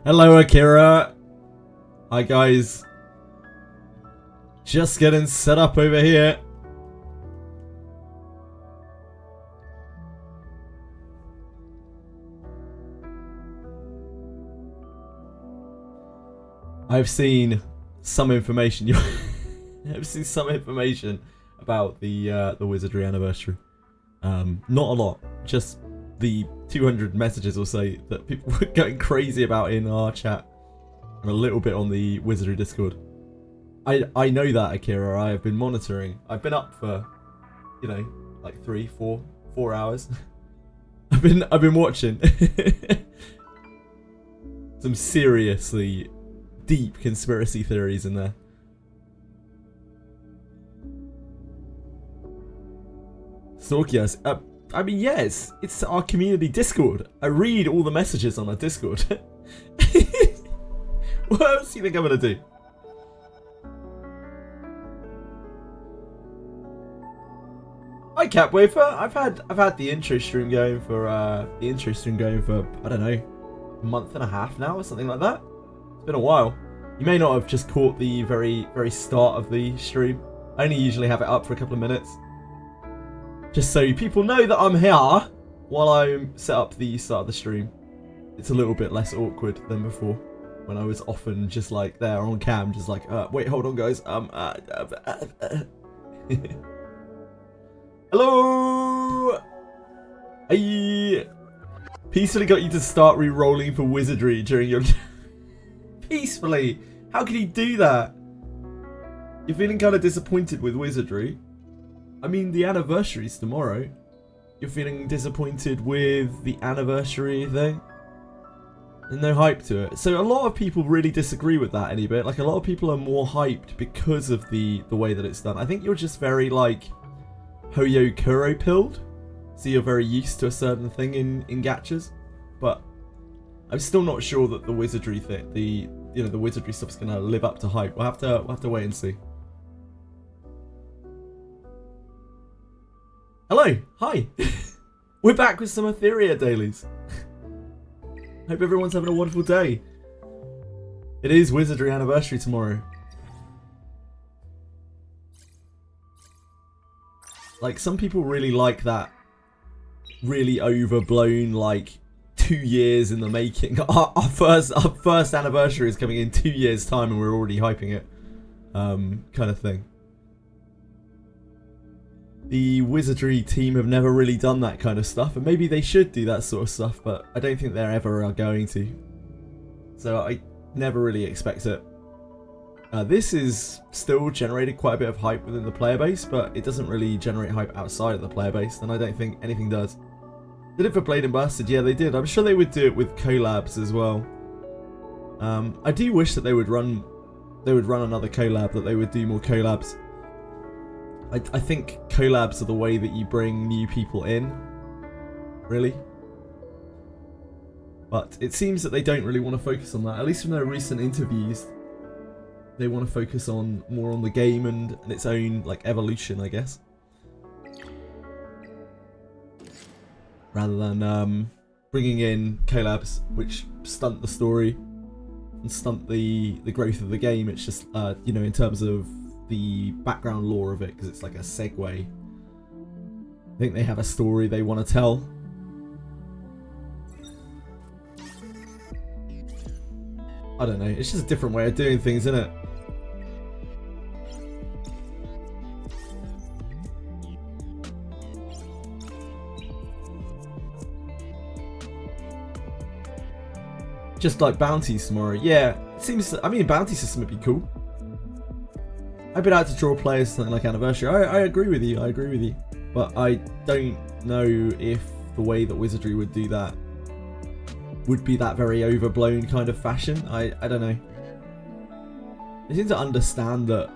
Hello, Akira. Hi, guys. Just getting set up over here. I've seen some information. I've seen some information about the Wizardry anniversary. Not a lot, just the 200 messages or so that people were going crazy about in our chat, and a little bit on the Wizardry Discord. I know that, Akira. I have been monitoring. I've been up for, you know, like 4 hours. I've been watching some seriously deep conspiracy theories in there. Sorkias, I mean, yes, it's our community Discord. I read all the messages on our Discord. What else do you think I'm gonna do? Hi, Capwafer. I've had the intro stream going for I don't know, a month and a half now or something like that. It's been a while. You may not have just caught the very start of the stream. I only usually have it up for a couple of minutes, just so people know that I'm here while I set up the start of the stream. It's a little bit less awkward than before, when I was often just like there on cam, just like, wait, hold on, guys. Hello. I peacefully got you to start re-rolling for Wizardry during your. Peacefully? How could he do that? You're feeling kind of disappointed with Wizardry. I mean, the anniversary's tomorrow. You're feeling disappointed with the anniversary thing? There's no hype to it. So a lot of people really disagree with that any bit. Like, a lot of people are more hyped because of the way that it's done. I think you're just very, like, Hoyo Kuro pilled. So you're very used to a certain thing in gachas. But I'm still not sure that the Wizardry thing, the Wizardry stuff's gonna live up to hype. We'll have to wait and see. Hello, hi. We're back with some Etheria Dailies. Hope everyone's having a wonderful day. It is Wizardry anniversary tomorrow. Like, some people really like that really overblown, like, 2 years in the making. Our first anniversary is coming in 2 years' time and we're already hyping it. Kind of thing. The Wizardry team have never really done that kind of stuff, and maybe they should do that sort of stuff, but I don't think they ever are going to. So I never really expect it. This is still generated quite a bit of hype within the player base, but it doesn't really generate hype outside of the player base, and I don't think anything does. Did it for Blade and Bastard? Yeah, they did. I'm sure they would do it with collabs as well. I do wish that they would run another collab, that they would do more collabs. I think collabs are the way that you bring new people in, really. But it seems that they don't really want to focus on that. At least from their recent interviews, they want to focus more on the game and its own, like, evolution, I guess. Rather than bringing in collabs which stunt the story and stunt the growth of the game. It's just, you know, in terms of the background lore of it, because it's like a segue. I think they have a story they want to tell. I don't know, it's just a different way of doing things, isn't it? Just like bounties tomorrow. Yeah, it seems, I mean, a bounty system would be cool. I've been out to draw players something like Anniversary. I agree with you, But I don't know if the way that Wizardry would do that would be that very overblown kind of fashion. I don't know. They seem to understand that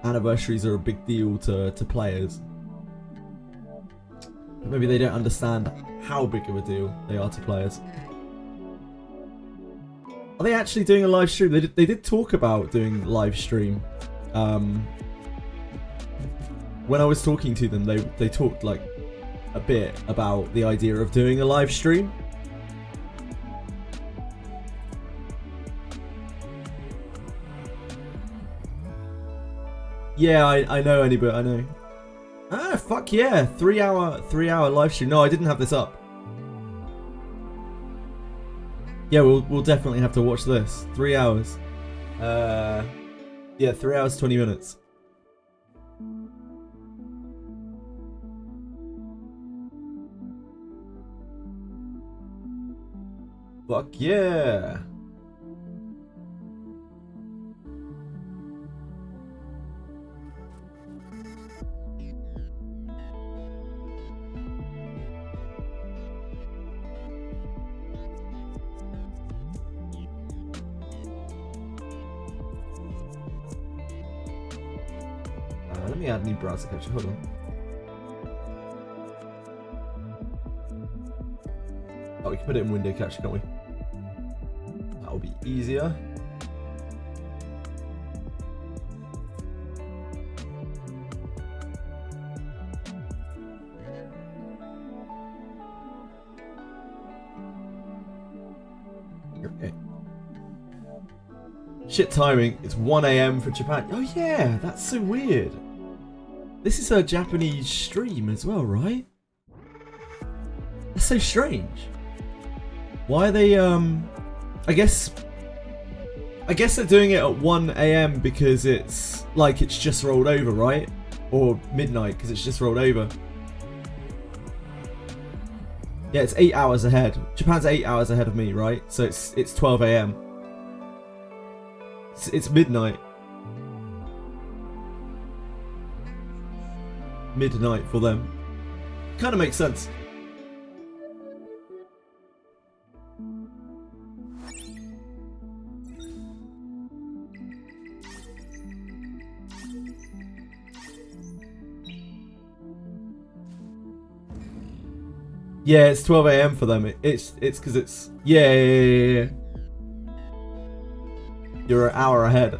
anniversaries are a big deal to players. But maybe they don't understand how big of a deal they are to players. Are they actually doing a live stream? They did talk about doing live stream. When I was talking to them, they talked like a bit about the idea of doing a live stream. Yeah, I know, Annivrsary, I know. Ah, fuck yeah. 3 hour live stream. No, I didn't have this up. Yeah, we'll definitely have to watch this. 3 hours. Yeah, 3 hours, 20 minutes. Fuck yeah. Let me add new browser capture. Hold on. Oh, we can put it in window capture, can't we? That'll be easier. Okay. Shit timing. It's 1 AM for Japan. Oh yeah, that's so weird. This is a Japanese stream as well, right? That's so strange. Why are they, I guess they're doing it at 1 AM because it's, like, it's just rolled over, right? Or midnight, because it's just rolled over. Yeah, it's 8 hours ahead. Japan's 8 hours ahead of me, right? So it's 12 AM. It's midnight. Midnight for them. Kind of makes sense. Yeah, it's 12 AM for them. It's because it's yeah. You're an hour ahead.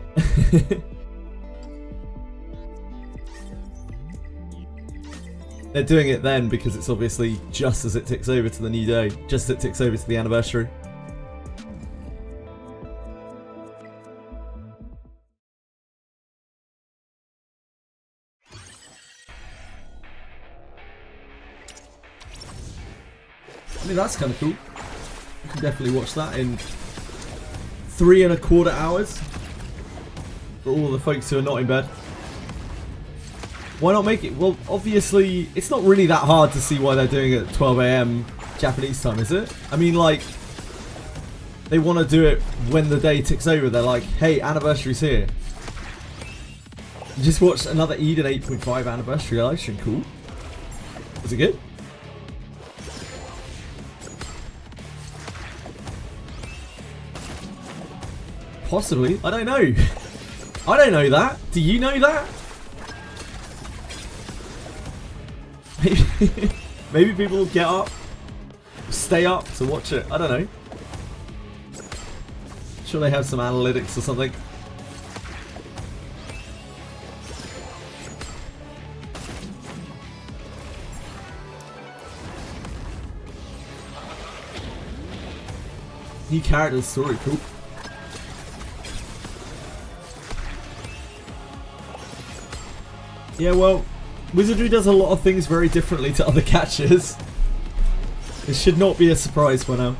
They're doing it then because it's obviously just as it ticks over to the new day, just as it ticks over to the anniversary. I mean, that's kind of cool. You can definitely watch that in 3¼ hours for all the folks who are not in bed. Why not make it? Well, obviously, it's not really that hard to see why they're doing it at 12 AM Japanese time, is it? I mean, like, they want to do it when the day ticks over. They're like, hey, anniversary's here. You just watched another Eden 8.5 anniversary live stream. Cool. Was it good? Possibly. I don't know. I don't know that. Do you know that? Maybe people will get up, stay up to watch it. I don't know. Sure they have some analytics or something. New character story, cool. Yeah, well, Wizardry does a lot of things very differently to other catchers. It should not be a surprise for now.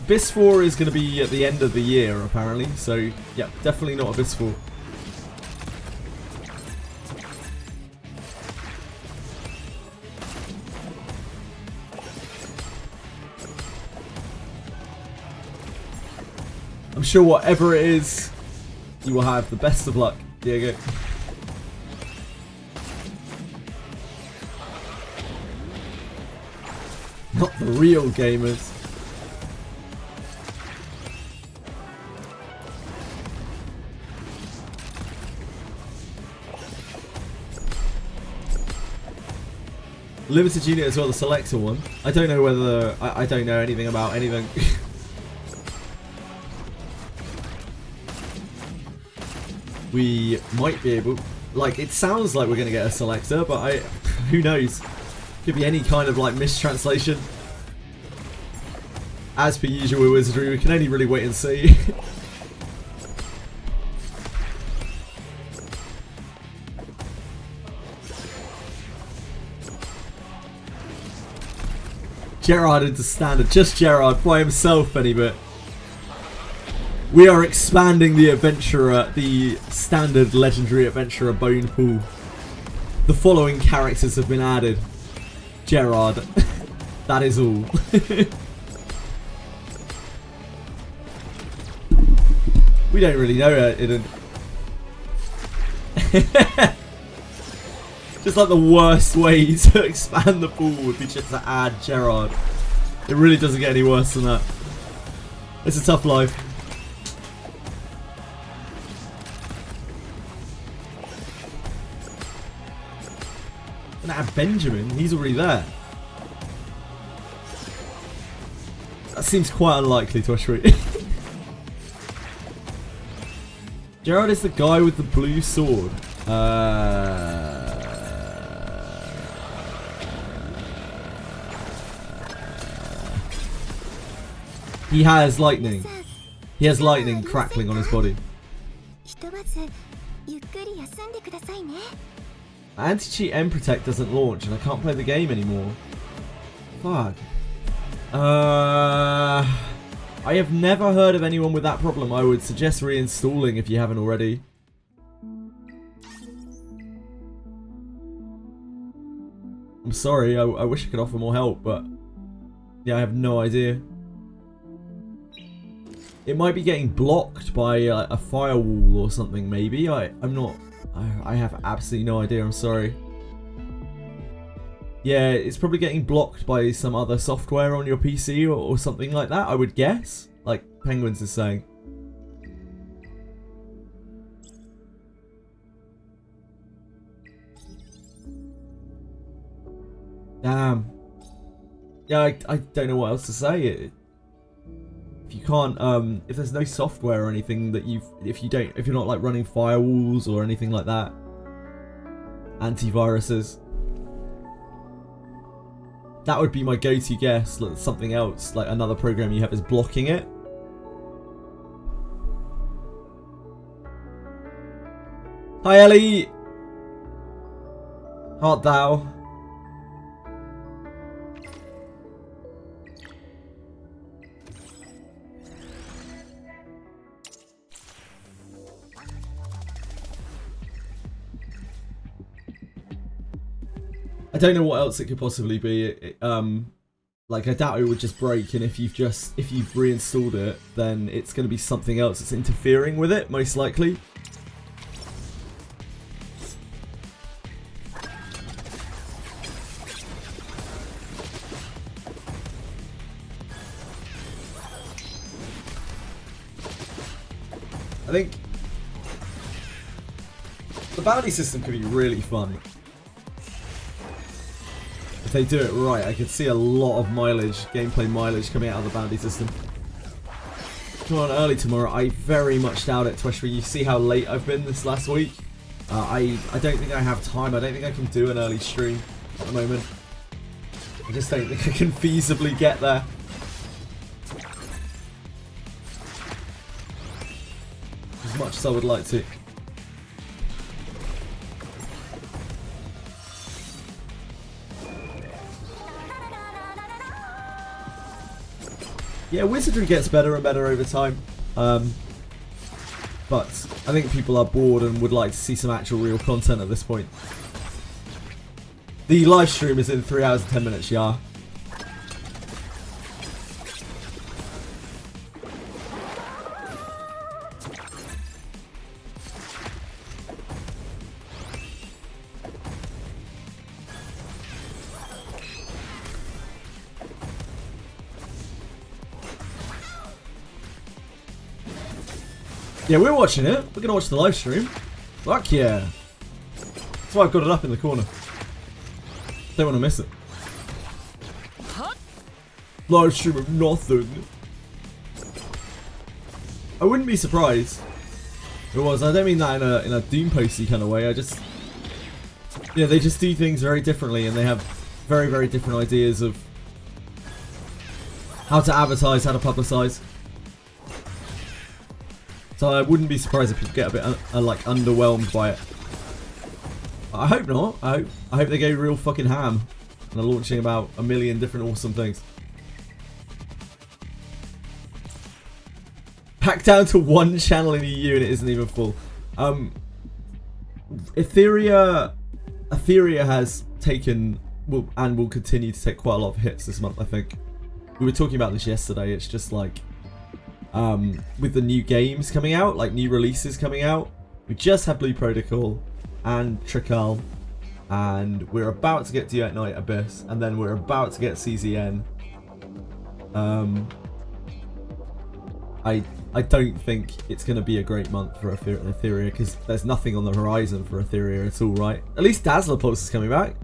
Bpsr is going to be at the end of the year, apparently. So, yeah, definitely not a Bpsr. I'm sure whatever it is, you will have the best of luck, Diego. Not the real gamers. Limited unit as well, the selector one. I don't know whether... I don't know anything about anything. We might be able... Like, it sounds like we're going to get a selector, but who knows? Could be any kind of, like, mistranslation. As per usual with Wizardry, we can only really wait and see. Gerard into standard, just Gerard by himself any bit. We are expanding the adventurer, the standard legendary adventurer bone pool. The following characters have been added. Gerard. That is all. We don't really know it. Just like the worst way to expand the pool would be just to add Gerard. It really doesn't get any worse than that. It's a tough life. And add Benjamin, he's already there. That seems quite unlikely to actually. Gerard is the guy with the blue sword. He has lightning. He has lightning crackling on his body. Anti-cheat and protect doesn't launch and I can't play the game anymore. Fuck. I have never heard of anyone with that problem. I would suggest reinstalling if you haven't already. I'm sorry, I wish I could offer more help, but yeah, I have no idea. It might be getting blocked by a firewall or something, maybe. I'm not... I have absolutely no idea, I'm sorry. Yeah, it's probably getting blocked by some other software on your PC or something like that, I would guess. Like Penguins is saying. Damn. Yeah, I don't know what else to say. If you can't, if there's no software or anything that if you're not like running firewalls or anything like that, antiviruses, that would be my go-to guess. Like something else, like another program you have is blocking it. Hi Ellie! Art thou? I don't know what else it could possibly be. Like I doubt it would just break, and if you've reinstalled it, then it's going to be something else that's interfering with it, most likely. I think the bounty system could be really fun. If they do it right, I could see a lot of mileage, gameplay mileage coming out of the bounty system. Come on early tomorrow, I very much doubt it, Twishry. You see how late I've been this last week? I don't think I have time. I don't think I can do an early stream at the moment. I just don't think I can feasibly get there. As much as I would like to. Yeah, Wizardry gets better and better over time, but I think people are bored and would like to see some actual real content at this point. The live stream is in 3 hours and 10 minutes, yeah. Yeah, we're watching it. We're going to watch the live stream. Fuck yeah. That's why I've got it up in the corner. Don't want to miss it. Live stream of nothing. I wouldn't be surprised if it was. I don't mean that in a Doom posty kind of way. I just... Yeah, they just do things very differently and they have very, very different ideas of how to advertise, how to publicize. So I wouldn't be surprised if people get a bit like underwhelmed by it. I hope not. I hope they go real fucking ham and are launching about a million different awesome things. Packed down to one channel in the EU and it isn't even full. Etheria has taken and will continue to take quite a lot of hits this month, I think. We were talking about this yesterday. It's just like with the new games coming out, like new releases coming out, we just had Blue Protocol and Trickle, and we're about to get Duet Night Abyss, and then we're about to get CZN. I don't think it's going to be a great month for Etheria, because there's nothing on the horizon for Etheria at all, right? At least Dazzler Pulse is coming back.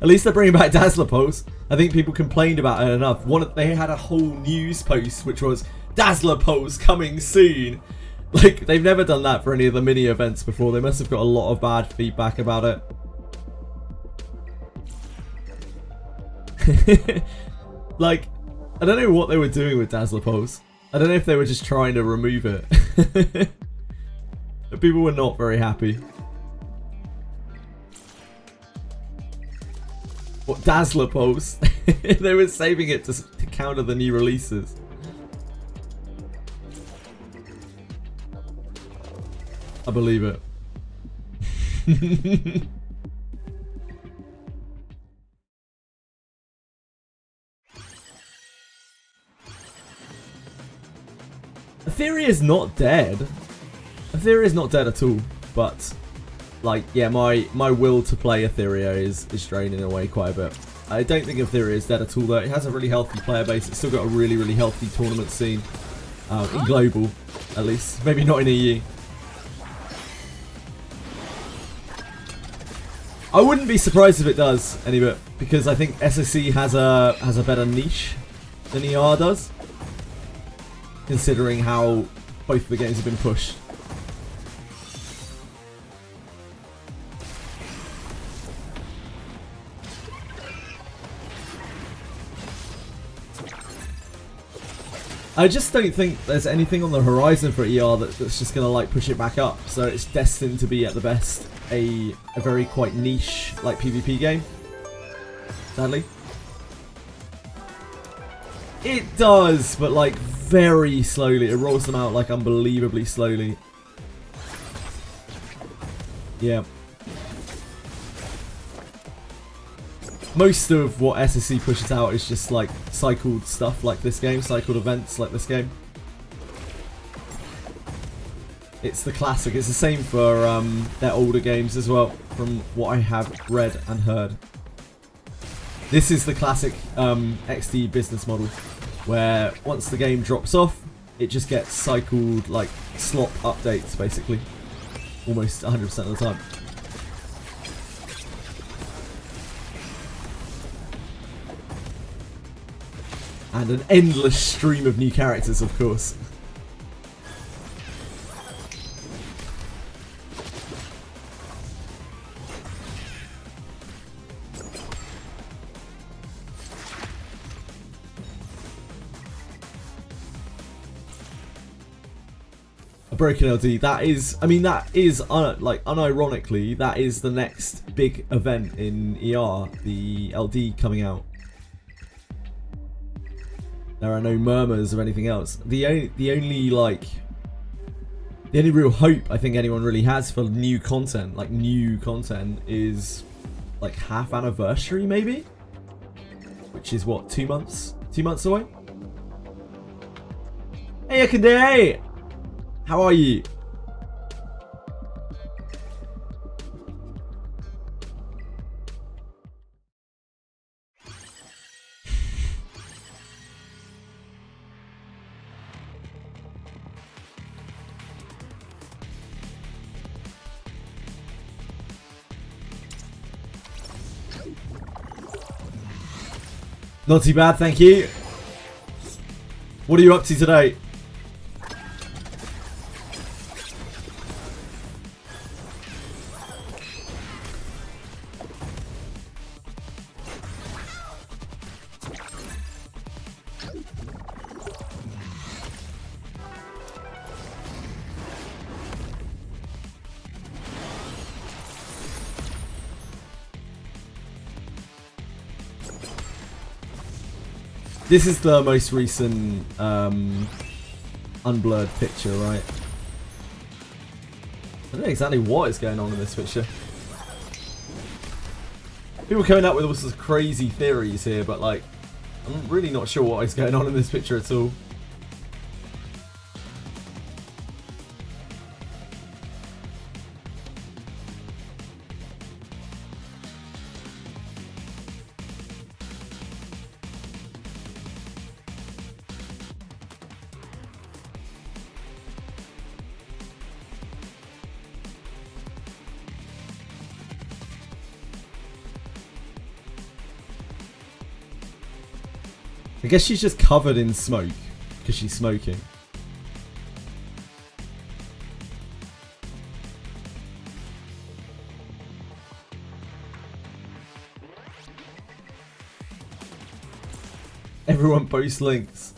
At least they're bringing back Dazzler Pulse. I think people complained about it enough. They had a whole news post which was Dazzler Pulse coming soon. Like, they've never done that for any of the mini events before. They must have got a lot of bad feedback about it. Like, I don't know what they were doing with Dazzler Pulse. I don't know if they were just trying to remove it. But people were not very happy. What, Dazzler Pulse? They were saving it to counter the new releases. I believe it. Etheria is not dead. Etheria is not dead at all. But, like, yeah, my will to play Etheria is draining away quite a bit. I don't think Etheria is dead at all, though. It has a really healthy player base. It's still got a really, really healthy tournament scene. In global, at least. Maybe not in EU. I wouldn't be surprised if it does any bit, because I think SSC has a better niche than ER does, considering how both the games have been pushed. I just don't think there's anything on the horizon for ER that's just gonna like push it back up. So it's destined to be at the best a very quite niche like PvP game. Sadly, it does, but like very slowly. It rolls them out like unbelievably slowly. Yeah. Most of what SSC pushes out is just like cycled stuff like this game, cycled events like this game. It's the classic. It's the same for their older games as well, from what I have read and heard. This is the classic XD business model, where once the game drops off, it just gets cycled like slop updates, basically, almost 100% of the time. And an endless stream of new characters, of course. A broken LD. That is, I mean, that is like unironically, that is the next big event in ER. The LD coming out. There are no murmurs of anything else. The only real hope I think anyone really has for new content, is like half Annivrsary maybe, which is what, 2 months? 2 months away. Hey Akande, how are you? Not too bad, thank you. What are you up to today? This is the most recent unblurred picture, right? I don't know exactly what is going on in this picture. People are coming up with all sorts of crazy theories here, but like, I'm really not sure what is going on in this picture at all. I guess she's just covered in smoke because she's smoking. Everyone posts links.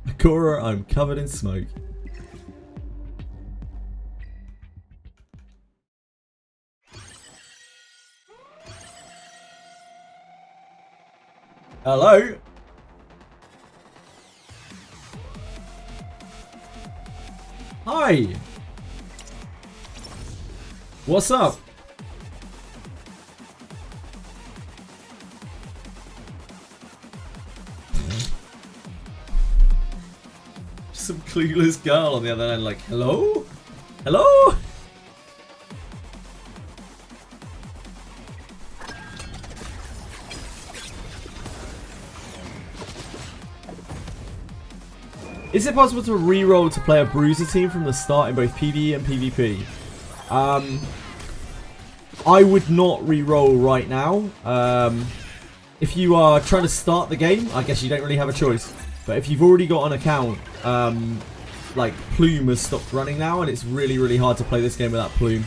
Akora, I'm covered in smoke. Hello? Hi! What's up? Some clueless girl on the other end like, hello? Hello? Is it possible to re-roll to play a bruiser team from the start in both PvE and PvP? I would not re-roll right now. If you are trying to start the game, I guess you don't really have a choice. But if you've already got an account, like Plume has stopped running now, and it's really, really hard to play this game without Plume.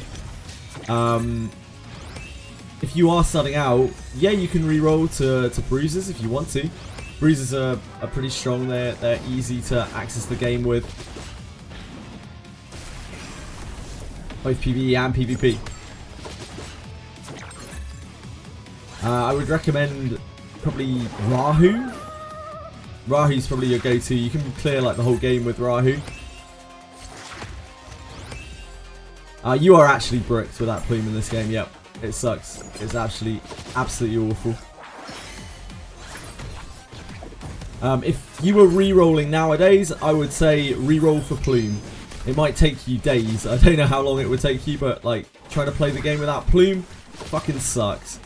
If you are starting out, yeah, you can re-roll to bruisers if you want to. Bruisers are pretty strong. They're easy to access the game with. Both PvE and PvP. I would recommend probably Rahu. Rahu's probably your go-to. You can clear like the whole game with Rahu. You are actually bricked without Plume in this game. Yep, it sucks. It's absolutely awful. If you were re-rolling nowadays, I would say re-roll for Plume. It might take you days. I don't know how long it would take you, but like trying to play the game without Plume fucking sucks.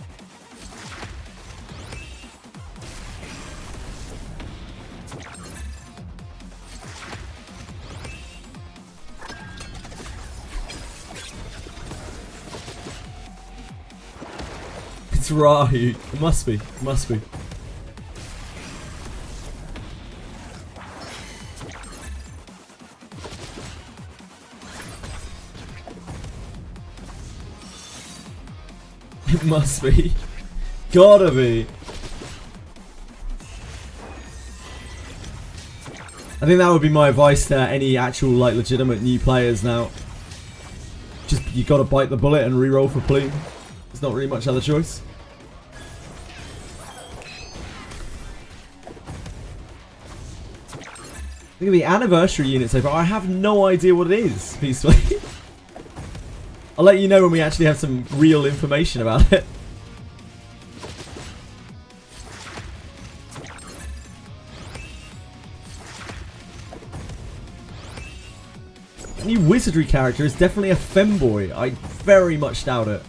It's Rahu. It must be. It must be. It must be. Gotta be. I think that would be my advice to any actual like legitimate new players now. Just you gotta bite the bullet and re-roll for Plume. There's not really much other choice. Look at the Annivrsary unit so far. I have no idea what it is, peacefully. I'll let you know when we actually have some real information about it. The new Wizardry character is definitely a femboy. I very much doubt it.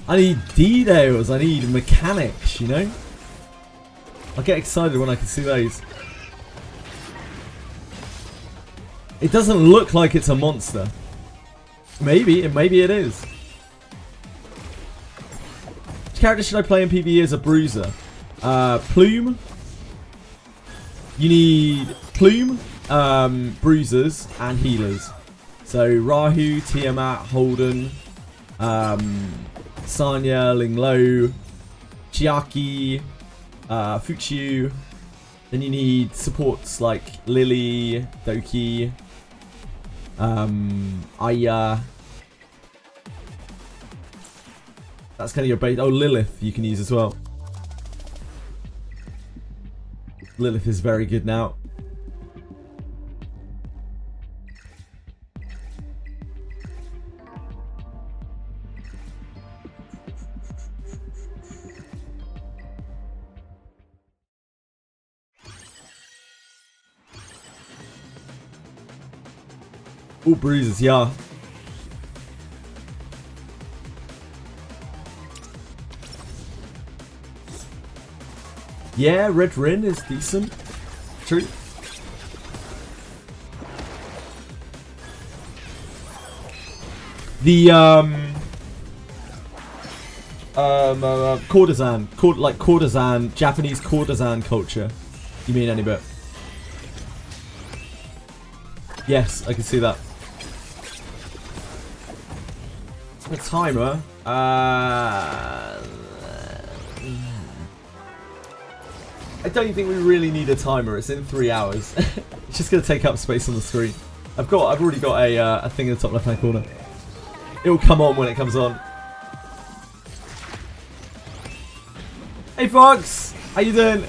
I need details, I need mechanics, you know? I get excited when I can see those. It doesn't look like it's a monster. Maybe it is. Which character should I play in PvE as a bruiser? Plume. You need Plume, bruisers, and healers. So Rahu, Tiamat, Holden, Sanya, Linglou, Chiaki, Fuchu. Then you need supports like Lily, Doki, Aya. That's kind of your base. Oh, Lilith you can use as well. Lilith is very good now. Oh, bruises, yeah. Yeah, Red Rin is decent. True. The courtesan, like courtesan, Japanese courtesan culture. You mean any bit? Yes, I can see that. The timer. I don't think we really need a timer. It's in 3 hours. It's just gonna take up space on the screen. I've already got a thing in the top left hand corner. It'll come on when it comes on. Hey Fox, how you doing?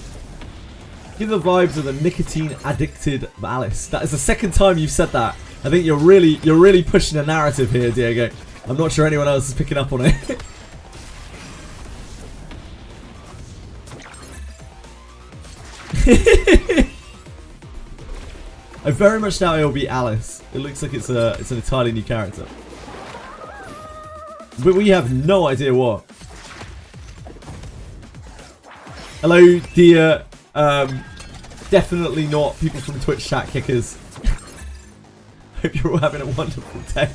Give the vibes of the nicotine addicted Alice. That is the second time you've said that. I think you're really pushing a narrative here, Diego. I'm not sure anyone else is picking up on it. I very much doubt it'll be Alice. It looks like it's an entirely new character. But we have no idea what. Hello, dear. Definitely not people from Twitch chat kickers. Hope you're all having a wonderful day.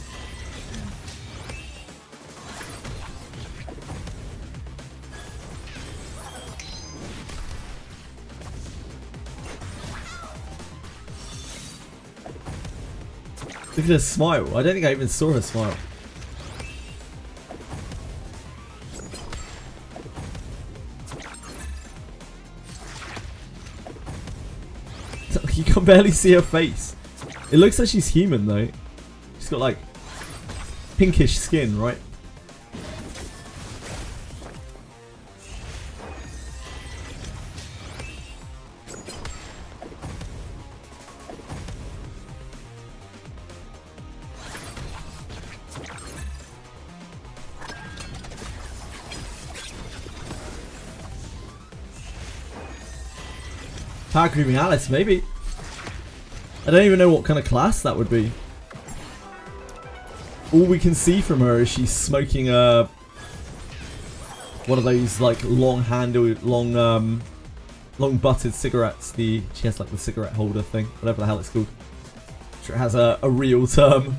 Look at her smile. I don't think I even saw her smile. You can barely see her face. It looks like she's human though. She's got like pinkish skin, right? Power creeping Alice, maybe. I don't even know what kind of class that would be. All we can see from her is she's smoking one of those like long-handled, long butted cigarettes. She has like the cigarette holder thing, whatever the hell it's called. I'm sure it has a real term.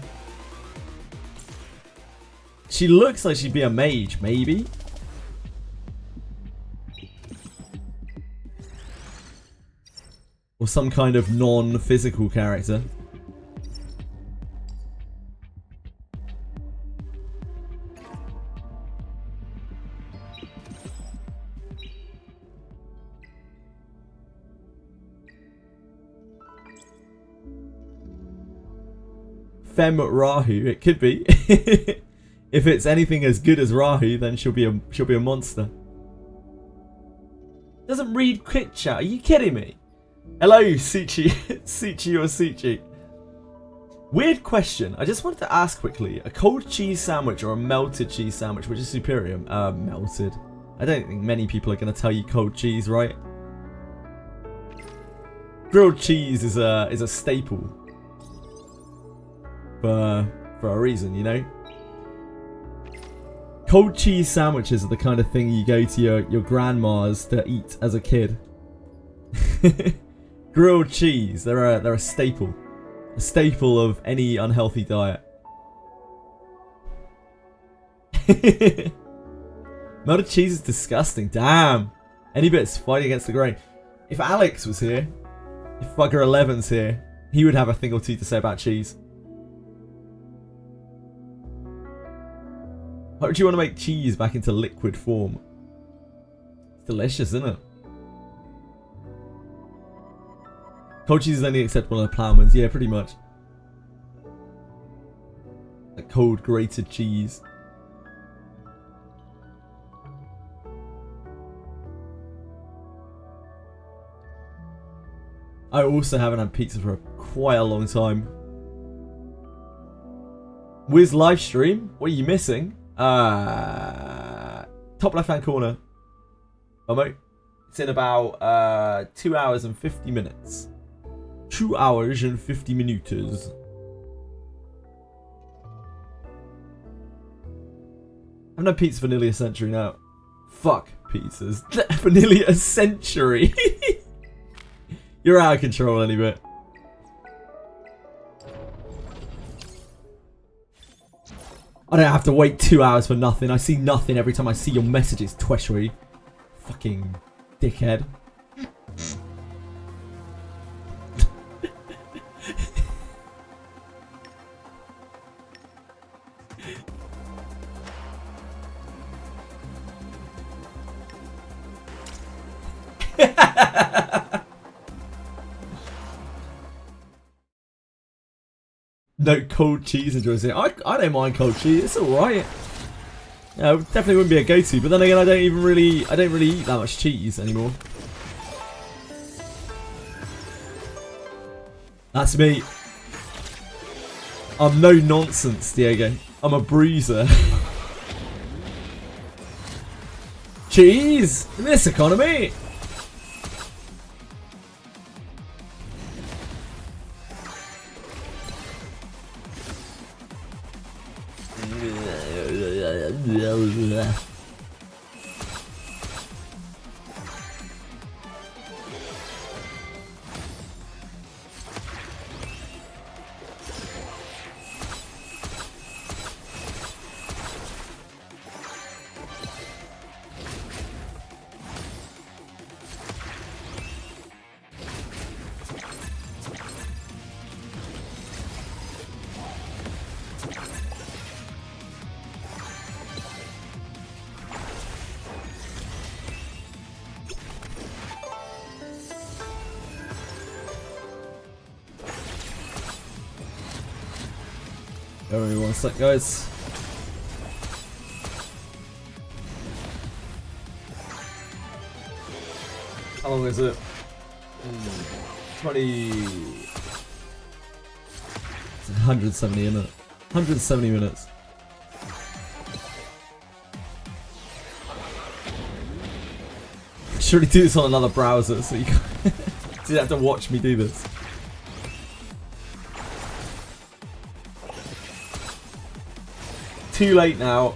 She looks like she'd be a mage, maybe. Or some kind of non-physical character. Fem Rahu, it could be. If it's anything as good as Rahu, then she'll be a monster. Doesn't read quick chat. Are you kidding me? Hello, Suchi. Suchi or Suchi. Weird question. I just wanted to ask quickly. A cold cheese sandwich or a melted cheese sandwich, which is superior? Melted. I don't think many people are going to tell you cold cheese, right? Grilled cheese is a staple. For a reason, you know? Cold cheese sandwiches are the kind of thing you go to your grandma's to eat as a kid. Grilled cheese, they're a staple. A staple of any unhealthy diet. Melted cheese is disgusting. Damn. Any bits fighting against the grain. If Alex was here, if Fugger 11's here, he would have a thing or two to say about cheese. How would you want to make cheese back into liquid form? It's delicious, isn't it? Cold cheese is only acceptable on a Plowman's. Yeah, pretty much. A cold grated cheese. I also haven't had pizza for quite a long time. Wiz live stream? What are you missing? Top left hand corner. Momo. It's in about 2 hours and 50 minutes. 2 hours and 50 minutes. I've had pizza for nearly a century now. Fuck pizzas. For nearly a century. You're out of control any bit. I don't have to wait 2 hours for nothing. I see nothing every time I see your messages, Tweshery. Fucking dickhead. No, cold cheese enjoys it. I don't mind cold cheese. It's alright. Yeah, it definitely wouldn't be a go-to, but then again, I don't really eat that much cheese anymore. That's me. I'm no nonsense, Diego. I'm a bruiser. Cheese in this economy. Give me 1 sec, guys. How long is it? 20. It's 170 in it. 170 minutes. Should we do this on another browser so you don't have to watch me do this? Too late now.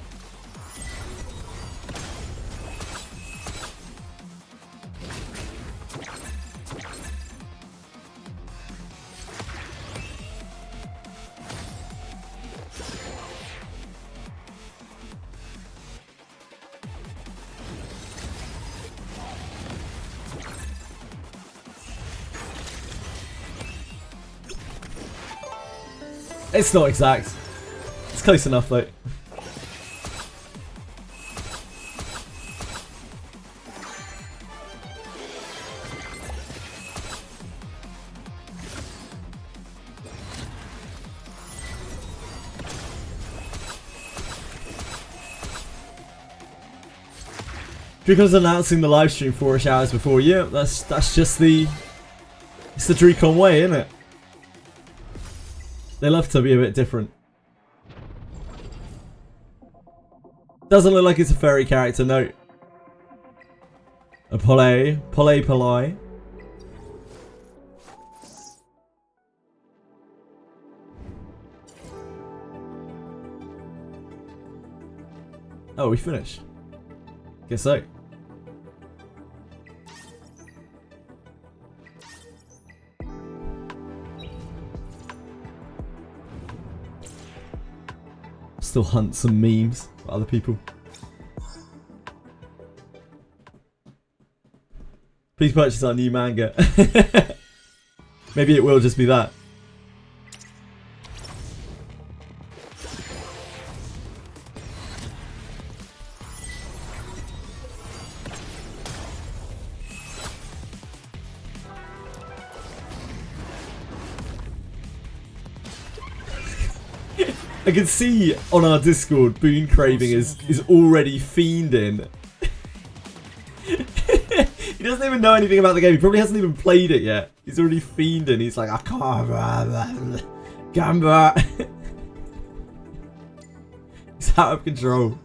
It's not exact. It's close enough though. Because announcing the live stream 4-ish hours before, yeah, that's just the it's the Dracon way, isn't it? They love to be a bit different. Doesn't look like it's a fairy character, no. A Polly. Oh, we finished. Guess so. Still hunt some memes for other people. Please purchase our new manga. Maybe it will just be that. I can see on our Discord, Boon Craving is already fiending. He doesn't even know anything about the game. He probably hasn't even played it yet. He's already fiending. He's like, I can't. Gamba. He's out of control.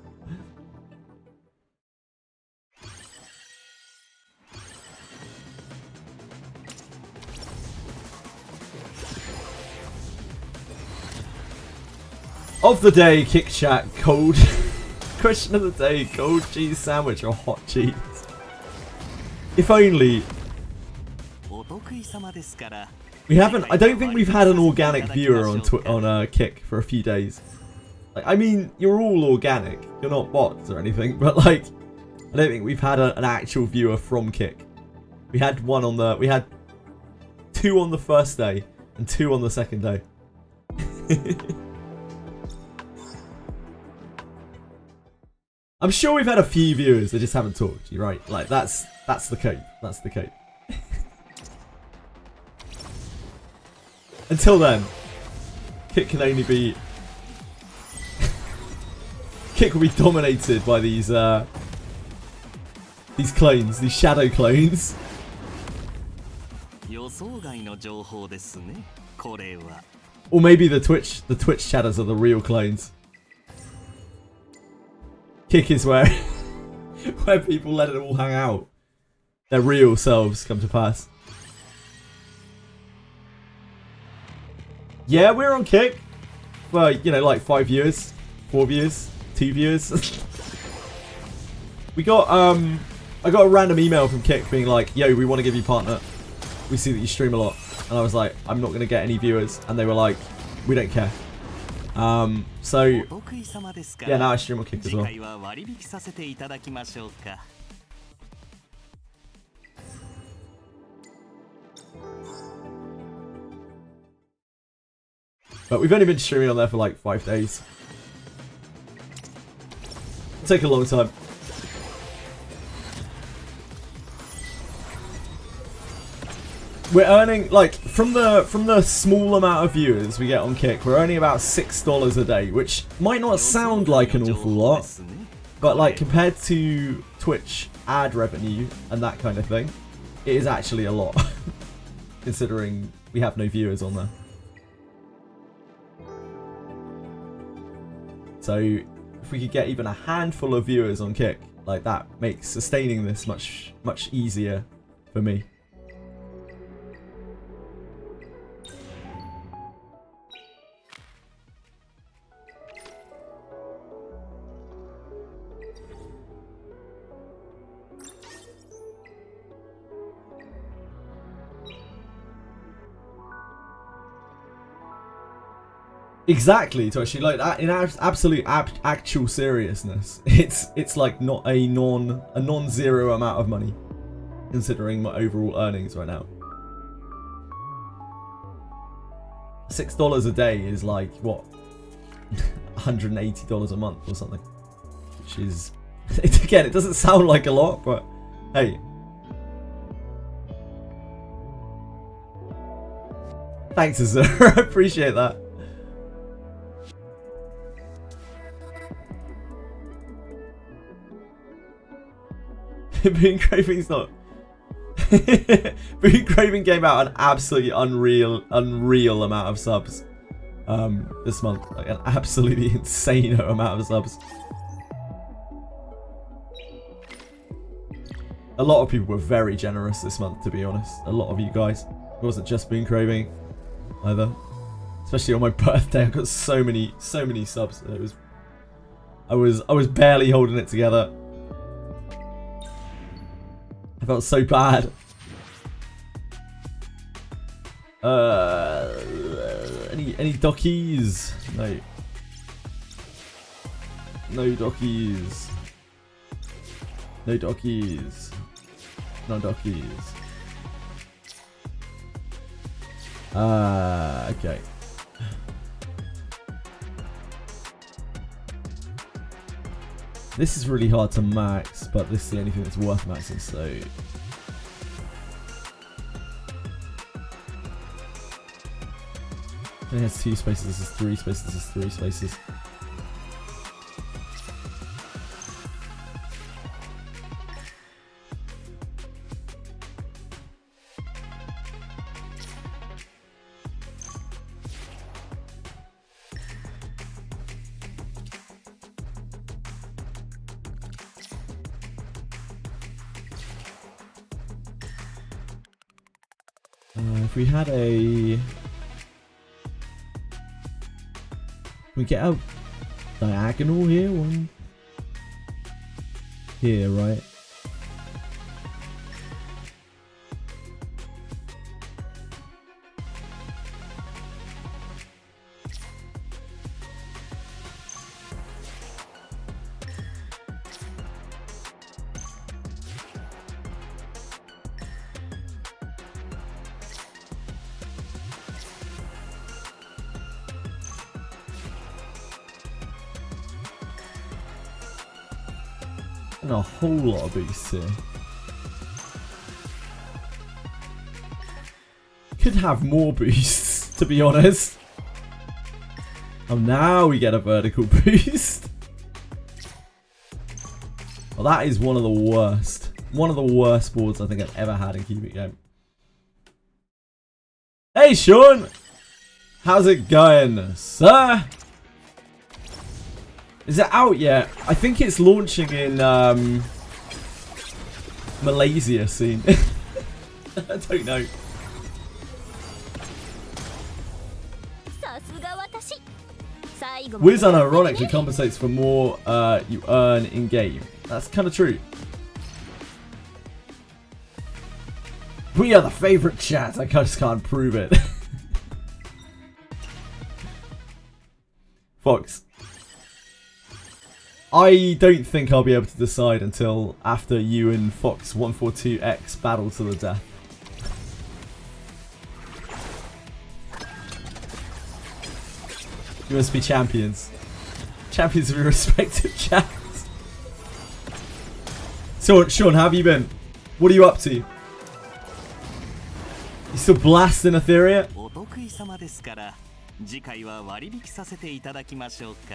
Of the day, Kick Chat, cold. Question of the day, cold cheese sandwich or hot cheese? If only. We haven't, I don't think we've had an organic viewer on Kick for a few days. Like, I mean, you're all organic. You're not bots or anything, but like, I don't think we've had an actual viewer from Kick. We had we had 2 on the first day and 2 on the second day. I'm sure we've had a few viewers, they just haven't talked. You're right. Like that's the cape. That's the cape. Until then, Kick can only be Kick will be dominated by these clones, these shadow clones. Or maybe the Twitch shadows are the real clones. Kick is where people let it all hang out. Their real selves come to pass. Yeah, we're on Kick. Well, you know, like 5 viewers, 4 viewers, 2 viewers. We got I got a random email from Kick being like, "Yo, we want to give you partner. We see that you stream a lot." And I was like, "I'm not gonna get any viewers," and they were like, "We don't care." So yeah, now I stream on Kick as well. But we've only been streaming on there for like 5 days. It'll take a long time. We're earning, like, from the small amount of viewers we get on Kick, we're earning about $6 a day, which might not sound like an awful lot, but like compared to Twitch ad revenue and that kind of thing, it is actually a lot, considering we have no viewers on there. So if we could get even a handful of viewers on Kick, like that makes sustaining this much easier for me. Exactly, Toshi. Like that, in absolute actual seriousness, it's like not a non-zero amount of money, considering my overall earnings right now. $6 a day is like what, $180 a month or something, which is, again, it doesn't sound like a lot, but hey. Thanks, sir. I appreciate that. Boon Craving's not. Boon Craving gave out an absolutely unreal amount of subs this month. Like an absolutely insane amount of subs. A lot of people were very generous this month, to be honest. A lot of you guys. It wasn't just Boon Craving either. Especially on my birthday, I got so many subs. It was I was barely holding it together. I felt so bad. Any dockies? No. No dockies. No dockies. No dockies. Okay. This is really hard to max, but this is the only thing that's worth maxing, so... It has 2 spaces, this is 3 spaces, this is 3 spaces. If we had a... we get a diagonal here, one here, right? And a whole lot of boosts here. Could have more boosts, to be honest. Oh, now we get a vertical boost. Well, that is one of the worst. One of the worst boards I think I've ever had in Keep It Game. Hey, Sean! How's it going, sir? Is it out yet? I think it's launching in Malaysia soon. I don't know. Wiz unironically compensates for more you earn in game. That's kind of true. We are the favorite chat. I just can't prove it. Fox. I don't think I'll be able to decide until after you and Fox 142X battle to the death. You must be champions. Champions of your respective chats. So, Sean, how have you been? What are you up to? You still blasting Etheria?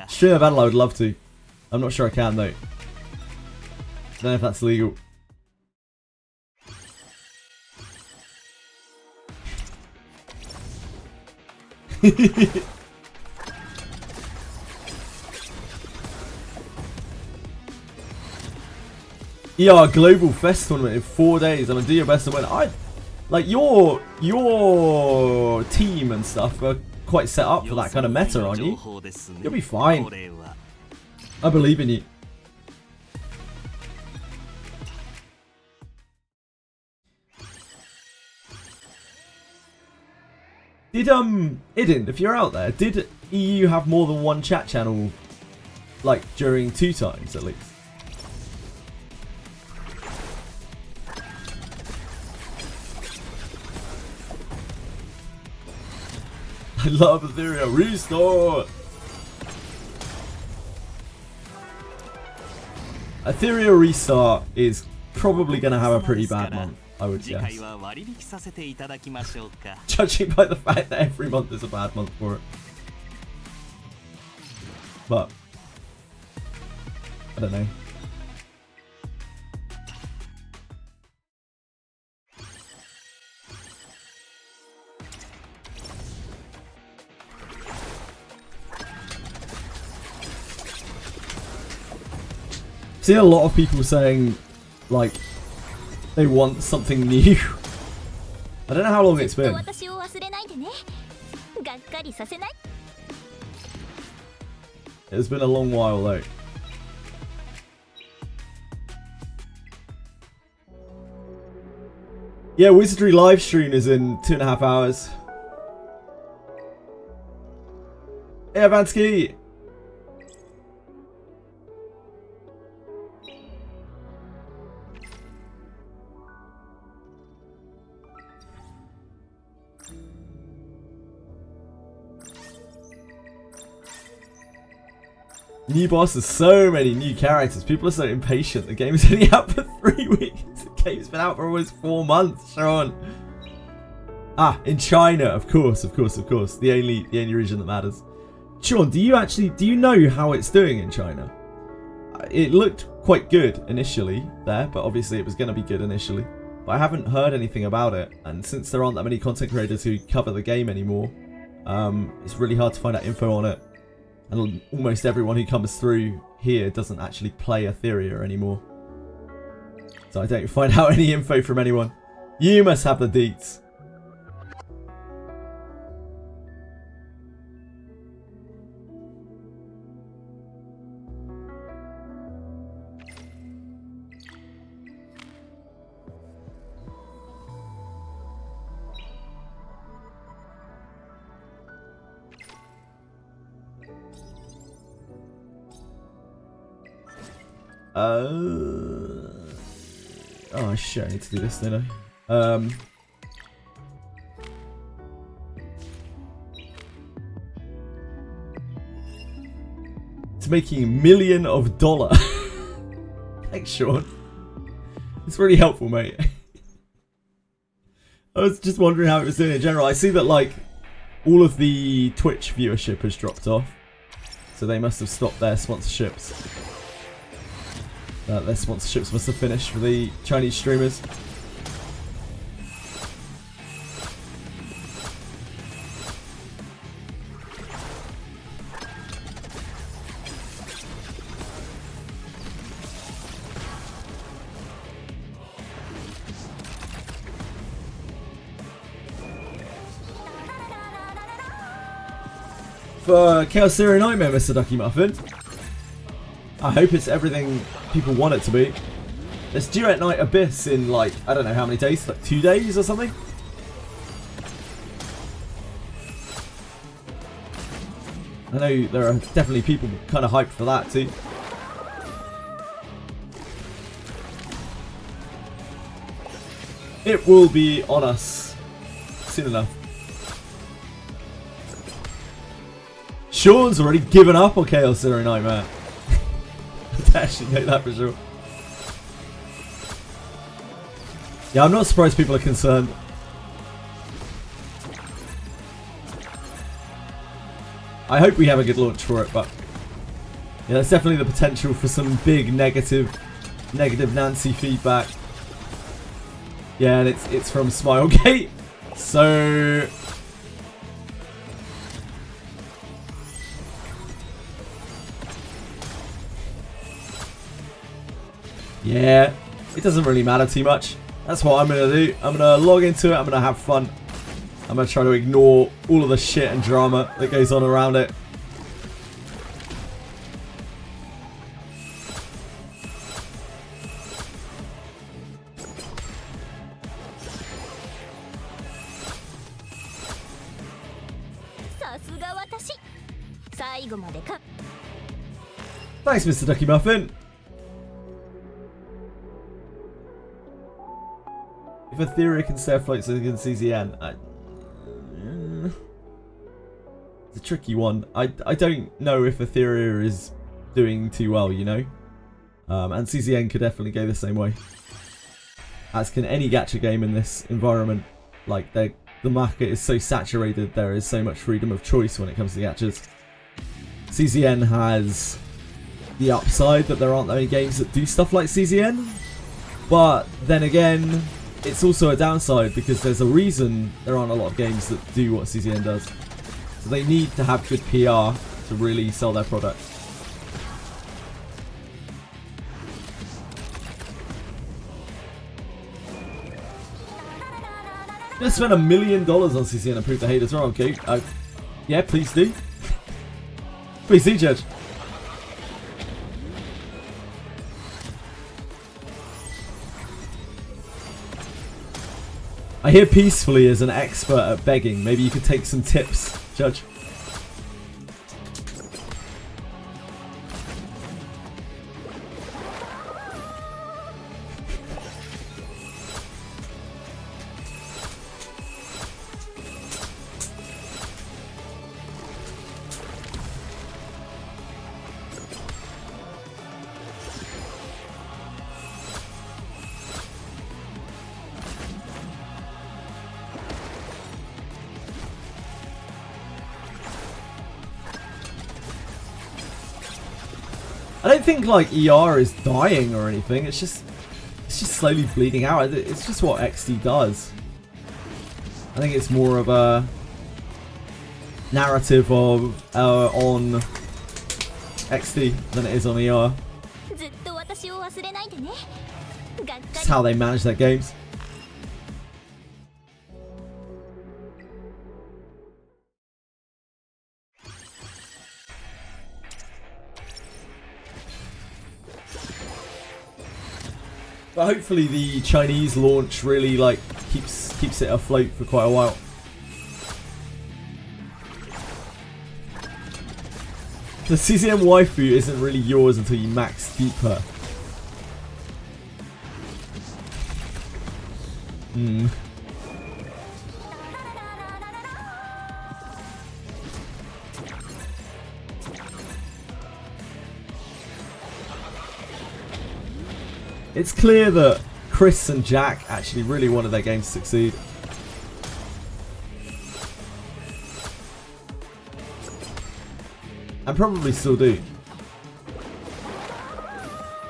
Stream a battle, I would love to. I'm not sure I can though. I don't know if that's legal. Yeah, global fest tournament in 4 days. I'm gonna do your best to win. Like your team and stuff are quite set up for that kind of meta, aren't you? You'll be fine. I believe in you. Did Idin, if you're out there, did EU have more than one chat channel, like during 2 times at least? I love Etheria Restart. Etheria Restart is probably going to have a pretty bad month, I would guess. Judging by the fact that every month is a bad month for it. But, I don't know. See a lot of people saying, like, they want something new. I don't know how long it's been. It's been a long while though. Yeah, Wizardry live stream is in 2.5 hours. Hey, Avansky! New bosses, so many new characters. People are so impatient. The game is only out for 3 weeks. The game's been out for almost 4 months, Sean. Ah, in China, of course. The only region that matters. Sean, do you know how it's doing in China? It looked quite good initially there, but obviously it was going to be good initially. But I haven't heard anything about it, and since there aren't that many content creators who cover the game anymore, it's really hard to find out info on it. And almost everyone who comes through here doesn't actually play Etheria anymore. So I don't find out any info from anyone. You must have the deets. Oh shit, I need to do this, don't I? It's making $1 million. Thanks, Sean. It's really helpful, mate. I was just wondering how it was doing in general. I see that, like, all of the Twitch viewership has dropped off. So they must have stopped their sponsorships. Their sponsorships must have finished for the Chinese streamers. For Chaos Theory Nightmare, Mr. Ducky Muffin. I hope it's everything people want it to be. It's due at Night Abyss in, like, I don't know how many days, like 2 days or something? I know there are definitely people kind of hyped for that too. It will be on us soon enough. Sean's already given up on Chaos Theory Nightmare. I actually know that for sure. Yeah, I'm not surprised people are concerned. I hope we have a good launch for it, but yeah, there's definitely the potential for some big negative Nancy feedback. Yeah, and it's from Smilegate, so yeah, it doesn't really matter too much. That's what I'm going to do. I'm going to log into it. I'm going to have fun. I'm going to try to ignore all of the shit and drama that goes on around it. Thanks, Mr. Ducky Muffin. If Etheria can stay afloat so they can CZN, it's a tricky one. I don't know if Etheria is doing too well, you know? And CZN could definitely go the same way. As can any gacha game in this environment. Like, the market is so saturated, there is so much freedom of choice when it comes to gachas. CZN has the upside that there aren't that many games that do stuff like CZN. But then again, it's also a downside because there's a reason there aren't a lot of games that do what CZN does. So they need to have good PR to really sell their product. I'm gonna spend $1 million on CZN and prove the haters wrong, okay? Yeah, please do. Please do, Judge. I hear Peacefully is an expert at begging. Maybe you could take some tips, Judge. I don't think like ER is dying or anything. It's just slowly bleeding out. It's just what XD does. I think it's more of a narrative of on XD than it is on ER. Just how they manage their games. But hopefully the Chinese launch really like keeps it afloat for quite a while. The CCM waifu isn't really yours until you max deep her. It's clear that Chris and Jack actually really wanted their game to succeed. And probably still do.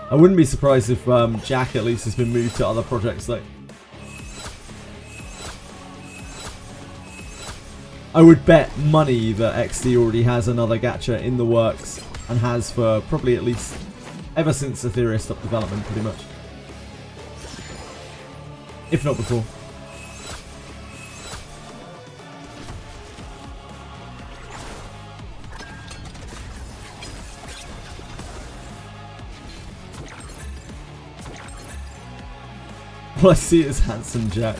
I wouldn't be surprised if Jack at least has been moved to other projects though. I would bet money that XD already has another gacha in the works and has for probably at least ever since Etheria stopped development pretty much. If not before. All I see is handsome Jack.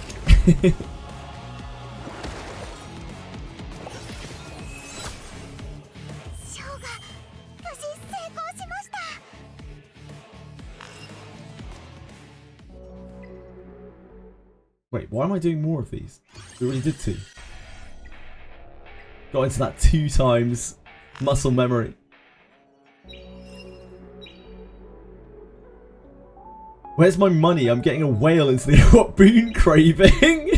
Wait, why am I doing more of these? We already did 2. Got into that 2 times muscle memory. Where's my money? I'm getting a whale into the what boon craving.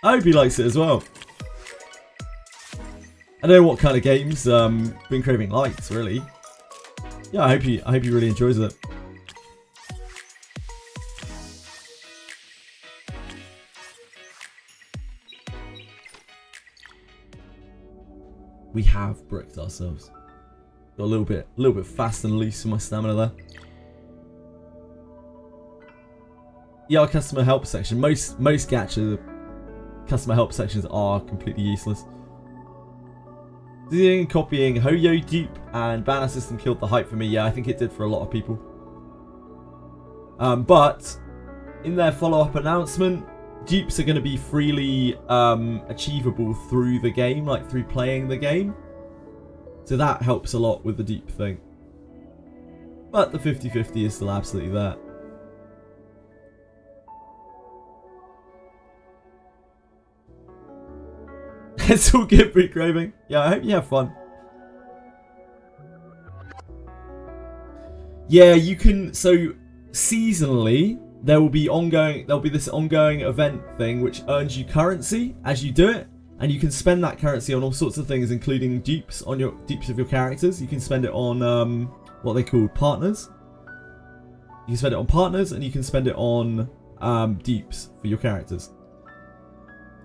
I hope he likes it as well. I don't know what kind of games Boon Craving likes, really. Yeah, I hope he really enjoys it. We have bricked ourselves. Got a little bit fast and loose in my stamina there. Yeah, our customer help section. Most gacha customer help sections are completely useless. Doing copying Hoyo dupe and banner system killed the hype for me. Yeah, I think it did for a lot of people. But in their follow-up announcement, dupes are going to be freely achievable through the game, like through playing the game. So that helps a lot with the dupe thing. But the 50-50 is still absolutely there. It's all good, Boot Craving. Yeah, I hope you have fun. Yeah, you can. So seasonally, there'll be this ongoing event thing which earns you currency as you do it, and you can spend that currency on all sorts of things, including dupes of your characters. You can spend it on what they call partners. You can spend it on partners, and you can spend it on dupes for your characters.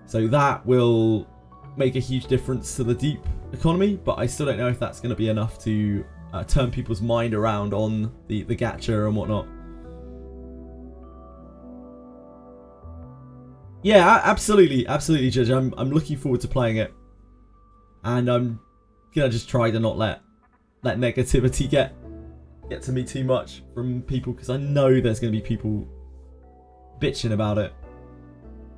So that will make a huge difference to the dupe economy, but I still don't know if that's going to be enough to turn people's mind around on the gacha and whatnot. Yeah, absolutely, Judge. I'm looking forward to playing it, and I'm gonna just try to not let negativity get to me too much from people, because I know there's gonna be people bitching about it.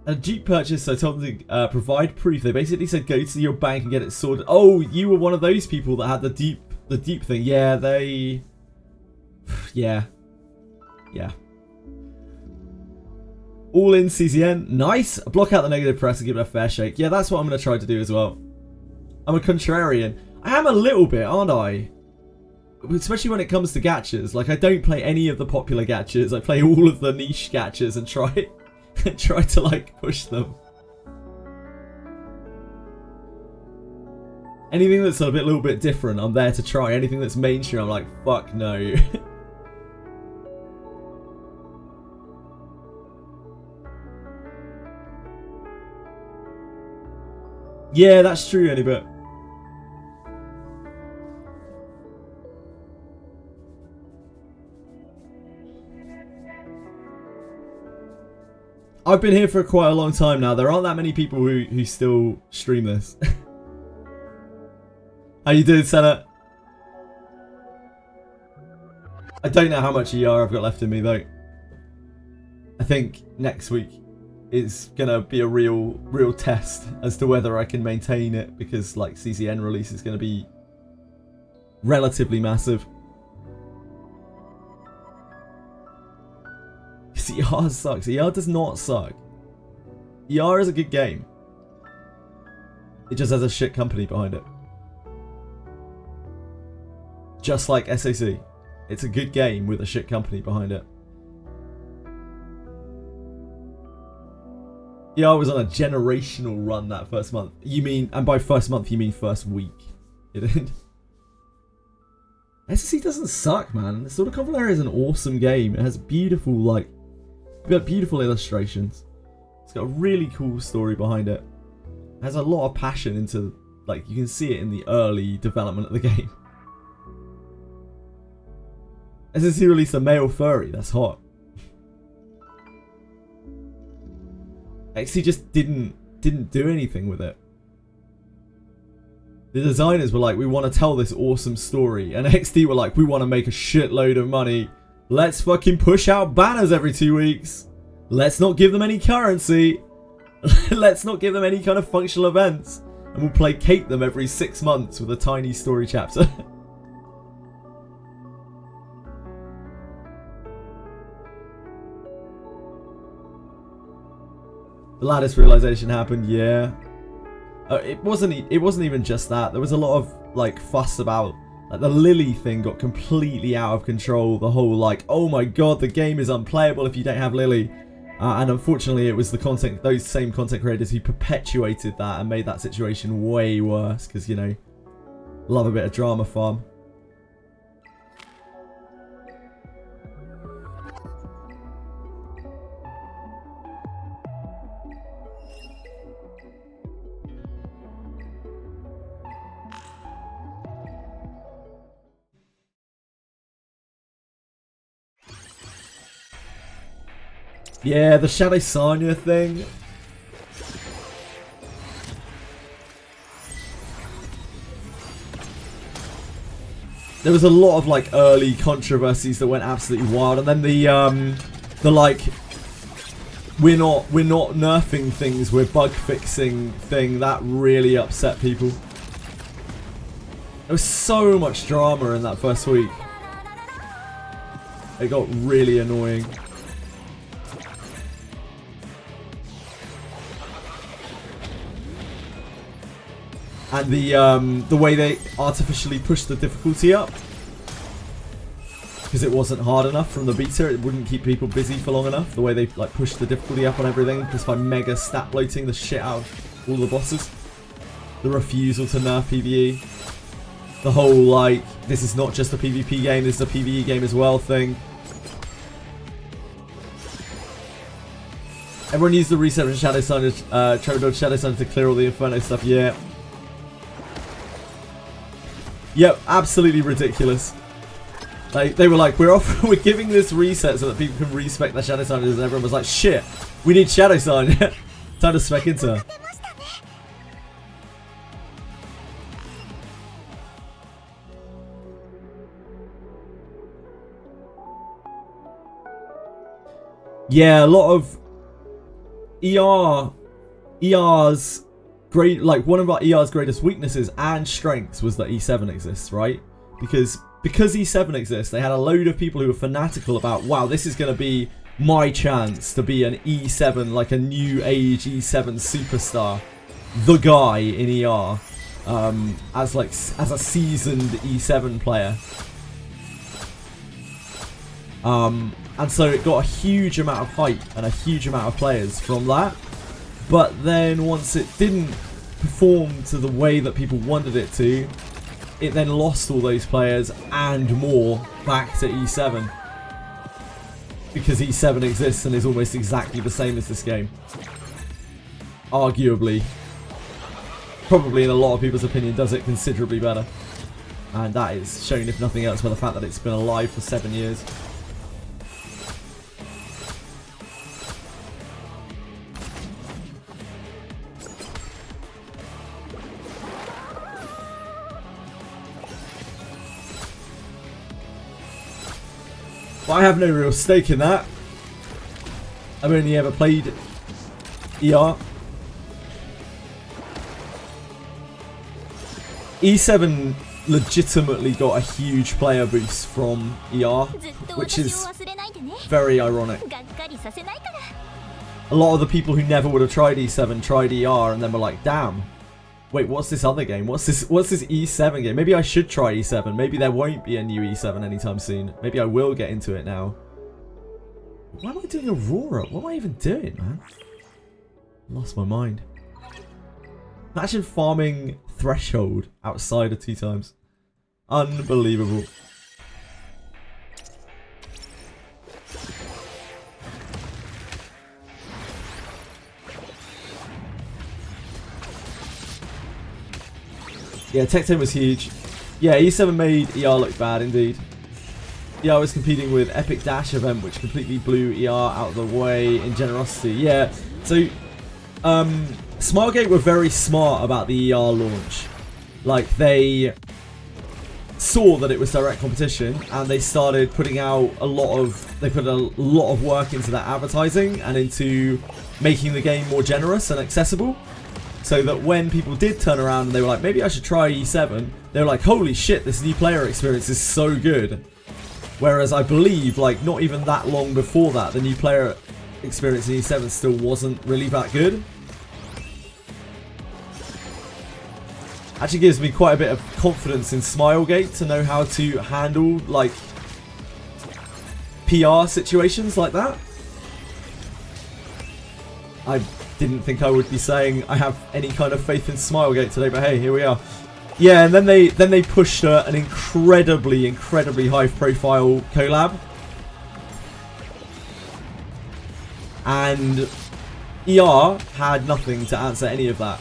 A dupe purchase, so I told them to provide proof. They basically said go to your bank and get it sorted. Oh, you were one of those people that had the dupe thing. Yeah, they... Yeah. All in CZN. Nice. Block out the negative press and give it a fair shake. Yeah, that's what I'm going to try to do as well. I'm a contrarian. I am a little bit, aren't I? especially when it comes to gachas. Like, I don't play any of the popular gachas. I play all of the niche gachas and try to like push them. Anything that's a little bit different, I'm there to try. Anything that's mainstream, I'm like, fuck no. Yeah, that's true, Annibit. I've been here for quite a long time now. There aren't that many people who still stream this. How you doing, Senna? I don't know how much ER I've got left in me, though. I think next week is gonna be a real test as to whether I can maintain it, because like CCN release is gonna be relatively massive. ER sucks. ER does not suck. ER is a good game. It just has a shit company behind it. Just like SAC. It's a good game with a shit company behind it. ER was on a generational run that first month. You mean, and by first month you mean first week. It did. SAC doesn't suck, man. The Sword of Convalera is an awesome game. It has beautiful, like, beautiful illustrations. It's got a really cool story behind it. It has a lot of passion into, like, you can see it in the early development of the game. SSC released a male furry, that's hot. XC just didn't do anything with it. The designers were like, we want to tell this awesome story, and XD were like, we want to make a shitload of money. Let's fucking push out banners every 2 weeks. Let's not give them any currency. Let's not give them any kind of functional events. And we'll placate them every 6 months with a tiny story chapter. The lattice realization happened, yeah. It wasn't even just that. There was a lot of like fuss about, like, the Lily thing got completely out of control. The whole like, oh my god, the game is unplayable if you don't have Lily. And unfortunately, it was those same content creators who perpetuated that and made that situation way worse. Because, you know, love a bit of drama farm. Yeah, the Shadow Sanya thing. There was a lot of like early controversies that went absolutely wild, and then the like we're not nerfing things, we're bug fixing thing that really upset people. There was so much drama in that first week. It got really annoying. And the way they artificially pushed the difficulty up, because it wasn't hard enough from the beta, it wouldn't keep people busy for long enough. The way they like pushed the difficulty up on everything just by mega stat bloating the shit out of all the bosses. The refusal to nerf PvE. The whole like, this is not just a PvP game, this is a PvE game as well thing. Everyone used the reset from Shadow Sun, Trevor dodged Shadow Sun to clear all the Inferno stuff, yeah. Yep, absolutely ridiculous. Like, they were like, we're giving this reset so that people can respec their Shadow Signers, and everyone was like, shit, we need Shadow Sign. Time to spec into her. Yeah, a lot of ER's great, like one of our ER's greatest weaknesses and strengths was that E7 exists, right? Because E7 exists, they had a load of people who were fanatical about, wow, this is going to be my chance to be an E7, like a new age E7 superstar, the guy in ER, as a seasoned E7 player. And so it got a huge amount of hype and a huge amount of players from that. But then once it didn't perform to the way that people wanted it to, it then lost all those players and more back to E7. Because E7 exists and is almost exactly the same as this game. Arguably. Probably in a lot of people's opinion does it considerably better. And that is shown, if nothing else, by the fact that it's been alive for 7 years. But I have no real stake in that. I've only ever played ER. E7 legitimately got a huge player boost from ER, which is very ironic. A lot of the people who never would have tried E7 tried ER and then were like, damn, wait, what's this other game? What's this E7 game? Maybe I should try E7. Maybe there won't be a new E7 anytime soon. Maybe I will get into it now. Why am I doing Aurora? What am I even doing, man? Lost my mind. Imagine farming Threshold outside of 2 times. Unbelievable. Yeah, Tech 10 was huge. Yeah, E7 made ER look bad indeed. ER was competing with Epic Dash event, which completely blew ER out of the way in generosity. Yeah, so Smilegate were very smart about the ER launch. Like, they saw that it was direct competition and they started putting out they put a lot of work into that advertising and into making the game more generous and accessible. So that when people did turn around and they were like, maybe I should try E7, they were like, holy shit, this new player experience is so good. Whereas I believe, like, not even that long before that, the new player experience in E7 still wasn't really that good. Actually gives me quite a bit of confidence in Smilegate to know how to handle, like, PR situations like that. I didn't think I would be saying I have any kind of faith in Smilegate today, but hey, here we are. Yeah, and then they pushed an incredibly high profile collab. And ER had nothing to answer any of that.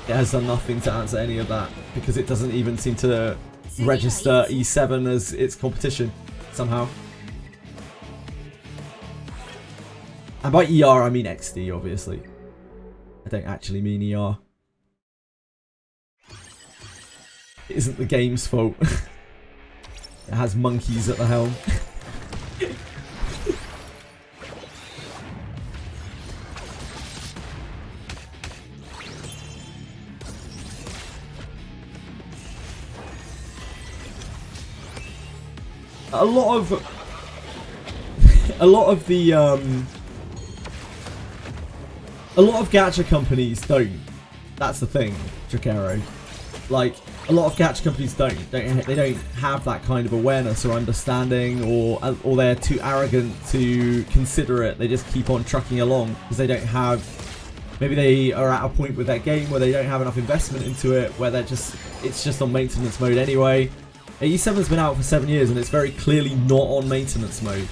It has done nothing to answer any of that because it doesn't even seem to register E7 as its competition somehow. And by ER I mean XD, obviously. I don't actually mean ER. It isn't the game's fault. It has monkeys at the helm. A lot of gacha companies don't. That's the thing, Tricero. Like, a lot of gacha companies they don't have that kind of awareness or understanding, or they're too arrogant to consider it. They just keep on trucking along because they don't have. Maybe they are at a point with their game where they don't have enough investment into it, where it's just on maintenance mode anyway. E7's been out for 7 years and it's very clearly not on maintenance mode,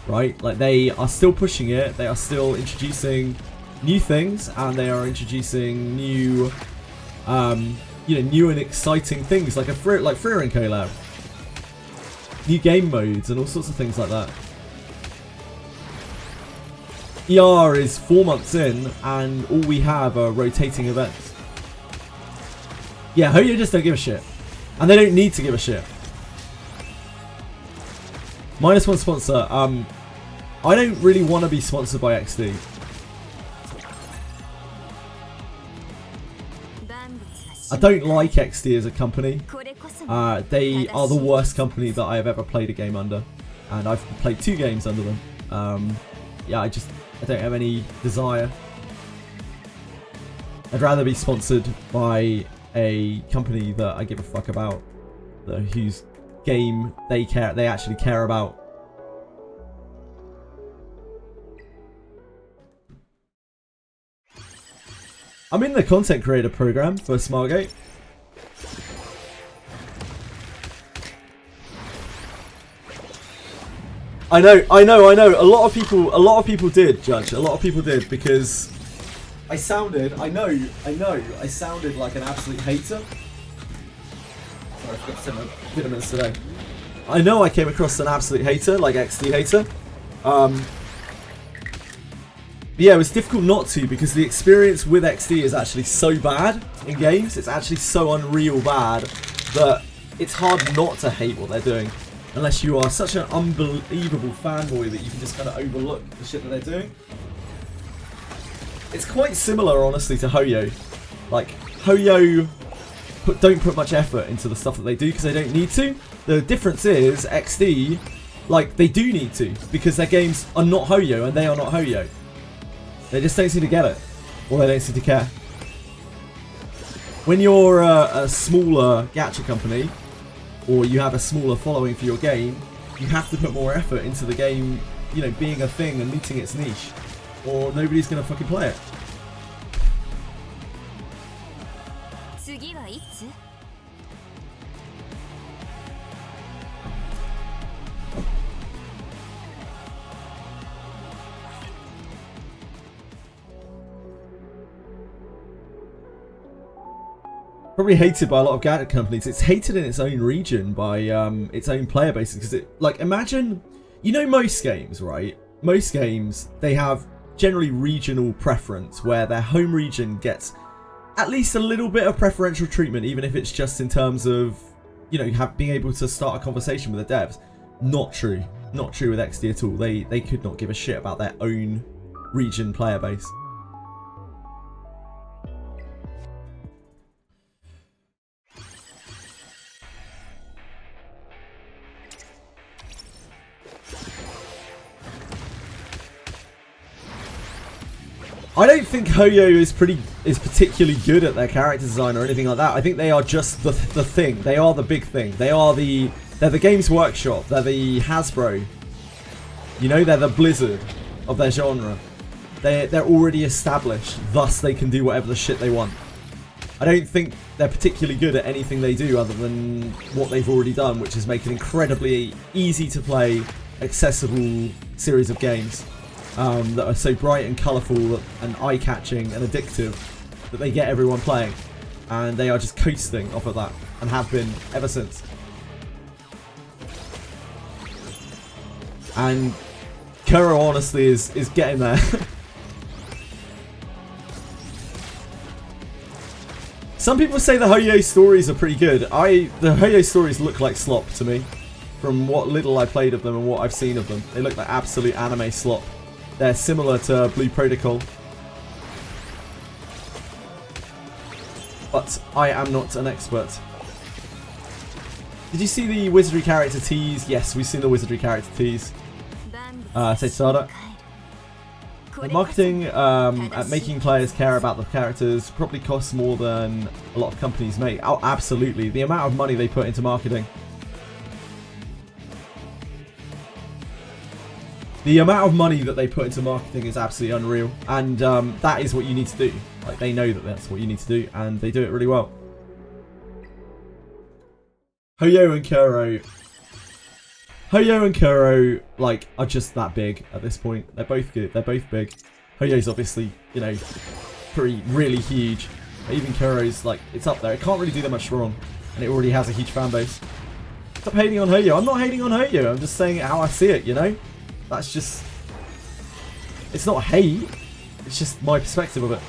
right? Like, they are still pushing it, they are still introducing new things, and they are introducing new, new and exciting things like Freerin collab, new game modes, and all sorts of things like that. ER is 4 months in, and all we have are rotating events. Yeah, Hoyo just don't give a shit. And they don't need to give a shit. -1 sponsor. I don't really want to be sponsored by XD. I don't like XD as a company. They are the worst company that I have ever played a game under. And I've played 2 games under them. Yeah, I don't have any desire. I'd rather be sponsored by a company that I give a fuck about, whose game they actually care about. I'm in the content creator program for Smartgate. I know. A lot of people did, Judge. A lot of people did because I sounded like an absolute hater. Sorry, I forgot to take my vitamins today. I know I came across an absolute hater, like XD hater. Yeah, it was difficult not to because the experience with XD is actually so bad in games. It's actually so unreal bad that it's hard not to hate what they're doing. Unless you are such an unbelievable fanboy that you can just kind of overlook the shit that they're doing. It's quite similar, honestly, to Hoyo. Like, Hoyo don't put much effort into the stuff that they do because they don't need to. The difference is, XD, like, they do need to because their games are not Hoyo and they are not Hoyo. They just don't seem to get it. Or they don't seem to care. When you're a smaller gacha company, or you have a smaller following for your game, you have to put more effort into the game, you know, being a thing and meeting its niche, or nobody's gonna fucking play it. Probably hated by a lot of gacha companies. It's hated in its own region by its own player base because it, like, imagine, you know, most games, right? Most games, they have generally regional preference where their home region gets at least a little bit of preferential treatment, even if it's just in terms of, you know, being able to start a conversation with the devs. Not true. Not true with XD at all. They could not give a shit about their own region player base. I don't think Hoyo is particularly good at their character design or anything like that. I think they are just the thing. They are the big thing. They're the Games Workshop. They're the Hasbro. You know, they're the Blizzard of their genre. They're already established, thus they can do whatever the shit they want. I don't think they're particularly good at anything they do other than what they've already done, which is make an incredibly easy to play, accessible series of games. That are so bright and colourful and eye-catching and addictive that they get everyone playing. And they are just coasting off of that, and have been ever since. And Kuro honestly is getting there. Some people say the Hoyo stories are pretty good. The Hoyo stories look like slop to me. From what little I played of them and what I've seen of them. They look like absolute anime slop. They're similar to Blue Protocol. But I am not an expert. Did you see the Wizardry character tease? Yes, we've seen the Wizardry character tease. Seitada. The marketing at making players care about the characters probably costs more than a lot of companies make. Oh, absolutely. The amount of money they put into marketing. The amount of money that they put into marketing is absolutely unreal, and that is what you need to do. Like, they know that that's what you need to do, and they do it really well. Hoyo and Kuro, like, are just that big at this point. They're both good. They're both big. Hoyo's obviously, you know, really huge. But even Kuro's, like, it's up there. It can't really do that much wrong, and it already has a huge fan base. Stop hating on Hoyo. I'm not hating on Hoyo. I'm just saying it how I see it, you know? That's just... It's not hate. It's just my perspective of it.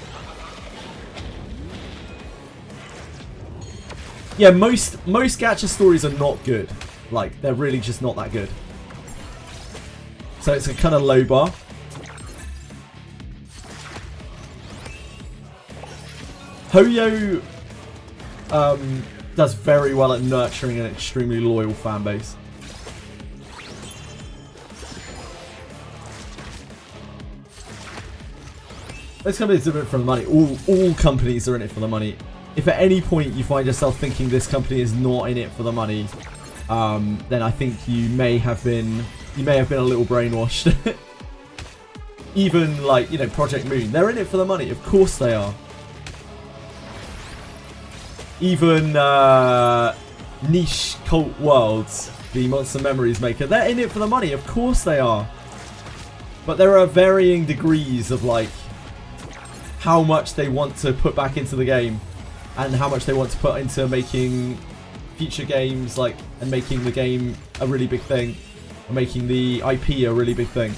Yeah, most gacha stories are not good. Like, they're really just not that good. So it's a kind of low bar. Hoyo does very well at nurturing an extremely loyal fan base. This company is in it for the money. All companies are in it for the money. If at any point you find yourself thinking this company is not in it for the money, then I think you may have been a little brainwashed. Even, like, you know, Project Moon, they're in it for the money. Of course they are. even Niche Cult Worlds, the Monster Memories maker, they're in it for the money. Of course they are. But there are varying degrees of like how much they want to put back into the game and how much they want to put into making future games, like, and making the game a really big thing, or making the IP a really big thing.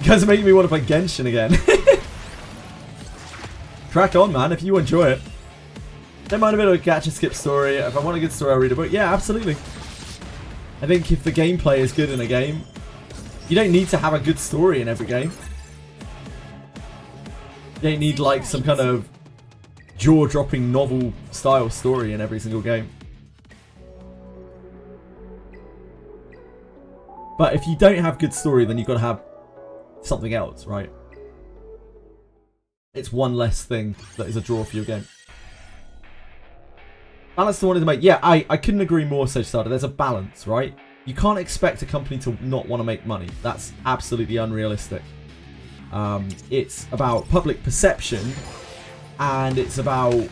You guys are making me want to play Genshin again. Crack on, man, if you enjoy it. Don't mind a bit of a gacha skip story. If I want a good story, I'll read a book. Yeah, absolutely. I think if the gameplay is good in a game, you don't need to have a good story in every game. You don't need like some kind of jaw-dropping novel style story in every single game. But if you don't have good story, then you've got to have something else, right? It's one less thing that is a draw for your game. Balance I wanted to make. Yeah, I couldn't agree more, Sage Starter. There's a balance, right? You can't expect a company to not want to make money. That's absolutely unrealistic. It's about public perception, and it's about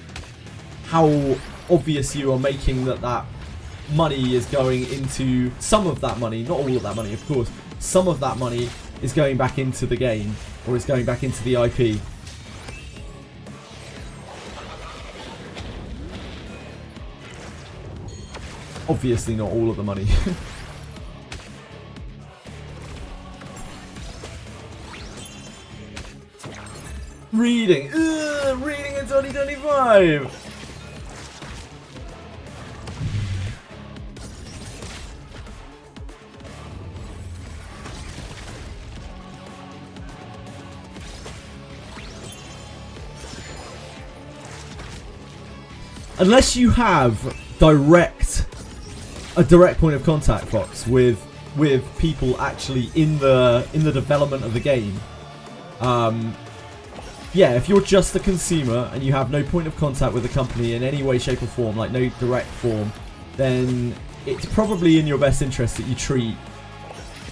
how obvious you are making that money is going into, some of that money, not all of that money, of course, some of that money is going back into the game, or is going back into the IP. Obviously not all of the money. Reading! Ugh, reading in 2025! Unless you have a direct point of contact, Fox, with people actually in the development of the game. Yeah, if you're just a consumer and you have no point of contact with the company in any way, shape or form, like no direct form, then it's probably in your best interest that you treat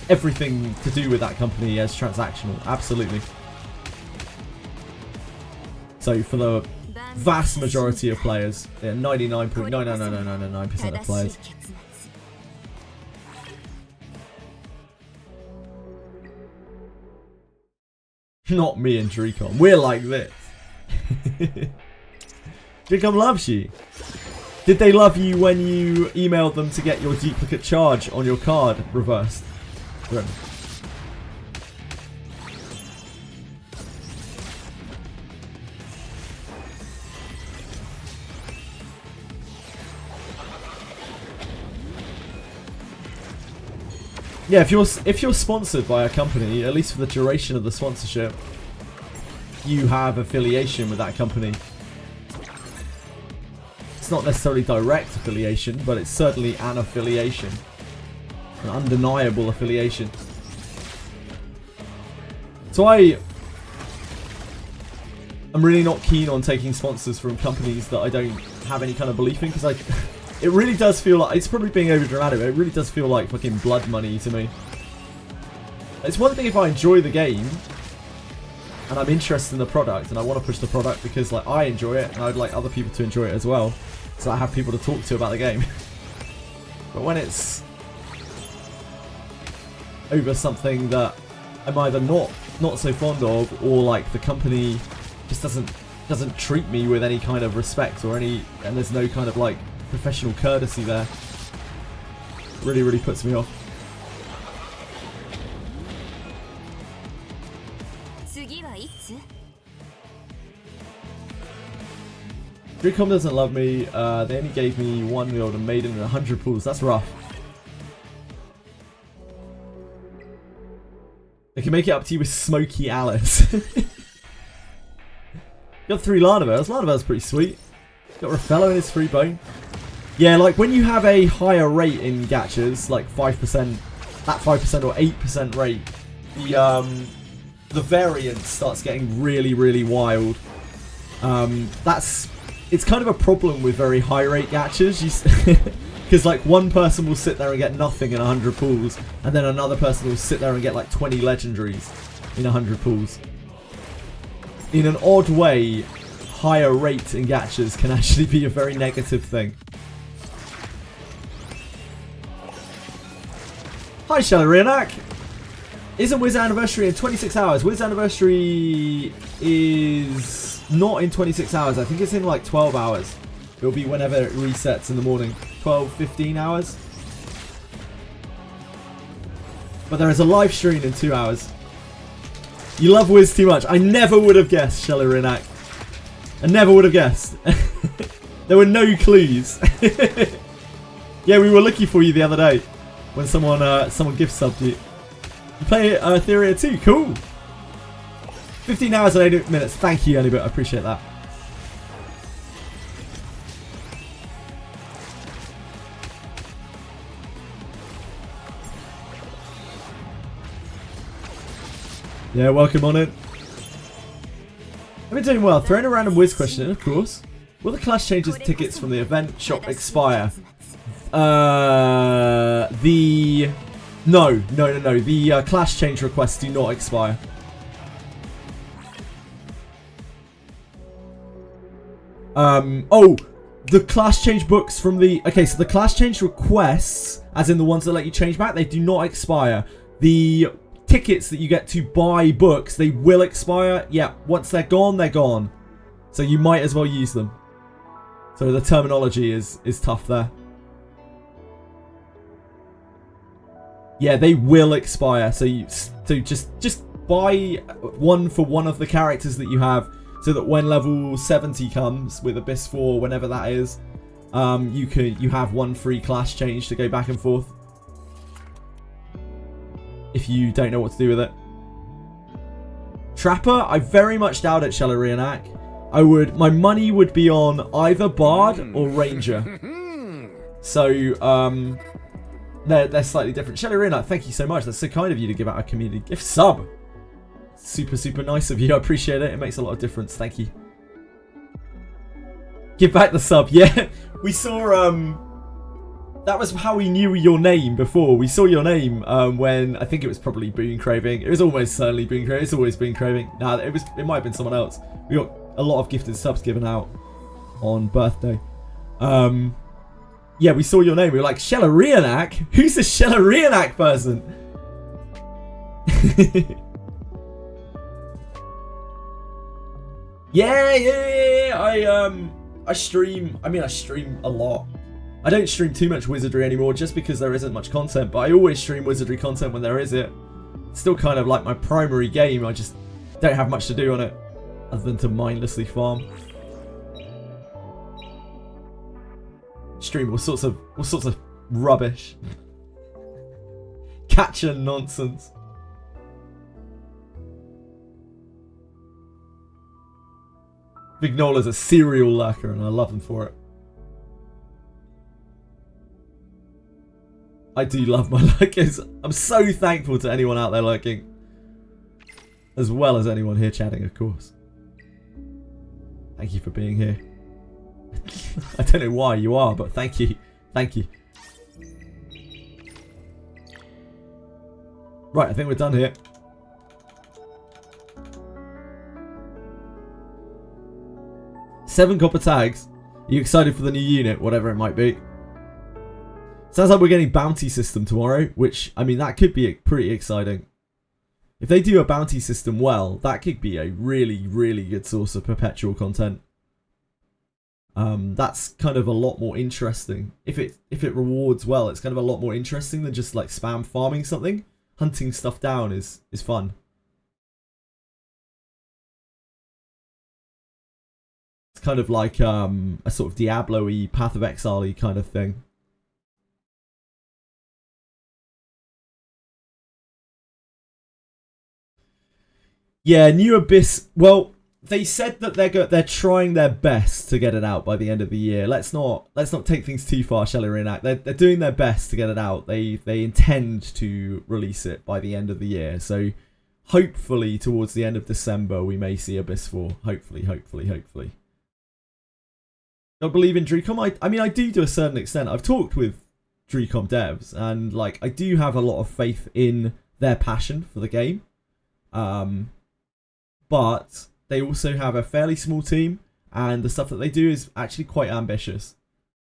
everything to do with that company as transactional. Absolutely. So for the vast majority of players, yeah, 99.99999% of players. Not me and Dricom. We're like this. Dricom loves you. Did they love you when you emailed them to get your duplicate charge on your card reversed? Grim. Yeah, if you're sponsored by a company, at least for the duration of the sponsorship, you have affiliation with that company. It's not necessarily direct affiliation, but it's certainly an affiliation. An undeniable affiliation. So I'm really not keen on taking sponsors from companies that I don't have any kind of belief in, because it really does feel like, it's probably being over dramatic, but it really does feel like fucking blood money to me. It's one thing if I enjoy the game and I'm interested in the product and I want to push the product because like I enjoy it and I'd like other people to enjoy it as well, so I have people to talk to about the game. But when it's over something that I'm either not so fond of, or like the company just doesn't treat me with any kind of respect or and there's no kind of like professional courtesy there, really puts me off. Dricom doesn't love me. They only gave me 1 Golden Maiden and 100 pools. That's rough. They can make it up to you with Smoky Alice. Got 3 Larnavels. Larnavel's pretty sweet. Got Raffello in his free bone. Yeah, like when you have a higher rate in gachas, like 5%, that 5% or 8% rate, the variance starts getting really wild. It's kind of a problem with very high rate gachas, because like one person will sit there and get nothing in 100 pools, and then another person will sit there and get like 20 legendaries. in 100 pulls. In an odd way, higher rate in gachas can actually be a very negative thing. Hi, Shellerianak! Isn't Wiz Anniversary in 26 hours? Wiz Anniversary is not in 26 hours. I think it's in like 12 hours. It'll be whenever it resets in the morning. 12, 15 hours. But there is a live stream in 2 hours. You love Wiz too much. I never would have guessed, Shellerianak. I never would have guessed. There were no clues. Yeah, we were looking for you the other day when someone gift subbed you. You play Etheria too, cool. 15 hours and 8 minutes. Thank you, Annibert. I appreciate that. Yeah, welcome on it. I've been doing well. Throwing a random Wiz question in, of course. Will the Clash Changes tickets from the event shop expire? No. The Clash Change requests do not expire. Oh, the Clash Change books from the... Okay, so the Clash Change requests, as in the ones that let you change back, they do not expire. The tickets that you get to buy books, they will expire. Yeah, once they're gone, they're gone. So you might as well use them. So the terminology is tough there. Yeah, they will expire. So just buy one for one of the characters that you have, so that when level 70 comes with Abyss 4, whenever that is, you have one free Clash Change to go back and forth. If you don't know what to do with it. Trapper, I very much doubt it, Shellerianak. My money would be on either Bard or Ranger. So, they're slightly different. Shellerianak, thank you so much. That's so kind of you to give out a community gift sub. Super, super nice of you. I appreciate it. It makes a lot of difference. Thank you. Give back the sub. Yeah, we saw, that was how we knew your name before. We saw your name when I think it was probably Boon Craving. It was almost certainly Boon Craving. It's always Boon Craving. Nah, it might have been someone else. We got a lot of gifted subs given out on birthday. Yeah, we saw your name. We were like, Shellerianak? Who's the Shellerianak person? Yeah. I stream. I mean, I stream a lot. I don't stream too much Wizardry anymore just because there isn't much content, but I always stream Wizardry content when there is it. It's still kind of like my primary game. I just don't have much to do on it other than to mindlessly farm. Stream all sorts of rubbish. Catcher nonsense. Vignola's a serial lurker and I love him for it. I do love my lurkers. I'm so thankful to anyone out there lurking. As well as anyone here chatting, of course. Thank you for being here. I don't know why you are, but thank you. Thank you. Right, I think we're done here. Seven copper tags. Are you excited for the new unit? Whatever it might be. Sounds like we're getting bounty system tomorrow, which, I mean, that could be pretty exciting. If they do a bounty system well, that could be a really, really good source of perpetual content. That's kind of a lot more interesting. If it rewards well, it's kind of a lot more interesting than just like spam farming something. Hunting stuff down is fun. It's kind of like a sort of Diablo-y, Path of Exile-y kind of thing. Yeah, New Abyss. Well, they said that they're trying their best to get it out by the end of the year. Let's not take things too far, Shellerianak. They're doing their best to get it out. They intend to release it by the end of the year. So hopefully towards the end of December we may see Abyss 4. Hopefully. I believe in Drcom. I mean, I do to a certain extent. I've talked with Drcom devs and like I do have a lot of faith in their passion for the game. But they also have a fairly small team, and the stuff that they do is actually quite ambitious.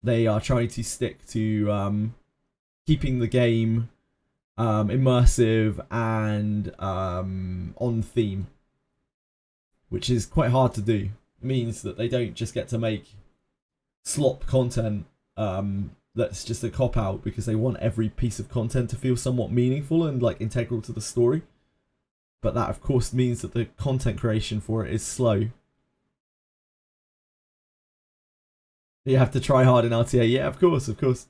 They are trying to stick to keeping the game immersive and on theme, which is quite hard to do. It means that they don't just get to make slop content that's just a cop-out, because they want every piece of content to feel somewhat meaningful and like integral to the story. But that of course means that the content creation for it is slow. You have to try hard in RTA. Yeah, of course, of course.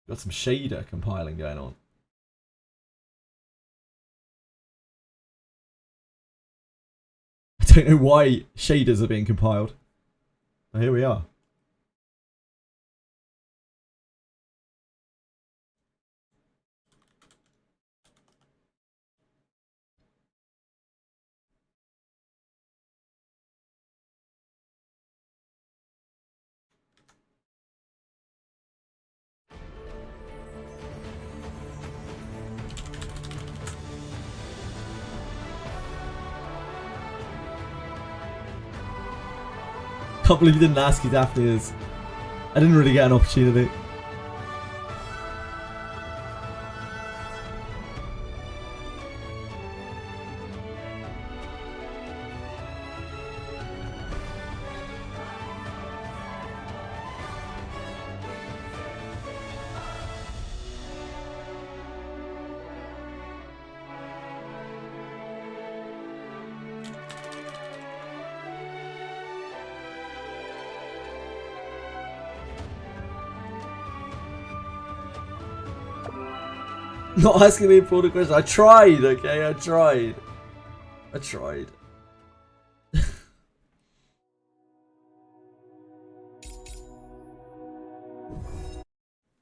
Got some shader compiling going on. I don't know why shaders are being compiled. But here we are. Can't believe you didn't ask who Daphne is. I didn't really get an opportunity. Not asking me important questions. I tried, okay? I tried.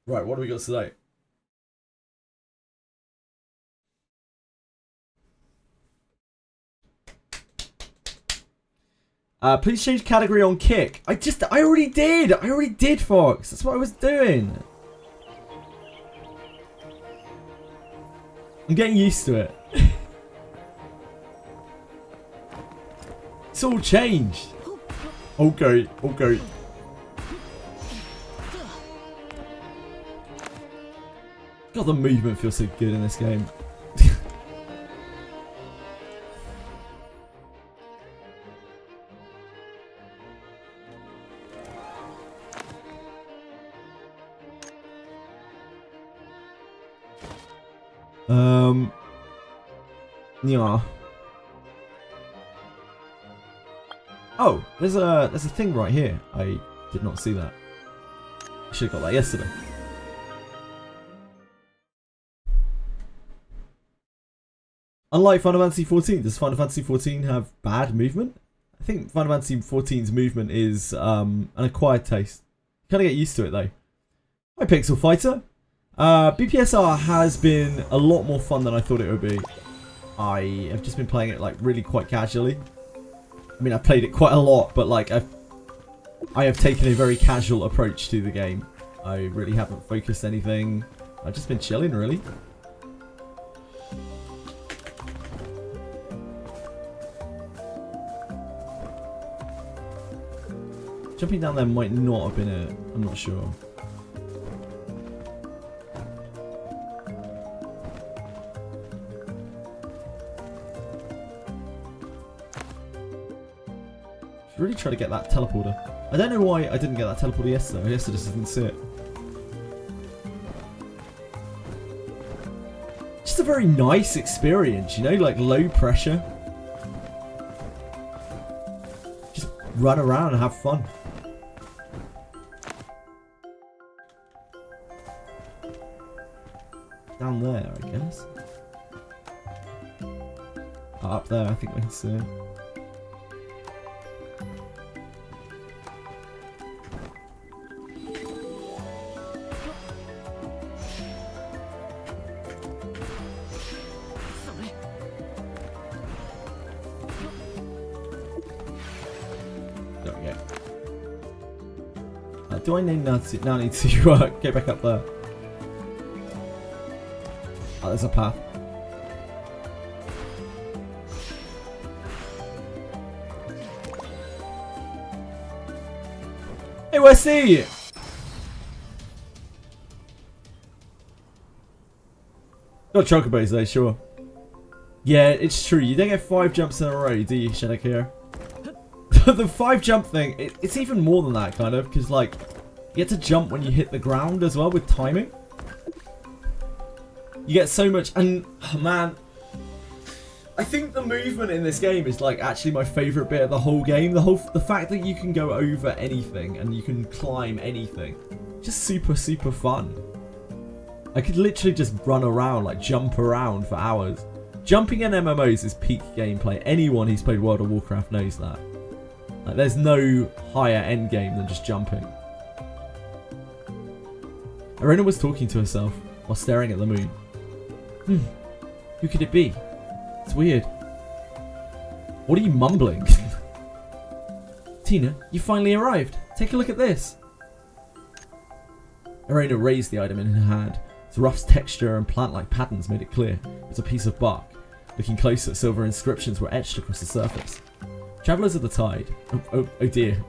Right, what do we got today? Please change category on Kick. I already did, Fox. That's what I was doing. I'm getting used to it. It's all changed. Okay. God, the movement feels so good in this game. Yeah. Oh, there's a thing right here. I did not see that. I should have got that yesterday. Unlike Final Fantasy XIV, does Final Fantasy XIV have bad movement? I think Final Fantasy XIV's movement is an acquired taste. You kind of get used to it though. Hi Pixel Fighter. Bpsr has been a lot more fun than I thought it would be. I have just been playing it like really quite casually. I mean, I've played it quite a lot, but like I have taken a very casual approach to the game. I really haven't focused anything. I've just been chilling, really. Jumping down there might not have been it. I'm not sure. Really try to get that teleporter. I don't know why I didn't get that teleporter yesterday. I guess I just didn't see it. Just a very nice experience, you know, like low pressure. Just run around and have fun. Down there, I guess. Oh, up there, I think we can see it. Do I now need to go back up there? Oh, there's a path. Hey, Wesley! Got chocobos though, sure. Yeah, it's true. You don't get 5 jumps in a row, do you, Shadowkira? The 5 jump thing, it's even more than that, kind of, because, like, you get to jump when you hit the ground as well with timing. You get so much, and, oh, man, I think the movement in this game is, like, actually my favourite bit of the whole game. The fact that you can go over anything and you can climb anything. Just super, super fun. I could literally just run around, like, jump around for hours. Jumping in MMOs is peak gameplay. Anyone who's played World of Warcraft knows that. Like, there's no higher end game than just jumping. Arena was talking to herself while staring at the moon. Who could it be? It's weird. What are you mumbling? Tina, you finally arrived. Take a look at this. Arena raised the item in her hand. Its rough texture and plant-like patterns made it clear. It was a piece of bark. Looking closer, silver inscriptions were etched across the surface. Travelers of the Tide. Oh dear.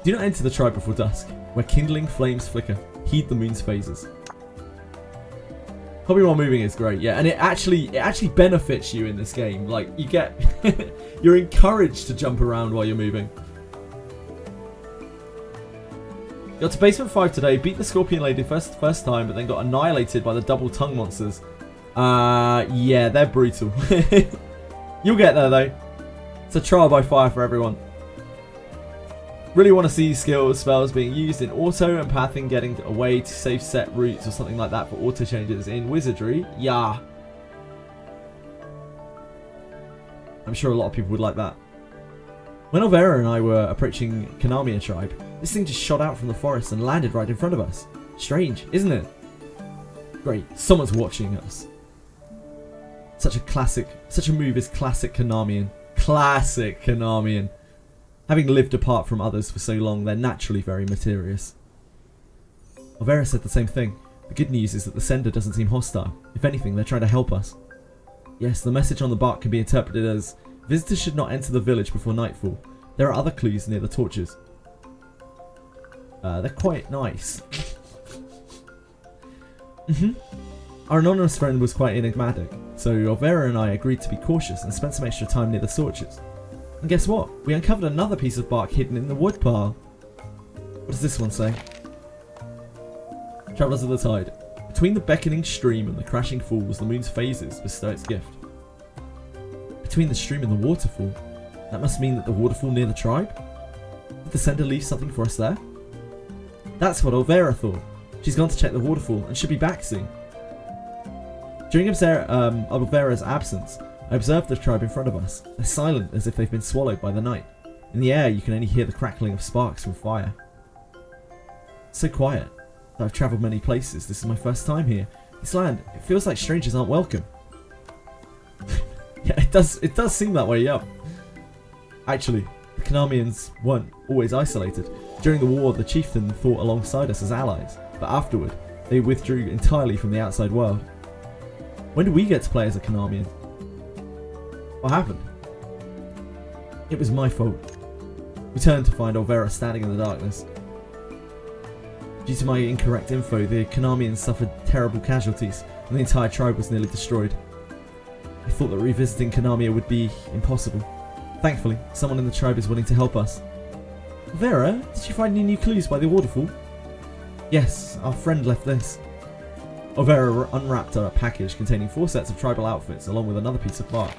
Do not enter the tribe before dusk, where kindling flames flicker. Heed the moon's phases. Hopping while moving is great, yeah, and it actually benefits you in this game. Like, you get, you're encouraged to jump around while you're moving. Got to basement 5 today, beat the Scorpion Lady first time, but then got annihilated by the double tongue monsters. Yeah, they're brutal. You'll get there though. It's a trial by fire for everyone. Really want to see skills, spells being used in auto and pathing, getting away to safe set routes or something like that for auto changes in Wizardry. Yeah. I'm sure a lot of people would like that. When Elvira and I were approaching Konamia tribe, this thing just shot out from the forest and landed right in front of us. Strange, isn't it? Great, someone's watching us. Such a move is classic Konamian. Classic Konamian. Having lived apart from others for so long, they're naturally very mysterious. Elvira said the same thing. The good news is that the sender doesn't seem hostile. If anything, they're trying to help us. Yes, the message on the bark can be interpreted as, visitors should not enter the village before nightfall. There are other clues near the torches. They're quite nice. Our anonymous friend was quite enigmatic, so Elvira and I agreed to be cautious and spent some extra time near the torches. And guess what? We uncovered another piece of bark hidden in the wood pile. What does this one say? Travelers of the Tide. Between the beckoning stream and the crashing falls, the moon's phases bestow its gift. Between the stream and the waterfall? That must mean that the waterfall near the tribe? Did the sender leave something for us there? That's what Elvira thought. She's gone to check the waterfall and should be back soon. During Elvira's absence, I observed the tribe in front of us. They're silent as if they've been swallowed by the night. In the air, you can only hear the crackling of sparks from fire. It's so quiet. I've travelled many places. This is my first time here. This land, it feels like strangers aren't welcome. Yeah, it does seem that way, yeah. Actually, the Konamians weren't always isolated. During the war, the chieftain fought alongside us as allies, but afterward, they withdrew entirely from the outside world. When did we get to play as a Konamian? What happened? It was my fault. We turned to find Elvira standing in the darkness. Due to my incorrect info, the Konamians suffered terrible casualties, and the entire tribe was nearly destroyed. I thought that revisiting Konamia would be impossible. Thankfully, someone in the tribe is willing to help us. Elvira, did you find any new clues by the waterfall? Yes, our friend left this. Elvira unwrapped a package containing 4 sets of tribal outfits along with another piece of bark.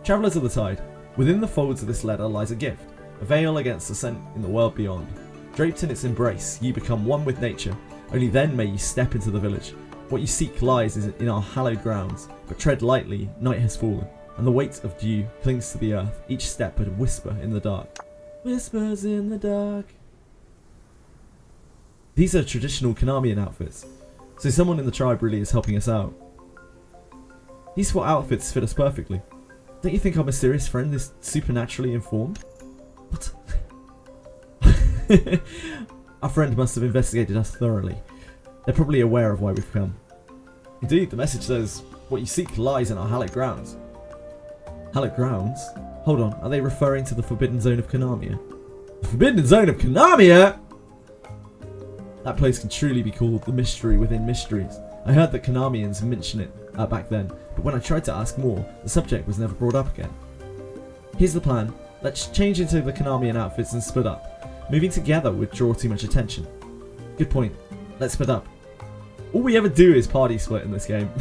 Travelers of the Tide, within the folds of this letter lies a gift, a veil against ascent in the world beyond. Draped in its embrace, you become one with nature. Only then may you step into the village. What you seek lies in our hallowed grounds, but tread lightly, night has fallen, and the weight of dew clings to the earth, each step a whisper in the dark. Whispers in the dark. These are traditional Konamian outfits, so someone in the tribe really is helping us out. These 4 outfits fit us perfectly. Don't you think our mysterious friend is supernaturally informed? What? Our friend must have investigated us thoroughly. They're probably aware of why we've come. Indeed, the message says, what you seek lies in our hallowed grounds. Hallowed grounds? Hold on, are they referring to the Forbidden Zone of Konamia? The Forbidden Zone of Konamia?! That place can truly be called the mystery within mysteries. I heard that Konamians mentioned it back then, but when I tried to ask more, the subject was never brought up again. Here's the plan. Let's change into the Konamian outfits and split up. Moving together would draw too much attention. Good point. Let's split up. All we ever do is party split in this game.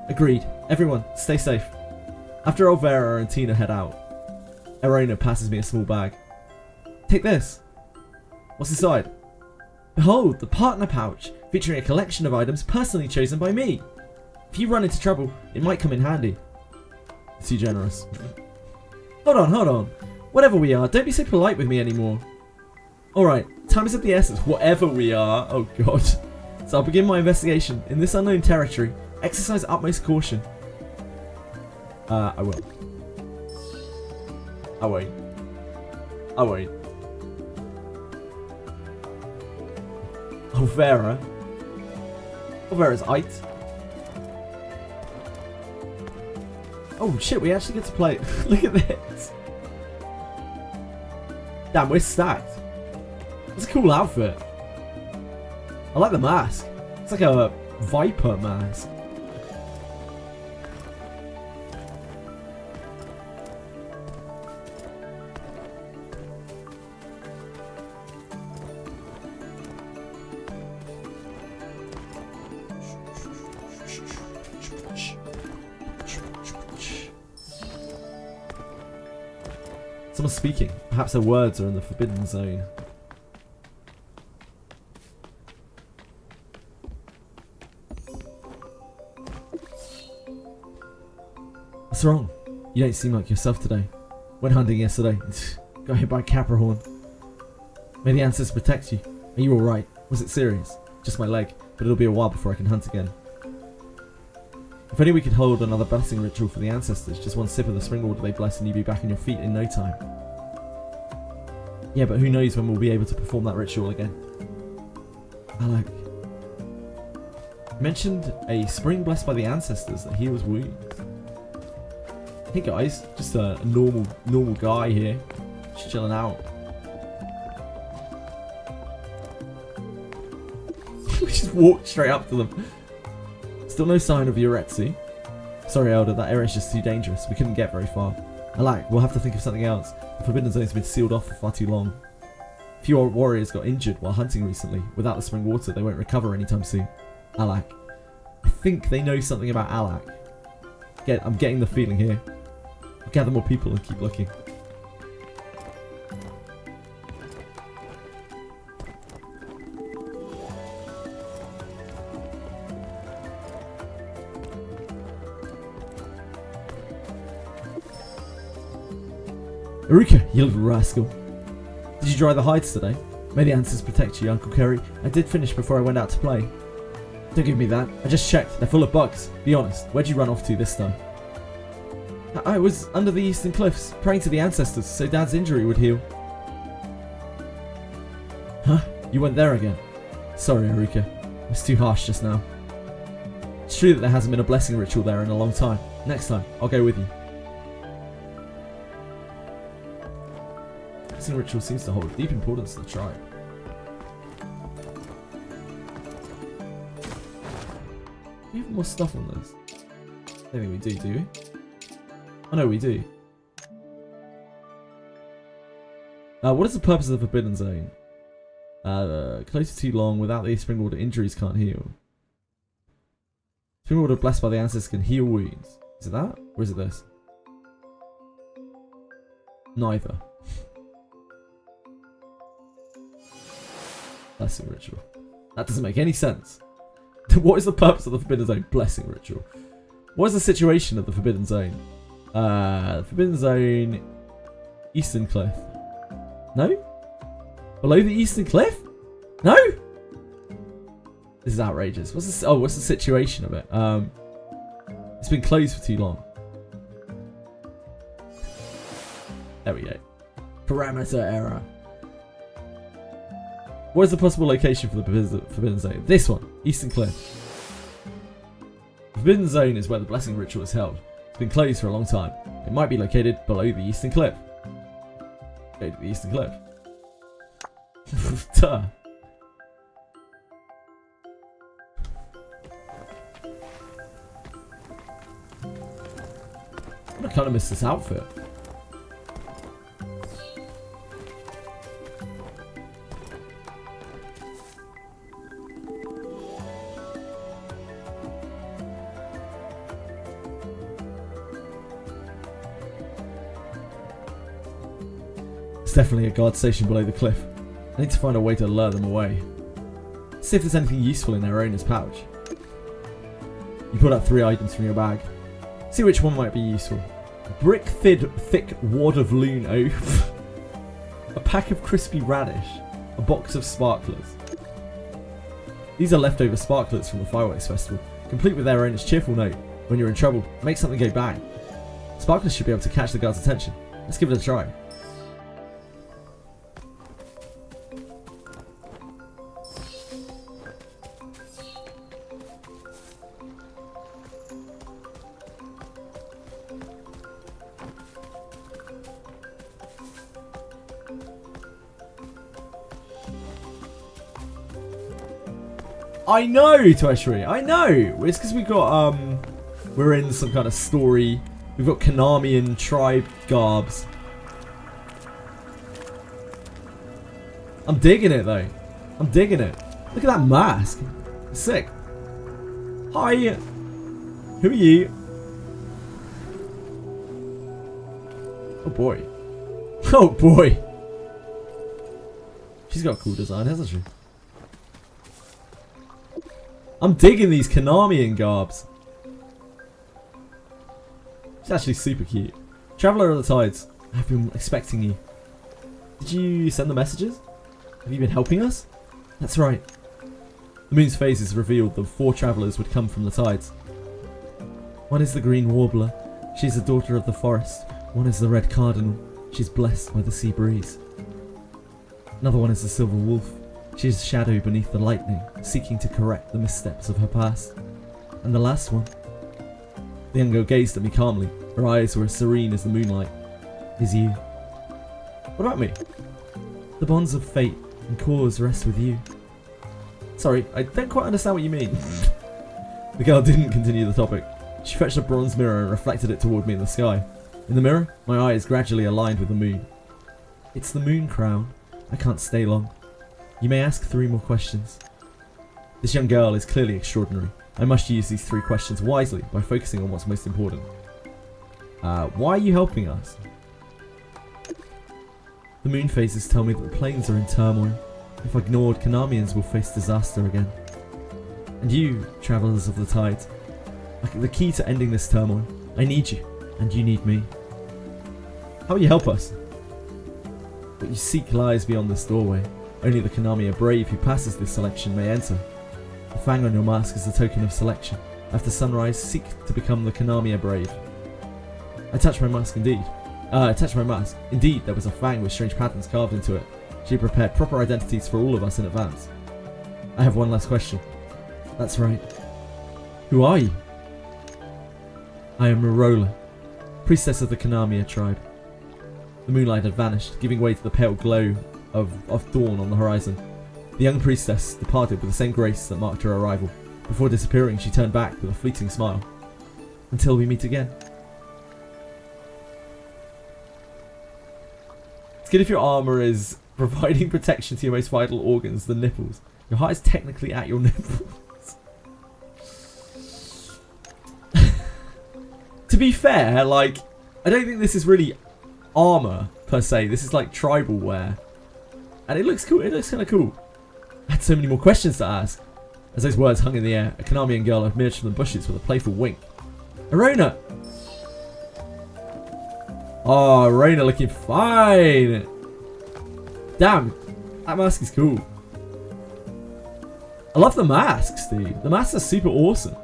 Agreed. Everyone, stay safe. After Elvira and Tina head out, Erona passes me a small bag. Take this. What's inside? Behold, the partner pouch, featuring a collection of items personally chosen by me. If you run into trouble, it might come in handy. Too generous. Hold on. Whatever we are, don't be so polite with me anymore. Alright, time is of the essence, whatever we are. Oh god. So I'll begin my investigation. In this unknown territory, exercise utmost caution. I will. I'll wait. Elvira's it. Oh shit, we actually get to play. Look at this. Damn, we're stacked. That's a cool outfit. I like the mask. It's like a viper mask. Someone's speaking. Perhaps their words are in the Forbidden Zone. What's wrong? You don't seem like yourself today. Went hunting yesterday. Got hit by a Capricorn. May the ancestors protect you. Are you alright? Was it serious? Just my leg, but it'll be a while before I can hunt again. If only we could hold another blessing ritual for the ancestors. Just one sip of the spring water they bless and you'll be back on your feet in no time. Yeah, but who knows when we'll be able to perform that ritual again. Alec. You mentioned a spring blessed by the ancestors that heals wounds. Hey guys, just a normal guy here. Just chilling out. We just walked straight up to them. Still no sign of Uretsu. Sorry, Elder, that area is just too dangerous. We couldn't get very far. Alak, we'll have to think of something else. The Forbidden Zone's been sealed off for far too long. A few old warriors got injured while hunting recently. Without the spring water, they won't recover anytime soon. Alak. I think they know something about Alak. I'm getting the feeling here. I'll gather more people and keep looking. Aruka, you little rascal. Did you dry the hides today? May the ancestors protect you, Uncle Kerry. I did finish before I went out to play. Don't give me that. I just checked. They're full of bugs. Be honest, where'd you run off to this time? I was under the eastern cliffs, praying to the ancestors so Dad's injury would heal. Huh? You went there again? Sorry, Aruka. It was too harsh just now. It's true that there hasn't been a blessing ritual there in a long time. Next time, I'll go with you. Blessing ritual seems to hold deep importance to the tribe. Do we have more stuff on this? I don't think we do we? Oh no, we do. What is the purpose of the Forbidden Zone? Close to too long, without the spring water, injuries can't heal. Spring water blessed by the ancestors can heal wounds. Is it that? Or is it this? Neither. Blessing ritual. That doesn't make any sense. What is the purpose of the Forbidden Zone blessing ritual? What is the situation of the Forbidden Zone? Forbidden Zone, Eastern Cliff. No? Below the Eastern Cliff? No? This is outrageous. What's the situation of it? It's been closed for too long. There we go. Parameter error. What is the possible location for the Forbidden Zone? This one, Eastern Cliff. The Forbidden Zone is where the blessing ritual is held. It's been closed for a long time. It might be located below the Eastern Cliff. Go to the Eastern Cliff. Duh. I kind of miss this outfit. It's definitely a guard station below the cliff. I need to find a way to lure them away. See if there's anything useful in their owner's pouch. You pulled out 3 items from your bag. See which one might be useful. Brick thick wad of loon oaf. A pack of crispy radish. A box of sparklers. These are leftover sparklers from the fireworks festival, complete with their owner's cheerful note. When you're in trouble, make something go bang. Sparklers should be able to catch the guard's attention. Let's give it a try. I know, Tweshry, I know! It's because we've got, we're in some kind of story. We've got Konamian tribe garbs. I'm digging it, though. I'm digging it. Look at that mask. Sick. Hi. Who are you? Oh, boy. Oh, boy. She's got a cool design, hasn't she? I'm digging these Konamian garbs. She's actually super cute. Traveller of the Tides, I've been expecting you. Did you send the messages? Have you been helping us? That's right. The moon's phases revealed that 4 travellers would come from the tides. One is the green warbler. She's the daughter of the forest. One is the red cardinal. She's blessed by the sea breeze. Another one is the silver wolf. She is a shadow beneath the lightning, seeking to correct the missteps of her past. And the last one. The young girl gazed at me calmly. Her eyes were as serene as the moonlight. Is you. What about me? The bonds of fate and cause rest with you. Sorry, I don't quite understand what you mean. The girl didn't continue the topic. She fetched a bronze mirror and reflected it toward me in the sky. In the mirror, my eyes gradually aligned with the moon. It's the moon crown. I can't stay long. You may ask 3 more questions. This young girl is clearly extraordinary. I must use these 3 questions wisely by focusing on what's most important. Why are you helping us? The moon phases tell me that the plains are in turmoil. If ignored, Konamians will face disaster again. And you, travellers of the tides, are the key to ending this turmoil. I need you, and you need me. How will you help us? What you seek lies beyond this doorway. Only the Konami brave who passes this selection may enter. The fang on your mask is the token of selection. After sunrise, seek to become the Konami brave. I touched my mask indeed. Indeed, there was a fang with strange patterns carved into it. She had prepared proper identities for all of us in advance. I have one last question. That's right. Who are you? I am Marola, priestess of the Konami tribe. The moonlight had vanished, giving way to the pale glow of dawn on the horizon. The young priestess departed with the same grace that marked her arrival. Before disappearing, she turned back with a fleeting smile. Until we meet again. It's good if your armour is providing protection to your most vital organs, the nipples. Your heart is technically at your nipples. To be fair, like, I don't think this is really armour, per se. This is like tribal wear. And it looks cool. It looks kind of cool. I had so many more questions to ask. As those words hung in the air, a Konamian girl emerged from the bushes with a playful wink. Arona! Oh, Arona looking fine! Damn, that mask is cool. I love the masks, dude. The masks are super awesome.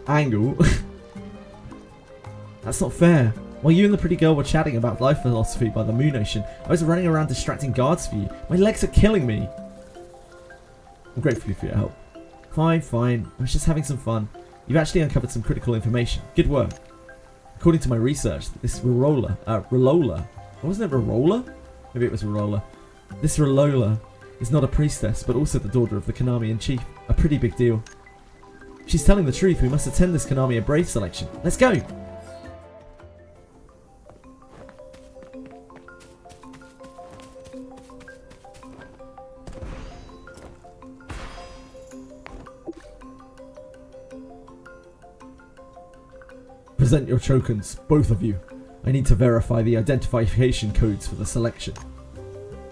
angle. That's not fair. While you and the pretty girl were chatting about life philosophy by the Moon Ocean, I was running around distracting guards for you. My legs are killing me. I'm grateful for your help. Fine, fine. I was just having some fun. You've actually uncovered some critical information. Good work. According to my research, this Rolola, wasn't it Rolola? Maybe it was Rolola. This Rolola is not a priestess, but also the daughter of the Konami chief. A pretty big deal. She's telling the truth. We must attend this Konami Brave selection. Let's go! Present your tokens, both of you. I need to verify the identification codes for the selection.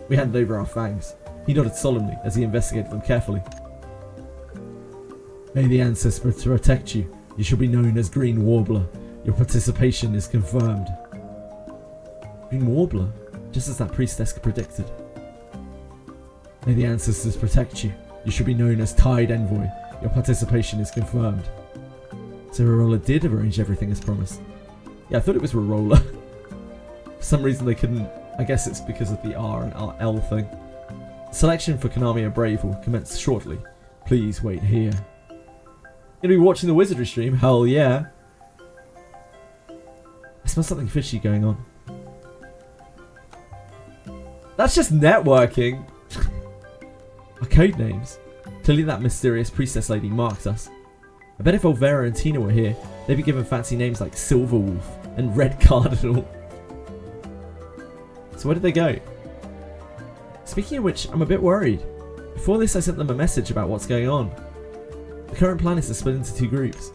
We handed over our fangs. He nodded solemnly as he investigated them carefully. May the ancestors protect you. You shall be known as Green Warbler. Your participation is confirmed. Green Warbler? Just as that priestess predicted. May the ancestors protect you. You shall be known as Tide Envoy. Your participation is confirmed. So Rolola did arrange everything as promised. Yeah, I thought it was Rolola. For some reason they couldn't. I guess it's because of the R and L thing. Selection for Konami Brave will commence shortly. Please wait here. Gonna be watching the Wizardry stream? Hell yeah. I smell something fishy going on. That's just networking. Our code names. Clearly that mysterious priestess lady marked us. I bet if Olvera and Tina were here, they'd be given fancy names like Silverwolf and Red Cardinal. So where did they go? Speaking of which, I'm a bit worried. Before this I sent them a message about what's going on. The current plan is to split into 2 groups.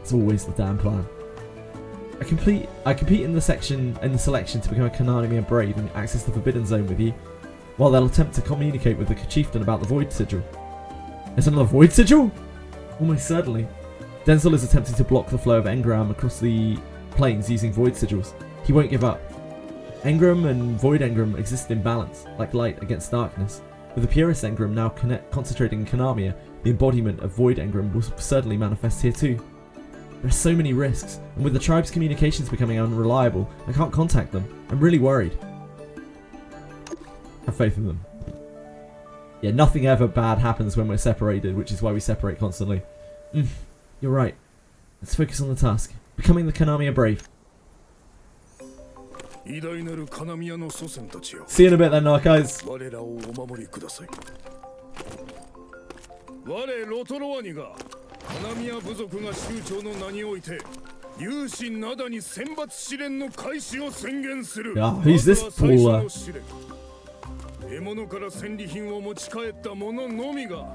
It's always the damn plan. I compete in the selection to become a Konami Brave and access the Forbidden Zone with you, while they'll attempt to communicate with the chieftain about the Void Sigil. There's another Void Sigil? Almost certainly. Denzel is attempting to block the flow of engram across the planes using Void Sigils. He won't give up. Engram and Void Engram exist in balance, like light against darkness. With the purest engram now concentrating in Konami, the embodiment of Void Engram will certainly manifest here too. There are so many risks, and with the tribe's communications becoming unreliable, I can't contact them. I'm really worried. Have faith in them. Yeah, nothing ever bad happens when we're separated, which is why we separate constantly. You're right. Let's focus on the task. Becoming the Konami Brave. See you in a bit then, guys. Yeah, who's this baller? 獲物から戦利品を持ち帰った者のみが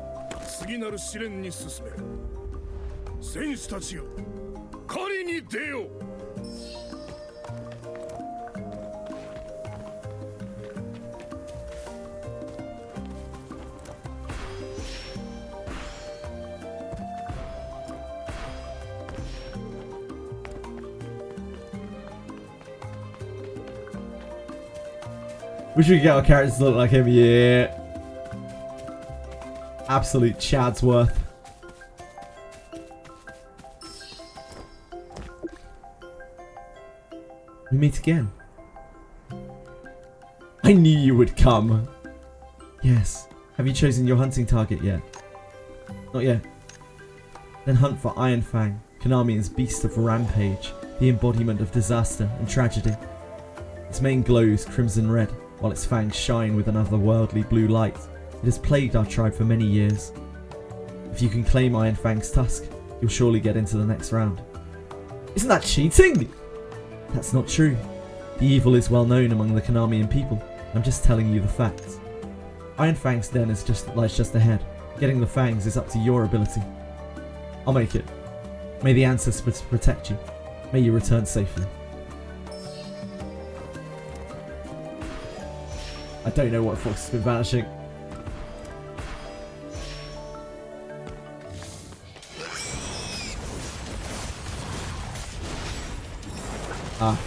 次なる試練に進める。戦士たちよ、狩りに出よう。Wish we could get our characters to look like him, yeah. Absolute Chadsworth. We meet again. I knew you would come. Yes. Have you chosen your hunting target yet? Not yet. Then hunt for Iron Fang, Konami's beast of rampage, the embodiment of disaster and tragedy. Its mane glows crimson red, while its fangs shine with an otherworldly blue light. It has plagued our tribe for many years. If you can claim Iron Fang's tusk, you'll surely get into the next round. Isn't that cheating? That's not true. The evil is well known among the Konamian people. I'm just telling you the facts. Iron Fang's den lies just ahead. Getting the fangs is up to your ability. I'll make it. May the ancestors protect you. May you return safely. I don't know what fox has been vanishing. Ah.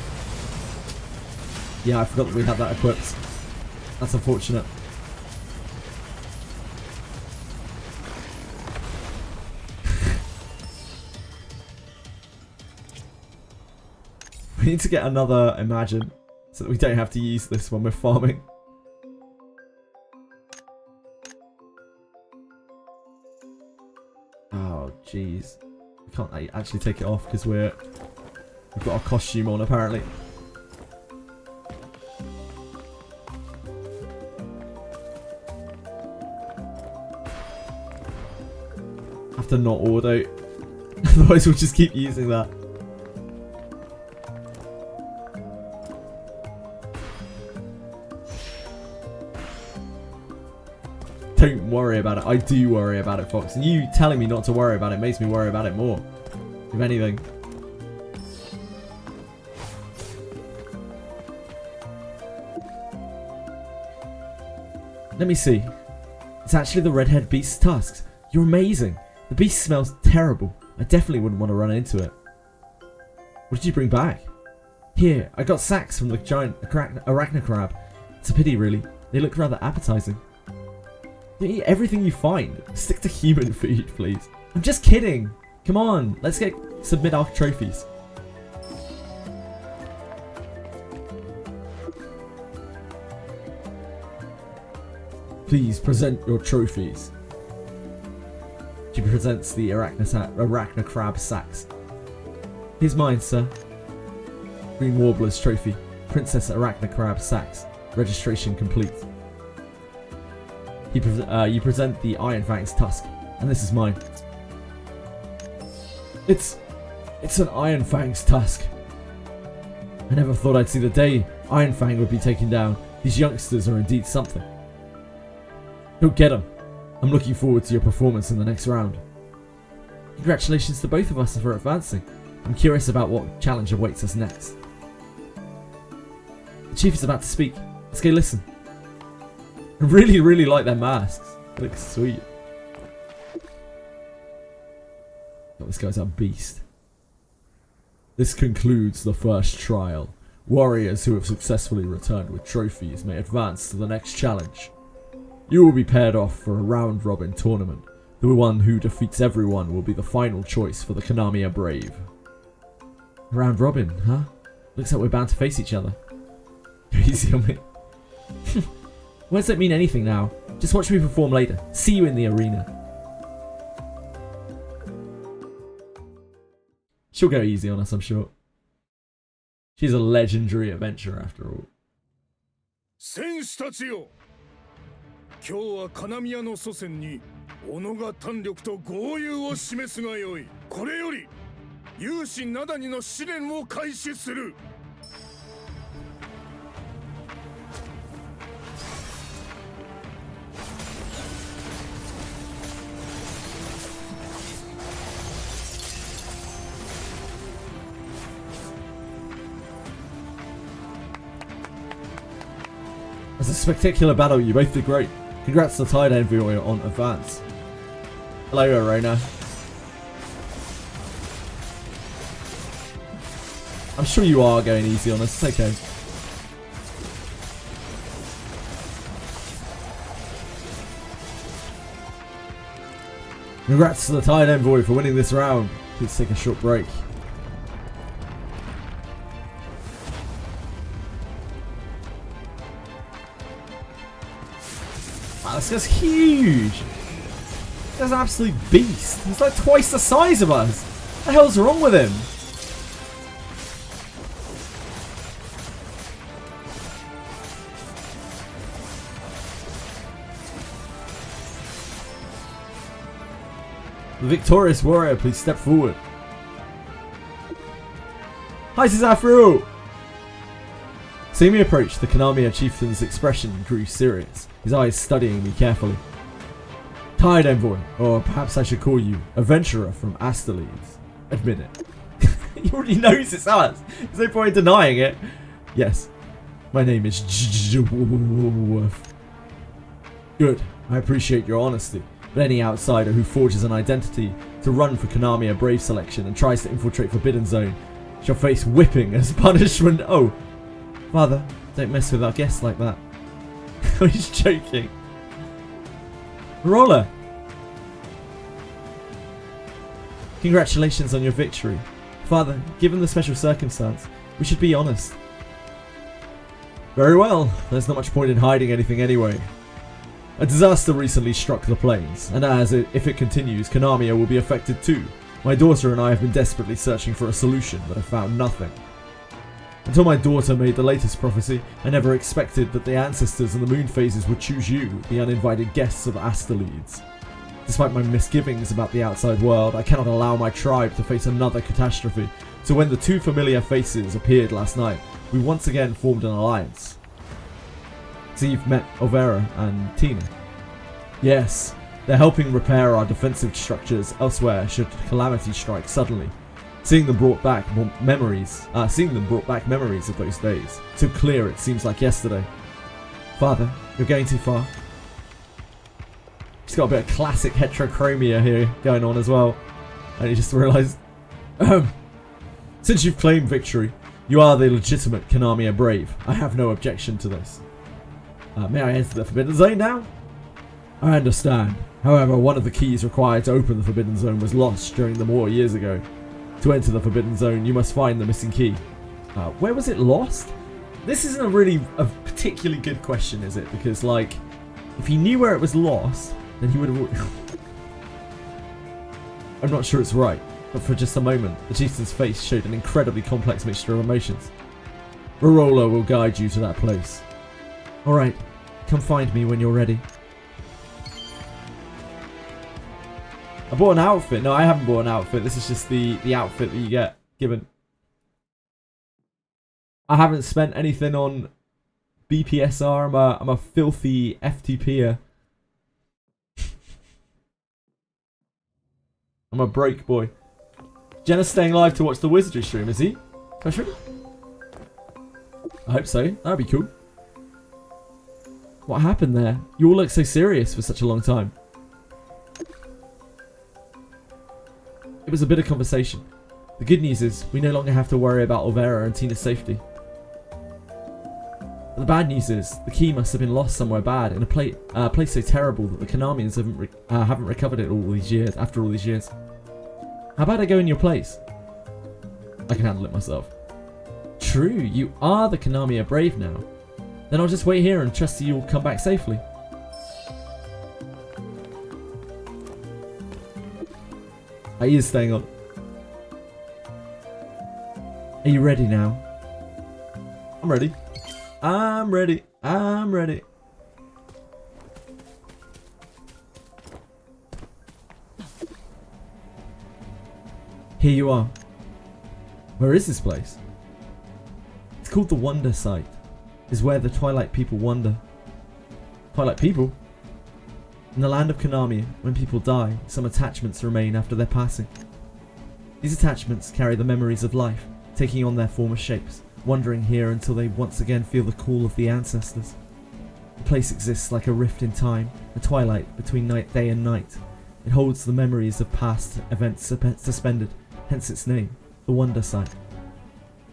Yeah, I forgot that we had that equipped. That's unfortunate. We need to get another Imagine so that we don't have to use this when we're farming. Oh, jeez. We can't actually take it off because we've got our costume on apparently. Have to not auto. Otherwise we'll just keep using that. Don't worry about it. I do worry about it, Fox. And you telling me not to worry about it makes me worry about it more. If anything. Let me see. It's actually the redhead beast's tusks. You're amazing. The beast smells terrible. I definitely wouldn't want to run into it. What did you bring back? Here, I got sacks from the giant arachna crab. It's a pity, really. They look rather appetizing. You eat everything you find. Stick to human food, please. I'm just kidding. Come on, let's submit our trophies. Please present your trophies. She presents the arachna crab sacks. Here's mine, sir. Green Warbler's trophy. Princess Arachna Crab sacks. Registration complete. You present the Iron Fang's tusk, and this is mine. It's an Iron Fang's tusk. I never thought I'd see the day Iron Fang would be taken down. These youngsters are indeed something. Go get them. I'm looking forward to your performance in the next round. Congratulations to both of us for advancing. I'm curious about what challenge awaits us next. The chief is about to speak. Let's go listen. I really, really like their masks. They look sweet. Oh, this guy's a beast. This concludes the first trial. Warriors who have successfully returned with trophies may advance to the next challenge. You will be paired off for a round-robin tournament. The one who defeats everyone will be the final choice for the Konami Brave. Round robin, huh? Looks like we're bound to face each other. Easy on me. Words don't mean anything now. Just watch me perform later. See you in the arena. She'll go easy on us, I'm sure. She's a legendary adventurer after all. 戦士たちよ。今日は金宮の祖先に己が胆力と豪勇を示すがよい。これより勇士ナダニの試練を開始する。It's a spectacular battle. You both did great. Congrats to Tide Envoy on advance. Hello, Arena. I'm sure you are going easy on us. It's okay. Congrats to the Tide Envoy for winning this round. Please take a short break. Wow, this guy's huge. This guy's an absolute beast. He's like twice the size of us. What the hell's wrong with him? The victorious warrior, please step forward. Hi, Zafru! Seeing me approach, the Konami chieftain's expression grew serious, his eyes studying me carefully. Tide Envoy, or perhaps I should call you Adventurer from Dailies. Admit it. He already knows it's us. There's no point in denying it. Yes, my name is JJWF. Good, I appreciate your honesty. But any outsider who forges an identity to run for Konami Brave selection and tries to infiltrate Forbidden Zone shall face whipping as punishment. Oh, Father, don't mess with our guests like that. He's joking. Roller! Congratulations on your victory. Father, given the special circumstance, We should be honest. Very well. There's not much point in hiding anything anyway. A disaster recently struck the plains, and if it continues, Konami will be affected too. My daughter and I have been desperately searching for a solution, but have found nothing. Until my daughter made the latest prophecy, I never expected that the ancestors and the moon phases would choose you, the uninvited guests of Dailies. Despite my misgivings about the outside world, I cannot allow my tribe to face another catastrophe, so when the two familiar faces appeared last night, we once again formed an alliance. So you've met Overa and Tina? Yes, they're helping repair our defensive structures elsewhere should calamity strike suddenly. Seeing them brought back memories of those days. So clear it seems like yesterday. Father, you're going too far. He's got a bit of classic heterochromia here going on as well. And he just realised, since you've claimed victory, you are the legitimate Konami Brave. I have no objection to this. May I enter the Forbidden Zone now? I understand. However, one of the keys required to open the Forbidden Zone was lost during the war years ago. To enter the Forbidden Zone, you must find the missing key. Where was it lost? This isn't a particularly good question, is it? Because, like, if he knew where it was lost, then he would have... I'm not sure it's right, but for just a moment, the chieftain's face showed an incredibly complex mixture of emotions. Rorola will guide you to that place. Alright, come find me when you're ready. I bought an outfit. No, I haven't bought an outfit. This is just the outfit that you get given. I haven't spent anything on Bpsr. I'm a filthy FTPer. I'm a break boy. Jenna's staying live to watch the Wizardry stream, is he? I hope so. That'd be cool. What happened there? You all look so serious for such a long time. It was a bit of conversation. The good news is, we no longer have to worry about Overa and Tina's safety. But the bad news is, the key must have been lost somewhere bad in a place so terrible that the Konamians haven't recovered it all these years. After all these years, how about I go in your place? I can handle it myself. True, you are the Konami Brave now. Then I'll just wait here and trust you'll come back safely. He is staying on. Are you ready now? I'm ready. I'm ready. I'm ready. Here you are. Where is this place? It's called the Wonder Site. It's where the Twilight people wander. Twilight people? In the land of Konami, when people die, some attachments remain after their passing. These attachments carry the memories of life, taking on their former shapes, wandering here until they once again feel the call of the ancestors. The place exists like a rift in time, a twilight between day and night. It holds the memories of past events suspended, hence its name, the Wonder Site.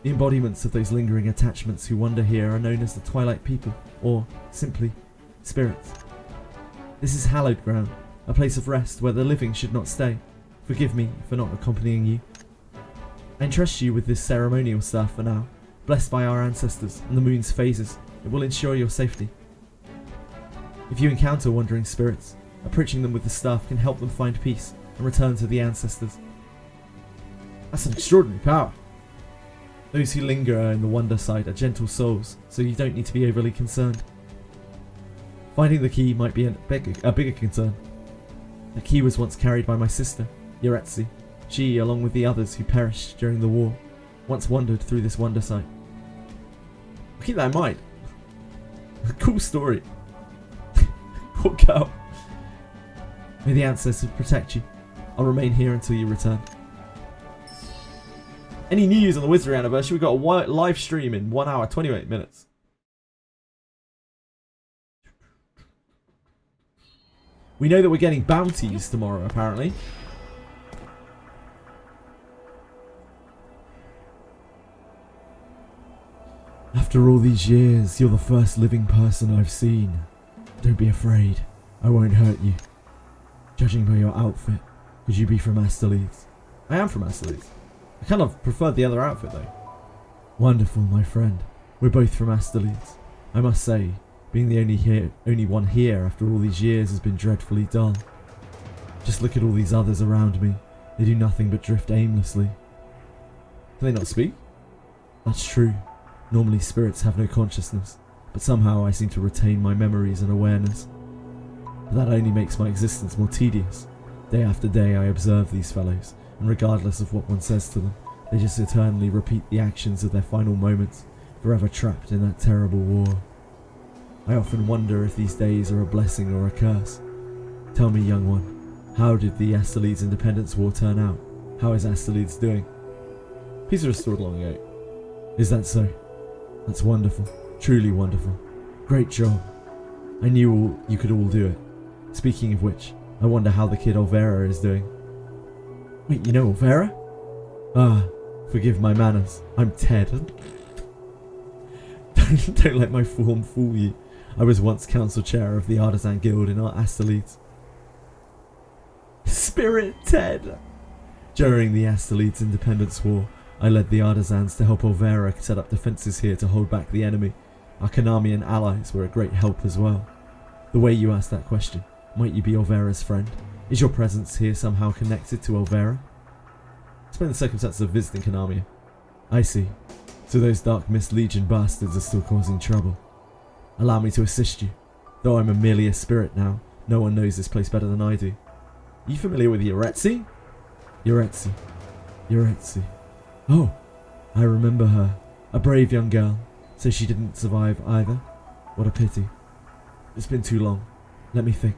The embodiments of those lingering attachments who wander here are known as the Twilight people, or, simply, spirits. This is hallowed ground, a place of rest where the living should not stay. Forgive me for not accompanying you. I entrust you with this ceremonial stuff for now. Blessed by our ancestors and the moon's phases, it will ensure your safety. If you encounter wandering spirits, approaching them with the staff can help them find peace and return to the ancestors. That's an extraordinary power. Those who linger in the Wonder Site are gentle souls, so you don't need to be overly concerned. Finding the key might be a bigger concern. The key was once carried by my sister, Yoretsi. She, along with the others who perished during the war, once wandered through this Wonder Site. I'll keep that in mind. Cool story. Poor girl. May the ancestors protect you. I'll remain here until you return. Any news on the Wizardry anniversary? We've got a live stream in 1 hour, 28 minutes. We know that we're getting bounties tomorrow, apparently. After all these years, you're the first living person I've seen. Don't be afraid. I won't hurt you. Judging by your outfit, could you be from Dailies? I am from Dailies. I kind of prefer the other outfit, though. Wonderful, my friend. We're both from Asterleeds. I must say, being the only one here after all these years has been dreadfully dull. Just look at all these others around me. They do nothing but drift aimlessly. Can they not speak? That's true. Normally spirits have no consciousness, but somehow I seem to retain my memories and awareness. But that only makes my existence more tedious. Day after day I observe these fellows, and regardless of what one says to them, they just eternally repeat the actions of their final moments, forever trapped in that terrible war. I often wonder if these days are a blessing or a curse. Tell me, young one, how did the Asterleeds Independence War turn out? How is Asterleeds doing? Peace restored long ago. Is that so? That's wonderful. Truly wonderful. Great job. I knew you could all do it. Speaking of which, I wonder how the kid Olvera is doing. Wait, you know Olvera? Ah, forgive my manners. I'm Ted. Don't let my form fool you. I was once council chair of the Artisan Guild in our Asterleeds. Spirit Ted! During the Asterleeds Independence War, I led the artisans to help Olvera set up defences here to hold back the enemy. Our Konamian allies were a great help as well. The way you asked that question, might you be Olvera's friend? Is your presence here somehow connected to Olvera? Explain the circumstances of visiting Konami. I see. So those Dark Mist Legion bastards are still causing trouble. Allow me to assist you. Though I'm merely a spirit now, no one knows this place better than I do. Are you familiar with Yuretsi? Yuretsi. Oh, I remember her. A brave young girl. So she didn't survive either? What a pity. It's been too long. Let me think.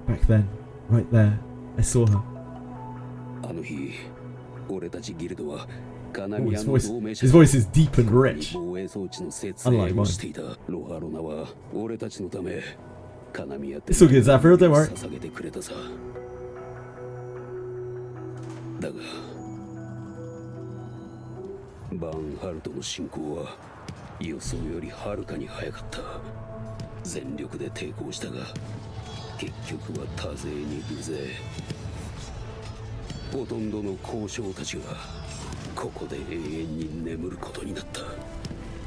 Back then, right there, I saw her. Oh, his voice is deep and rich. Unlike mine. It's all good, Zafiro, don't worry. バンハルトの進行は予想よりはるかに早かった。全力で抵抗したが結局は多勢に無勢。ほとんどの交渉たちがここで永遠に眠ることになった。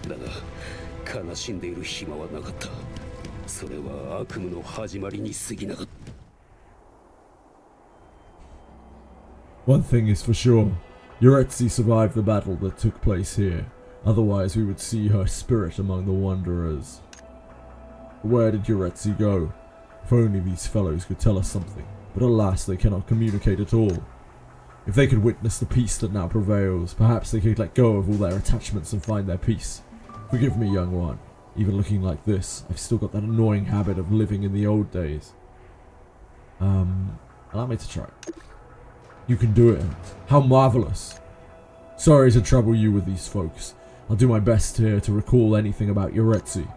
だが悲しんでいる暇はなかった。それは悪夢の始まりに過ぎなかった。 One thing is for sure. Yuretsi survived the battle that took place here, otherwise we would see her spirit among the Wanderers. Where did Yuretsi go? If only these fellows could tell us something, but alas they cannot communicate at all. If they could witness the peace that now prevails, perhaps they could let go of all their attachments and find their peace. Forgive me, young one, even looking like this, I've still got that annoying habit of living in the old days. Allow me to try. You can do it. How marvelous. Sorry to trouble you with these folks. I'll do my best here to recall anything about Yuretsi.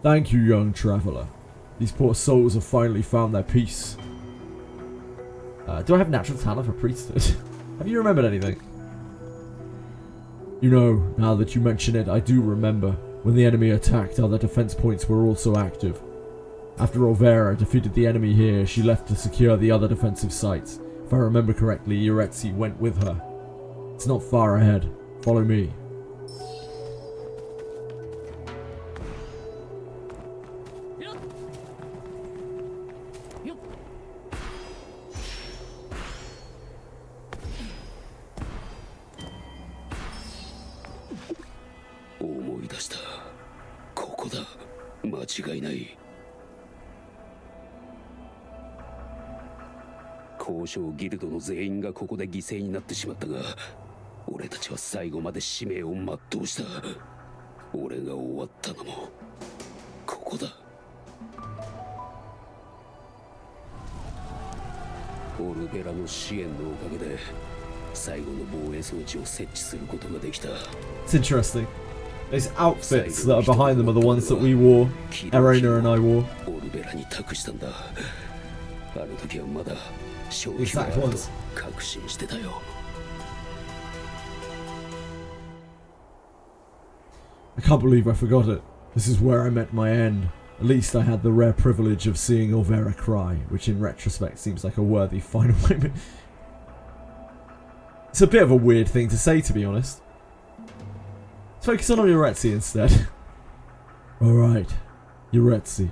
Thank you, young traveller. These poor souls have finally found their peace. Do I have natural talent for priesthood? Have you remembered anything? You know, now that you mention it, I do remember. When the enemy attacked, other defense points were also active. After Olvera defeated the enemy here, she left to secure the other defensive sites. If I remember correctly, Yuretsi went with her. It's not far ahead. Follow me.交渉ギルドの全員がここで犠牲になってしまったが、俺たちは最後まで使命を全うした。俺が終わったのもここだ。オルベラの支援のおかげで最後の防衛装置を設置することができた。It's interesting. Those outfits that are behind them are the ones that we wore, Arena and I wore. オルベラに託したんだ。あの時はまだ正気 Exact は ones. 確信してたよ。I can't believe I forgot it. This is where I met my end. At least I had the rare privilege of seeing Elvira cry, which in retrospect seems like a worthy final moment. It's a bit of a weird thing to say, to be honest. Let's focus on Yuretsi instead. Alright. Yuretsi.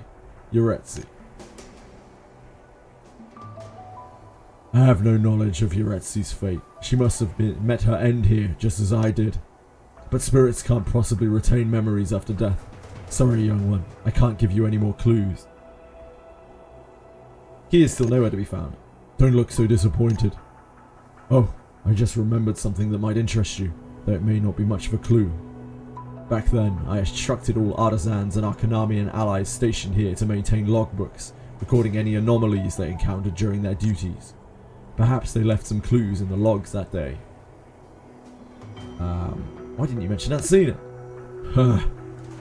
I have no knowledge of Yuretsi's fate. She must have met her end here, just as I did. But spirits can't possibly retain memories after death. Sorry, young one. I can't give you any more clues. He is still nowhere to be found. Don't look so disappointed. Oh, I just remembered something that might interest you, though it may not be much of a clue. Back then, I instructed all artisans and Arcanamian allies stationed here to maintain logbooks, recording any anomalies they encountered during their duties. Perhaps they left some clues in the logs that day. Why didn't you mention that scene?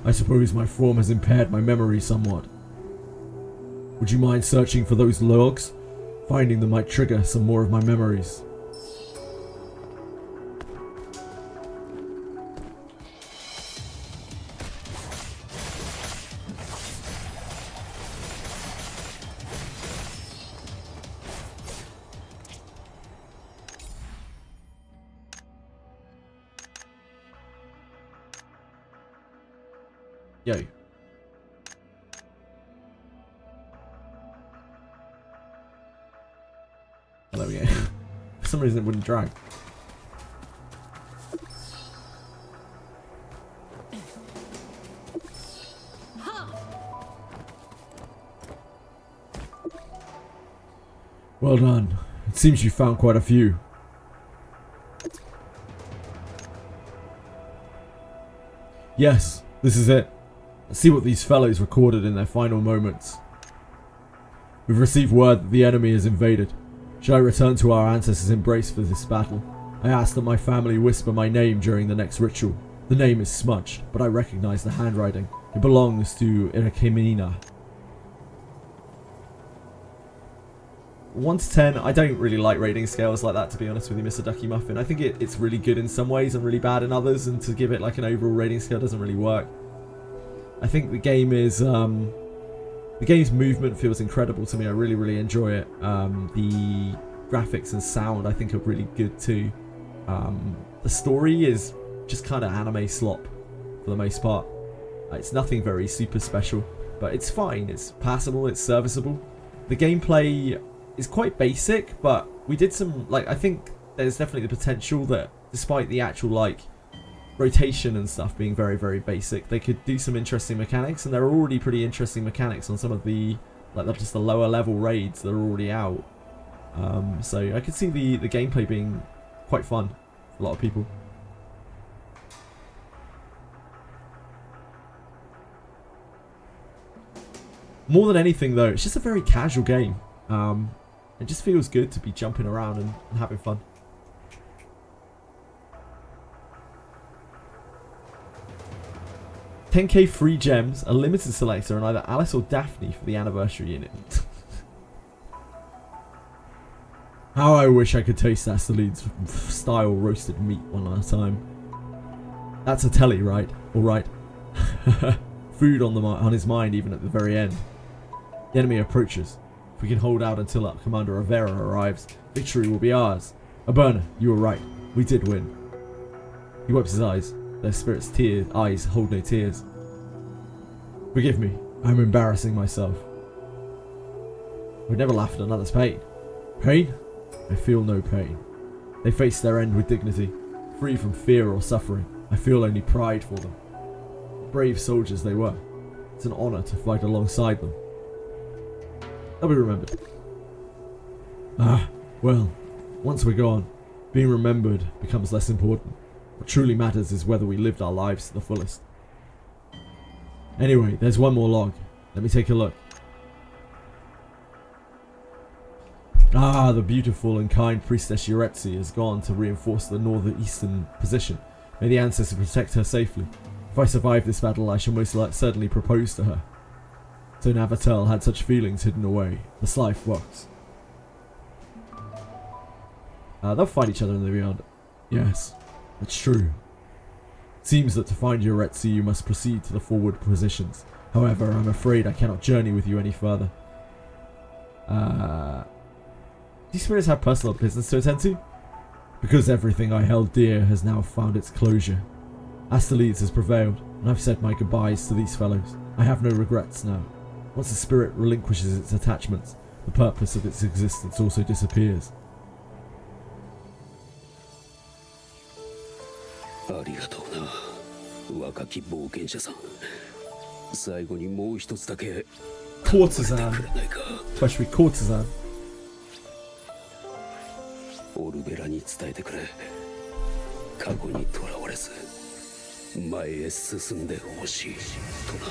I suppose my form has impaired my memory somewhat. Would you mind searching for those logs? Finding them might trigger some more of my memories. Yo. Oh, there we go. For some reason it wouldn't drag. Well done. It seems you found quite a few. Yes, this is it. Let's see what these fellows recorded in their final moments. We've received word that the enemy has invaded. Should I return to our ancestors' embrace for this battle? I ask that my family whisper my name during the next ritual. The name is smudged, but I recognize the handwriting. It belongs to Irakemina. 1 to 10, I don't really like rating scales like that, to be honest with you, Mr. Ducky Muffin. I think it's really good in some ways and really bad in others, and to give it like an overall rating scale doesn't really work. I think the game is, the game's movement feels incredible to me. I really, really enjoy it. The graphics and sound I think are really good too. The story is just kind of anime slop for the most part. It's nothing very super special, but it's fine. It's passable, it's serviceable. The gameplay is quite basic, but we did some, I think there's definitely the potential that despite the actual, rotation and stuff being very, very basic, they could do some interesting mechanics, and there are already pretty interesting mechanics on some of the, just the lower level raids that are already out. So I could see the gameplay being quite fun for a lot of people. More than anything though, it's just a very casual game. It just feels good to be jumping around and having fun. $10k free gems, a limited selector, and either Alice or Daphne for the Annivrsary unit. How I wish I could taste Astelid's style roasted meat one last time. That's a telly, right? Alright. Food on his mind even at the very end. The enemy approaches. If we can hold out until Commander Rivera arrives, victory will be ours. Aberna, you were right. We did win. He wipes his eyes. Their spirit's eyes hold no tears. Forgive me, I'm embarrassing myself. I would never laugh at another's pain. Pain? I feel no pain. They face their end with dignity, free from fear or suffering. I feel only pride for them. Brave soldiers they were. It's an honor to fight alongside them. They'll be remembered. Well, once we're gone, being remembered becomes less important. What truly matters is whether we lived our lives to the fullest. Anyway, there's one more log. Let me take a look. The beautiful and kind Priestess Yuretsi has gone to reinforce the northeastern position. May the ancestors protect her safely. If I survive this battle, I shall most certainly propose to her. So Navatel had such feelings hidden away. The sly fox. They'll find each other in the beyond. Yes, it's true. Seems that to find Yoretsu you must proceed to the forward positions. However, I'm afraid I cannot journey with you any further. These spirits have personal business to attend to? Because everything I held dear has now found its closure. Astalis has prevailed, and I've said my goodbyes to these fellows. I have no regrets now. Once the spirit relinquishes its attachments, the purpose of its existence also disappears. ありがとうな、若き冒険者さん。最後にもう一つだけ Courtesan. Especially Courtesan. オルベラに伝えてくれ。過去にとらわれず前へ進んでほしいとな。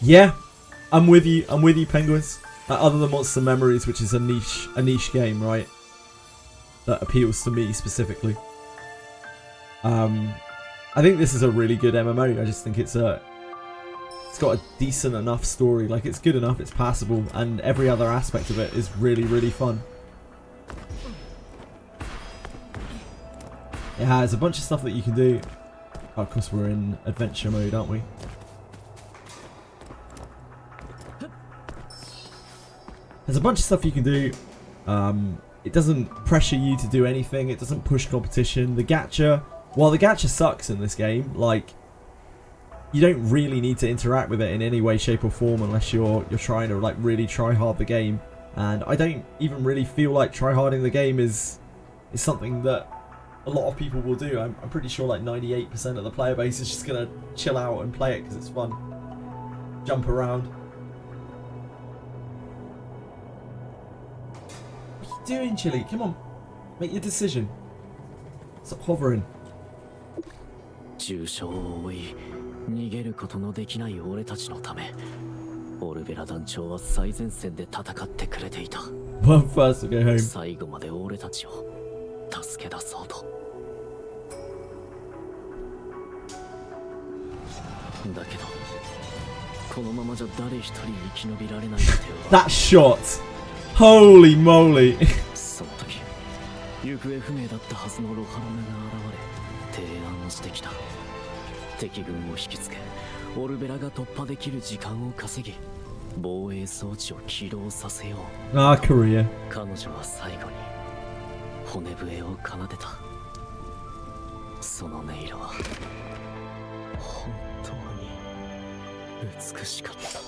Yeah, I'm with you. I'm with you, Penguins. Other than Monster Memories, which is a niche game, right? That appeals to me specifically. I think this is a really good MMO. I just think it's got a decent enough story. Like, it's good enough, it's passable, and every other aspect of it is really, really fun. It has a bunch of stuff that you can do. Oh, of course, we're in adventure mode, aren't we? There's a bunch of stuff you can do. It doesn't pressure you to do anything. It doesn't push competition. The gacha, while the gacha sucks in this game, like, you don't really need to interact with it in any way, shape or form unless you're trying to like really try hard the game. And I don't even really feel like tryharding the game is something that a lot of people will do. I'm pretty sure like 98% of the player base is just gonna chill out and play it because it's fun. Jump around. What are you doing, Chili? Come on, make your decision. Stop hovering. 重傷を負い逃げることのできない俺たちのためオルベラ団長は最前線で戦ってくれていた。 One first to go home. 最後まで俺たちを助け出そうと。だけどこのままじゃ誰一人生き延びられないって。 That shot! Holy moly! その時行方不明だったはずのロハロメが現れ提案をしてきた。敵軍を引きつけオルベラが突破できる時間を稼ぎ防衛装置を起動させよう。Korea. 彼女は最後に骨笛を奏でた。その音色は本当に美しかった。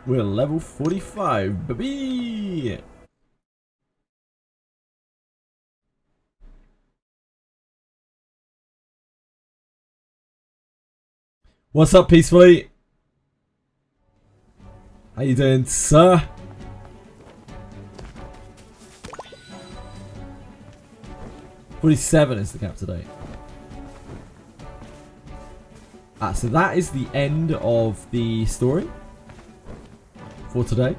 We're level 45, baby! What's up, Peacefully? How you doing, sir? $47 is the cap today. So that is the end of the story for today.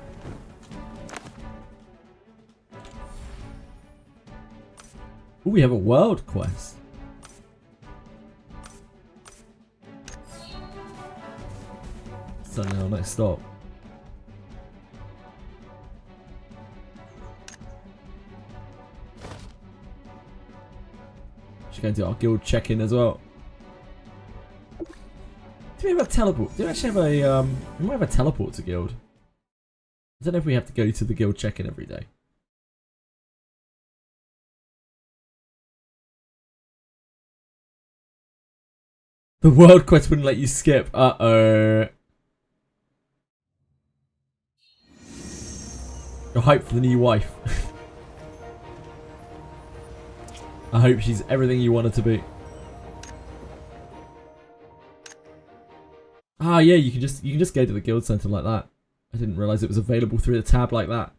Ooh, we have a world quest. Suddenly our next stop. Should go to our guild check-in as well. Do we have a teleport? Do we actually have a we might have a teleport to guild. I don't know if we have to go to the guild check-in every day. The world quest wouldn't let you skip. Uh-oh. You're hyped for the new wife. I hope she's everything you want her to be. Ah, yeah, you can just go to the guild center like that. I didn't realize it was available through the tab like that.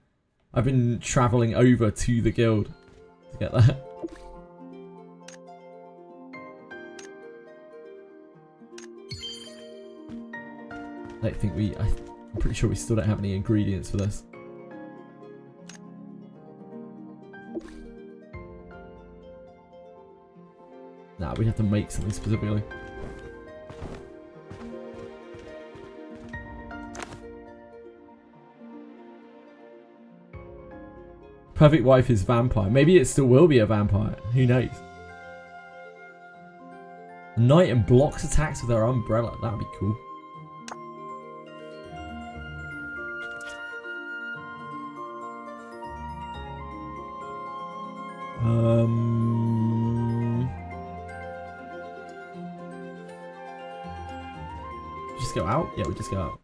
I've been traveling over to the guild to get that. I don't think I'm pretty sure we still don't have any ingredients for this. Nah, we have to make something specifically. Perfect wife is vampire. Maybe it still will be a vampire. Who knows? Knight and blocks attacks with her umbrella. That'd be cool. Just go out? Yeah, we just go out.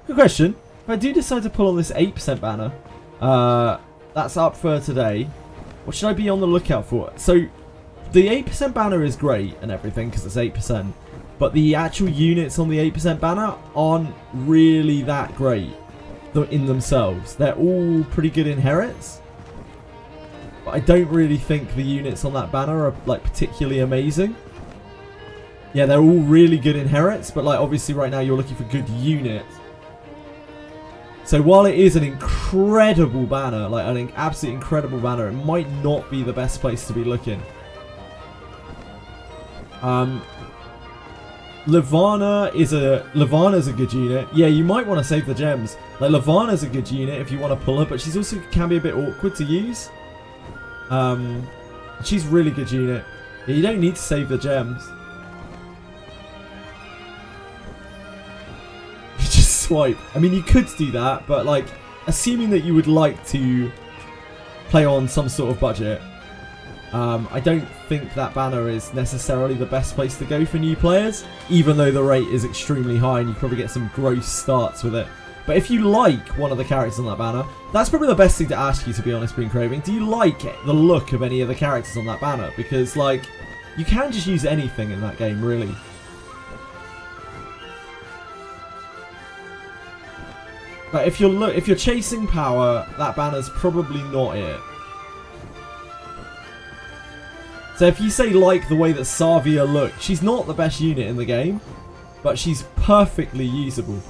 Good question. If I do decide to pull on this 8% banner, that's up for today. What should I be on the lookout for? So, the 8% banner is great and everything because it's 8%, but the actual units on the 8% banner aren't really that great in themselves. They're all pretty good inherits, but I don't really think the units on that banner are like particularly amazing. Yeah, they're all really good inherits, but like obviously right now you're looking for good units. So while it is an incredible banner, like an absolutely incredible banner, it might not be the best place to be looking. Levana's a good unit. Yeah, you might want to save the gems. Like Levana's a good unit if you want to pull her, but she's also can be a bit awkward to use. She's a really good unit. Yeah, you don't need to save the gems. You just swipe. I mean, you could do that, but like, assuming that you would like to play on some sort of budget, I don't think that banner is necessarily the best place to go for new players, even though the rate is extremely high and you probably get some gross starts with it. But if you like one of the characters on that banner, that's probably the best thing to ask you, to be honest, Being Craving. Do you like the look of any of the characters on that banner? Because, like, you can just use anything in that game, really. But if you're chasing power, that banner's probably not it. So if you say like the way that Savia looked, she's not the best unit in the game, but she's perfectly usable.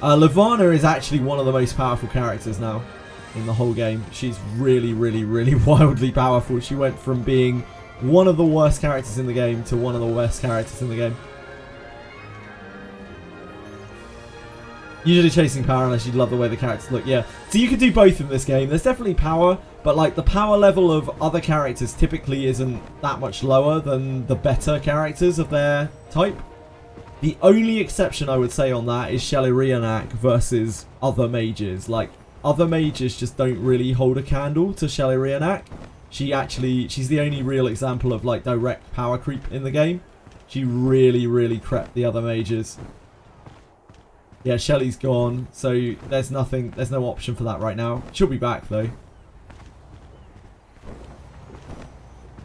Levana is actually one of the most powerful characters now in the whole game. She's really, really, really wildly powerful. She went from being one of the worst characters in the game to one of the worst characters in the game. Usually chasing power unless you love the way the characters look, yeah. So you could do both in this game. There's definitely power, but like the power level of other characters typically isn't that much lower than the better characters of their type. The only exception I would say on that is Shelly versus other mages. Like, other mages just don't really hold a candle to Shelly. She's the only real example of like direct power creep in the game. She really, really crept the other mages. Yeah, Shelly's gone, so there's no option for that right now. She'll be back though.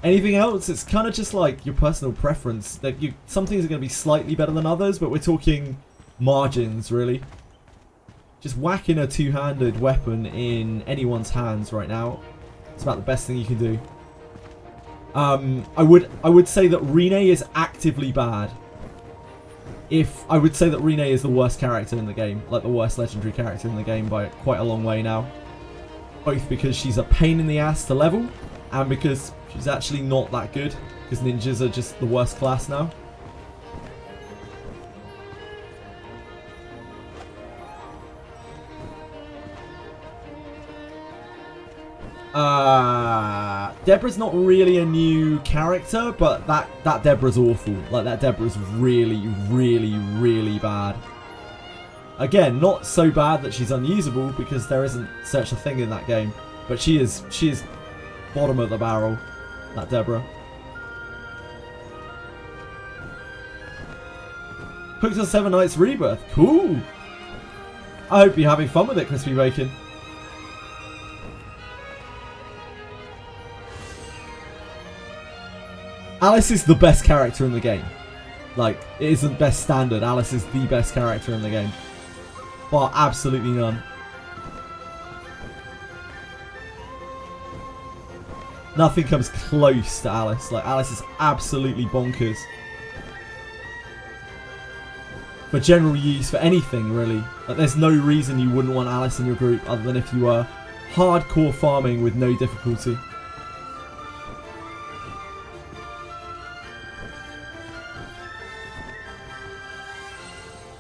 Anything else? It's kind of just like your personal preference. That some things are going to be slightly better than others, but we're talking margins really. Just whacking a two-handed weapon in anyone's hands right now, it's about the best thing you can do. I would say that Rene is actively bad. I would say that Rene is the worst character in the game, like the worst legendary character in the game by quite a long way now. Both because she's a pain in the ass to level, and because she's actually not that good, because ninjas are just the worst class now. Deborah's not really a new character, but that Deborah's awful. Like, that Deborah's really, really, really bad. Again, not so bad that she's unusable, because there isn't such a thing in that game. But she is bottom of the barrel, that Deborah. Hooked on 7 Nights Rebirth. Cool! I hope you're having fun with it, Crispy Bacon. Alice is the best character in the game. Like, it isn't best standard. Alice is the best character in the game. But absolutely none. Nothing comes close to Alice. Like, Alice is absolutely bonkers. For general use, for anything, really. Like, there's no reason you wouldn't want Alice in your group other than if you were hardcore farming with no difficulty.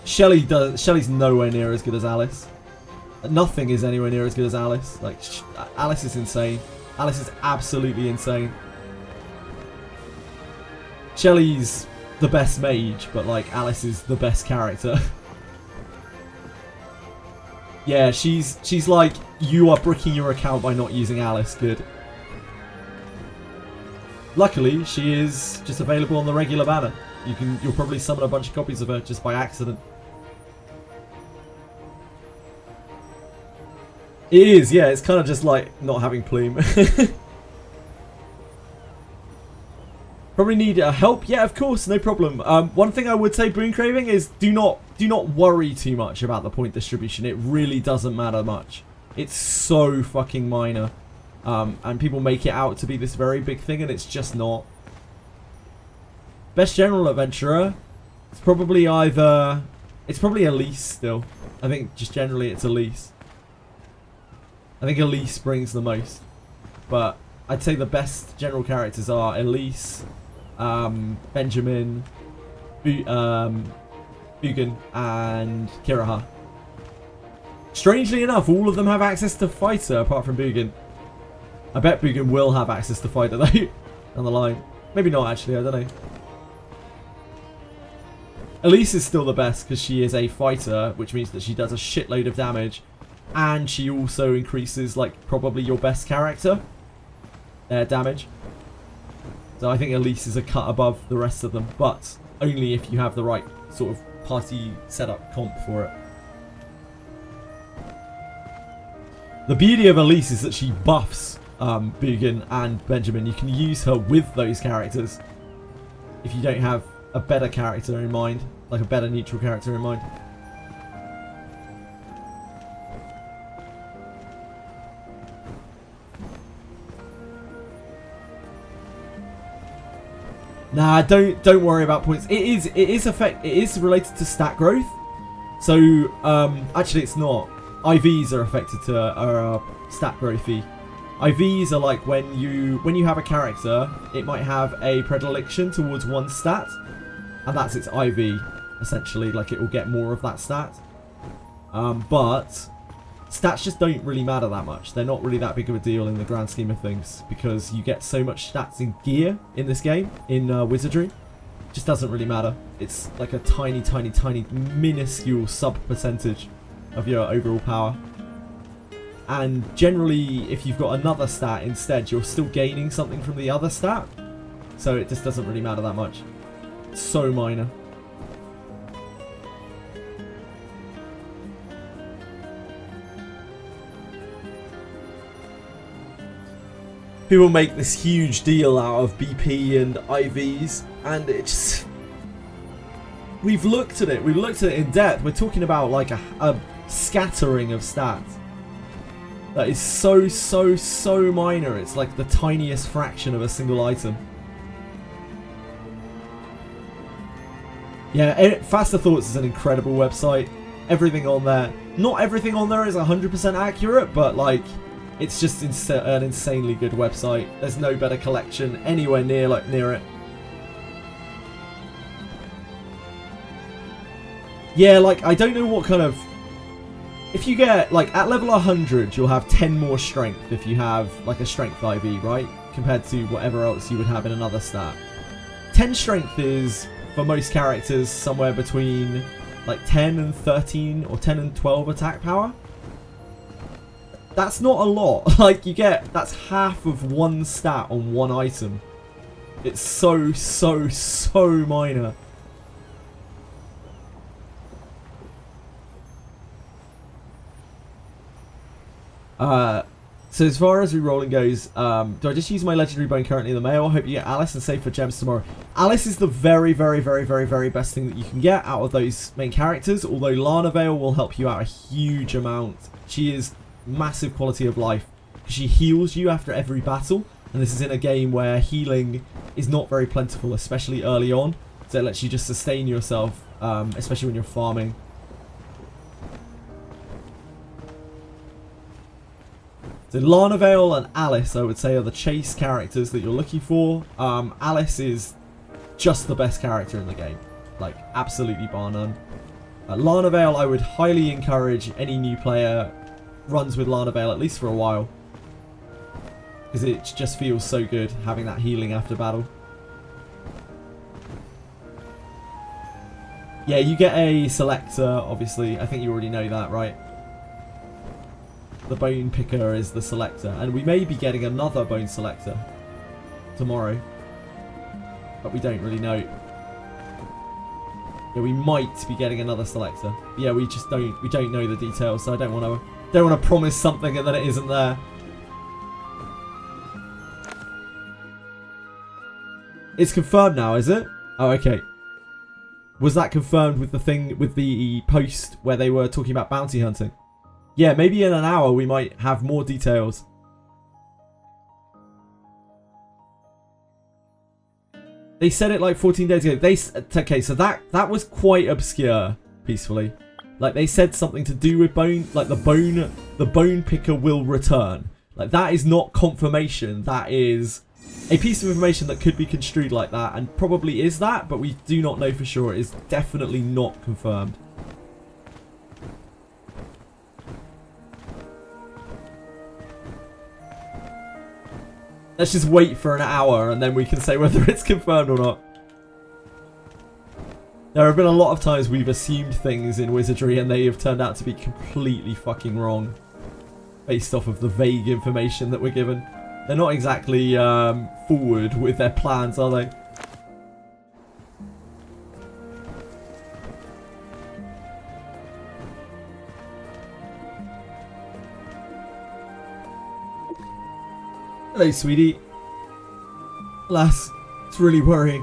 Shelley's nowhere near as good as Alice. Nothing is anywhere near as good as Alice. Like, Alice is insane. Alice is absolutely insane. Shelley's the best mage, but like Alice is the best character. Yeah, she's like, you are bricking your account by not using Alice. Good. Luckily, she is just available on the regular banner. You'll probably summon a bunch of copies of her just by accident. It is, yeah, it's kind of just like not having Plume. Probably need help? Yeah, of course, no problem. One thing I would say, Boon Craving, is do not worry too much about the point distribution. It really doesn't matter much. It's so fucking minor. And people make it out to be this very big thing, and it's just not. Best General Adventurer, it's probably either... It's probably Elise still. I think just generally it's Elise. I think Elise brings the most. But I'd say the best general characters are Elise, Benjamin, Bugan, and Kiraha. Strangely enough, all of them have access to Fighter apart from Bugan. I bet Bugan will have access to Fighter though, down the line. Maybe not actually, I don't know. Elise is still the best because she is a fighter, which means that she does a shitload of damage. And she also increases, like, probably your best character damage. So I think Elise is a cut above the rest of them, but only if you have the right sort of party setup comp for it. The beauty of Elise is that she buffs Bugan and Benjamin. You can use her with those characters if you don't have a better character in mind, like a better neutral character in mind. Nah, don't worry about points. It is related to stat growth. So actually it's not. IVs are affected to stat growthy. IVs are like when you have a character, it might have a predilection towards one stat, and that's its IV essentially. Like, it will get more of that stat. But stats just don't really matter that much. They're not really that big of a deal in the grand scheme of things, because you get so much stats in gear in this game, in Wizardry. It just doesn't really matter. It's like a tiny, tiny, tiny, minuscule sub-percentage of your overall power. And generally, if you've got another stat instead, you're still gaining something from the other stat. So it just doesn't really matter that much. It's so minor. People make this huge deal out of BP and IVs, and it just... We've looked at it in depth. We're talking about like a scattering of stats. That is so minor. It's like the tiniest fraction of a single item. Yeah, Faster Thoughts is an incredible website. Everything on there. Not everything on there is 100% accurate, but like... It's just an insanely good website. There's no better collection anywhere near it. Yeah, like, I don't know what kind of... If you get, like, at level 100, you'll have 10 more strength if you have, like, a strength IV, right? Compared to whatever else you would have in another stat. 10 strength is, for most characters, somewhere between, like, 10 and 13 or 10 and 12 attack power. That's not a lot. Like, that's half of one stat on one item. It's so minor. So as far as rerolling goes, do I just use my legendary bone currently in the mail? I hope you get Alice and save for gems tomorrow. Alice is the very, very, very, very, very best thing that you can get out of those main characters, although Lana Vale will help you out a huge amount. She is massive quality of life. She heals you after every battle, and this is in a game where healing is not very plentiful, especially early on. So it lets you just sustain yourself, especially when you're farming. So Lana Vale and Alice, I would say, are the chase characters that you're looking for. Alice is just the best character in the game. Like, absolutely bar none. Lana Vale, I would highly encourage any new player runs with Lana Vale, at least for a while. Because it just feels so good having that healing after battle. Yeah, you get a selector, obviously. I think you already know that, right? The bone picker is the selector, and we may be getting another bone selector tomorrow, but we don't really know. Yeah, we might be getting another selector. Yeah, we don't know the details, so I don't want to promise something and then it isn't there. It's confirmed now, is it? Oh, okay. Was that confirmed with the thing with the post where they were talking about bounty hunting? Yeah, maybe in an hour we might have more details. They said it like 14 days ago. Okay, so that was quite obscure, peacefully. Like they said something to do with bone, like the bone picker will return. Like that is not confirmation. That is a piece of information that could be construed like that, and probably is that, but we do not know for sure. It is definitely not confirmed. Let's just wait for an hour and then we can say whether it's confirmed or not. There have been a lot of times we've assumed things in Wizardry and they have turned out to be completely fucking wrong. Based off of the vague information that we're given. They're not exactly forward with their plans, are they? Hello, sweetie. Lass, it's really worrying.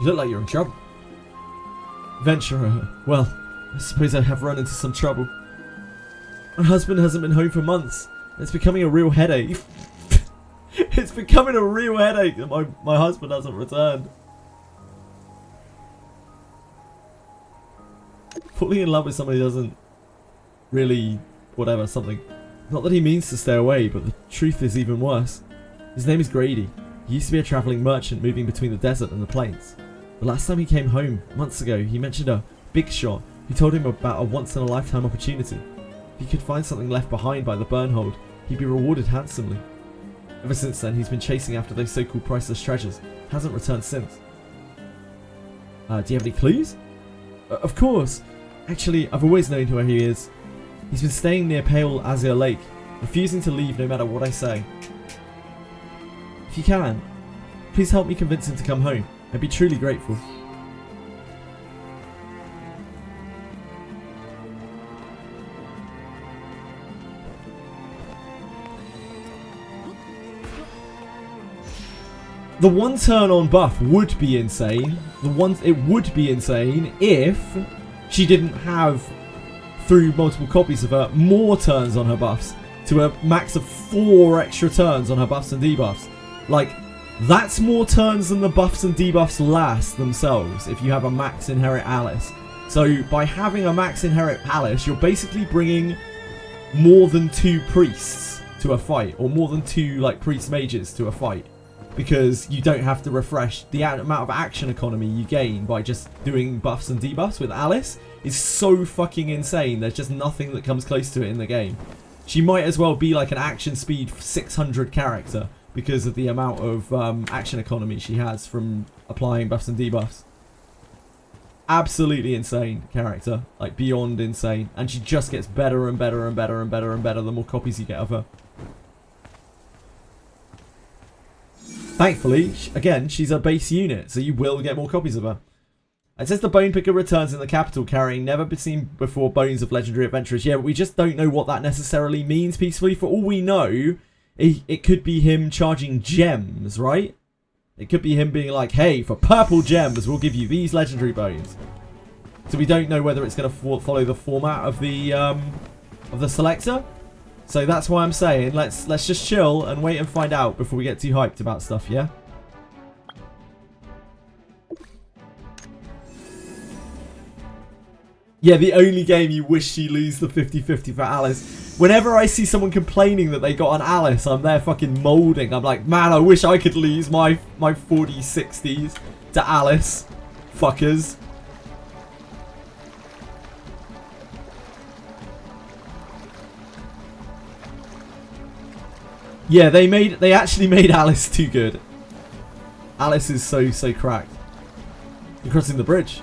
You look like you're in trouble. Venturer, well, I suppose I have run into some trouble. My husband hasn't been home for months. It's becoming a real headache. It's becoming a real headache that my husband hasn't returned. Falling in love with somebody doesn't really... whatever, something. Not that he means to stay away, but the truth is even worse. His name is Grady. He used to be a travelling merchant moving between the desert and the plains. The last time he came home, months ago, he mentioned a big shot who told him about a once-in-a-lifetime opportunity. If he could find something left behind by the burnhold, he'd be rewarded handsomely. Ever since then, he's been chasing after those so-called priceless treasures. Hasn't returned since. Do you have any clues? Of course. Actually, I've always known where he is. He's been staying near Pale Azure Lake, refusing to leave no matter what I say. If you can, please help me convince him to come home. I'd be truly grateful. The one turn on buff would be insane. It would be insane if she didn't have, through multiple copies of her, more turns on her buffs to a max of 4 extra turns on her buffs and debuffs. Like, that's more turns than the buffs and debuffs last themselves if you have a max inherit Alice. So by having a max inherit Alice, you're basically bringing more than 2 priests to a fight, or more than 2 like priest mages to a fight, because you don't have to refresh. The amount of action economy you gain by just doing buffs and debuffs with Alice is so fucking insane. There's just nothing that comes close to it in the game. She might as well be like an action speed 600 character because of the amount of action economy she has from applying buffs and debuffs. Absolutely insane character, like beyond insane, and she just gets better and better and better and better and better the more copies you get of her. Thankfully, again, she's a base unit, so you will get more copies of her. It says the Bone Picker returns in the capital carrying never seen before bones of legendary adventurers. Yeah, but we just don't know what that necessarily means, Peacefully. For all we know, it could be him charging gems, right? It could be him being like, hey, for purple gems, we'll give you these legendary bones. So we don't know whether it's going to follow the format of the selector. So that's why I'm saying let's just chill and wait and find out before we get too hyped about stuff, yeah? Yeah, the only game you wish you lose the 50-50 for Alice. Whenever I see someone complaining that they got an Alice, I'm there fucking molding. I'm like, man, I wish I could lose my 40s, 60s to Alice. Fuckers. Yeah, they actually made Alice too good. Alice is so cracked. You're crossing the bridge.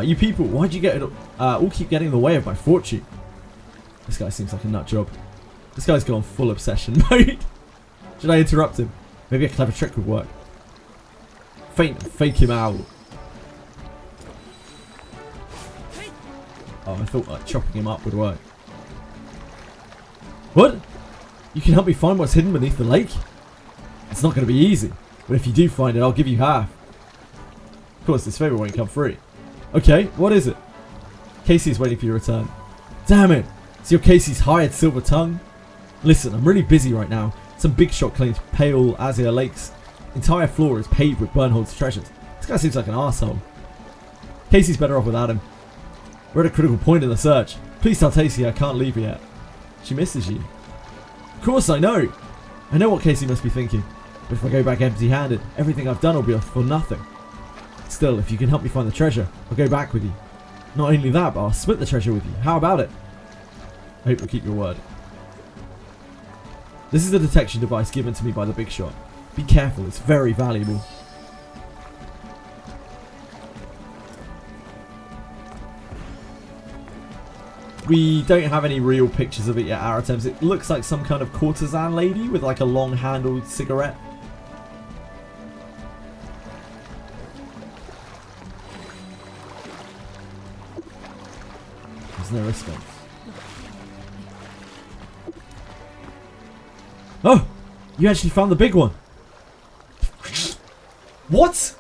You people, why'd you get it? All keep getting in the way of my fortune. This guy seems like a nut job. This guy's gone full obsession mode. Should I interrupt him? Maybe a clever trick would work. Fake him out. Oh, I thought like chopping him up would work. What? You can help me find what's hidden beneath the lake? It's not going to be easy, but if you do find it, I'll give you half. Of course, this favor won't come free. Okay, what is it? Casey's waiting for your return. Damn it! It's your Casey's hired silver tongue? Listen, I'm really busy right now. Some big shot claims Pale Azure Lake's entire floor is paved with Bernhold's treasures. This guy seems like an arsehole. Casey's better off without him. We're at a critical point in the search. Please tell Casey I can't leave her yet. She misses you. Of course I know! I know what Casey must be thinking. But if I go back empty-handed, everything I've done will be for nothing. Still, if you can help me find the treasure, I'll go back with you. Not only that, but I'll split the treasure with you. How about it? I hope you'll keep your word. This is a detection device given to me by the big shot. Be careful, it's very valuable. We don't have any real pictures of it yet, Aratems. It looks like some kind of courtesan lady with like a long-handled cigarette. There's no response. Oh! You actually found the big one! What?!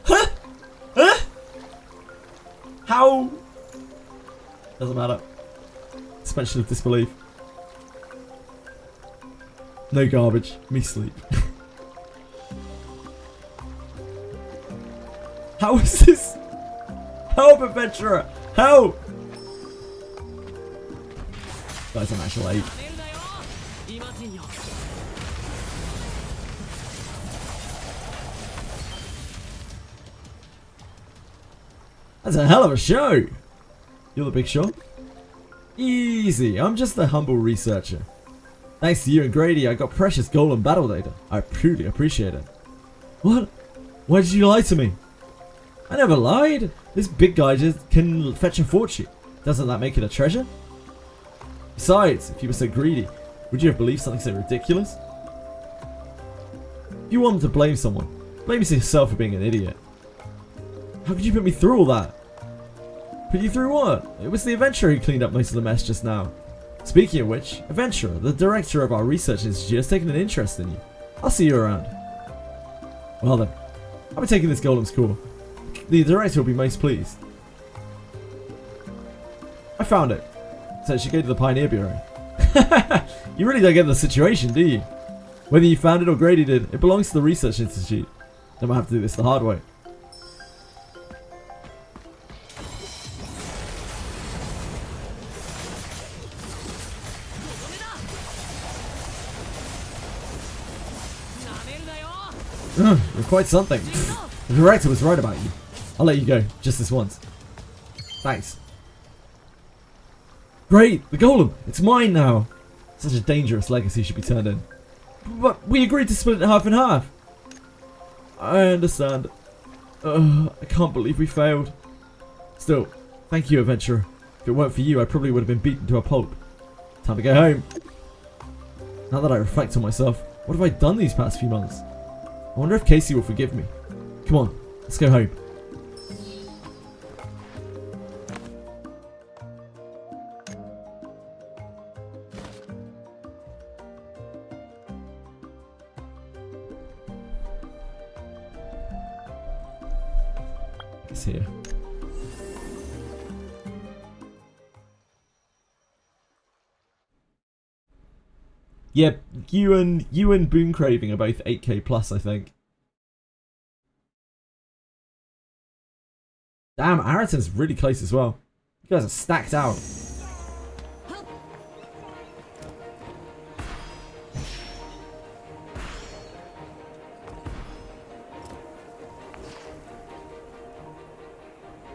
Huh? Huh? How? Doesn't matter. Suspension of disbelief. No garbage. Me sleep. How is this? Help, adventurer! Help! That's an actual 8. That's a hell of a show! You're the big shot? Easy, I'm just a humble researcher. Thanks to you and Grady, I got precious golem battle data. I truly appreciate it. What? Why did you lie to me? I never lied. This big guy just can fetch a fortune. Doesn't that make it a treasure? Besides, if you were so greedy, would you have believed something so ridiculous? If you wanted to blame someone, blame yourself for being an idiot. How could you put me through all that? Put you through what? It was the adventurer who cleaned up most of the mess just now. Speaking of which, Adventurer, the director of our research institute, has taken an interest in you. I'll see you around. Well then, I'll be taking this golem's call. The director will be most pleased. I found it. So it should go to the Pioneer Bureau. You really don't get the situation, do you? Whether you found it or Grady did, it belongs to the Research Institute. Then we'll have to do this the hard way. You're quite something. The director was right about you. I'll let you go, just this once. Thanks. Great, the golem! It's mine now! Such a dangerous legacy should be turned in. But we agreed to split it half and half. I understand. I can't believe we failed. Still, thank you, adventurer. If it weren't for you, I probably would have been beaten to a pulp. Time to go home. Now that I reflect on myself, what have I done these past few months? I wonder if Casey will forgive me. Come on, let's go home. It's here. Yeah, you and Boon Craving are both 8k plus, I think. Damn, Araton's really close as well. You guys are stacked out.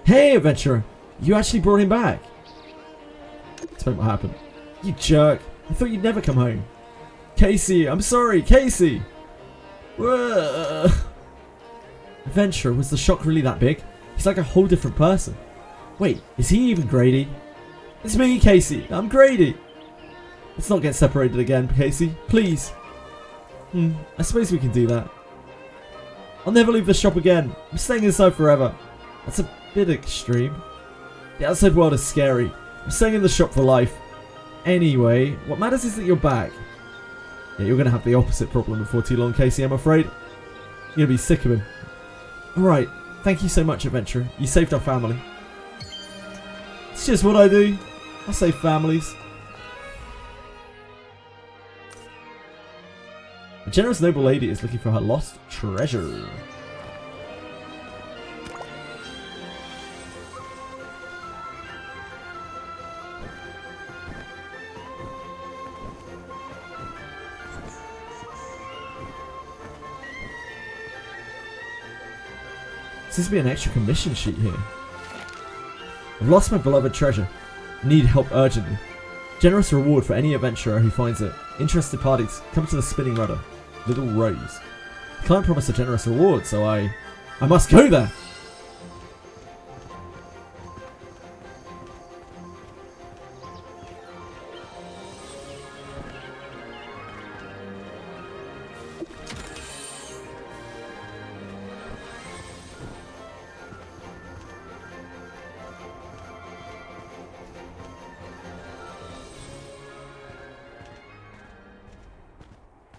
Hey, adventurer! You actually brought him back. Tell me what happened. You jerk! I thought you'd never come home. Casey, I'm sorry, Casey! Whoa. Adventurer, was the shock really that big? He's like a whole different person. Wait, is he even Grady? It's me, Casey. I'm Grady. Let's not get separated again, Casey. Please. I suppose we can do that. I'll never leave the shop again. I'm staying inside forever. That's a bit extreme. The outside world is scary. I'm staying in the shop for life. Anyway, what matters is that you're back. Yeah, you're going to have the opposite problem before too long, Casey, I'm afraid. You're going to be sick of him. Alright, thank you so much, adventurer. You saved our family. It's just what I do. I save families. A generous noble lady is looking for her lost treasure. Seems to be an extra commission sheet here. I've lost my beloved treasure. Need help urgently. Generous reward for any adventurer who finds it. Interested parties, come to the spinning rudder. Little Rose. The client promised a generous reward, so I must go there!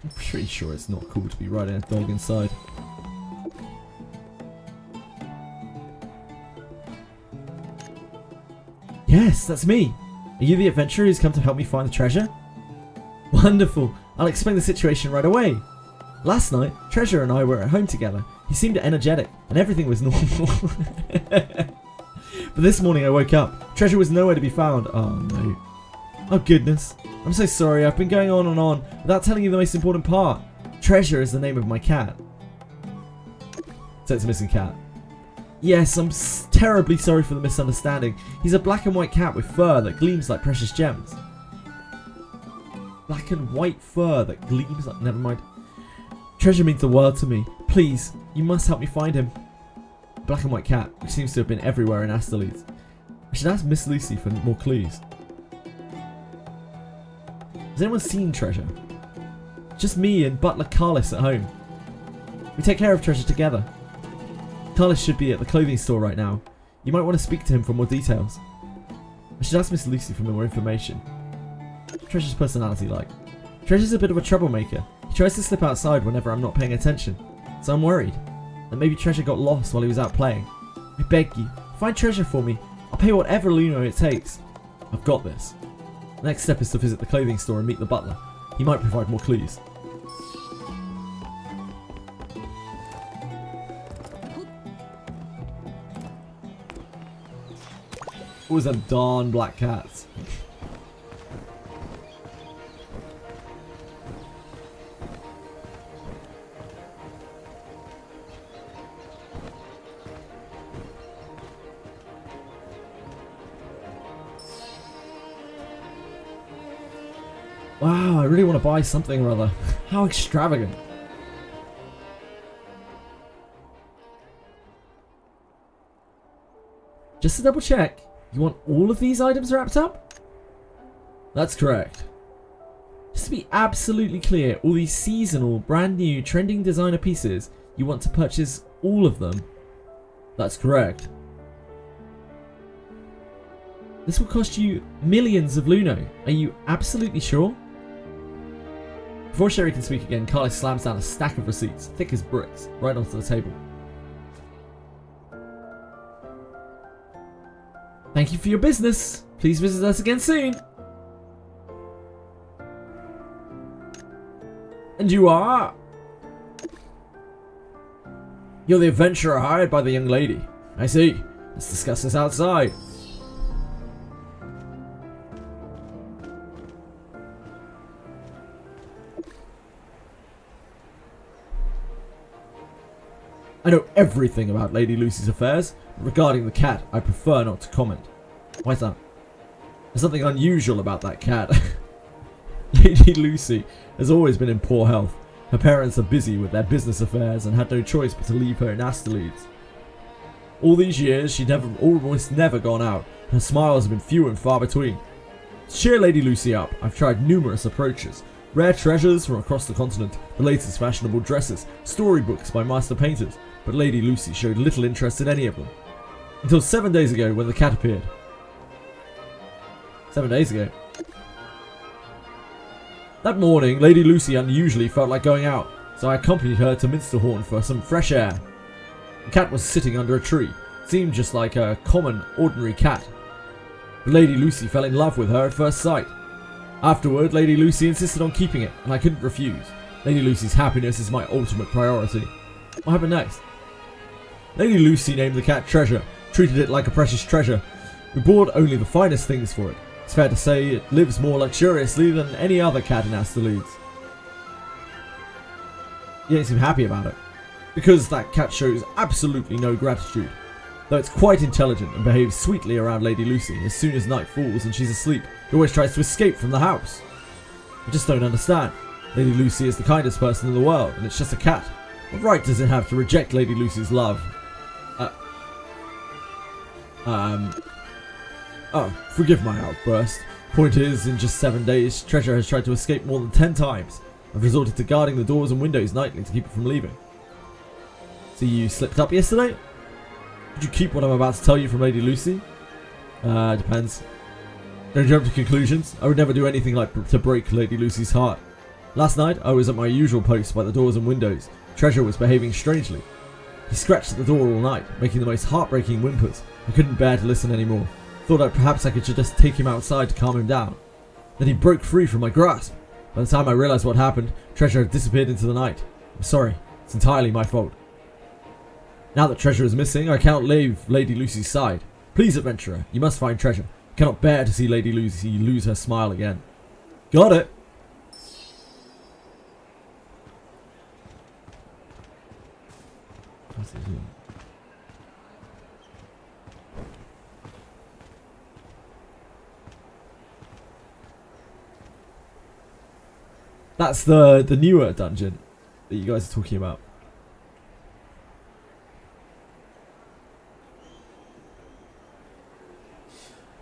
I'm pretty sure it's not cool to be riding a dog inside. Yes, that's me! Are you the adventurer who's come to help me find the treasure? Wonderful! I'll explain the situation right away. Last night, Treasure and I were at home together. He seemed energetic, and everything was normal. But this morning I woke up. Treasure was nowhere to be found. Oh no. Oh goodness. I'm so sorry, I've been going on and on without telling you the most important part. Treasure is the name of my cat. So it's a missing cat. Yes, I'm terribly sorry for the misunderstanding. He's a black and white cat with fur that gleams like precious gems. Black and white fur that gleams like... Never mind. Treasure means the world to me. Please, you must help me find him. Black and white cat, which seems to have been everywhere in Asterleads. I should ask Miss Lucy for more clues. Has anyone seen Treasure? Just me and Butler Carlis at home. We take care of Treasure together. Carlis should be at the clothing store right now. You might want to speak to him for more details. I should ask Miss Lucy for more information. Treasure's personality like? Treasure's a bit of a troublemaker. He tries to slip outside whenever I'm not paying attention. So I'm worried that maybe Treasure got lost while he was out playing. I beg you, find Treasure for me. I'll pay whatever Luno it takes. I've got this. The next step is to visit the clothing store and meet the butler. He might provide more clues. Always them darn black cats. Wow, I really want to buy something or other. How extravagant. Just to double check, you want all of these items wrapped up? That's correct. Just to be absolutely clear, all these seasonal, brand new, trending designer pieces, You want to purchase all of them? That's correct. This will cost you millions of Luno. Are you absolutely sure? Before Sherry can speak again, Carly slams down a stack of receipts, thick as bricks, right onto the table. Thank you for your business. Please visit us again soon. And you are? You're the adventurer hired by the young lady. I see. Let's discuss this outside. I know everything about Lady Lucy's affairs, but regarding the cat, I prefer not to comment. Why is that? There's something unusual about that cat. Lady Lucy has always been in poor health. Her parents are busy with their business affairs and had no choice but to leave her in Asterleeds. All these years, she'd almost never gone out. Her smiles have been few and far between. To cheer Lady Lucy up, I've tried numerous approaches. Rare treasures from across the continent, the latest fashionable dresses, storybooks by master painters, but Lady Lucy showed little interest in any of them. Until 7 days ago when the cat appeared. 7 days ago. That morning, Lady Lucy unusually felt like going out, so I accompanied her to Minsterhorn for some fresh air. The cat was sitting under a tree. It seemed just like a common, ordinary cat. But Lady Lucy fell in love with her at first sight. Afterward, Lady Lucy insisted on keeping it, and I couldn't refuse. Lady Lucy's happiness is my ultimate priority. What happened next? Lady Lucy named the cat Treasure, treated it like a precious treasure. We bought only the finest things for it. It's fair to say it lives more luxuriously than any other cat in Asterleeds. You don't seem happy about it. Because that cat shows absolutely no gratitude. Though it's quite intelligent and behaves sweetly around Lady Lucy, as soon as night falls and she's asleep, it always tries to escape from the house. I just don't understand. Lady Lucy is the kindest person in the world, and it's just a cat. What right does it have to reject Lady Lucy's love? Oh, forgive my outburst. Point is, in just 7 days, Treasure has tried to escape more than 10 times. I've resorted to guarding the doors and windows nightly to keep it from leaving. So you slipped up yesterday? Could you keep what I'm about to tell you from Lady Lucy? Depends. Don't jump to conclusions. I would never do anything like to break Lady Lucy's heart. Last night, I was at my usual post by the doors and windows. Treasure was behaving strangely. He scratched at the door all night, making the most heartbreaking whimpers. I couldn't bear to listen anymore. Thought that perhaps I could just take him outside to calm him down. Then he broke free from my grasp. By the time I realized what happened, Treasure had disappeared into the night. I'm sorry. It's entirely my fault. Now that Treasure is missing, I cannot leave Lady Lucy's side. Please, adventurer, you must find Treasure. I cannot bear to see Lady Lucy lose her smile again. Got it. That's the newer dungeon that you guys are talking about.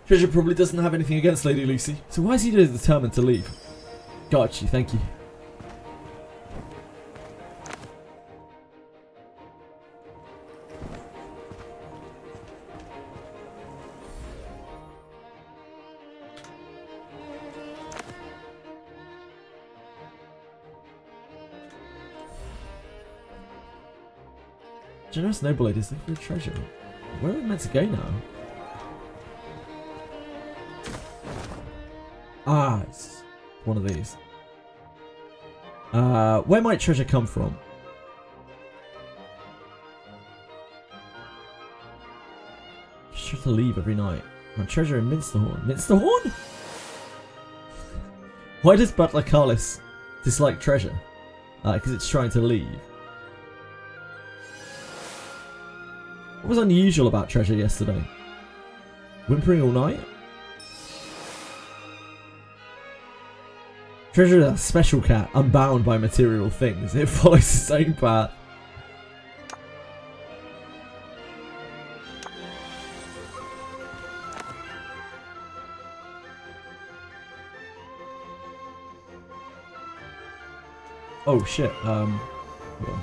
Treasure probably doesn't have anything against Lady Lucy, so why is he determined to leave? Got you, thank you. Generous noble ladies looking for a treasure. Where are we meant to go now? Ah, it's one of these. Where might treasure come from? Just try to leave every night. My treasure in Minsterhorn. Minsterhorn? Why does Butler Carlis dislike treasure? Because it's trying to leave. What was unusual about treasure yesterday? Whimpering all night? Treasure is a special cat, unbound by material things. It follows its own path. Oh shit, hold on.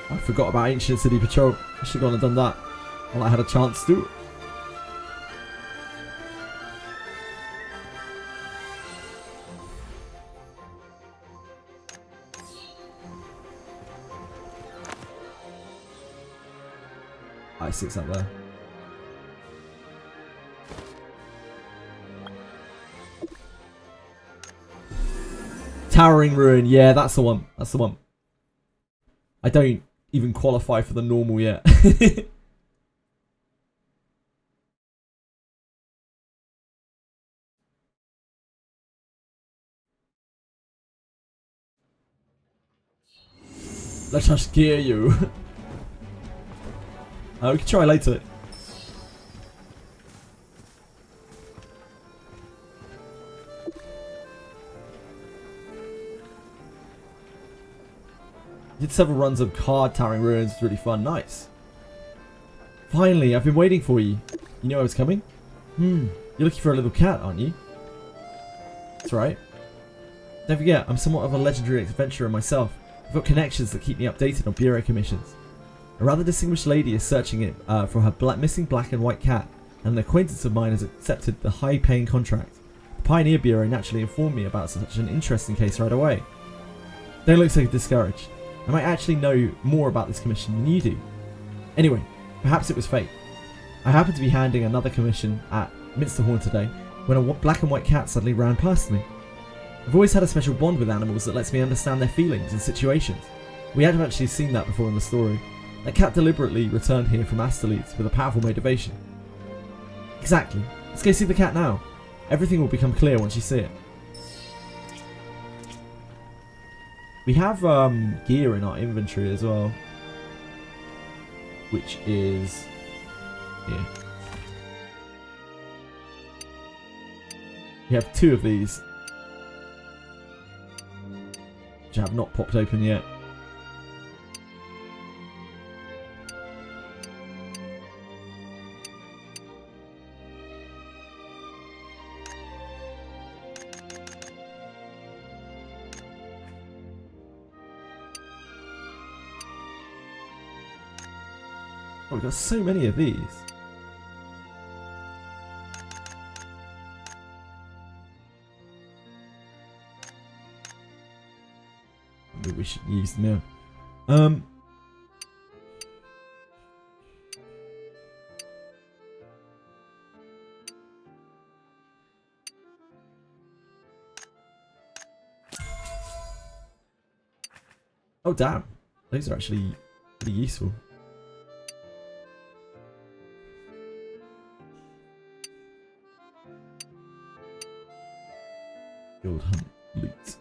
I forgot about Ancient City Patrol. I should have gone and done that while I had a chance to. I see it's up there. Towering Ruin, yeah, that's the one. That's the one. I don't even qualify for the normal yet. Let's just gear you. We can try later. Did several runs of card Towering Ruins. It's really fun. Nice. Finally, I've been waiting for you. You knew I was coming? You're looking for a little cat, aren't you? That's right. Don't forget, I'm somewhat of a legendary adventurer myself. I've got connections that keep me updated on bureau commissions. A rather distinguished lady is searching it for her missing black and white cat, and an acquaintance of mine has accepted the high-paying contract. The Pioneer Bureau naturally informed me about such an interesting case right away. Don't look so discouraged. I might actually know more about this commission than you do. Anyway, perhaps it was fate. I happened to be handing another commission at Minsterhorn today when a black and white cat suddenly ran past me. I've always had a special bond with animals that lets me understand their feelings and situations. We hadn't actually seen that before in the story. That cat deliberately returned here from Asterleeds with a powerful motivation. Exactly. Let's go see the cat now. Everything will become clear once you see it. We have gear in our inventory as well, which is here. We have 2 of these, which have not popped open yet. Oh, we've got so many of these. Maybe we should use them now. Oh damn, those are actually pretty useful. Guild Hunt loot.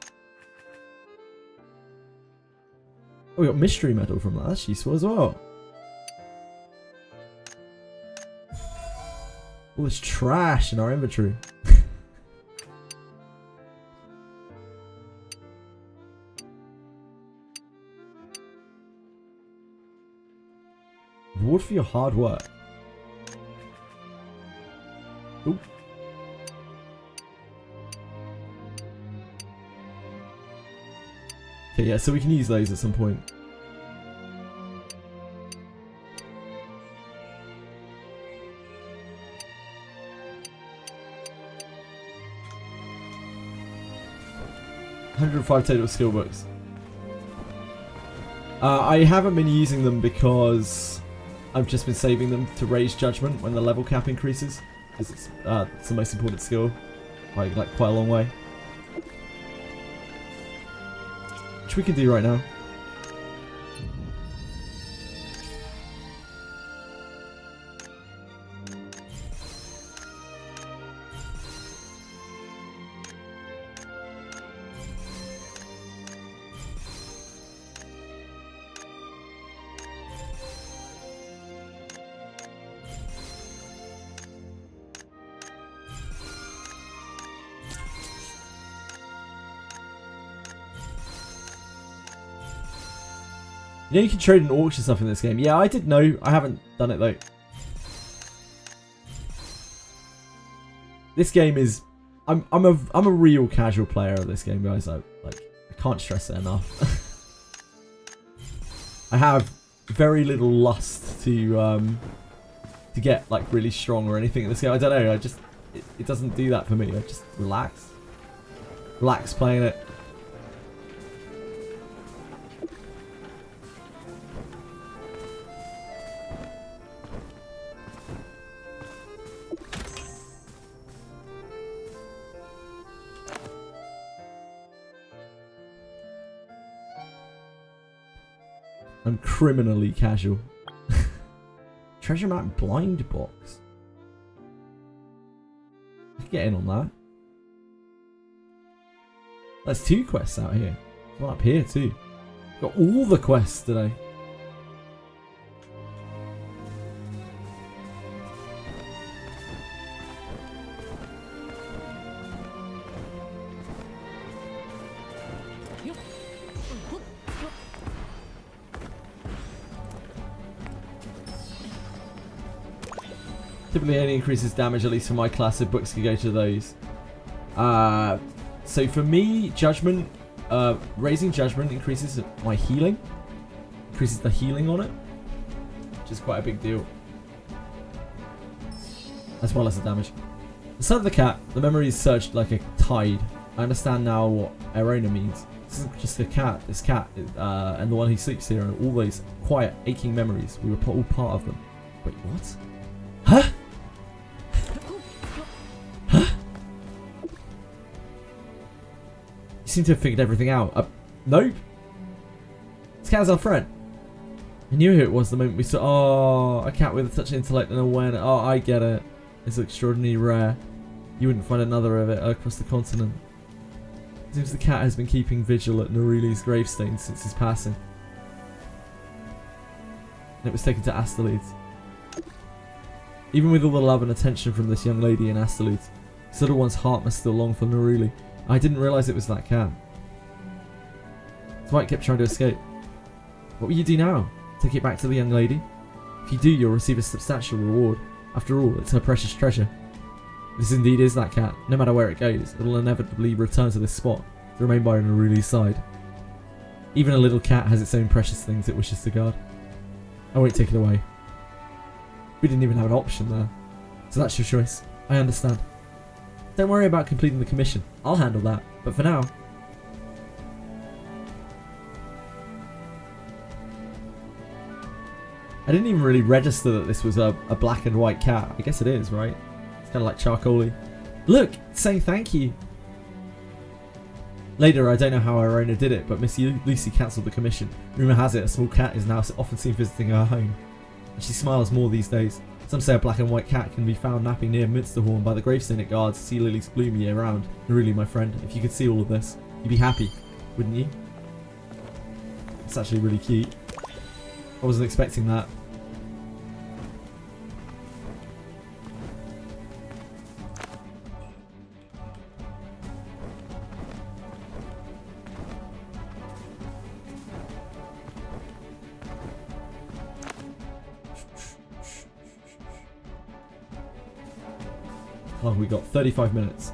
Oh, we got mystery medal from that. That's useful as well. All this trash in our inventory. Reward for your hard work. Ooh. Okay, yeah, so we can use those at some point. $105 total skill books. I haven't been using them because I've just been saving them to raise judgment when the level cap increases, because it's the most important skill by like quite a long way. Which we can do right now. You know you can trade and auction stuff in this game. Yeah, I did know. I haven't done it though. This game is... I'm a real casual player of this game, guys. I can't stress it enough. I have very little lust to get like really strong or anything in this game. I don't know. It doesn't do that for me. I just relax playing it. I'm criminally casual. Treasure map blind box. I can get in on that. There's 2 quests out here. One up here too. Got all the quests today. Typically only increases damage, at least for my class, so books can go to those. So for me, Judgment, raising Judgment increases my healing. Increases the healing on it, which is quite a big deal. As well as the damage. The son of the cat, the memories surged like a tide. I understand now what Erona means. This isn't just a cat, this cat, and the one who sleeps here, and all those quiet, aching memories. We were all part of them. Wait, what? Huh? You seem to have figured everything out. Nope. This cat's our friend. I knew who it was the moment we saw. Oh, a cat with such intellect and awareness. Oh, I get it. It's extraordinarily rare. You wouldn't find another of it across the continent. It seems the cat has been keeping vigil at Noruli's gravestone since his passing. And it was taken to Astaludes. Even with all the love and attention from this young lady in Astaludes, this little one's heart must still long for Noruli. I didn't realise it was that cat. That's why it kept trying to escape. What will you do now? Take it back to the young lady? If you do, you'll receive a substantial reward. After all, it's her precious treasure. If this indeed is that cat, no matter where it goes, it'll inevitably return to this spot, to remain by Noruli's side. Even a little cat has its own precious things it wishes to guard. I won't take it away. We didn't even have an option there. So that's your choice. I understand. Don't worry about completing the commission. I'll handle that. But for now... I didn't even really register that this was a black and white cat. I guess it is, right? It's kind of like charcoaly. Look! It's saying thank you! Later, I don't know how Erona did it, but Miss Lucy cancelled the commission. Rumour has it a small cat is now often seen visiting her home. And she smiles more these days. Some say a black and white cat can be found napping near Minsterhorn by the gravestone it guards. Sea lilies bloom year round. And really, my friend, if you could see all of this, you'd be happy, wouldn't you? It's actually really cute. I wasn't expecting that. Oh, we got 35 minutes.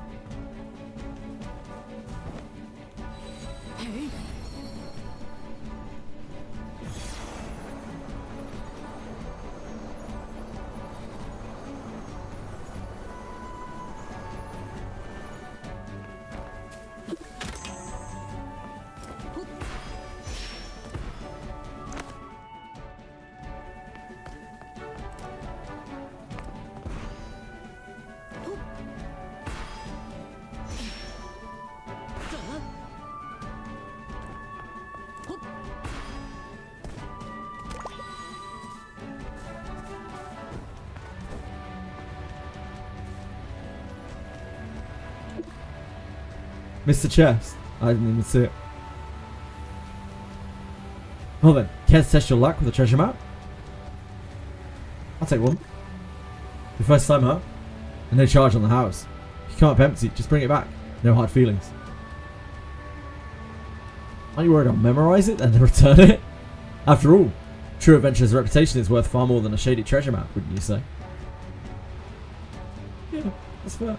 Mr. Chest. I didn't even see it. Well then, care to test your luck with a treasure map? I'll take one. Your first time, huh? And no charge on the house. If you can't empty, just bring it back. No hard feelings. Aren't you worried I'll memorise it and then return it? After all, true adventurer's reputation is worth far more than a shady treasure map, wouldn't you say? Yeah, that's fair.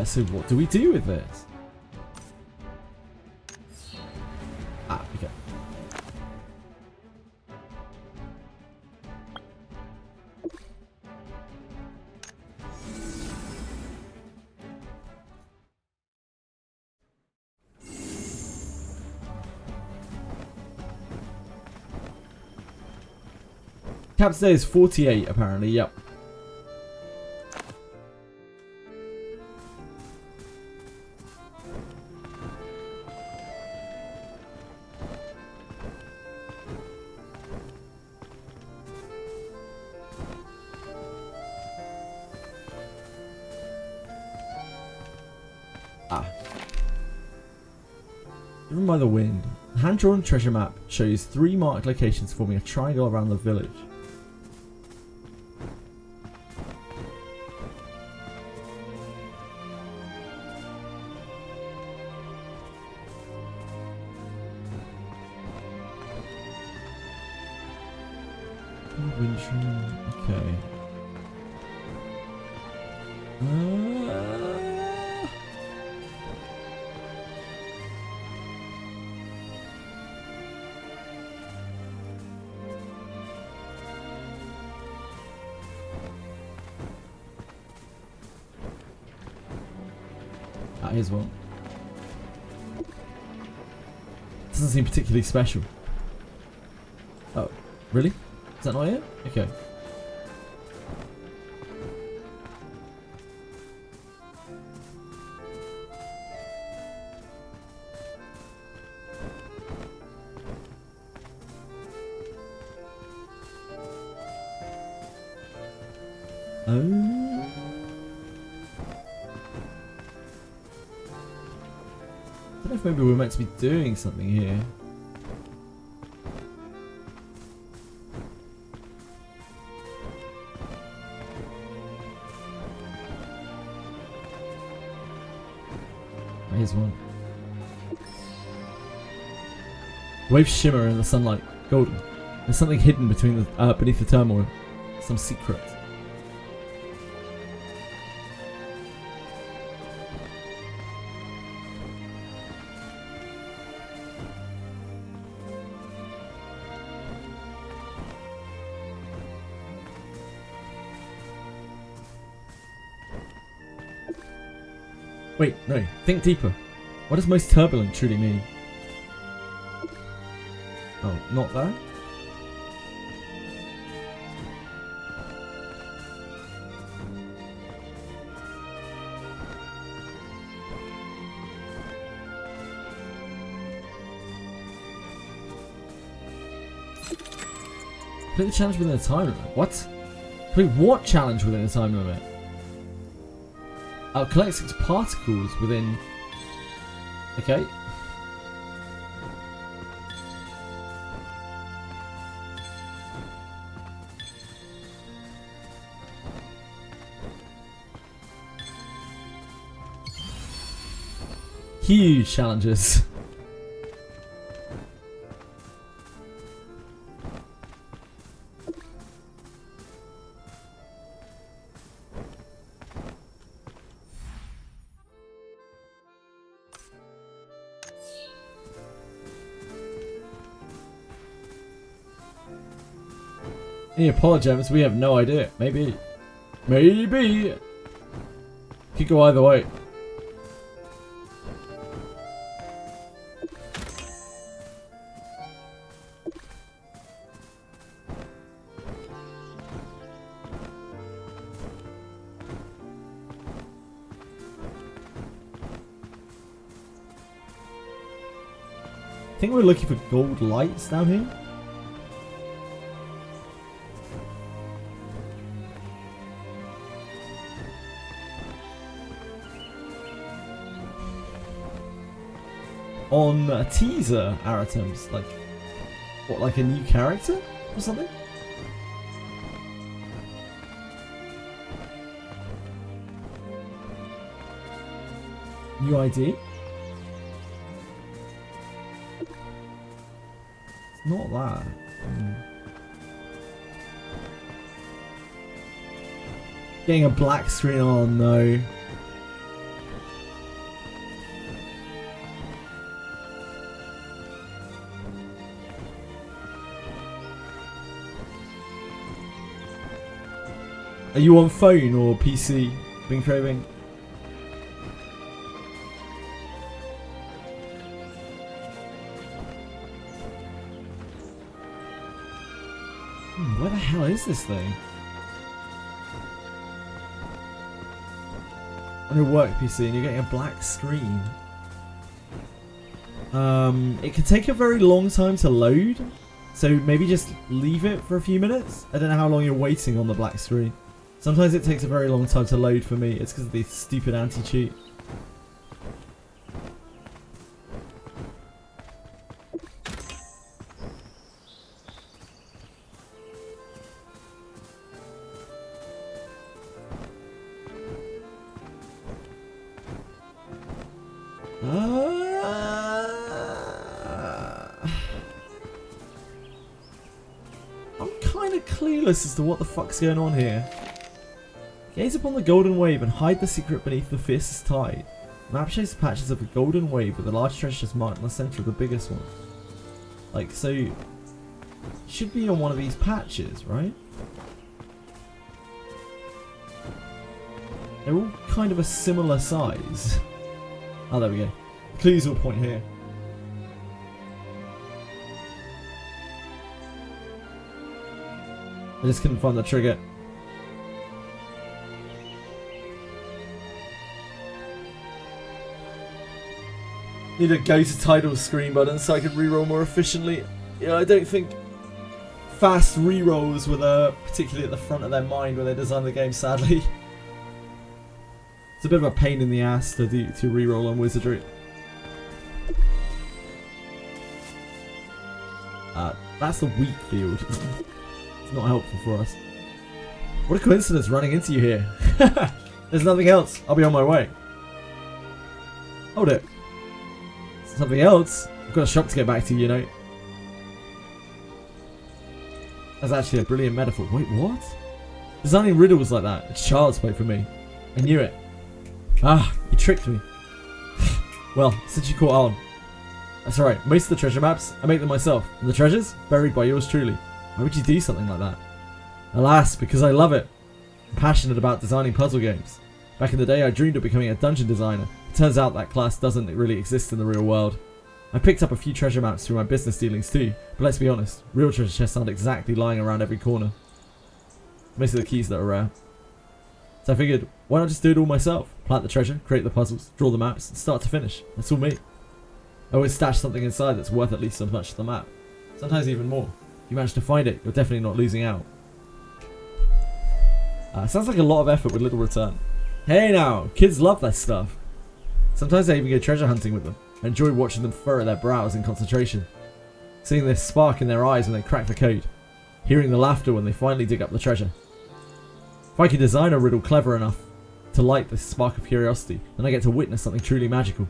So what do we do with this? Ah, okay. Cap today is 48 apparently, yep. Driven by the wind, the hand-drawn treasure map shows 3 marked locations forming a triangle around the village. Okay. Here's one. Doesn't seem particularly special. Oh, really? Is that not it? Okay. I don't know if maybe we're meant to be doing something here. Here's one. Waves shimmer in the sunlight, golden. There's something hidden between the beneath the turmoil. Some secret. Wait, no. Think deeper. What does most turbulent truly mean? Oh, not that? Complete the challenge within a time limit. What? Complete what challenge within a time limit? Collect 6 particles within... Okay. Huge challenges. Any apologems? We have no idea. Maybe. Maybe. Could go either way. I think we're looking for gold lights down here. On a teaser items, like what, like a new character or something? New ID? It's not that. Getting a black screen, oh no. Are you on phone or PC? Bing Craving? Where the hell is this thing? On your work PC and you're getting a black screen. It can take a very long time to load. So maybe just leave it for a few minutes. I don't know how long you're waiting on the black screen. Sometimes it takes a very long time to load for me. It's because of the stupid anti-cheat. I'm kind of clueless as to what the fuck's going on here. Gaze upon the golden wave and hide the secret beneath the fiercest tide. Map shows patches of a golden wave with a large treasure chest marked in the center of the biggest one. Like, so you should be on one of these patches, right? They're all kind of a similar size. Oh, there we go. The clues will point here. I just couldn't find the trigger. Need a go to title screen button so I can reroll more efficiently. Yeah, I don't think fast rerolls were particularly at the front of their mind when they designed the game, sadly. It's a bit of a pain in the ass to reroll on Wizardry. That's the wheat field. It's not helpful for us. What a coincidence running into you here. There's nothing else. I'll be on my way. Hold it. Something else? I've got a shop to get back to, you know. That's actually a brilliant metaphor. Wait, what? Designing riddles like that. It's child's play for me. I knew it. Ah, you tricked me. Well, since you caught on. That's alright. Most of the treasure maps, I make them myself. And the treasures? Buried by yours truly. Why would you do something like that? Alas, because I love it. I'm passionate about designing puzzle games. Back in the day, I dreamed of becoming a dungeon designer. It turns out that class doesn't really exist in the real world. I picked up a few treasure maps through my business dealings too, but let's be honest, real treasure chests aren't exactly lying around every corner. Most of the keys that are rare. So I figured, why not just do it all myself? Plant the treasure, create the puzzles, draw the maps, and start to finish. That's all me. I always stash something inside that's worth at least as much as the map. Sometimes even more. If you manage to find it, you're definitely not losing out. Sounds like a lot of effort with little return. Hey now, kids love that stuff. Sometimes I even go treasure hunting with them. I enjoy watching them furrow their brows in concentration. Seeing this spark in their eyes when they crack the code. Hearing the laughter when they finally dig up the treasure. If I could design a riddle clever enough to light this spark of curiosity, then I get to witness something truly magical.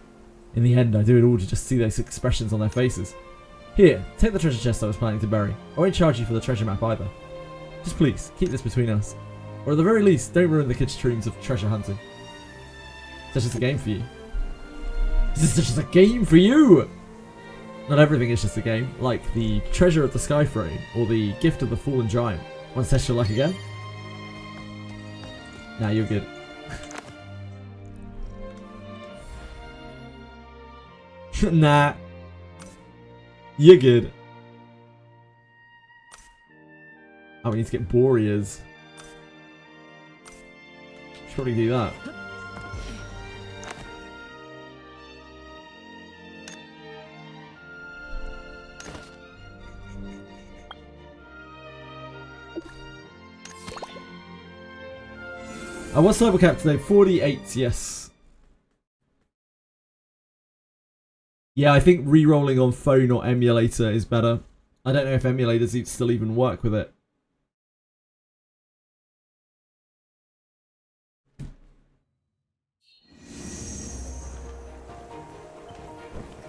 In the end, I do it all to just see those expressions on their faces. Here, take the treasure chest I was planning to bury. I won't charge you for the treasure map either. Just please, keep this between us. Or at the very least, don't ruin the kids' dreams of treasure hunting. It's just a game for you. This is just a game for you! Not everything is just a game, like the treasure of the sky frame, or the gift of the fallen giant. Want to test your luck again? Nah, you're good. Nah. You're good. Oh, we need to get Boreas. Should probably do that. What's level cap today? 48, yes. Yeah, I think re-rolling on phone or emulator is better. I don't know if emulators still even work with it.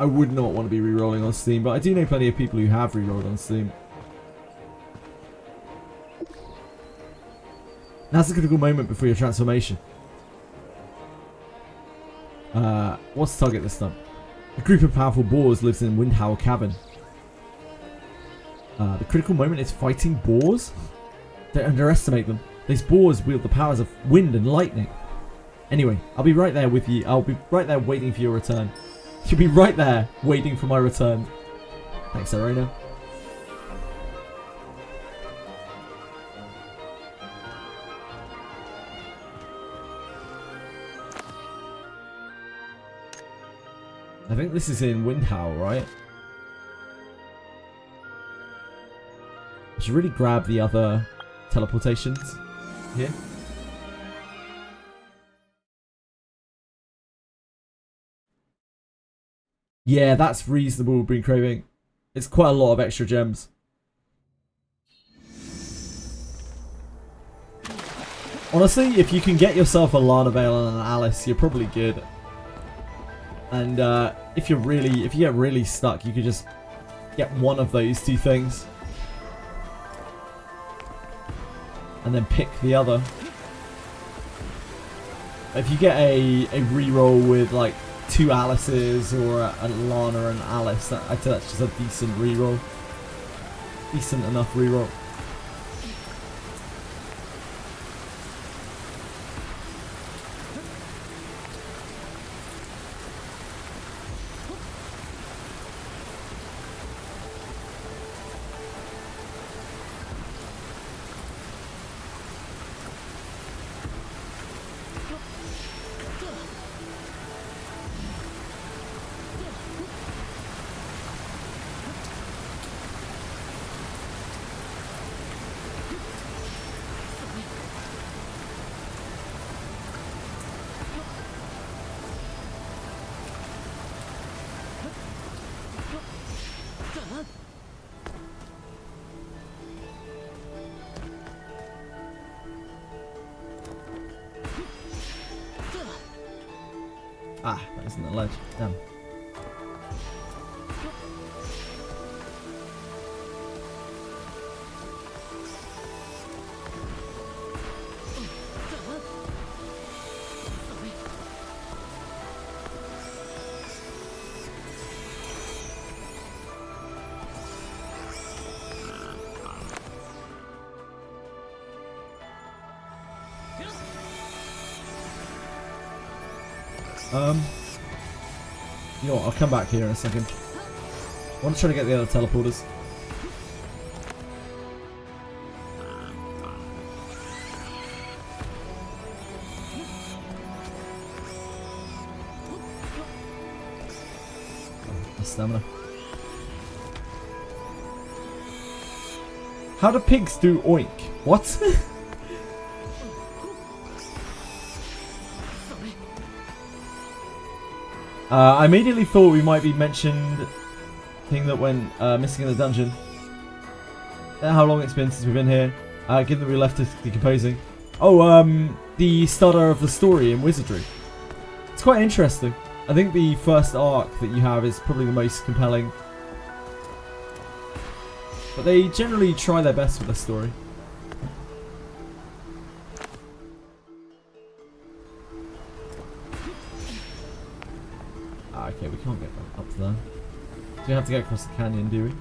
I would not want to be re-rolling on Steam, but I do know plenty of people who have re-rolled on Steam. Now's the critical moment before your transformation. What's the target this time? A group of powerful boars lives in Windhowl Cavern. The critical moment is fighting boars? Don't underestimate them. These boars wield the powers of wind and lightning. Anyway, I'll be right there with you. I'll be right there waiting for your return. You'll be right there waiting for my return. Thanks, Arena. I think this is in Windhowl, right? I should really grab the other teleportations here. Yeah, that's reasonable, Been Craving. It's quite a lot of extra gems. Honestly, if you can get yourself a Lana Vale and an Alice, you're probably good. And if you get really stuck, you could just get one of those two things. And then pick the other. If you get a reroll with like 2 Alices or a Lana and Alice, I'd say that's just a decent reroll. Decent enough reroll. Ah, that isn't the ledge. Damn. You know what, I'll come back here in a second. I want to try to get the other teleporters. Oh, stamina. How do pigs do oink? What? I immediately thought we might be mentioned thing that went missing in the dungeon. How long it's been since we've been here. Given that we left it decomposing. Oh, the starter of the story in Wizardry. It's quite interesting. I think the first arc that you have is probably the most compelling. But they generally try their best with the story. Okay, we can't get up to there. So we have to go across the canyon, do we?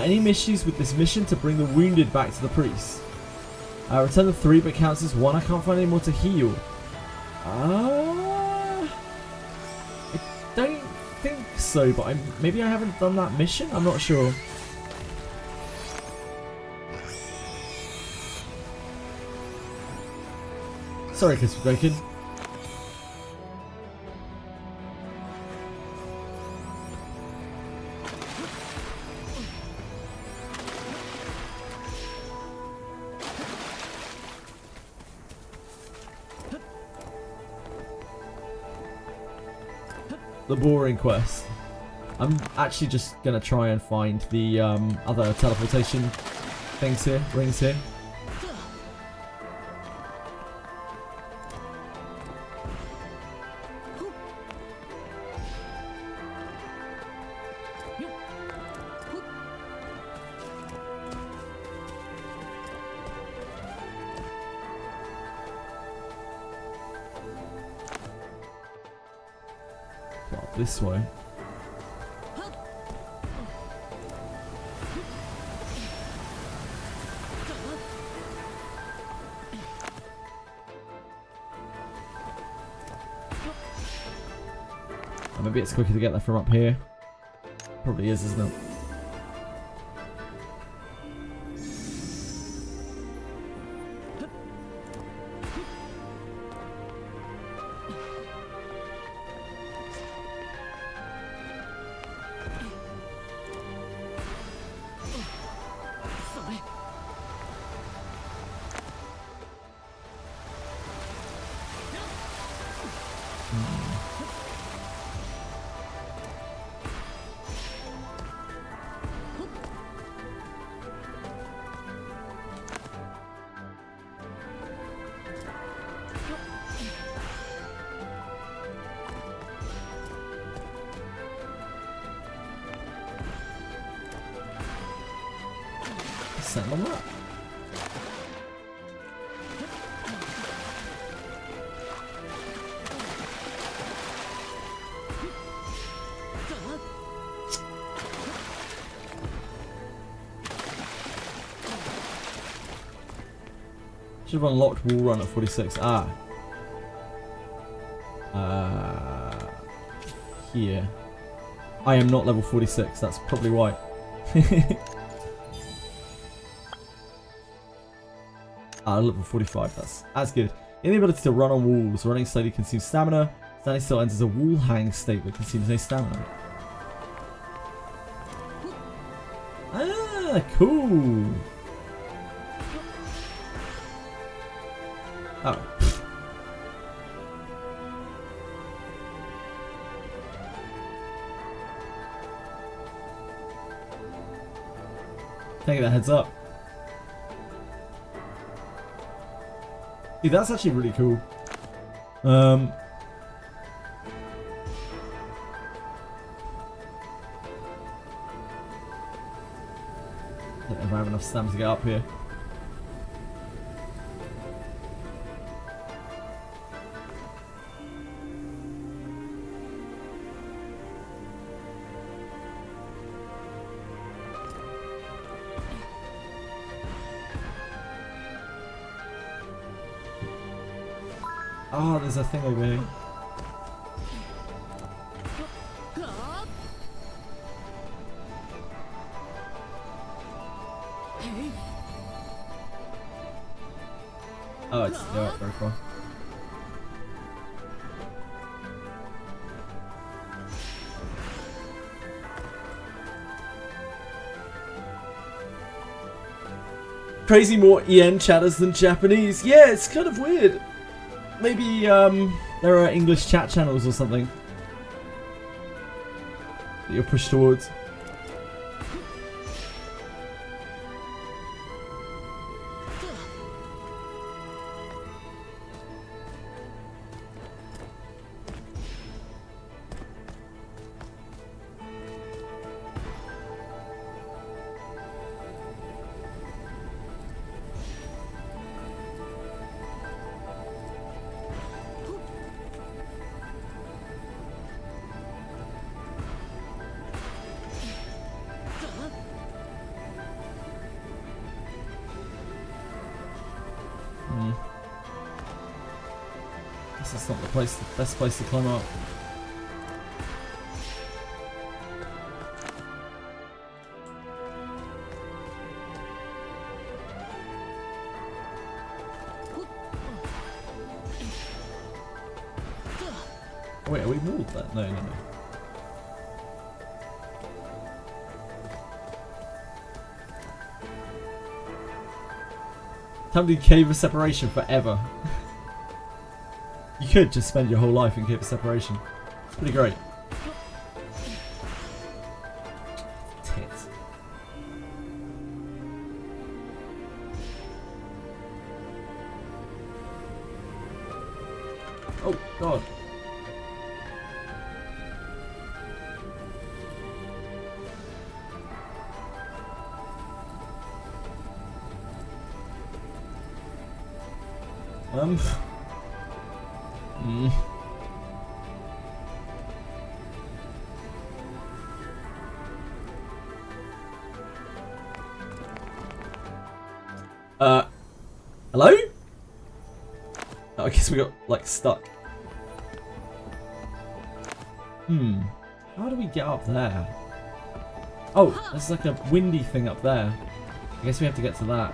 Any issues with this mission to bring the wounded back to the priest? Return the 3 but counts as 1. I can't find any more to heal. I don't think so, but maybe I haven't done that mission? I'm not sure. Sorry, Crispy Bacon. The boring quest. I'm actually just gonna try and find the other teleportation things here, rings here. Well, this way. Oh, maybe it's quicker to get there from up here. Probably is, isn't it? Send them up. Should have unlocked wall run at 46. Here. I am not level 46, that's probably why. Level 45, that's good. Inability to run on walls. Running slowly consumes stamina. Standing still enters a wall hang state but consumes no stamina. Ah, cool. Oh. Thank you, that heads up. Dude, that's actually really cool. Don't know if I have enough stamina to get up here. Oh, there's a thing over here. Oh, it's not very far. Crazy more EN chatters than Japanese. Yeah, it's kind of weird. Maybe there are English chat channels or something that you're pushed towards. This is not the best place to climb up. Wait, are we walled that? No. Time to do Cave of Separation forever. You could just spend your whole life in Cave of Separation. It's pretty great. Tits. Oh, God. Hello? Oh, I guess we got, like, stuck. How do we get up there? Oh, there's like a windy thing up there. I guess we have to get to that.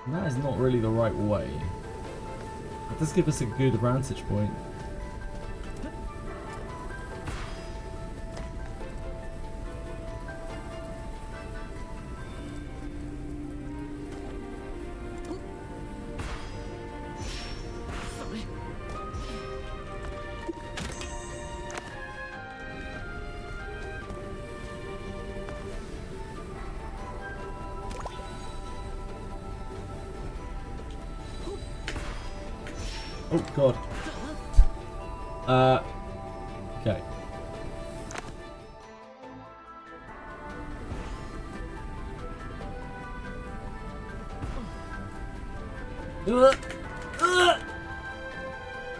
That is not really the right way. It does give us a good vantage point. Oh god. Okay.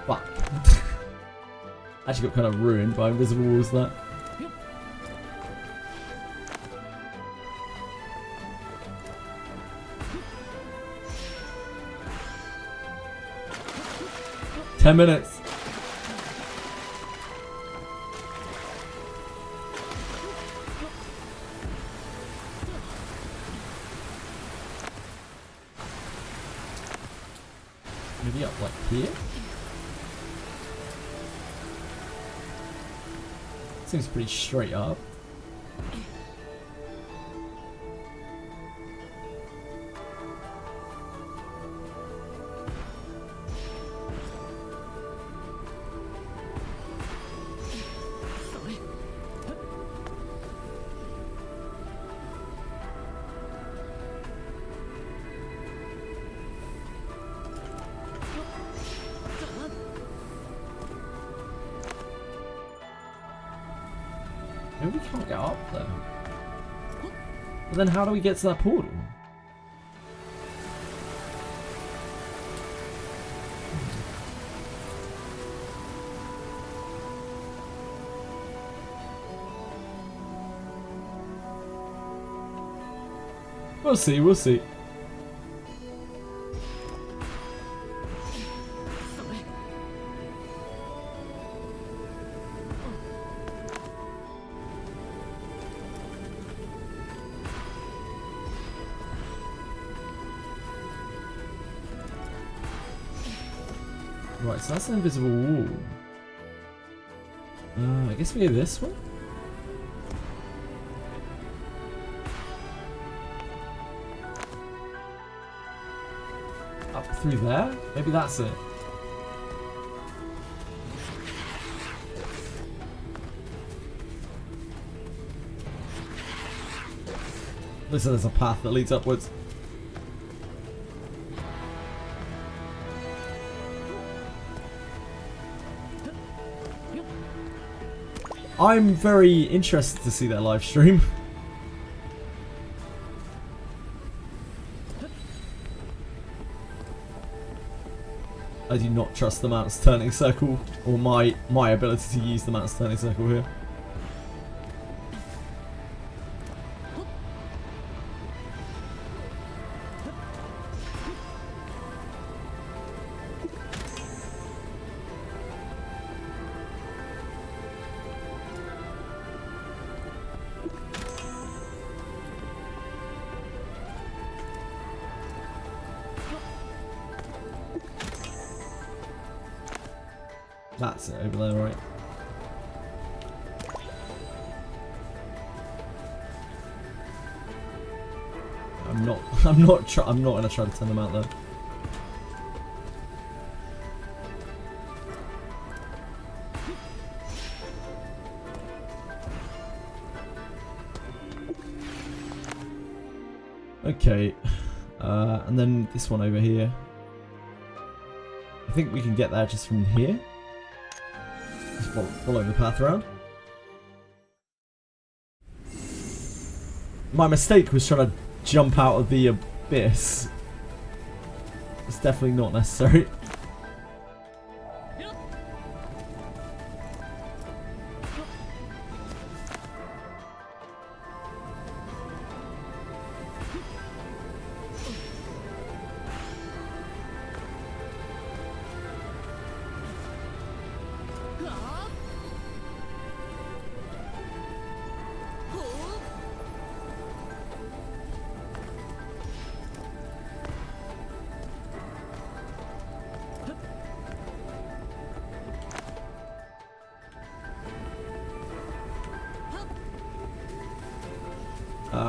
Fuck. Actually got kind of ruined by invisible walls there. 10 minutes. Maybe up like here? Seems pretty straight up. Maybe we can't get up there. But then how do we get to that portal? We'll see, we'll see. Right, so that's an invisible wall. I guess we go this way? Up through there? Maybe that's it. Listen, there's a path that leads upwards. I'm very interested to see their live stream. I do not trust the mouse turning circle or my ability to use the mouse turning circle here. That's it over there, right? I'm not gonna try to turn them out though. Okay, and then this one over here. think we can get there just from here. Just following the path around. My mistake was trying to jump out of the abyss. It's definitely not necessary.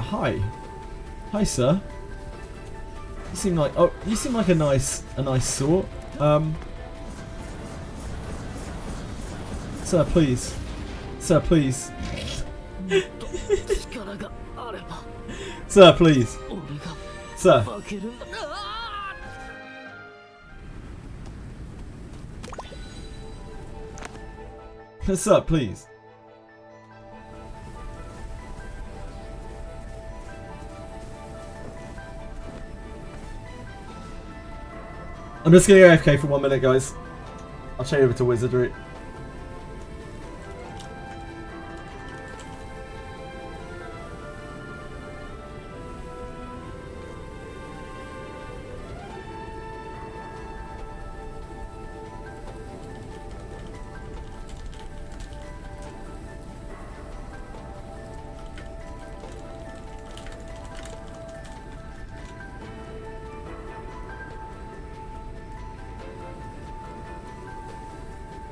Hi. Hi, sir. You seem like a nice sort. Sir, please. Sir, please. Sir, please. Sir. Sir, please. I'm just gonna go AFK for 1 minute, guys. I'll change over to Wizardry.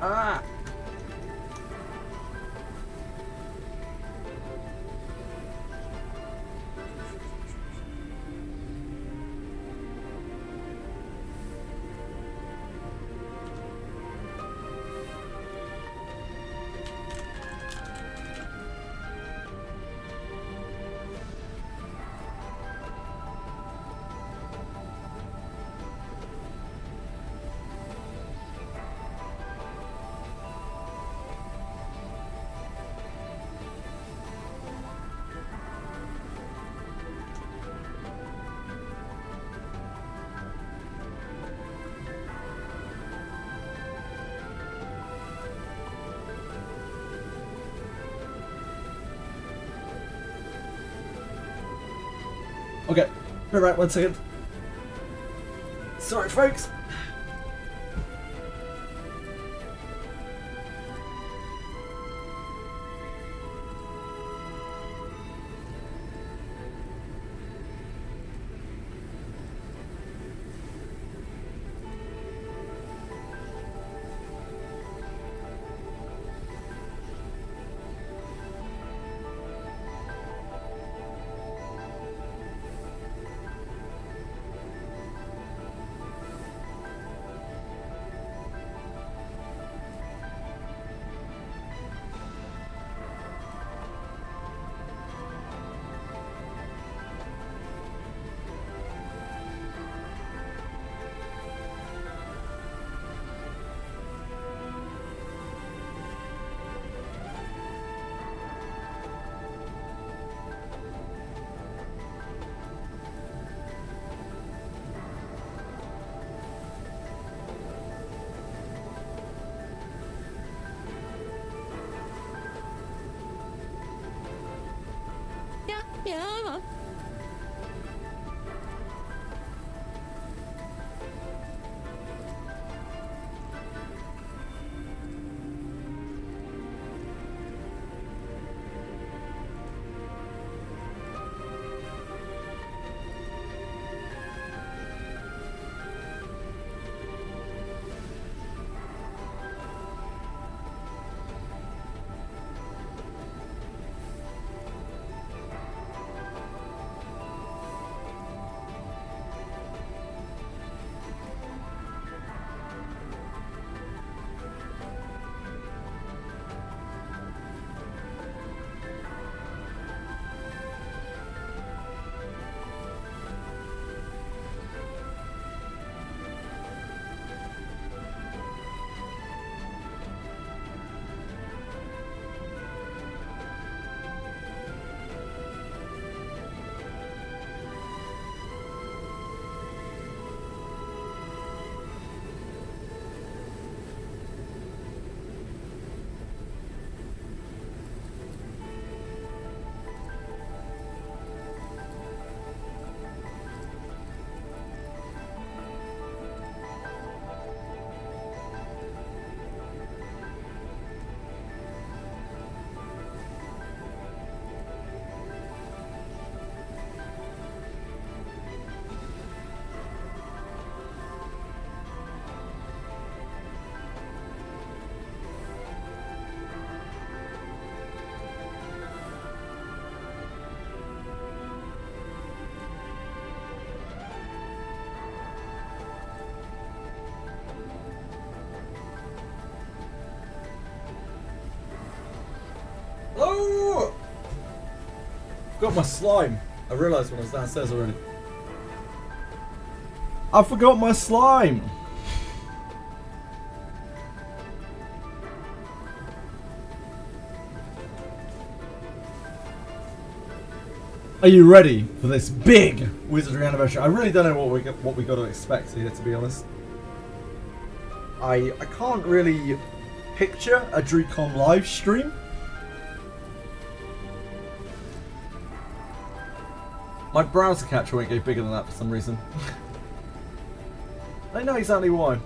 Ah! Okay, be right 1 second. Sorry, folks. Yeah. Oh! Got my slime. I realised when I was downstairs already. I forgot my slime. Are you ready for this big Wizardry anniversary? I really don't know what we got to expect here, to be honest. I can't really picture a DrewCon live stream. My browser capture won't go bigger than that for some reason. I know exactly why.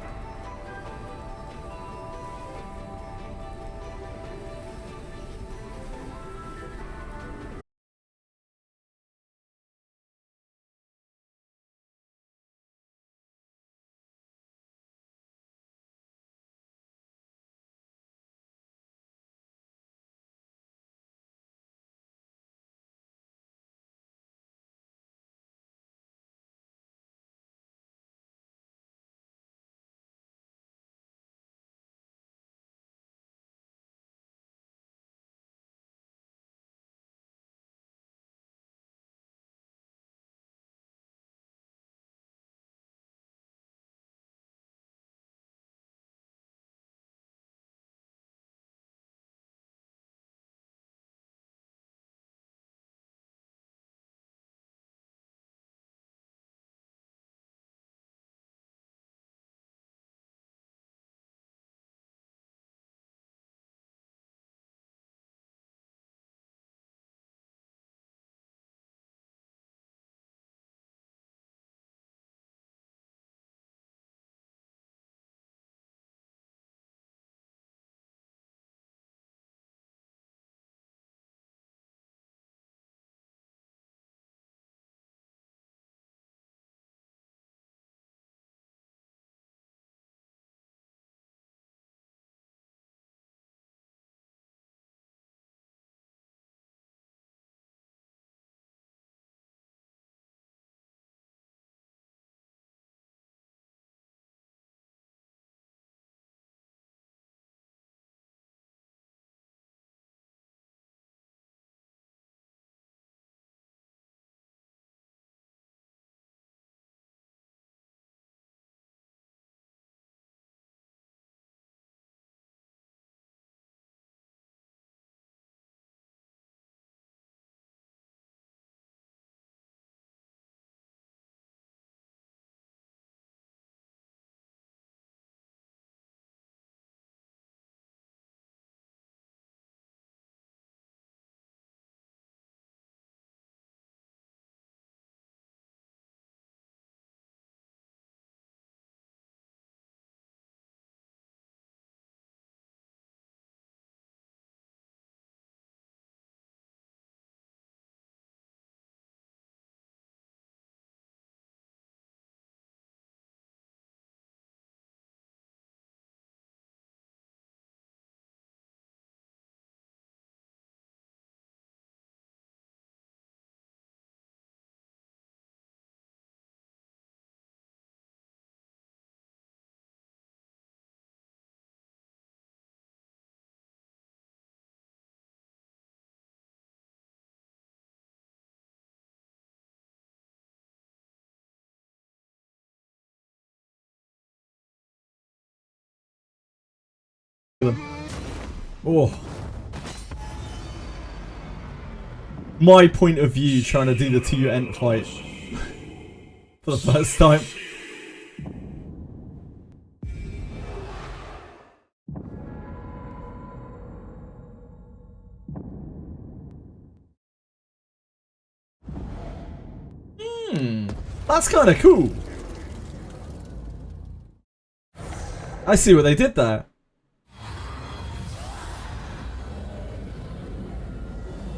Oh. My point of view trying to do the 2 Ent fight for the first time. That's kind of cool. I see what they did there.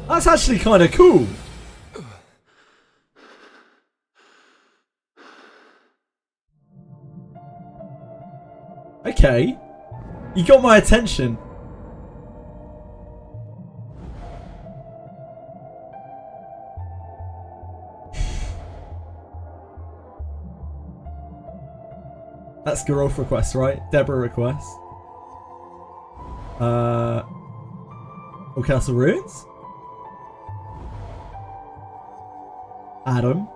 That's actually kind of cool. Okay. You got my attention. That's Garolf request, right? Deborah request. Or Castle Ruins? Adam.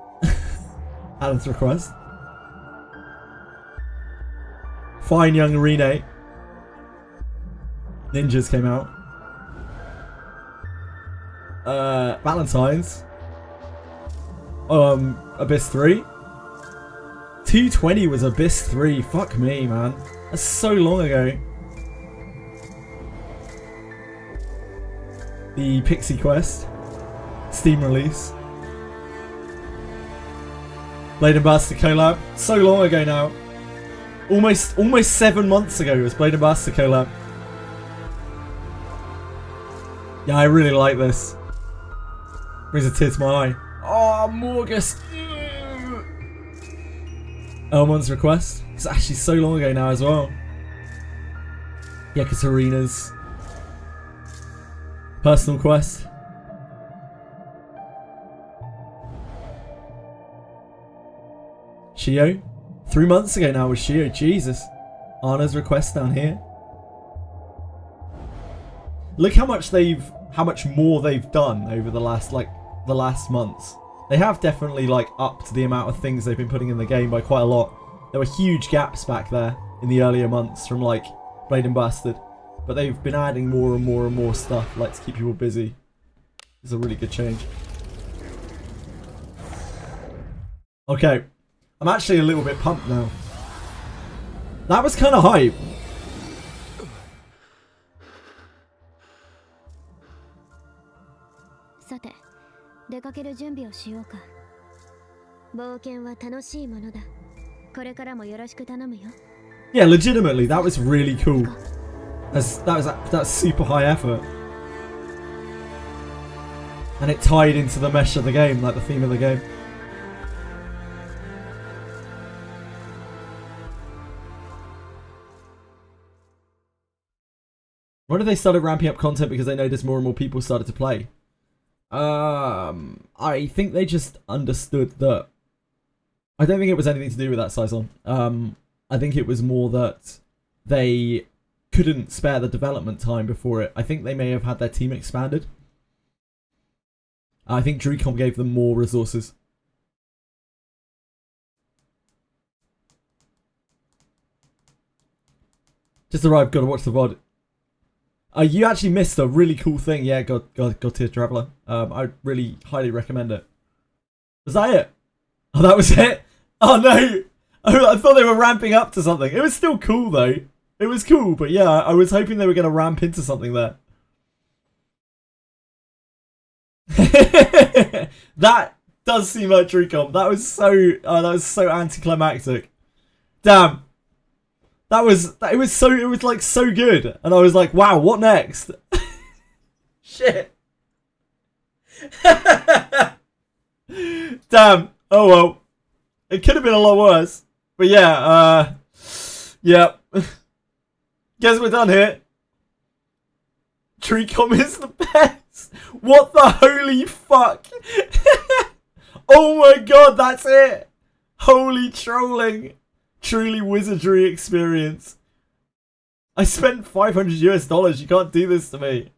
Adam's request. Fine Young Rene. Ninjas came out. Valentine's. Abyss 3. 220 was Abyss 3. Fuck me, man. That's so long ago. The Pixie Quest. Steam release. Blade and Bastard collab. So long ago now. Almost 7 months ago was Blade and Bastard collab. Yeah, I really like this. Brings a tear to my eye. Oh, Morgus. Elmon's request. It's actually so long ago now as well. Yekaterina's personal quest. Shio. 3 months ago now was Shio. Jesus. Anna's request down here. Look how much more they've done over the last months. They have definitely upped the amount of things they've been putting in the game by quite a lot. There were huge gaps back there in the earlier months from Blade and Bastard, but they've been adding more and more and more stuff to keep people busy. It's a really good change. Okay, I'm actually a little bit pumped now. That was kind of hype. Yeah, legitimately, that was really cool. That's super high effort. And it tied into the mesh of the game, the theme of the game. When did they started ramping up content because they noticed more and more people started to play? I think they just understood that. I don't think it was anything to do with that, Saison. I think it was more that they couldn't spare the development time before it. I think they may have had their team expanded. I think Drewcom gave them more resources. Just arrived, gotta watch the VOD. You actually missed a really cool thing. Yeah, God Tier Traveller. I really highly recommend it. Was that it? Oh, that was it? Oh no! I thought they were ramping up to something. It was still cool though. It was cool, but yeah, I was hoping they were going to ramp into something there. That does seem like Drewcom. That was so anticlimactic. Damn. It was so good, and I was like, wow, what next? Shit. Damn. Oh well. It could have been a lot worse. But yeah, yeah. Guess we're done here. Treecom is the best. What the holy fuck? Oh my god, that's it. Holy trolling. Truly wizardry experience. I spent $500 US. You can't do this to me.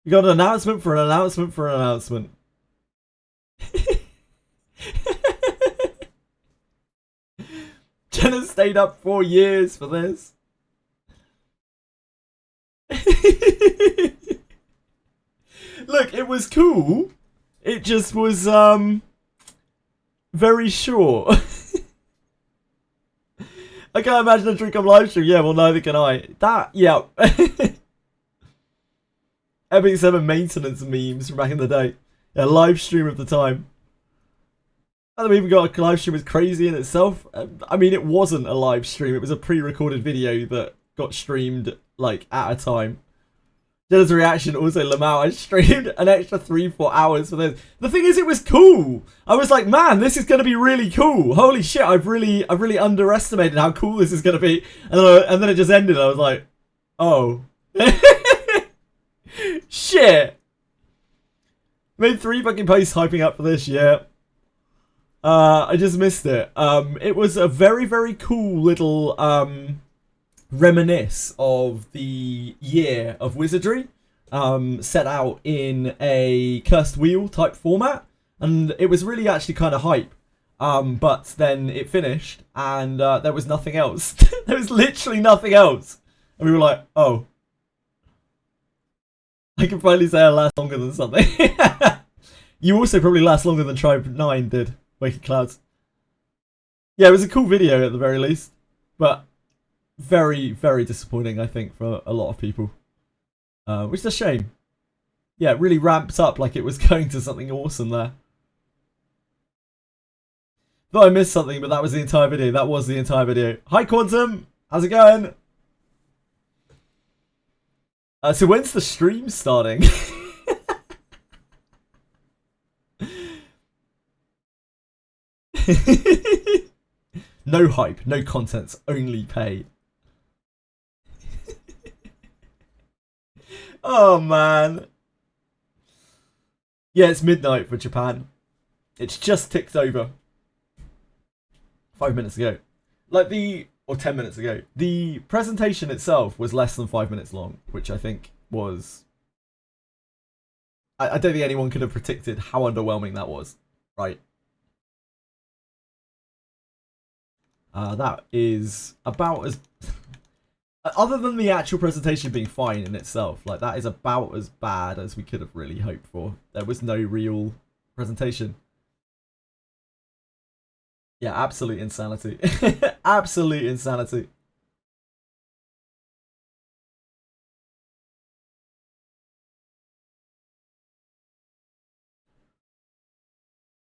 You got an announcement for an announcement for an announcement. Jenna stayed up 4 years for this. Look, it was cool. It just was very short. I can't imagine a Drewcom live stream. Yeah, well, neither can I. Yeah. Epic 7 maintenance memes from back in the day. Yeah, live stream of the time. And we even got a live stream was crazy in itself. I mean, it wasn't a live stream. It was a pre-recorded video that got streamed, at a time. Jenna's reaction, also Lamau, I streamed an extra 3-4 hours for this. The thing is, it was cool. I was like, man, this is going to be really cool. Holy shit, I've really underestimated how cool this is going to be. And then it just ended. I was like, oh. Shit. Made 3 fucking posts hyping up for this, yeah. I just missed it. It was a very, very cool little reminisce of the year of Wizardry. set out in a cursed wheel type format, and it was really actually kind of hype. But then it finished, and there was nothing else. There was literally nothing else, and we were like, "Oh, I can finally say I last longer than something." You also probably last longer than Tribe 9 did, Waking Clouds. Yeah, it was a cool video at the very least, but very, very disappointing, I think, for a lot of people. Which is a shame. Yeah, it really ramped up like it was going to something awesome there. Thought I missed something, but that was the entire video. That was the entire video. Hi, Quantum! How's it going? So when's the stream starting? No hype, no contents, only pay. Oh man. Yeah, it's midnight for Japan. It's just ticked over. 5 minutes ago. Or 10 minutes ago. The presentation itself was less than 5 minutes long, which I think was... I don't think anyone could have predicted how underwhelming that was, right? That is about as... Other than the actual presentation being fine in itself, like that is about as bad as we could have really hoped for. There was no real presentation. Yeah, absolute insanity. Absolute insanity.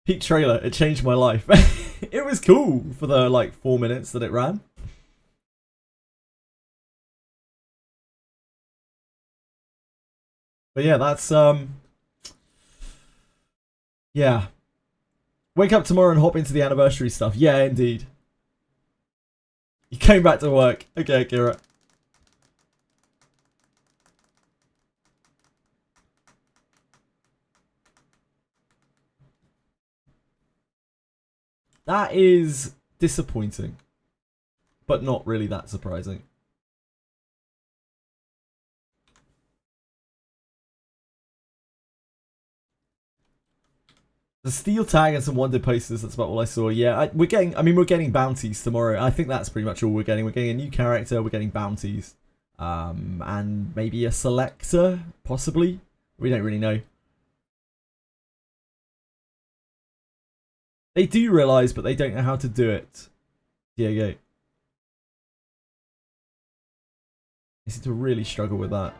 Peak trailer, it changed my life. It was cool for the like 4 minutes that it ran. But yeah, that's yeah. Wake up tomorrow and hop into the Annivrsary stuff. Yeah, indeed. You came back to work. Okay, Kira. That is disappointing, but not really that surprising. The steel tag and some wanted posters, that's about all I saw. Yeah, we're getting bounties tomorrow. I think that's pretty much all we're getting. We're getting a new character, we're getting bounties. And maybe a selector, possibly. We don't really know. They do realise, but they don't know how to do it. Diego. They seem to really struggle with that.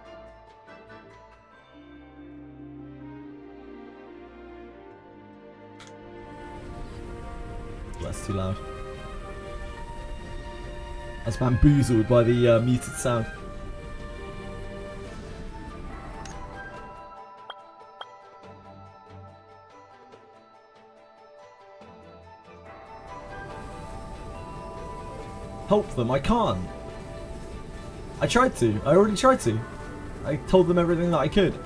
That's too loud. I was bamboozled by the muted sound. Help them, I can't. I tried to. I already tried to. I told them everything that I could.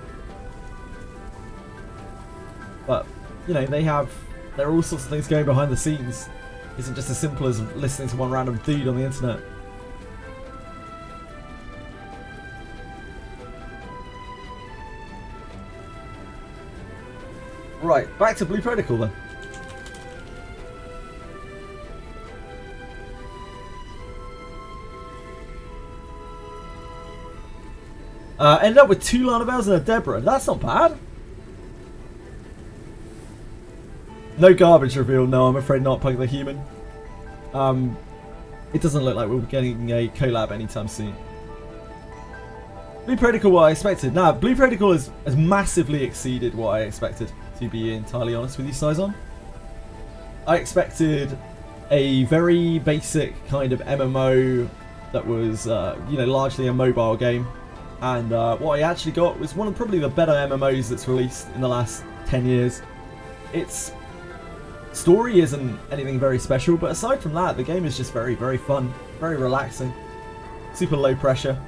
But, you know, there are all sorts of things going behind the scenes. It isn't just as simple as listening to one random dude on the internet. Right, back to Blue Protocol then. Ended up with 2 Lana Bells and a Deborah. That's not bad. No garbage reveal. No, I'm afraid not, Punk the Human. It doesn't look like we'll be getting a collab anytime soon. Blue Protocol, what I expected. Nah, Blue Protocol has massively exceeded what I expected, to be entirely honest with you, Saizon. I expected a very basic kind of MMO that was, you know, largely a mobile game. And what I actually got was one of probably the better MMOs that's released in the last 10 years. Its story isn't anything very special, but aside from that, the game is just very, very fun, very relaxing, super low pressure.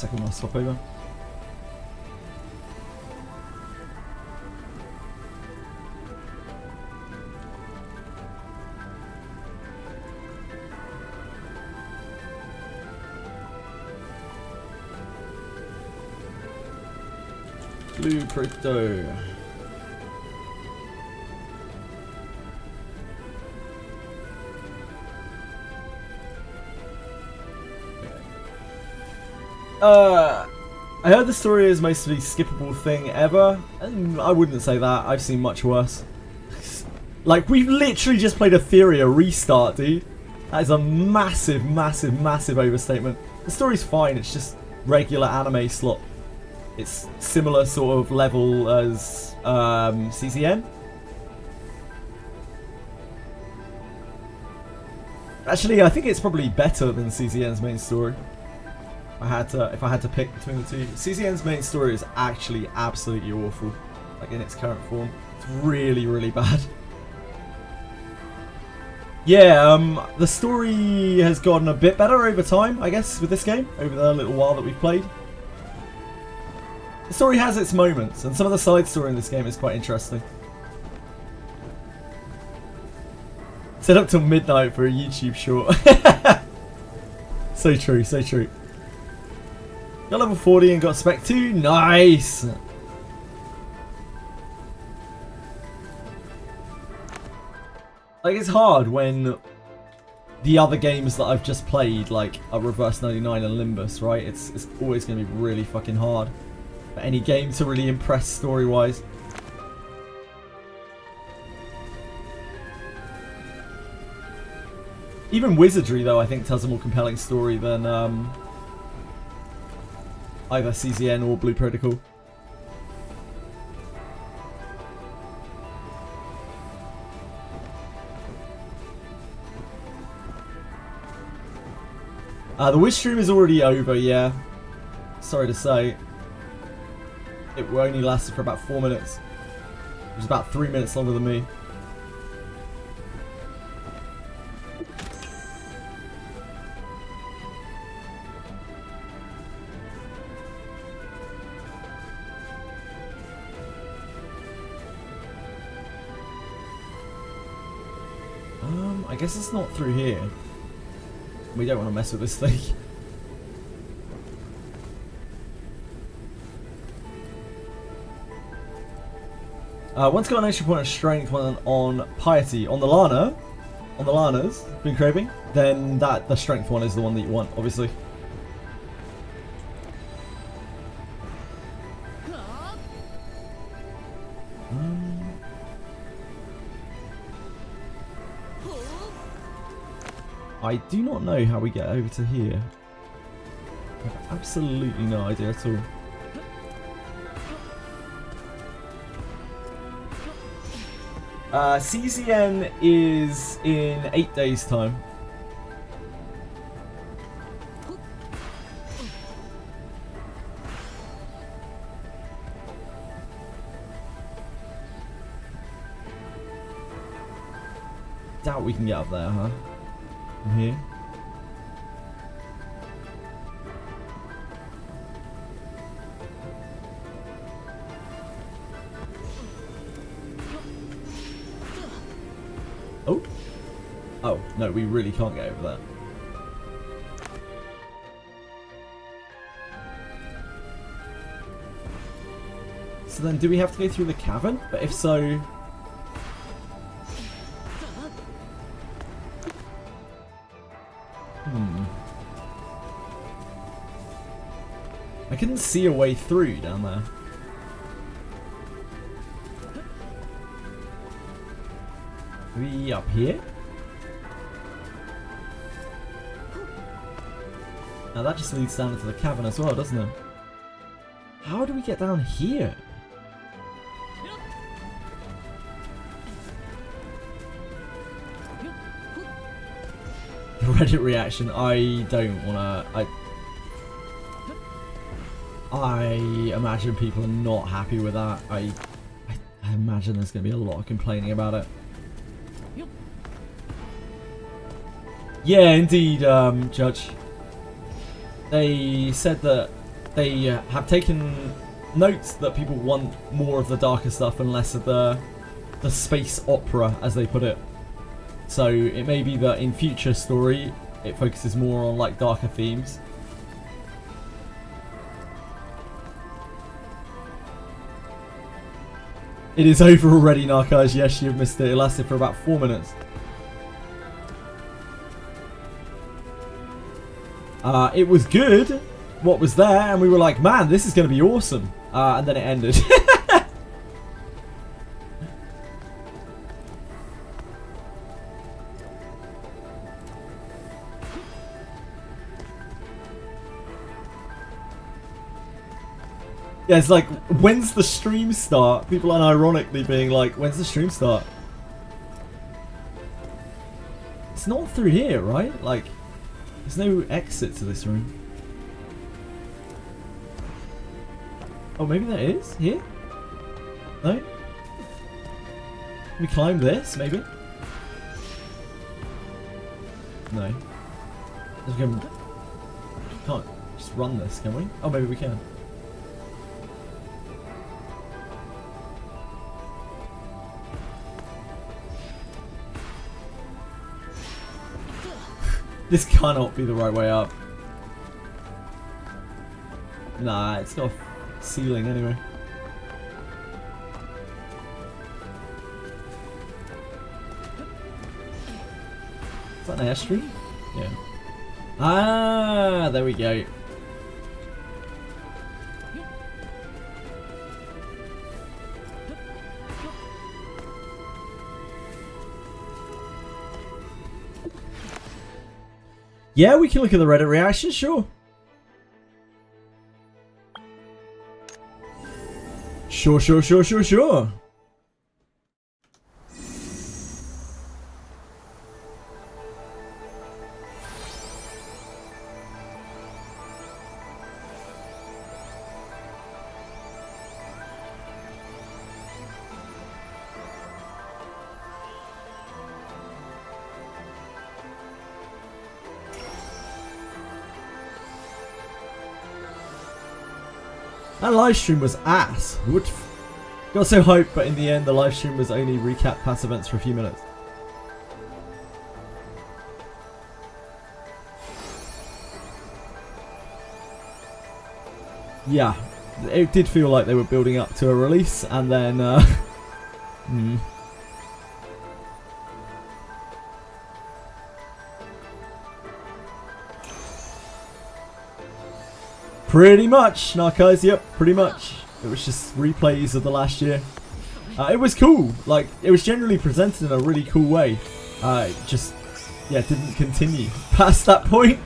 second while I swap over. Blue crypto. I heard the story is mostly skippable thing ever, and I wouldn't say that. I've seen much worse. Like, we've literally just played Etheria Restart, dude. That is a massive, massive, massive overstatement. The story's fine, it's just regular anime slot. It's similar sort of level as CCN. Actually, I think it's probably better than CCN's main story. If I had to pick between the two. CCN's main story is actually absolutely awful. Like in its current form. It's really, really bad. Yeah, the story has gotten a bit better over time, I guess, with this game. Over the little while that we've played. The story has its moments, and some of the side story in this game is quite interesting. Set up till midnight for a YouTube short. So true, so true. Got level 40 and got spec 2. Nice! Like, it's hard when the other games that I've just played, like a Reverse 99 and Limbus, right? It's always going to be really fucking hard for any game to really impress story-wise. Even Wizardry, though, I think tells a more compelling story than either CCN or Blue Protocol. The Wish stream is already over, yeah. Sorry to say. It only lasted for about 4 minutes. It was about 3 minutes longer than me. I guess it's not through here. We don't want to mess with this thing. One's got an extra point of strength, one on piety. On the Lana's been craving, then the strength one is the one that you want, obviously. I do not know how we get over to here. I have absolutely no idea at all. CCN is in 8 days' time. Doubt we can get up there, huh? From here. Oh. Oh, no, we really can't get over that. So then, do we have to go through the cavern? But if so... I couldn't see a way through down there. Are we up here? Now that just leads down into the cavern as well, doesn't it? How do we get down here? The Reddit reaction, I don't wanna... I imagine people are not happy with that. I imagine there's going to be a lot of complaining about it. Yeah, indeed, Judge. They said that they have taken notes that people want more of the darker stuff and less of the space opera, as they put it. So it may be that in future story it focuses more on like darker themes. It is over already, Narcos. Yes, you've missed it. It lasted for about 4 minutes. It was good, what was there, and we were like, man, this is going to be awesome. And then it ended. Yeah, it's like, when's the stream start? People unironically being like, when's the stream start? It's not through here, right? Like, there's no exit to this room. Oh, maybe there is? Here? No? Can we climb this, maybe? No. We can't just run this, can we? Oh, maybe we can. This cannot be the right way up. Nah, it's got a ceiling anyway. Is that an airstream? Yeah. Ah, there we go. Yeah, we can look at the Reddit reaction, sure. Sure. That live stream was ass. Got so hyped, but in the end, the live stream was only recap past events for a few minutes. Yeah, it did feel like they were building up to a release, and then, Pretty much, Narcos, yep, pretty much. It was just replays of the last year. It was cool, like, it was generally presented in a really cool way. It just, yeah, didn't continue past that point.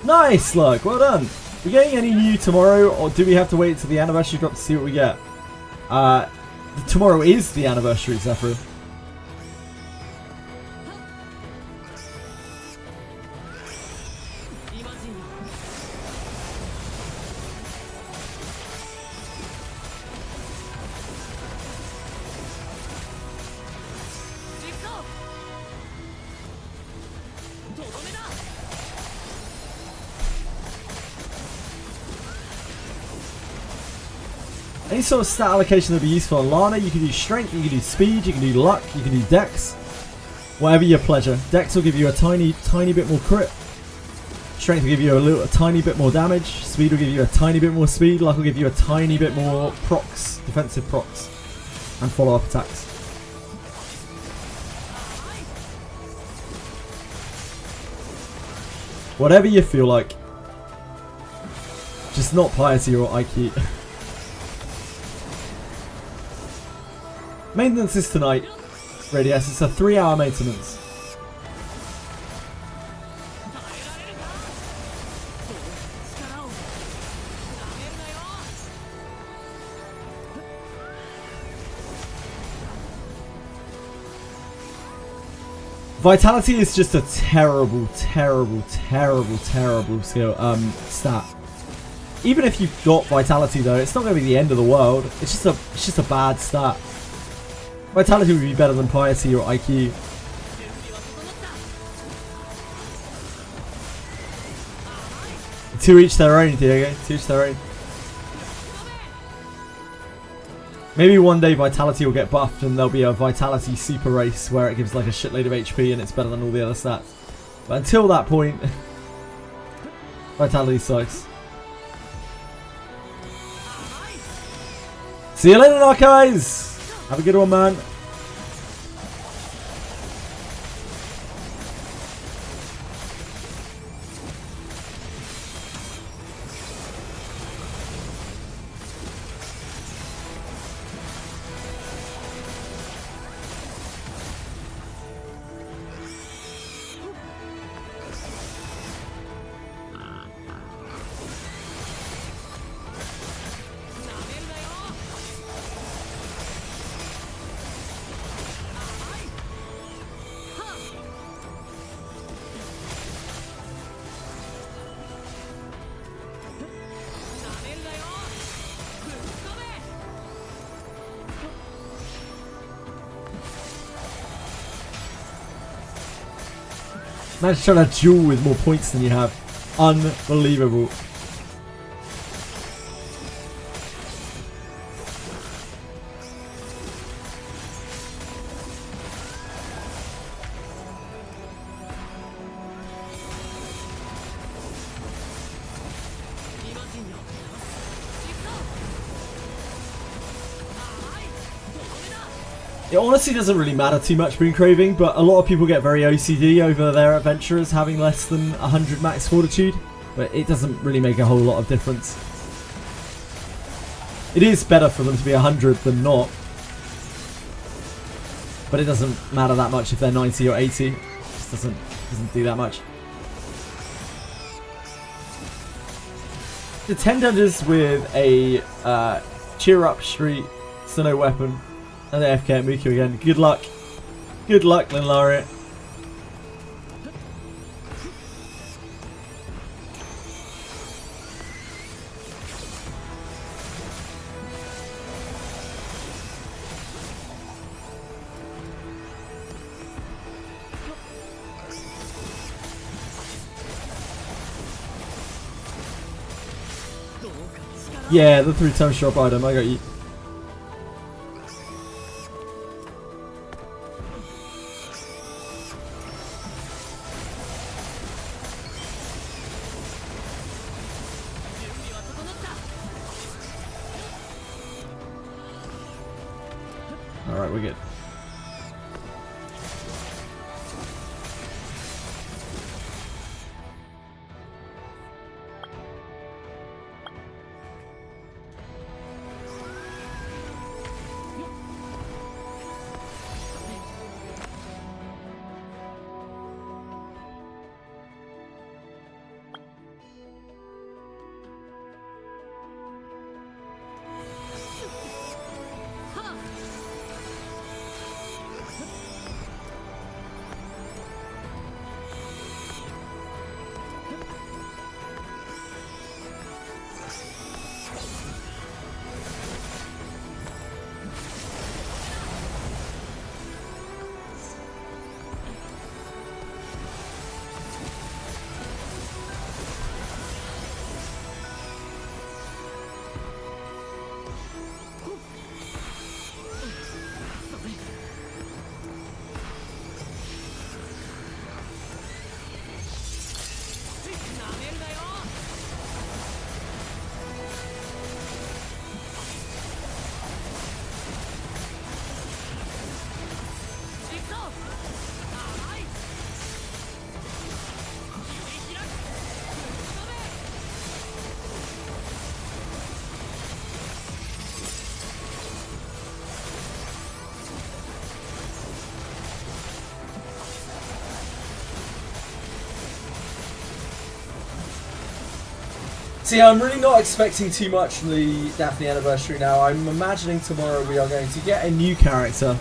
Nice, look, well done. Are we getting any new tomorrow, or do we have to wait until the anniversary drop to see what we get? Tomorrow is the anniversary, Zephyr. Any sort of stat allocation that would be useful on Lana. You can do strength, you can do speed, you can do luck, you can do dex. Whatever your pleasure. Dex will give you a tiny bit more crit Strength will give you a tiny bit more damage. Speed will give you a tiny bit more speed. Luck will give you a tiny bit more procs, defensive procs, and follow-up attacks. Whatever you feel like. Just not piety or IQ. Maintenance is tonight. Radius, it's a 3-hour maintenance. Vitality is just a terrible, terrible, terrible, terrible skill stat. Even if you've got Vitality though, it's not going to be the end of the world. It's just a bad stat. Vitality would be better than Piety or IQ. To each their own, Diego. To each their own. Maybe one day Vitality will get buffed and there'll be a Vitality super race where it gives like a shitload of HP and it's better than all the other stats. But until that point, Vitality sucks. See you later, Narcos! Have a good one, man. Managed to try to duel with more points than you have. Unbelievable. It honestly doesn't really matter too much Boon Craving, but a lot of people get very OCD over their adventurers having less than 100 max fortitude, but it doesn't really make a whole lot of difference. It is better for them to be 100 than not, but it doesn't matter that much if they're 90 or 80. It just doesn't do that much. The 10 dungeons with a cheer up street, so no weapon. And the FK at Muku again. Good luck. Good luck, Linlaria. Yeah, the 3-time shop item. I got you. Alright, we're good. See, I'm really not expecting too much from the Daphne anniversary now. I'm imagining tomorrow we are going to get a new character.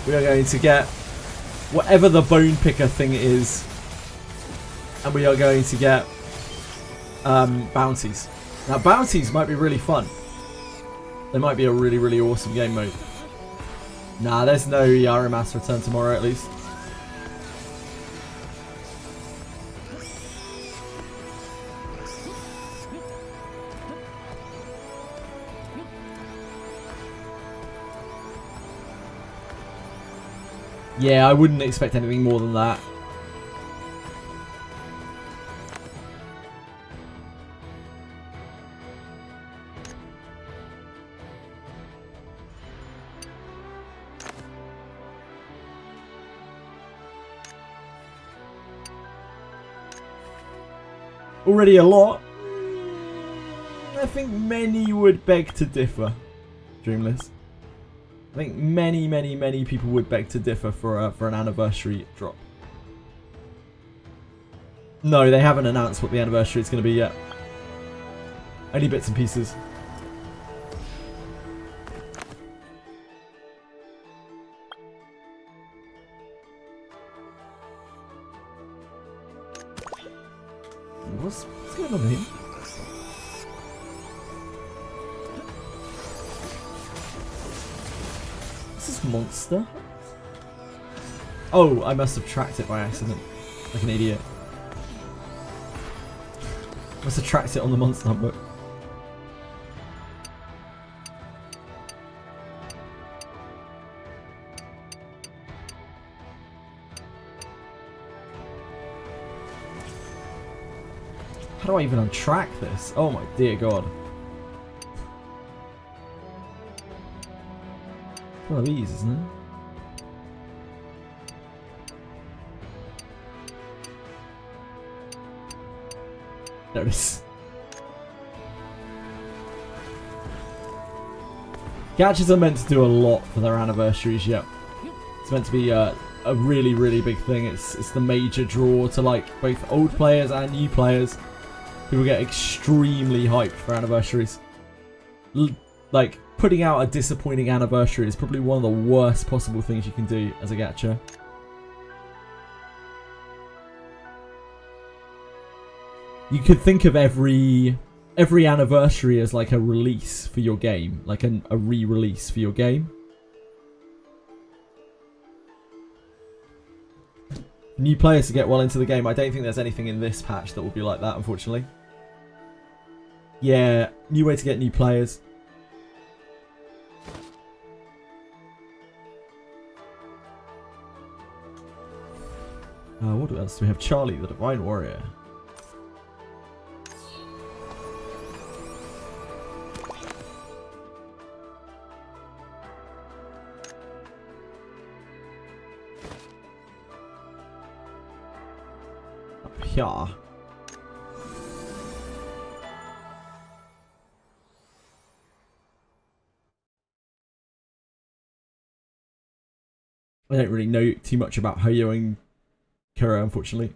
We are going to get whatever the bone picker thing is. And we are going to get bounties. Now, bounties might be really fun. They might be a really, really awesome game mode. Nah, there's no Yara Mass return tomorrow at least. Yeah, I wouldn't expect anything more than that. Already a lot. I think many would beg to differ, Dreamless. I think many people would beg to differ for an anniversary drop. No, they haven't announced what the anniversary is going to be yet. Only bits and pieces. What's going on here? What's this monster? Oh, I must have tracked it by accident. Like an idiot. Must have tracked it on the monster number. How do I even untrack this? Oh my dear god. One of these, isn't it? There it is. Gaches are meant to do a lot for their anniversaries, yep. It's meant to be a really, really big thing. It's the major draw to like both old players and new players. People get extremely hyped for anniversaries. Like, putting out a disappointing anniversary is probably one of the worst possible things you can do as a gacha. You could think of every anniversary as like a release for your game. Like a re-release for your game. New players to get well into the game. I don't think there's anything in this patch that will be like that, unfortunately. Yeah, new way to get new players. What else do we have? Charlie, the Divine Warrior. Up here. I don't really know too much about Hoyo and Kuro, unfortunately.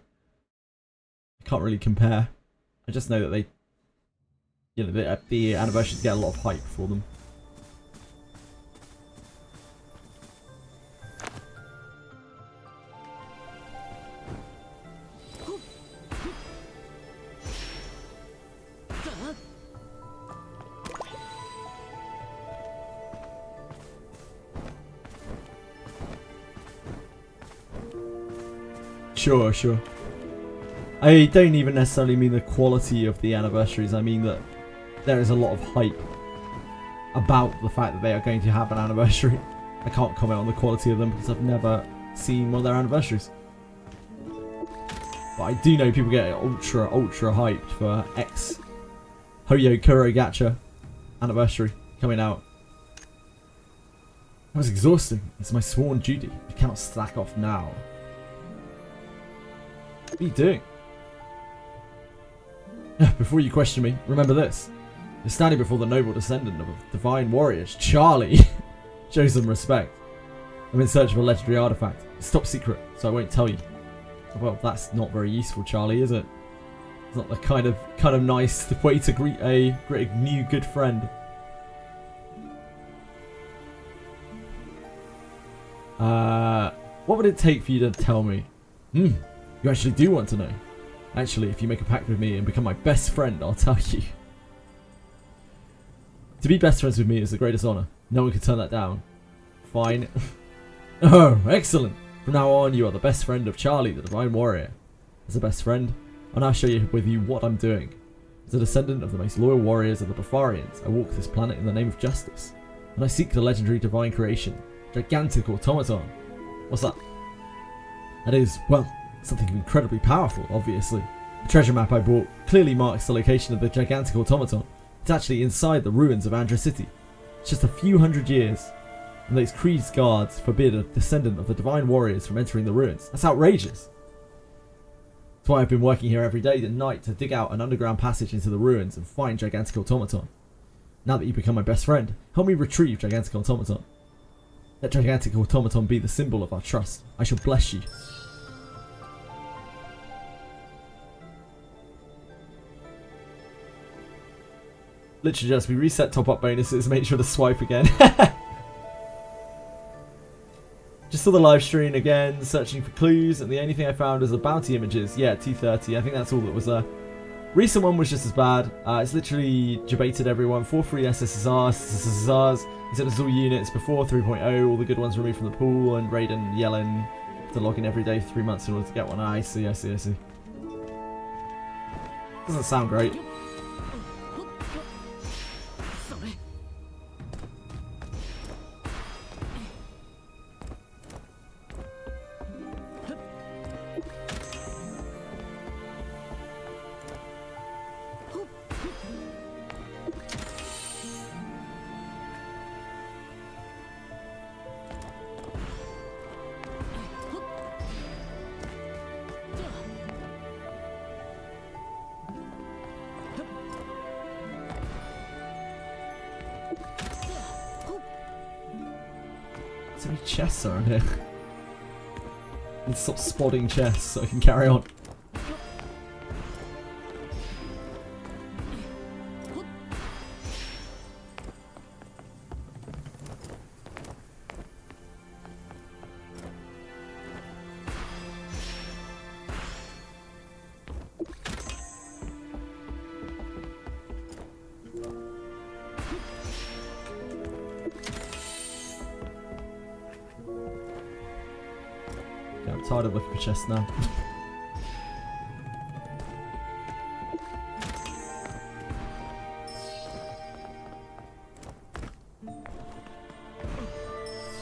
I can't really compare. I just know that they, you know, the anniversaries get a lot of hype for them. Sure, sure. I don't even necessarily mean the quality of the anniversaries. I mean that there is a lot of hype about the fact that they are going to have an anniversary. I can't comment on the quality of them because I've never seen one of their anniversaries. But I do know people get ultra hyped for X Hoyo Kuro Gacha anniversary coming out. That was exhausting. It's my sworn duty. I cannot slack off now. What are you doing? Before you question me, remember this. You're standing before the noble descendant of divine warriors, Charlie. Show some respect. I'm in search of a legendary artifact. It's top secret, so I won't tell you. Well, that's not very useful, Charlie, is it? It's not the kind of nice way to greet a new good friend. What would it take for you to tell me? You actually do want to know. Actually, if you make a pact with me and become my best friend, I'll tell you. To be best friends with me is the greatest honor. No one can turn that down. Fine. Oh, excellent. From now on, you are the best friend of Charlie, the Divine Warrior. As a best friend, I'll now show you with you what I'm doing. As a descendant of the most loyal warriors of the Bpsrians, I walk this planet in the name of justice. And I seek the legendary divine creation, gigantic automaton. What's that? That is, well, something incredibly powerful, obviously. The treasure map I brought clearly marks the location of the gigantic automaton. It's actually inside the ruins of Andra City. It's just a few hundred years, and those Creed's guards forbid a descendant of the Divine Warriors from entering the ruins. That's outrageous. That's why I've been working here every day and night to dig out an underground passage into the ruins and find gigantic automaton. Now that you become my best friend, help me retrieve gigantic automaton. Let gigantic automaton be the symbol of our trust. I shall bless you. Literally just, we reset top-up bonuses, make sure to swipe again. Just saw the live stream again, searching for clues, and the only thing I found was the bounty images. Yeah, 230, I think that's all that was there. Recent one was just as bad. It's literally debated everyone. 4 free SSRs. He said it's all units before 3.0, all the good ones removed from the pool, and Raiden yelling to log in every day for 3 months in order to get one. I see. Doesn't sound great. So many chests are in here. I need to stop spotting chests so I can carry on. I'm tired of looking for chests now.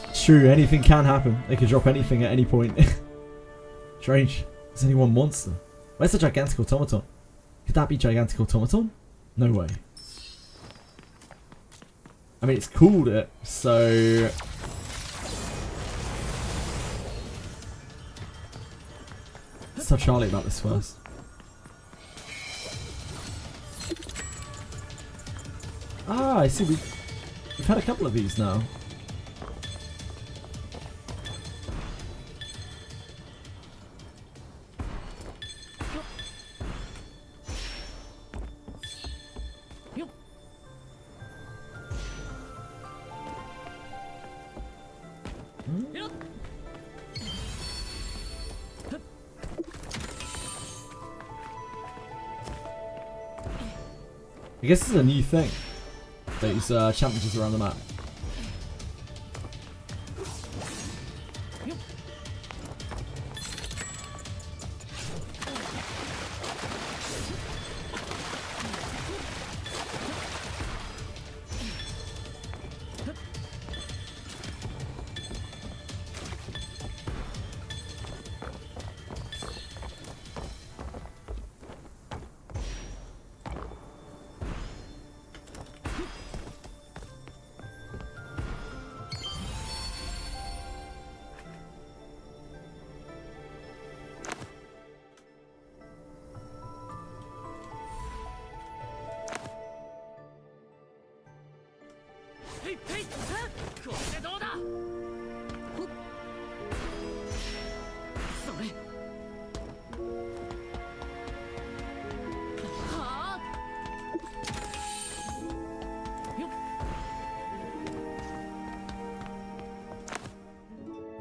It's true, anything can happen. They could drop anything at any point. Strange. There's only one monster. Where's the gigantic automaton? Could that be gigantic automaton? No way. I mean, it's called it, so... Let's tell Charlie about this first. Ah, I see. We've had a couple of these now. I guess this is a new thing. These challenges around the map.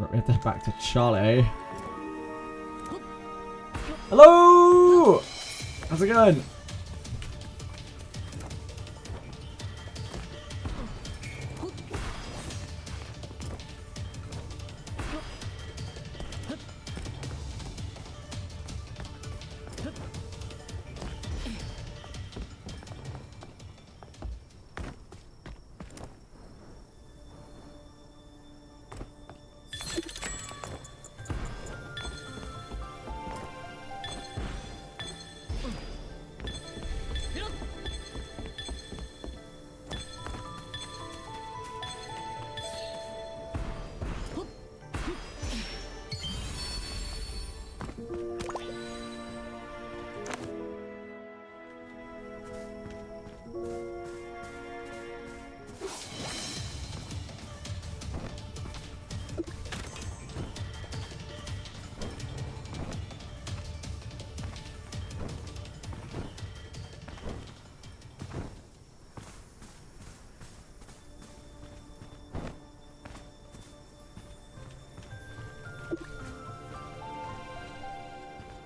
Right, we have to head back to Charlie. Hello! How's it going?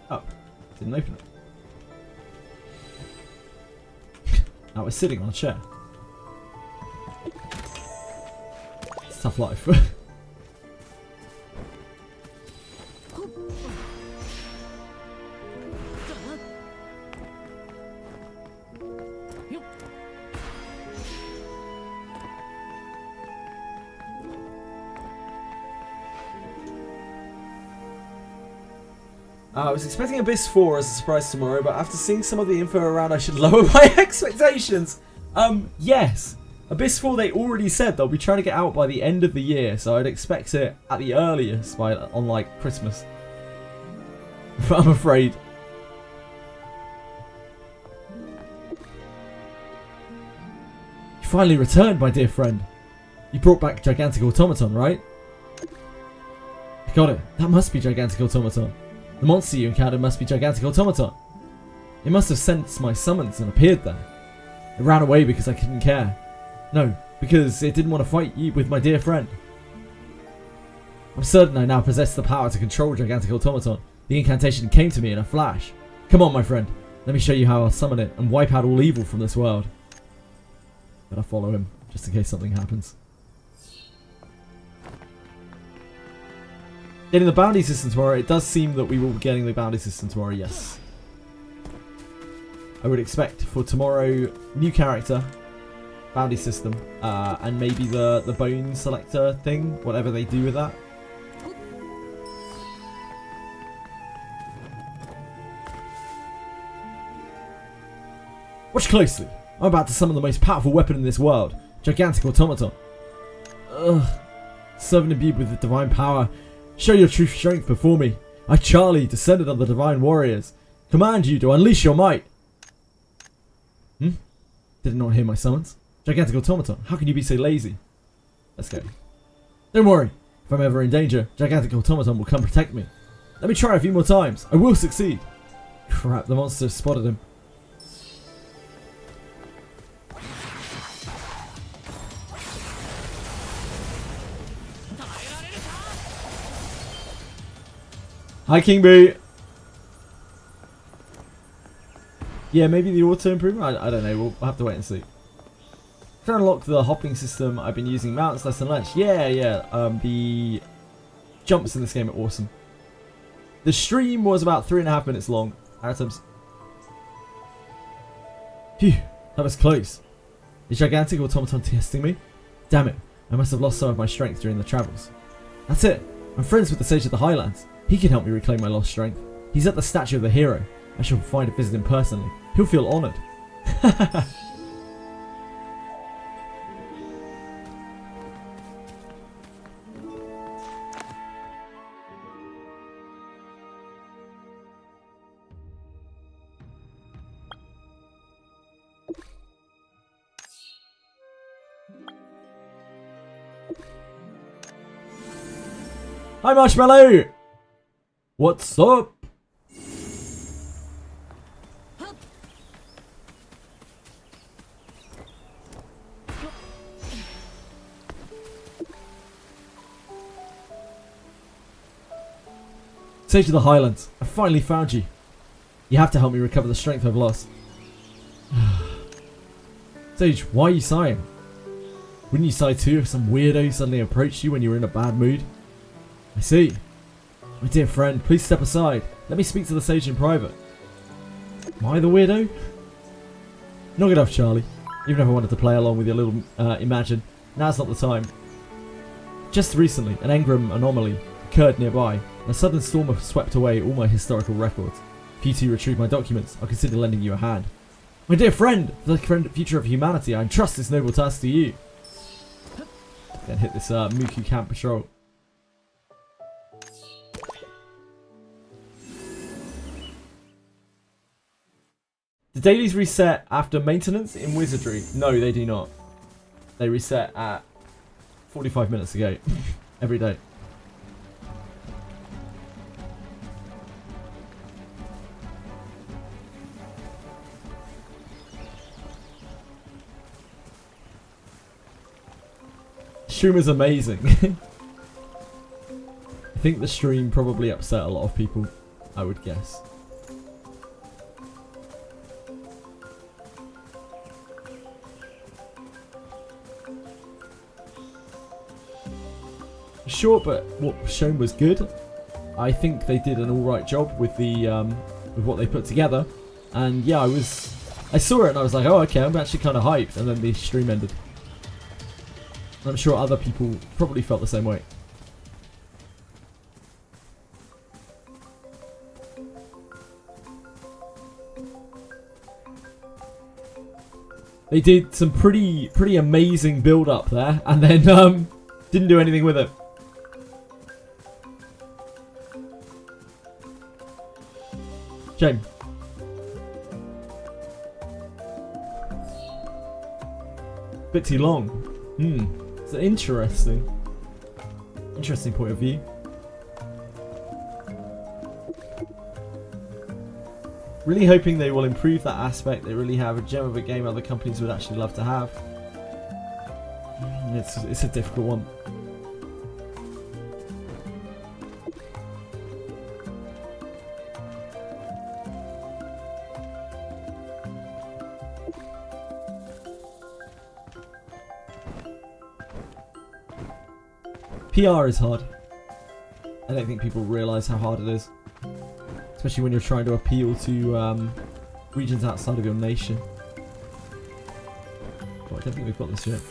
Oh, didn't open it. I was sitting on a chair. It's a tough life. I was expecting Abyss 4 as a surprise tomorrow, but after seeing some of the info around, I should lower my expectations. Yes. Abyss 4, they already said they'll be trying to get out by the end of the year, so I'd expect it at the earliest on like Christmas. I'm afraid. You finally returned, my dear friend. You brought back Gigantic Automaton, right? I got it. That must be Gigantic Automaton. The monster you encountered must be Gigantic Automaton. It must have sensed my summons and appeared there. It ran away because I couldn't care. No, because it didn't want to fight you with my dear friend. I'm certain I now possess the power to control Gigantic Automaton. The incantation came to me in a flash. Come on, my friend. Let me show you how I'll summon it and wipe out all evil from this world. Better follow him, just in case something happens. Getting the bounty system tomorrow. It does seem that we will be getting the bounty system tomorrow, yes. I would expect for tomorrow, new character, bounty system, and maybe the bone selector thing, whatever they do with that. Watch closely. I'm about to summon the most powerful weapon in this world, Gigantic Automaton. Ugh. Servant imbued with the divine power. Show your true strength before me. I, Charlie, descended of the divine warriors, command you to unleash your might. Did not hear my summons? Gigantic Automaton, how can you be so lazy? Let's go. Don't worry. If I'm ever in danger, Gigantic Automaton will come protect me. Let me try a few more times. I will succeed. Crap, the monster spotted him. Hi, King Boo. Yeah, maybe the auto improvement. I don't know. We'll have to wait and see. To unlock the hopping system, I've been using mounts less and less. Yeah. The jumps in this game are awesome. The stream was about 3.5 minutes long. Phew, that was close. Is Gigantic Automaton testing me? Damn it, I must have lost some of my strength during the travels. That's it. I'm friends with the Sage of the Highlands. He can help me reclaim my lost strength. He's at the statue of the hero. I shall find a visit him personally. He'll feel honoured. Hi Marshmallow! What's up? Sage of the Highlands, I finally found you. You have to help me recover the strength I've lost. Sage, why are you sighing? Wouldn't you sigh too if some weirdo suddenly approached you when you were in a bad mood? I see. My dear friend, please step aside. Let me speak to the Sage in private. Am I the weirdo? Knock it off, Charlie. You've never wanted to play along with your little Imagine. Now's not the time. Just recently, an Engram anomaly occurred nearby, and a sudden storm has swept away all my historical records. If you two retrieve my documents, I'll consider lending you a hand. My dear friend, for the future of humanity, I entrust this noble task to you. Then hit this Muku camp patrol. The dailies reset after maintenance in Wizardry? No, they do not. They reset at 45 minutes ago. Every day. Stream is amazing. I think the stream probably upset a lot of people, I would guess. Short, but what was shown was good. I think they did an alright job with the with what they put together. And yeah, I saw it and I was like, oh okay, I'm actually kind of hyped, and then the stream ended. I'm sure other people probably felt the same way. They did some pretty amazing build up there, and then didn't do anything with it. Shame. Bit too long. It's an interesting point of view. Really hoping they will improve that aspect. They really have a gem of a game other companies would actually love to have. It's a difficult one. PR is hard. I don't think people realise how hard it is. Especially when you're trying to appeal to regions outside of your nation. Oh, I don't think we've got this yet.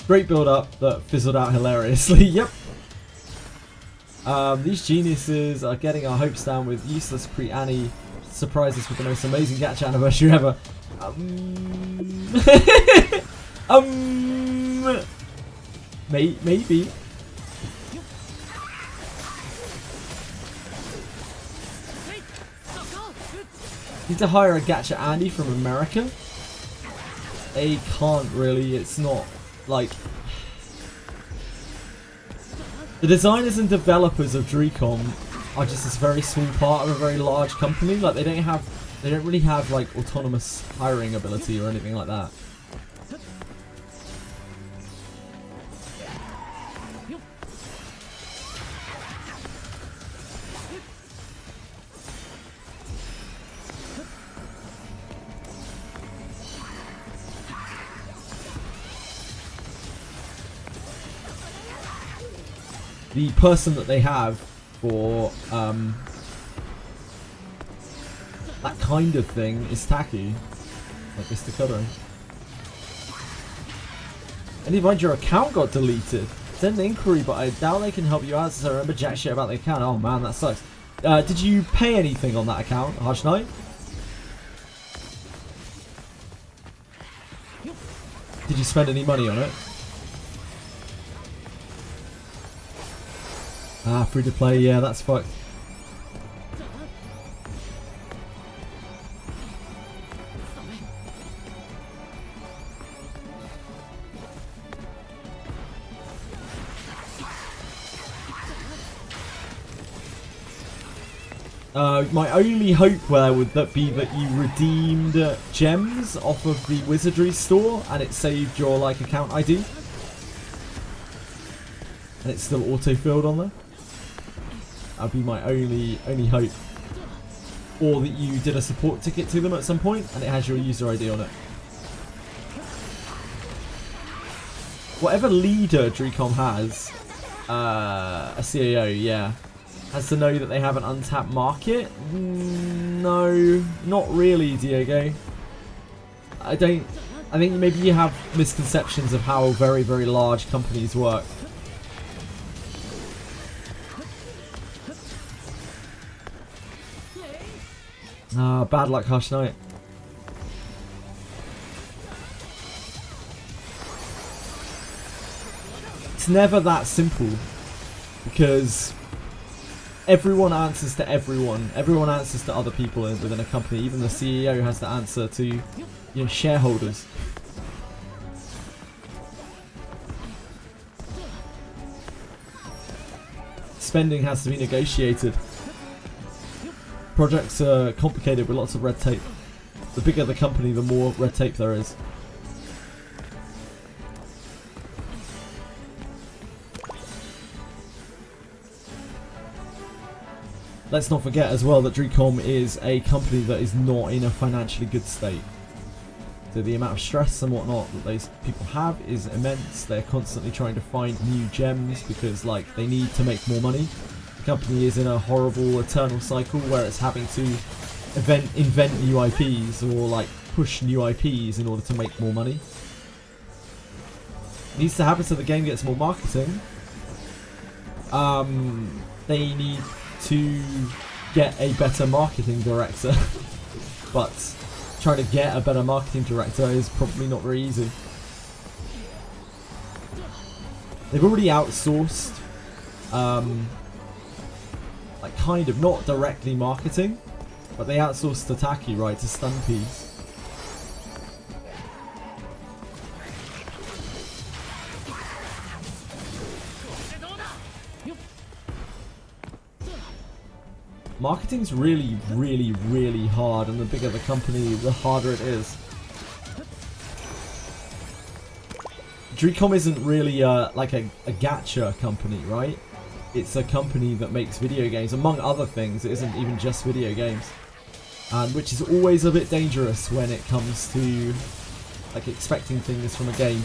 Great build up that fizzled out hilariously. Yep. These geniuses are getting our hopes down with useless pre-Annie surprise us with the most amazing gacha anniversary ever. Maybe. Need to hire a gacha Andy from America. They can't really. It's not. Like, the designers and developers of Dricom are just this very small part of a very large company. Like, they don't really have like autonomous hiring ability or anything like that. The person that they have for that kind of thing is Taki, like Mr. Kudro. And if your account got deleted, send an inquiry, but I doubt they can help you out since I remember jack shit about the account. Oh man, that sucks. Did you pay anything on that account, Harsh Knight? Did you spend any money on it? Ah, free to play, yeah, that's fucked. My only hope there would be that you redeemed gems off of the Wizardry store and it saved your like account ID. And it's still auto-filled on there. That'd be my only hope. Or that you did a support ticket to them at some point and it has your user ID on it. Whatever leader Dricom has, a CAO, yeah, has to know that they have an untapped market? No, not really, Diego. I think maybe you have misconceptions of how very, very large companies work. Bad luck, Hush Knight. It's never that simple because everyone answers to everyone. Everyone answers to other people within a company. Even the CEO has to answer to, shareholders. Spending has to be negotiated. Projects are complicated with lots of red tape. The bigger the company, the more red tape there is. Let's not forget as well that Dricom is a company that is not in a financially good state. So the amount of stress and whatnot that those people have is immense. They're constantly trying to find new gems because they need to make more money. The company is in a horrible eternal cycle where it's having to invent new IPs or push new IPs in order to make more money. It needs to happen so the game gets more marketing. They need to get a better marketing director, but trying to get a better marketing director is probably not very easy. They've already outsourced, kind of not directly marketing, but they outsourced to Taki, right, to stun piece. Marketing's really, really, really hard, and the bigger the company, the harder it is. Dricom isn't really a gacha company, right? It's a company that makes video games, among other things. It isn't even just video games, and which is always a bit dangerous when it comes to expecting things from a game.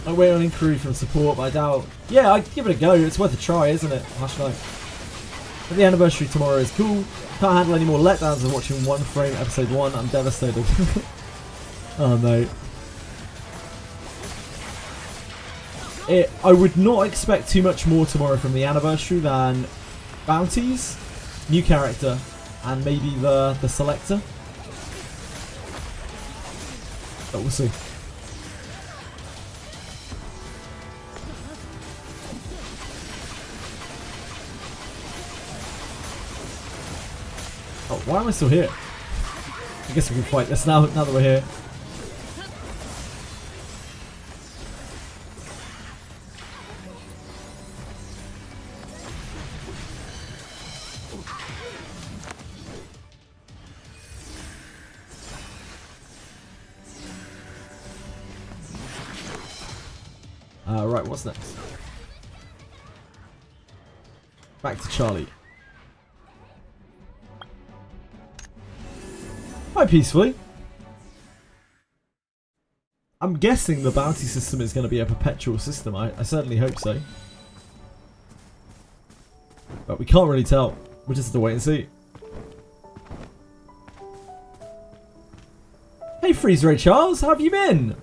I wait on inquiry from support, but I doubt. Yeah, I'd give it a go. It's worth a try, isn't it? Hashtag. But the anniversary tomorrow is cool. Can't handle any more letdowns than watching One Frame episode 1. I'm devastated. Oh no. I would not expect too much more tomorrow from the anniversary than bounties, new character, and maybe the selector. But we'll see. Oh, why am I still here? I guess we can fight this now that we're here. Right, what's next? Back to Charlie. Hi, Peacefully. I'm guessing the bounty system is going to be a perpetual system. I certainly hope so. But we can't really tell. We'll just have to wait and see. Hey, Freeze Ray Charles, how have you been?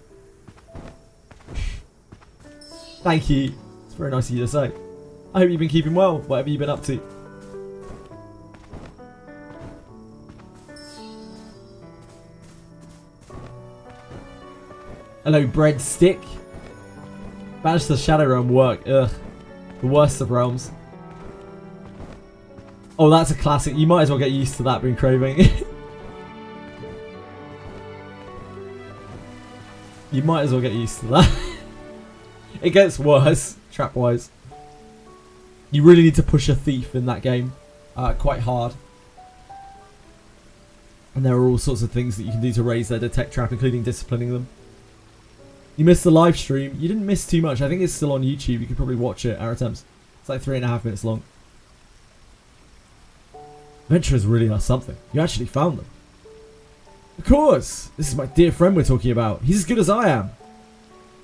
Thank you. It's very nice of you to say. I hope you've been keeping well, whatever you've been up to. Hello, Breadstick. Banish the Shadow Realm work. Ugh. The worst of realms. Oh, that's a classic. You might as well get used to that being craving. You might as well get used to that. It gets worse, trap-wise. You really need to push a thief in that game quite hard. And there are all sorts of things that you can do to raise their detect trap, including disciplining them. You missed the live stream. You didn't miss too much. I think it's still on YouTube. You could probably watch it. Our attempts. It's like 3.5 minutes long. Adventurers really are something. You actually found them. Of course! This is my dear friend we're talking about. He's as good as I am.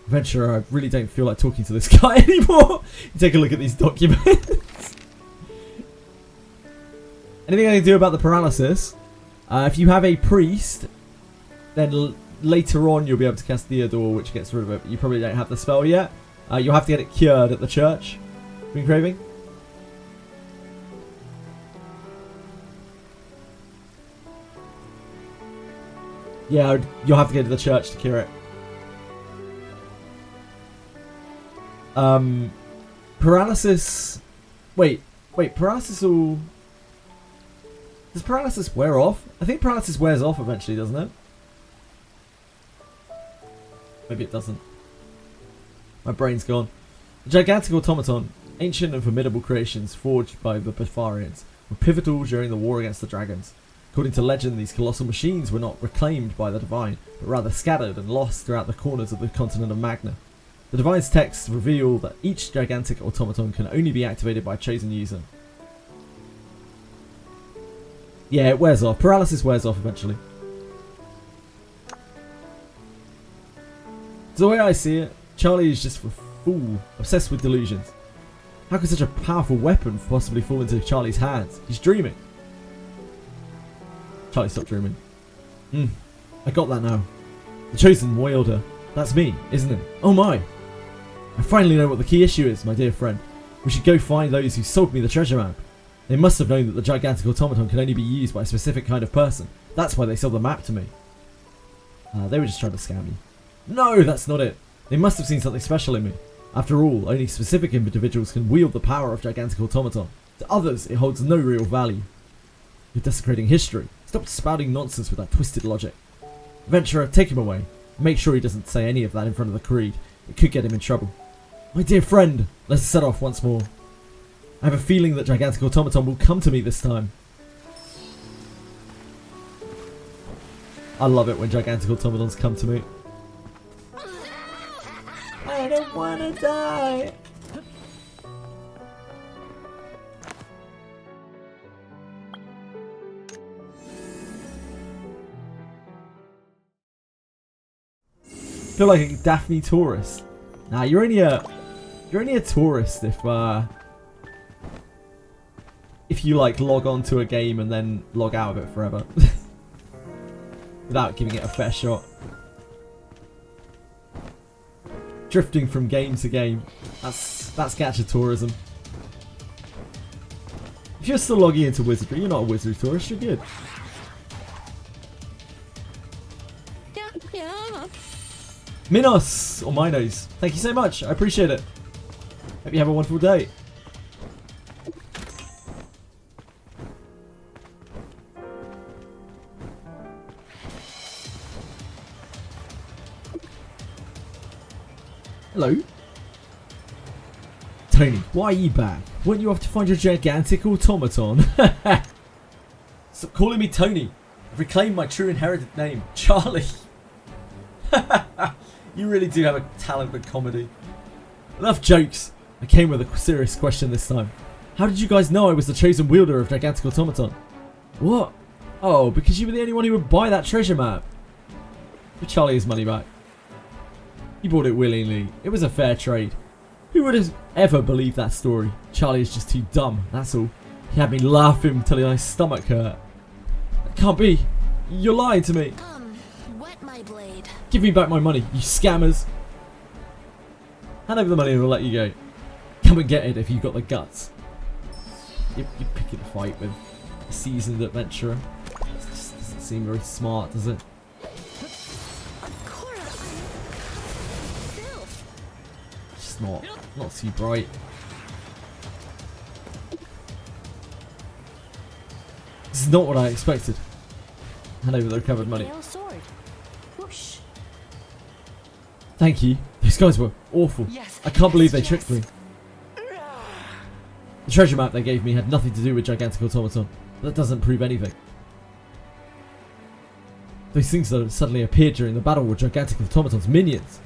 Adventurer, I really don't feel like talking to this guy anymore. You take a look at these documents. Anything I can do about the paralysis? If you have a priest, then later on you'll be able to cast Theodore, which gets rid of it. But you probably don't have the spell yet. You'll have to get it cured at the church. Been craving? Yeah, you'll have to go to the church to cure it. Paralysis. Wait, paralysis will. Does paralysis wear off? I think paralysis wears off eventually, doesn't it? Maybe it doesn't. My brain's gone. The gigantic automaton, ancient and formidable creations forged by the Bpsrians, were pivotal during the war against the dragons. According to legend, these colossal machines were not reclaimed by the Divine, but rather scattered and lost throughout the corners of the continent of Magna. The Divine's texts reveal that each gigantic automaton can only be activated by a chosen user. Yeah, it wears off. Paralysis wears off eventually. So the way I see it, Charlie is just a fool, obsessed with delusions. How could such a powerful weapon possibly fall into Charlie's hands? He's dreaming. Charlie, stop dreaming. I got that now. The chosen wielder. That's me, isn't it? Oh my! I finally know what the key issue is, my dear friend. We should go find those who sold me the treasure map. They must have known that the gigantic automaton can only be used by a specific kind of person. That's why they sold the map to me. They were just trying to scam me. No, that's not it. They must have seen something special in me. After all, only specific individuals can wield the power of gigantic automaton. To others, it holds no real value. You're desecrating history. Stop spouting nonsense with that twisted logic. Adventurer, take him away. Make sure he doesn't say any of that in front of the Creed. It could get him in trouble. My dear friend, let's set off once more. I have a feeling that gigantic automaton will come to me this time. I love it when gigantic automatons come to me. I don't want to die. Feel like a Daphne tourist. Nah, you're only a tourist if you like log on to a game and then log out of it forever without giving it a fair shot. Drifting from game to game. That's gacha tourism. If you're still logging into Wizardry, you're not a Wizardry tourist, you're good. Minos, or Minos, thank you so much. I appreciate it. Hope you have a wonderful day. Hello. Tony, why are you back? Weren't you off to find your gigantic automaton? Stop calling me Tony. I've reclaimed my true inherited name, Charlie. You really do have a talent for comedy. Enough jokes. I came with a serious question this time. How did you guys know I was the chosen wielder of gigantic automaton? What? Oh, because you were the only one who would buy that treasure map. Give Charlie his money back. You bought it willingly. It was a fair trade. Who would have ever believed that story? Charlie is just too dumb, that's all. He had me laughing till my stomach hurt. That can't be. You're lying to me. Wet my blade. Give me back my money, you scammers. Hand over the money and we'll let you go. Come and get it if you've got the guts. You're picking a fight with a seasoned adventurer. This doesn't seem very smart, does it? It's not too bright. This is not what I expected. Hand over the recovered money. Sword. Whoosh. Thank you. Those guys were awful. Yes. I can't believe they yes. tricked me. The treasure map they gave me had nothing to do with gigantic automaton. That doesn't prove anything. Those things that suddenly appeared during the battle were gigantic automaton's minions.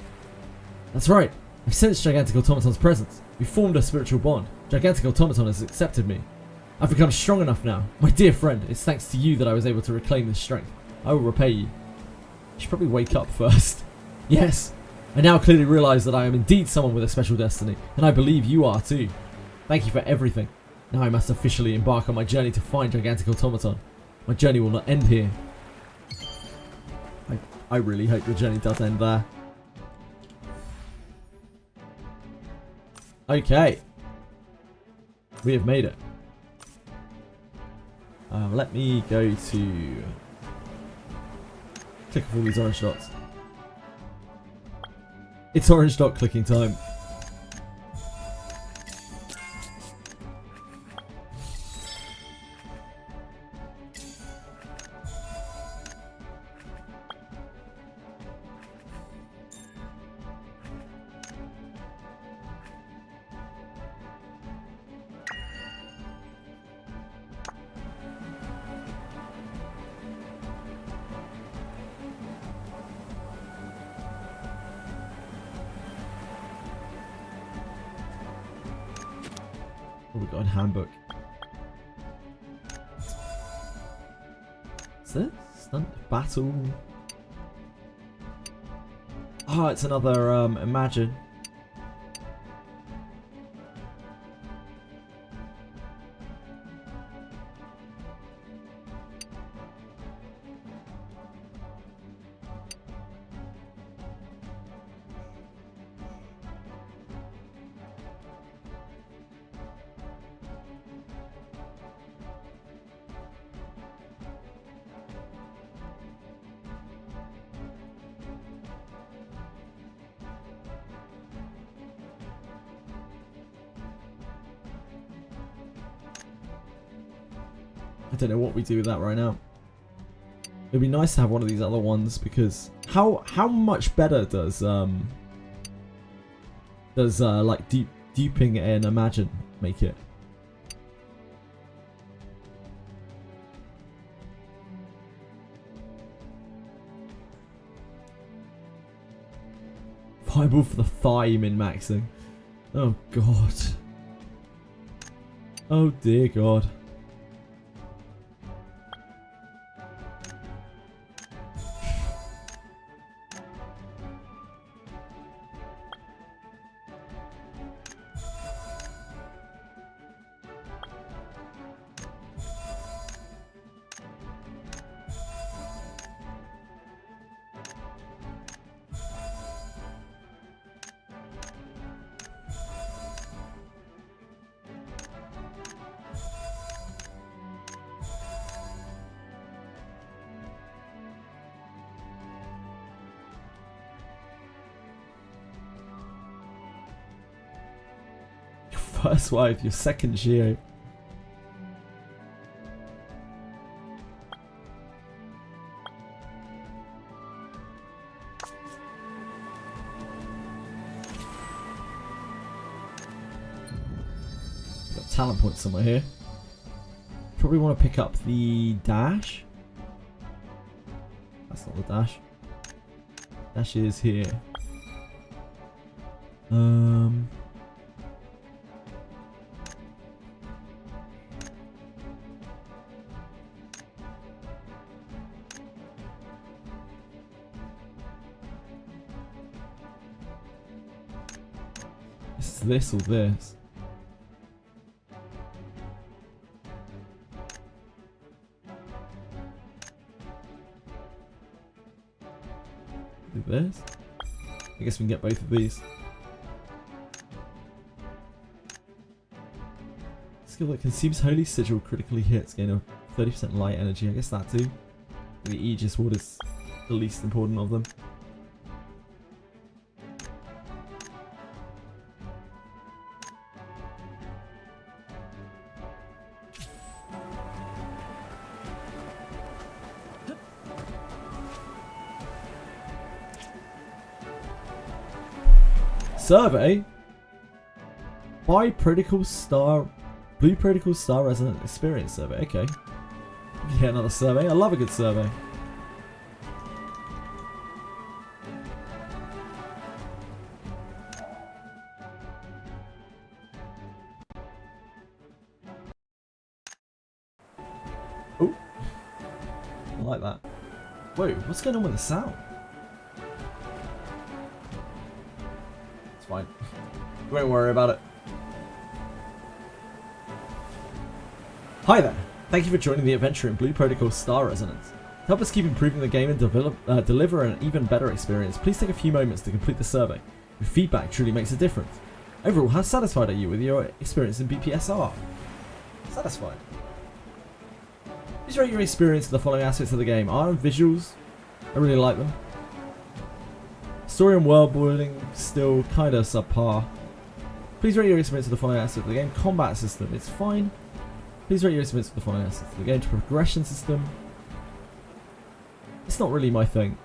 That's right. I've sensed gigantic automaton's presence. We formed a spiritual bond. Gigantic automaton has accepted me. I've become strong enough now. My dear friend, it's thanks to you that I was able to reclaim this strength. I will repay you. You should probably wake up first. Yes. I now clearly realise that I am indeed someone with a special destiny, and I believe you are too. Thank you for everything. Now I must officially embark on my journey to find gigantic automaton. My journey will not end here. I really hope the journey does end there. Okay. We have made it. Let me go to... click off all these orange dots. It's orange dot clicking time. Oh, we've got a handbook. What's this? Stunt battle. Oh, it's another Imagine. I don't know what we do with that right now. It'd be nice to have one of these other ones because how much better does like duping and Imagine make it? Fireball for the thigh min-maxing. Oh god. Oh dear god. First wife, your second Geo. Got talent points somewhere here. Probably want to pick up the dash. That's not the dash. Dash is here. Is this or this? Do this? I guess we can get both of these. Skill that consumes Holy Sigil critically hits, gain a 30% light energy. I guess that too. The Aegis Ward is the least important of them. Survey. Blue Protocol Star Resonant Experience Survey. Okay. We can get another survey. I love a good survey. Oh. I like that. Whoa, what's going on with the sound? It's fine. We won't worry about it. Hi there. Thank you for joining the adventure in Blue Protocol Star Resonance. To help us keep improving the game and deliver an even better experience, please take a few moments to complete the survey. Your feedback truly makes a difference. Overall, how satisfied are you with your experience in Bpsr? Satisfied. Please rate your experience of the following aspects of the game. Visuals. I really like them. Story and world building, still kind of subpar. Please rate your experience of the following aspects of the game. Combat system, it's fine. Please rate your experience of the following aspects of the game. Progression system, it's not really my thing.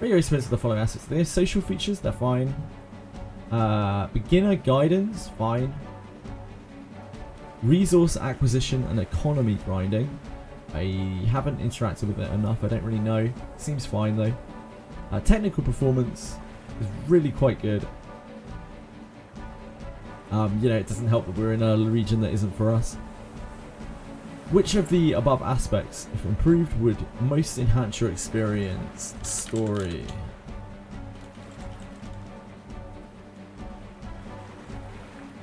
Rate your experience of the following aspects of the game. Social features, they're fine. Beginner guidance, fine. Resource acquisition and economy grinding. I haven't interacted with it enough, I don't really know. Seems fine though. Technical performance is really quite good. You know, it doesn't help that we're in a region that isn't for us. Which of the above aspects, if improved, would most enhance your experience? Story.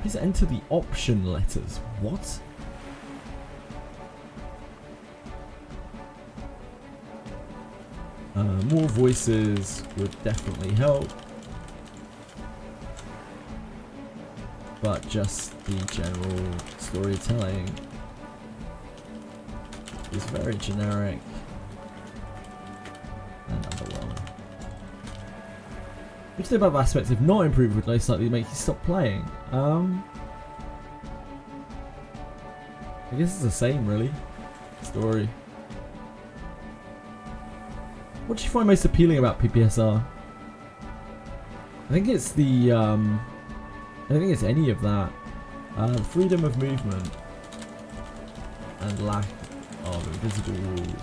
Please enter the option letters. What? More voices would definitely help. But just the general storytelling is very generic and underwhelming. Which of the above aspects, if not improved, would most likely make you stop playing? I guess it's the same, really. Story. What do you find most appealing about Bpsr? I think it's the I don't think it's any of that. Freedom of movement and lack of invisible walls.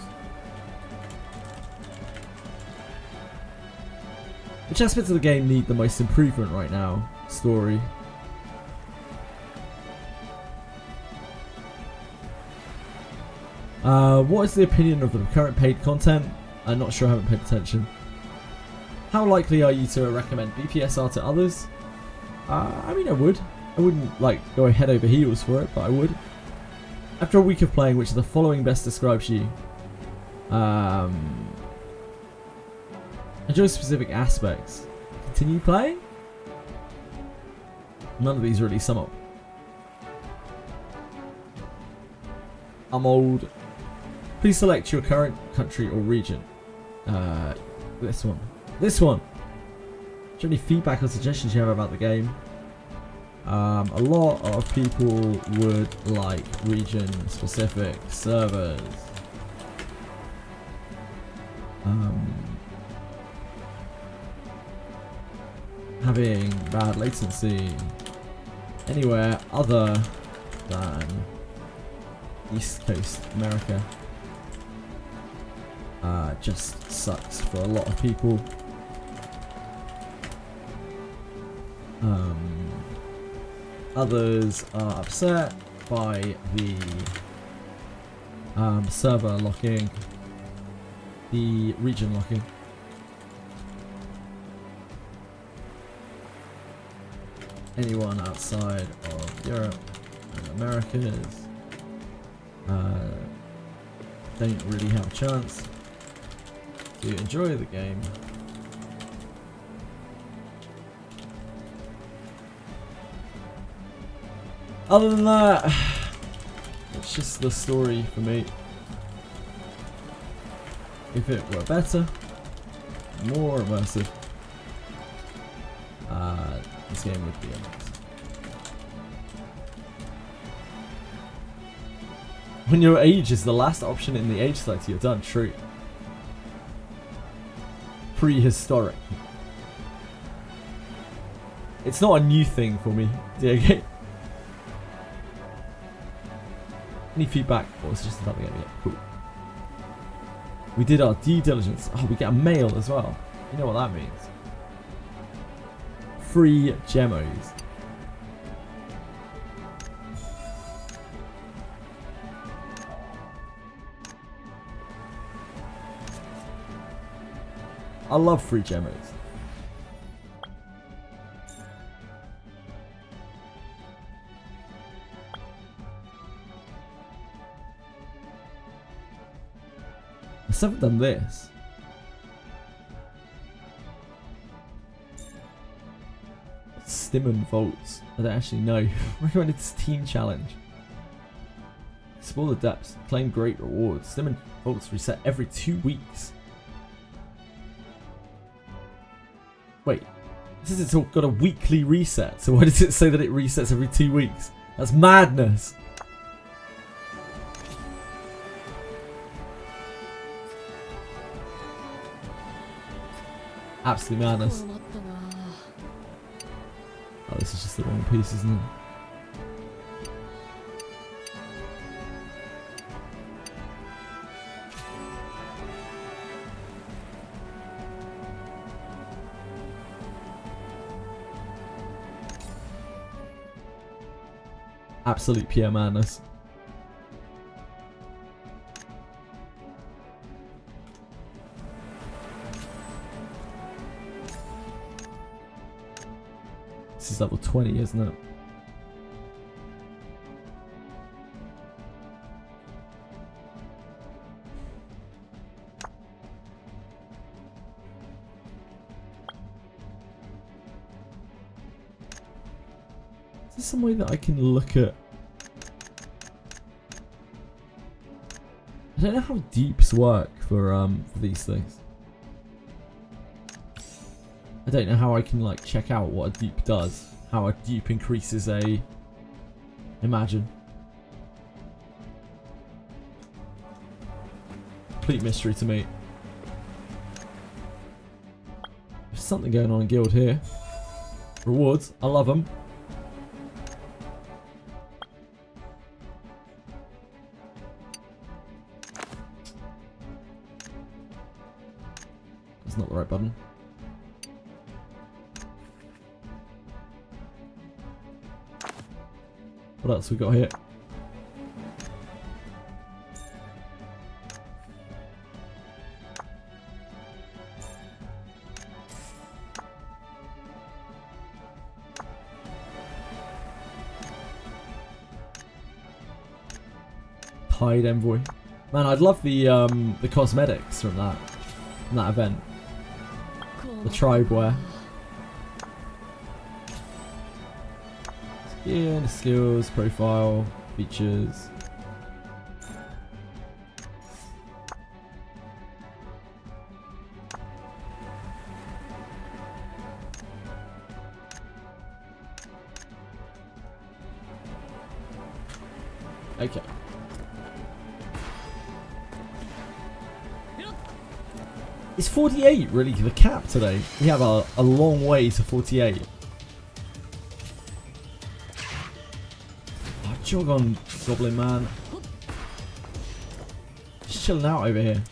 Which aspects of the game need the most improvement right now? Story. What is the opinion of the current paid content? I'm not sure, I haven't paid attention. How likely are you to recommend Bpsr to others? I mean, I would. I wouldn't like go head over heels for it, but I would. After a week of playing, which of the following best describes you? Enjoy specific aspects. Continue playing? None of these really sum up. I'm old. Please select your current country or region. This one. This one! Is there any feedback or suggestions you have about the game? A lot of people would like region-specific servers. Having bad latency anywhere other than East Coast America just sucks for a lot of people. Others are upset by the server locking, the region locking. Anyone outside of Europe and Americas don't really have a chance to enjoy the game. Other than that, it's just the story for me. If it were better, more immersive, this game would be amazing. When your age is the last option in the age selector, you're done. True. Prehistoric. It's not a new thing for me. Yeah, okay. Any feedback? Or it's just nothing yet. Cool. We did our due diligence. Oh, we get a mail as well. You know what that means. Free gemos. I love free gemos. I still haven't done this. Stimmen Vaults. I don't actually know. Recommended team challenge. Explore the depths. Claim great rewards. Stimmen Vaults reset every 2 weeks. Wait. This is got a weekly reset. So why does it say that it resets every 2 weeks? That's madness. Absolute madness. Oh, this is just the wrong piece, isn't it? Absolute pure madness. This is level 20, isn't it? Is there some way that I can look at... I don't know how deeps work for these things. I don't know how I can like check out what a dupe does. How a dupe increases a... Imagine. Complete mystery to me. There's something going on in Guild here. Rewards. I love them. That's not the right button. What else we got here? Tide Envoy. Man, I'd love the cosmetics from that event. The tribe wear. Skin, skills, profile, features. Okay. Is 48 really the cap today? We have a long way to 48. Oh, jog on, Goblin Man. Just chilling out over here.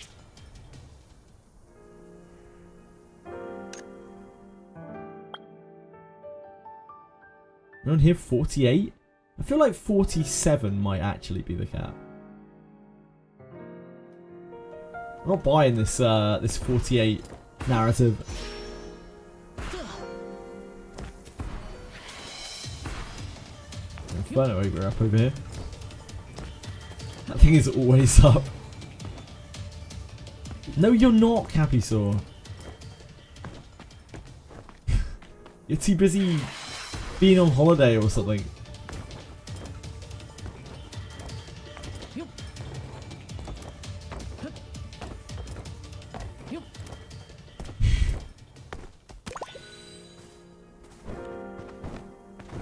We're on here 48? I feel like 47 might actually be the cap. I'm not buying this this 48 narrative. Inferno Ogre up over here. That thing is always up. No, you're not, Capisaur. You're too busy being on holiday or something.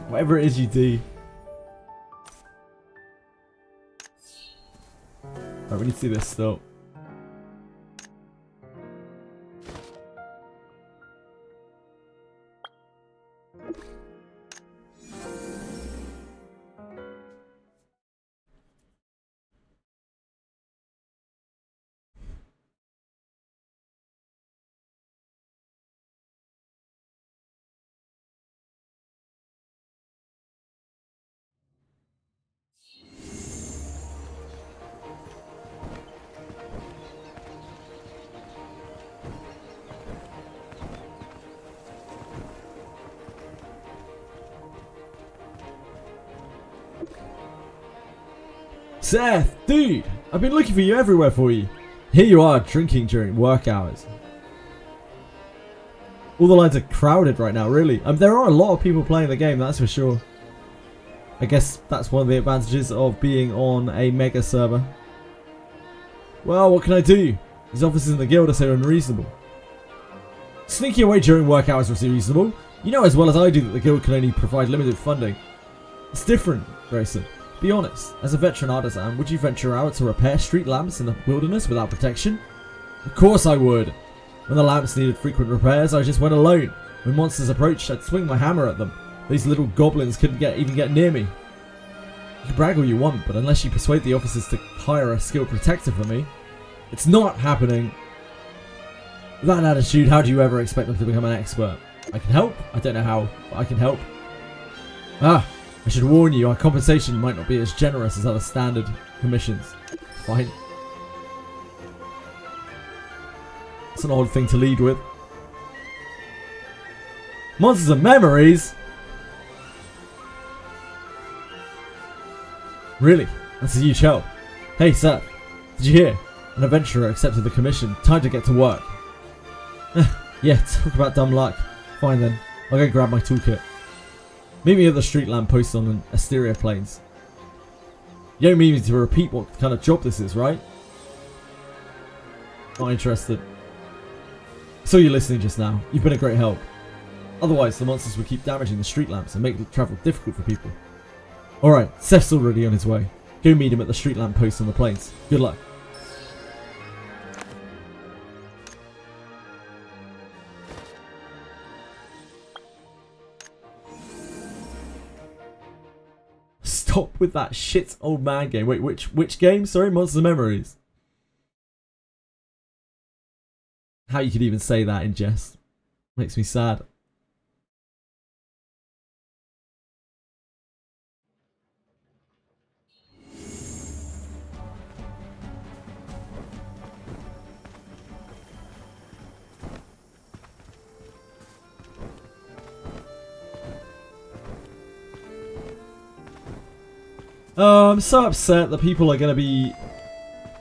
Whatever it is you do. Alright, we need to do this still. Seth, dude, I've been looking for you everywhere for you. Here you are, drinking during work hours. All the lines are crowded right now, really. There are a lot of people playing the game, that's for sure. I guess that's one of the advantages of being on a mega server. Well, what can I do? These officers in the guild are so unreasonable. Sneaking away during work hours was reasonable. You know as well as I do that the guild can only provide limited funding. It's different, Grayson. Be honest, as a veteran artisan, would you venture out to repair street lamps in the wilderness without protection? Of course I would. When the lamps needed frequent repairs, I just went alone. When monsters approached, I'd swing my hammer at them. These little goblins couldn't even get near me. You can brag all you want, but unless you persuade the officers to hire a skilled protector for me, it's not happening. With that attitude, how do you ever expect them to become an expert? I can help. I don't know how, but I can help. I should warn you, our compensation might not be as generous as other standard commissions. Fine. It's an odd thing to lead with. Monsters and memories? Really? That's a huge help. Hey, Seth. Did you hear? An adventurer accepted the commission. Time to get to work. Yeah, talk about dumb luck. Fine then. I'll go grab my toolkit. Meet me at the street lamp post on the Etheria plains. You don't mean me to repeat what kind of job this is, right? Not interested. I saw you listening just now. You've been a great help. Otherwise, the monsters would keep damaging the street lamps and make travel difficult for people. Alright, Seth's already on his way. Go meet him at the street lamp post on the plains. Good luck. Stop with that shit old man game. Wait, which game? Sorry, Monsters and Memories. How you could even say that in jest makes me sad. I'm so upset that people are going to be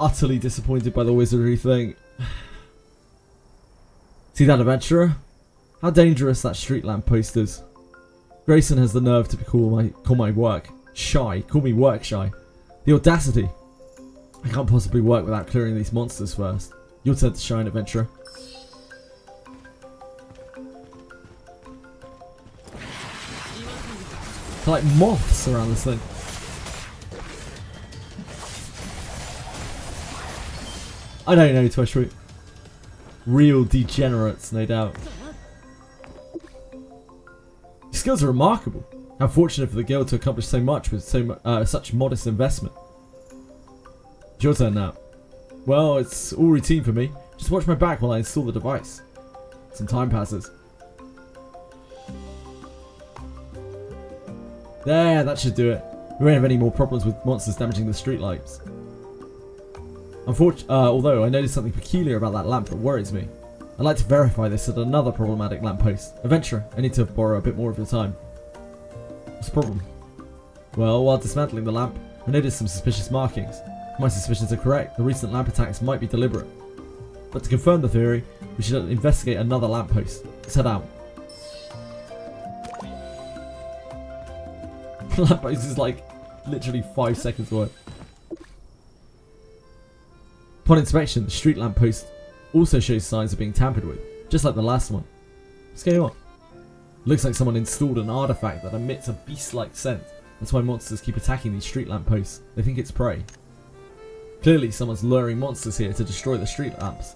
utterly disappointed by the Wizardry thing. See that adventurer? How dangerous that street lamp post is. Grayson has the nerve to call my work shy. Call me work shy. The audacity. I can't possibly work without clearing these monsters first. Your turn to shine, adventurer. They're like moths around this thing. I don't know, Twishroot. Real degenerates, no doubt. Your skills are remarkable. How fortunate for the guild to accomplish so much with such modest investment. It's your turn now. Well, it's all routine for me. Just watch my back while I install the device. Some time passes. There, that should do it. We won't have any more problems with monsters damaging the streetlights. Although I noticed something peculiar about that lamp that worries me. I'd like to verify this at another problematic lamppost. Adventurer, I need to borrow a bit more of your time. What's the problem? Well, while dismantling the lamp, I noticed some suspicious markings. If my suspicions are correct, the recent lamp attacks might be deliberate. But to confirm the theory, we should investigate another lamppost. Let's head out. The lamppost is like literally 5 seconds away. Upon inspection, the street lamppost also shows signs of being tampered with, just like the last one. What's going on? Looks like someone installed an artifact that emits a beast-like scent. That's why monsters keep attacking these street lampposts. They think it's prey. Clearly, someone's luring monsters here to destroy the street lamps.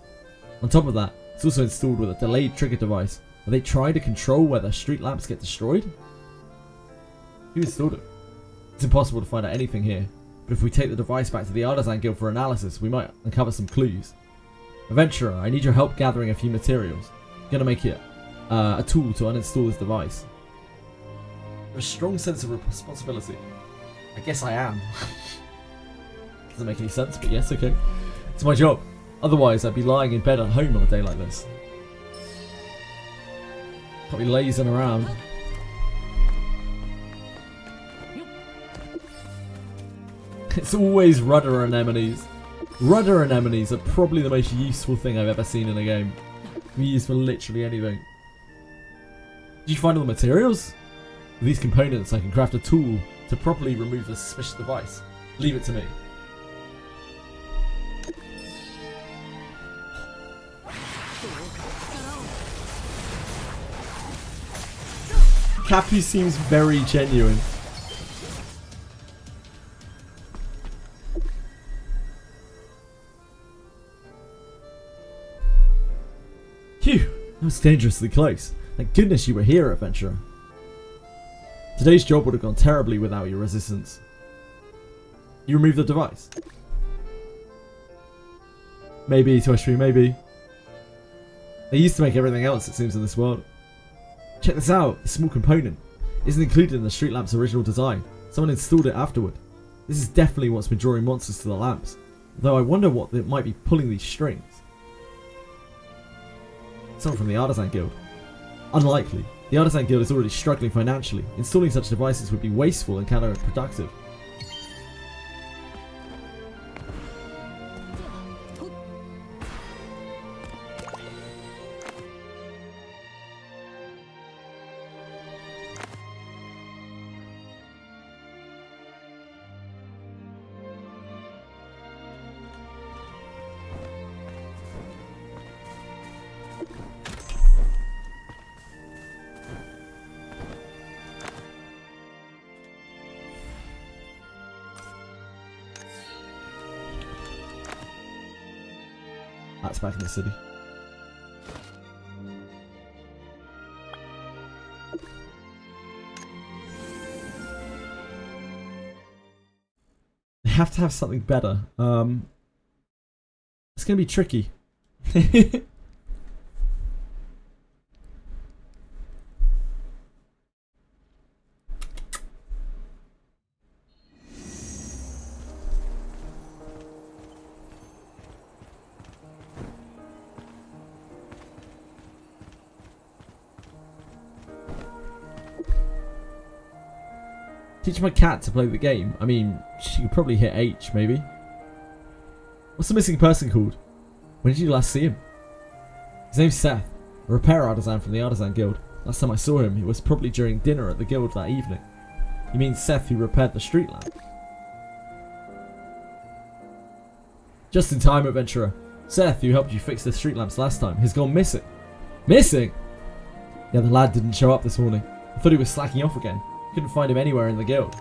On top of that, it's also installed with a delayed trigger device. Are they trying to control whether street lamps get destroyed? Who installed it? It's impossible to find out anything here, but if we take the device back to the Artisan Guild for analysis, we might uncover some clues. Adventurer, I need your help gathering a few materials. I'm gonna make it a tool to uninstall this device. A strong sense of responsibility. I guess I am. Doesn't make any sense, but yes, okay. It's my job. Otherwise, I'd be lying in bed at home on a day like this. Can't be lazing around. It's always rudder anemones. Rudder anemones are probably the most useful thing I've ever seen in a game. Can be used for literally anything. Did you find all the materials? With these components, I can craft a tool to properly remove the suspicious device. Leave it to me. Cappy seems very genuine. Phew, that was dangerously close. Thank goodness you were here, adventurer. Today's job would have gone terribly without your resistance. You removed the device? Maybe, Toshri, maybe. They used to make everything else, it seems, in this world. Check this out, this small component isn't included in the street lamp's original design. Someone installed it afterward. This is definitely what's been drawing monsters to the lamps, though I wonder what might be pulling these strings. Someone from the Artisan Guild. Unlikely. The Artisan Guild is already struggling financially. Installing such devices would be wasteful and counterproductive. That's back in the city. They have to have something better. It's gonna be tricky. Teach my cat to play the game. I mean, she could probably hit H, maybe. What's the missing person called? When did you last see him? His name's Seth, a repair artisan from the Artisan Guild. Last time I saw him, it was probably during dinner at the guild that evening. You mean Seth who repaired the street lamp? Just in time, adventurer. Seth, who helped you fix the street lamps last time, has gone missing. Missing? Yeah, the lad didn't show up this morning. I thought he was slacking off again. Couldn't find him anywhere in the guild.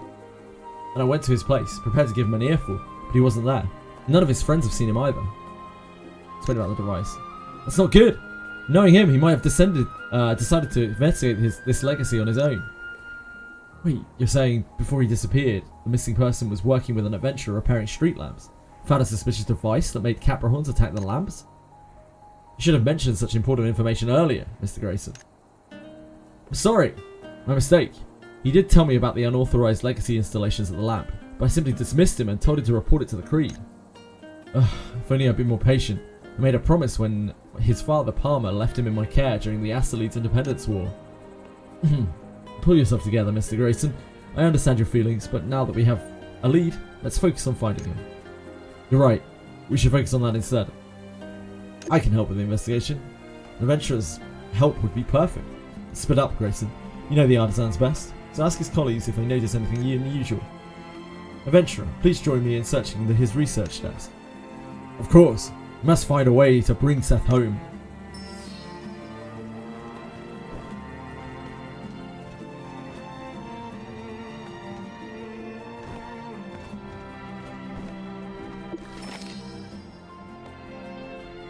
And I went to his place, prepared to give him an earful, but he wasn't there. None of his friends have seen him either. Explain about the device. That's not good. Knowing him, he might have decided to investigate this legacy on his own. Wait, you're saying before he disappeared, the missing person was working with an adventurer repairing street lamps? Found a suspicious device that made Caprahorns attack the lamps? You should have mentioned such important information earlier, Mr. Grayson. I'm sorry. My mistake. He did tell me about the unauthorized legacy installations at the lamp, but I simply dismissed him and told him to report it to the Creed. Ugh, if only I'd been more patient. I made a promise when his father, Palmer, left him in my care during the Asteroids Independence War. Pull yourself together, Mr. Grayson. I understand your feelings, but now that we have a lead, let's focus on finding him. You're right. We should focus on that instead. I can help with the investigation. An adventurer's help would be perfect. Spit up, Grayson. You know the artisan's best. So ask his colleagues if they notice anything unusual. Adventurer, please join me in searching his research desk. Of course, we must find a way to bring Seth home.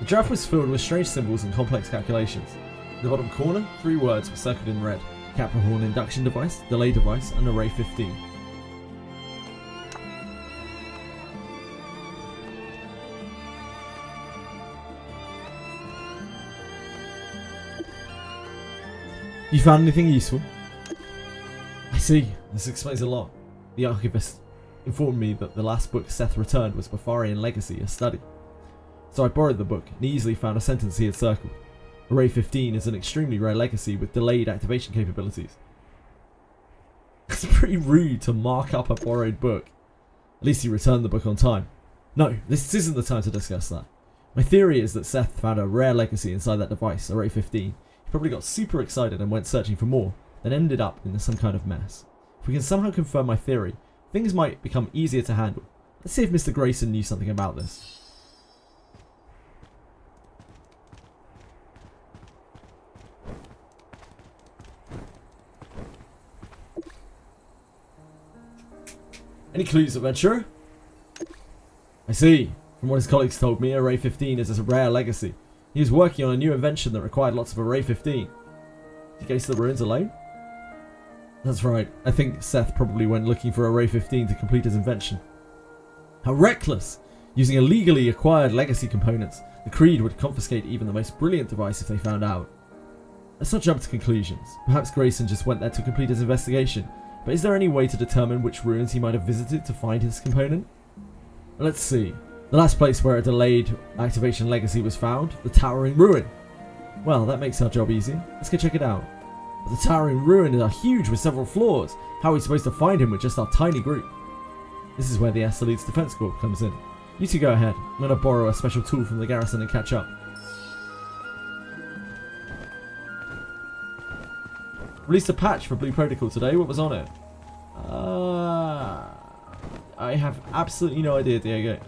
The draft was filled with strange symbols and complex calculations. the bottom corner, 3 words were circled in red. Capricorn induction device, delay device, and array 15. You found anything useful? I see. This explains a lot. The archivist informed me that the last book Seth returned was Bpsr Legacy, a study. So I borrowed the book and easily found a sentence he had circled. Array 15 is an extremely rare legacy with delayed activation capabilities. It's pretty rude to mark up a borrowed book. At least he returned the book on time. No, this isn't the time to discuss that. My theory is that Seth found a rare legacy inside that device, Array 15. He probably got super excited and went searching for more, then ended up in some kind of mess. If we can somehow confirm my theory, things might become easier to handle. Let's see if Mr. Grayson knew something about this. Any clues, adventurer? I see. From what his colleagues told me, Array 15 is a rare legacy. He was working on a new invention that required lots of Array 15. Did he go to the ruins alone? That's right. I think Seth probably went looking for Array 15 to complete his invention. How reckless! Using illegally acquired legacy components, the Creed would confiscate even the most brilliant device if they found out. Let's not jump to conclusions. Perhaps Grayson just went there to complete his investigation. But is there any way to determine which ruins he might have visited to find his component? Let's see. The last place where a delayed activation legacy was found, the Towering Ruin. Well, that makes our job easy. Let's go check it out. But the Towering Ruin is huge with several floors. How are we supposed to find him with just our tiny group? This is where the Athletes Defense Corps comes in. You two go ahead. I'm going to borrow a special tool from the garrison and catch up. Released a patch for Blue Protocol today. What was on it? I have absolutely no idea, Diego.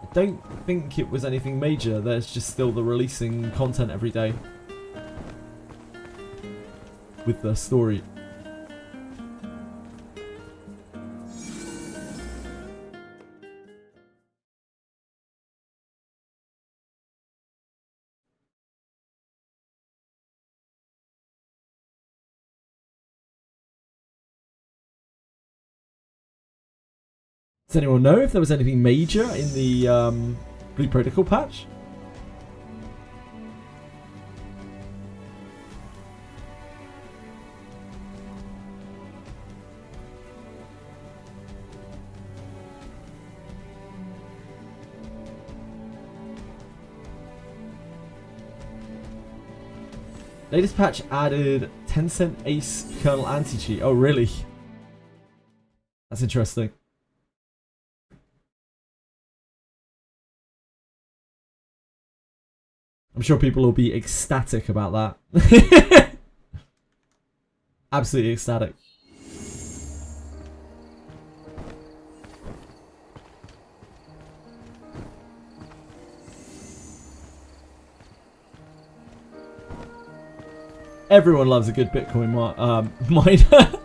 I don't think it was anything major. There's just still the releasing content every day with the story. Does anyone know if there was anything major in the Blue Protocol patch? Latest patch added 10-cent Ace Kernel anti-cheat. Oh, really? That's interesting. I'm sure people will be ecstatic about that. Absolutely ecstatic. Everyone loves a good Bitcoin miner.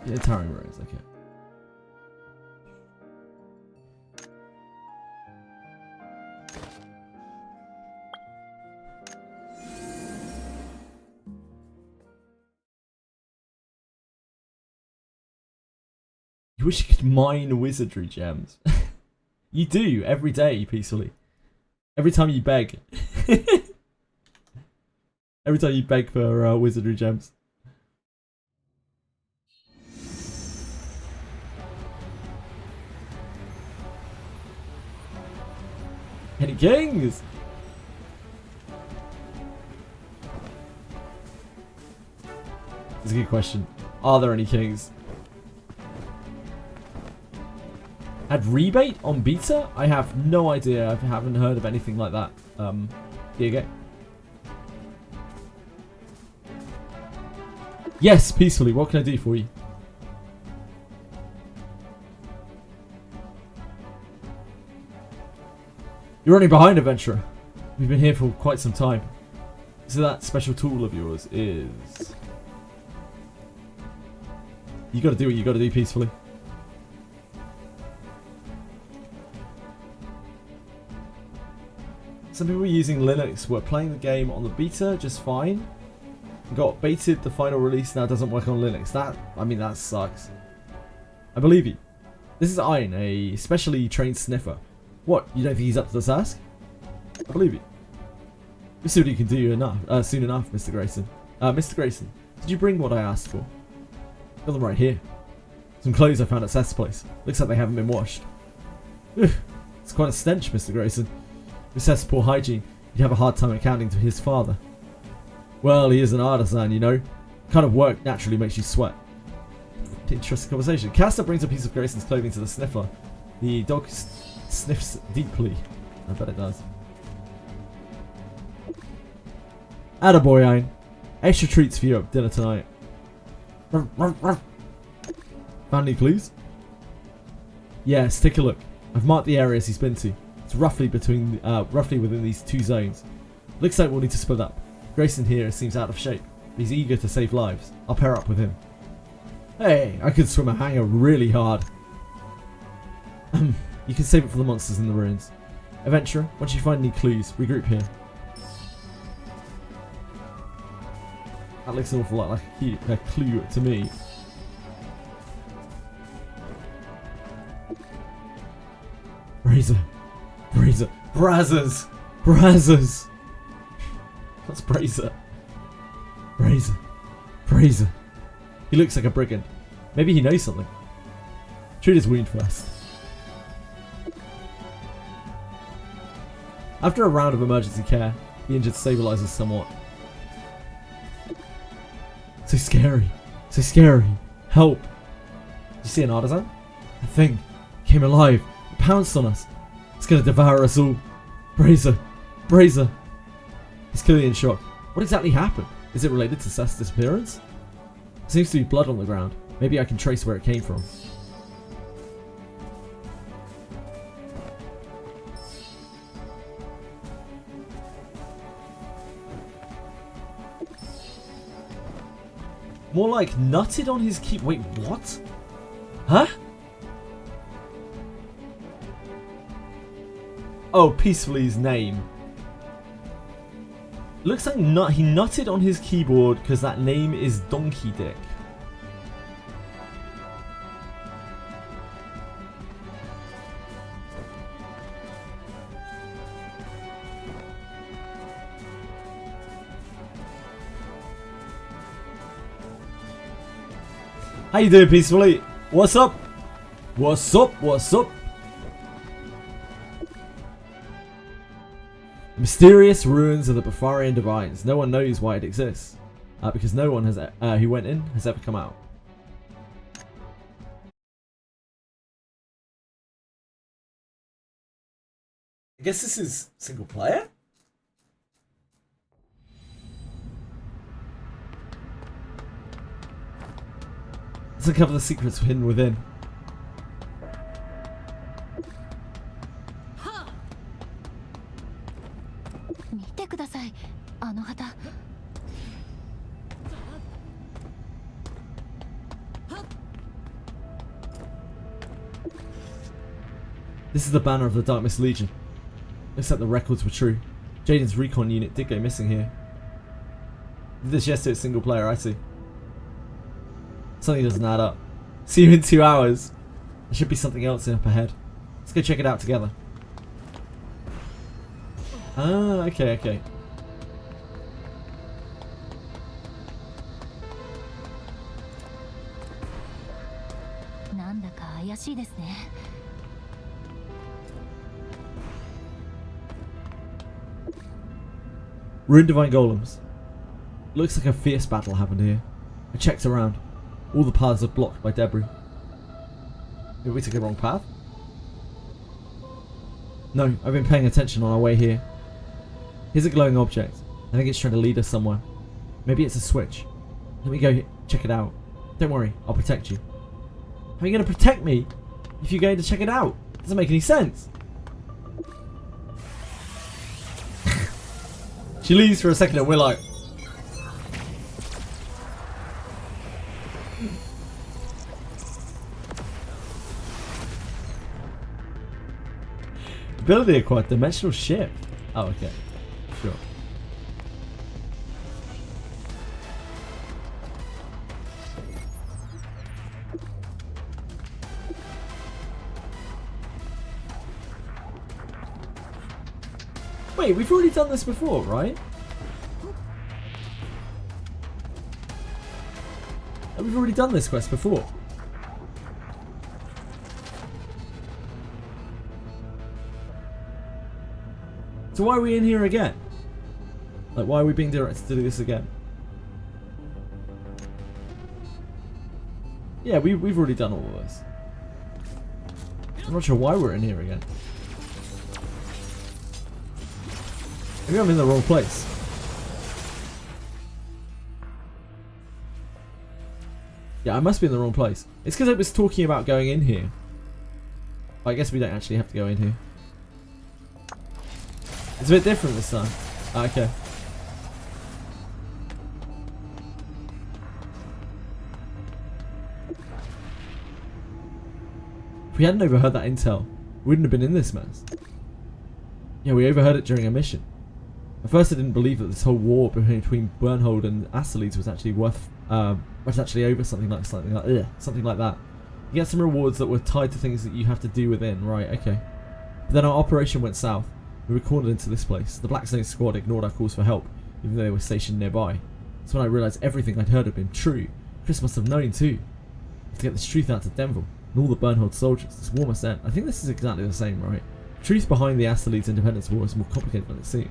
Yeah, Towering Ruins, okay. You wish you could mine wizardry gems. You do, every day, peacefully. Every time you beg. Every time you beg for wizardry gems. Any kings? That's a good question. Are there any kings? Had rebate on Bpsr? I have no idea. I haven't heard of anything like that. Here you go. Yes, peacefully. What can I do for you? You're running behind, adventurer. We've been here for quite some time. So that special tool of yours is... You gotta do what you gotta do peacefully. Some people using Linux were playing the game on the beta just fine. Got baited, the final release now doesn't work on Linux. That sucks. I believe you. This is Iron, a specially trained sniffer. What, you don't think he's up to the task? I believe you. We'll see what you can do soon enough, Mr. Grayson. Mr. Grayson, did you bring what I asked for? Got them right here. Some clothes I found at Seth's place. Looks like they haven't been washed. It's quite a stench, Mr. Grayson. With Seth's poor hygiene, you'd have a hard time accounting to his father. Well, he is an artisan, you know. Kind of work naturally makes you sweat. Interesting conversation. Castor brings a piece of Grayson's clothing to the sniffler. The dog sniffs deeply. I bet it does. Attaboy, Iron. Extra treats for you at dinner tonight. Found any clues? Yes, take a look. I've marked the areas he's been to. It's roughly within these two zones. Looks like we'll need to split up. Grayson here seems out of shape, but he's eager to save lives. I'll pair up with him. Hey, I could swim a hanger really hard. You can save it for the monsters in the ruins. Adventurer, once you find any clues, regroup here. That looks an awful lot like a clue to me. Brazzers! What's Brazier? Brazier. He looks like a brigand. Maybe he knows something. Treat his wound first. After a round of emergency care, the injured stabilizes somewhat. So scary. Help! Did you see an artisan? A thing came alive. It pounced on us. It's gonna devour us all. Brazier. He's clearly in shock. What exactly happened? Is it related to Seth's disappearance? There seems to be blood on the ground. Maybe I can trace where it came from. More like nutted on his key. Wait, what? Huh? Oh, Peacefully's name. Looks like he nutted on his keyboard because that name is Donkey Dick. How you doing, Peacefully? What's up? Mysterious ruins of the Bpsr Divines. No one knows why it exists. Because no one who went in has ever come out. I guess this is single player? Let's uncover the secrets hidden within. This is the banner of the Darkness Legion. Looks like the records were true. Jaden's recon unit did go missing here. Did this yesterday single player, I see. Something doesn't add up. See you in 2 hours. There should be something else up ahead. Let's go check it out together. Ah, okay. Ruined Divine Golems. Looks like a fierce battle happened here. I checked around. All the paths are blocked by debris. Did we take the wrong path? No, I've been paying attention on our way here. Here's a glowing object. I think it's trying to lead us somewhere. Maybe it's a switch. Let me go check it out. Don't worry, I'll protect you. How are you going to protect me if you're going to check it out? Doesn't make any sense. She leaves for a second and we're like... Ability acquired, dimensional shift. Oh, okay. Sure. Wait, we've already done this before, right? We've already done this quest before. So why are we in here again? Like, why are we being directed to do this again? Yeah, we've already done all of this. I'm not sure why we're in here again. Maybe I'm in the wrong place. Yeah, I must be in the wrong place. It's because it was talking about going in here. I guess we don't actually have to go in here. It's a bit different this time. Ah, okay. If we hadn't overheard that intel, we wouldn't have been in this mess. Yeah, we overheard it during a mission. At first I didn't believe that this whole war between Bernhold and Asterlies was actually was actually over something like that. You get some rewards that were tied to things that you have to do within, right, okay. But then our operation went south. We were cornered into this place. The Black Zone squad ignored our calls for help, even though they were stationed nearby. That's when I realised everything I'd heard had been true. Chris must have known too. To get this truth out to Denville, and all the Bernhold soldiers, this war must end. I think this is exactly the same, right? The truth behind the Asterlies Independence War is more complicated than it seems.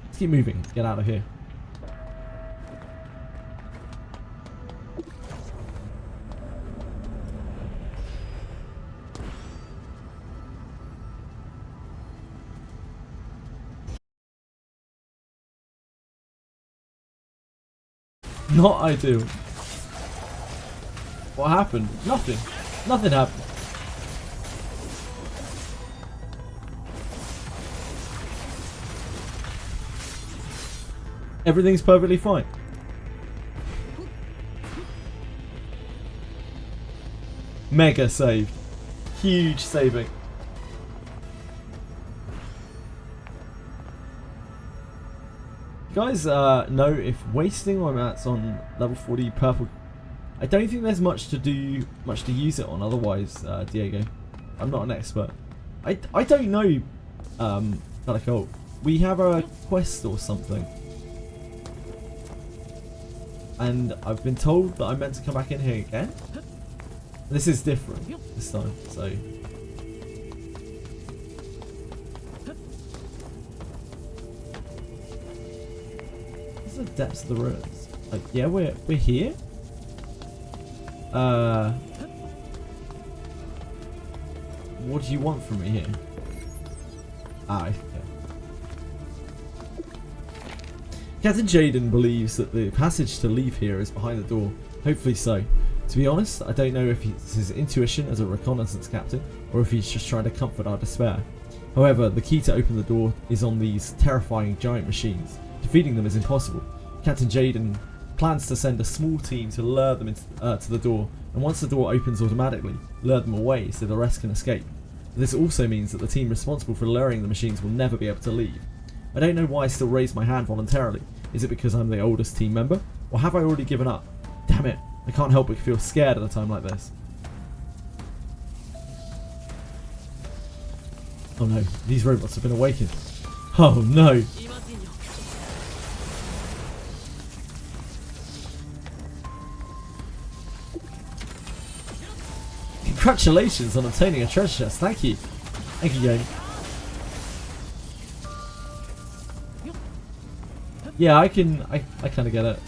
Let's keep moving and get out of here. Not ideal. What happened? Nothing. Nothing happened. Everything's perfectly fine. Mega saved. Huge saving. You guys know if wasting my mats on level 40 purple, I don't think there's much to use it on otherwise, Diego. I'm not an expert. I don't know, Calico. We have a quest or something. And I've been told that I'm meant to come back in here again. This is different this time, so. What's the depths of the ruins? Like, yeah, we're here. What do you want from me here? Ah, okay. Captain Jaden believes that the passage to leave here is behind the door. Hopefully so. To be honest, I don't know if it's his intuition as a reconnaissance captain, or if he's just trying to comfort our despair. However, the key to open the door is on these terrifying giant machines. Defeating them is impossible. Captain Jaden plans to send a small team to lure them to the door, and once the door opens automatically, lure them away so the rest can escape. This also means that the team responsible for luring the machines will never be able to leave. I don't know why I still raised my hand voluntarily. Is it because I'm the oldest team member? Or have I already given up? Damn it, I can't help but feel scared at a time like this. Oh no, these robots have been awakened. Oh no! Congratulations on obtaining a treasure chest, thank you. Thank you, game. Yeah, I kind of get it.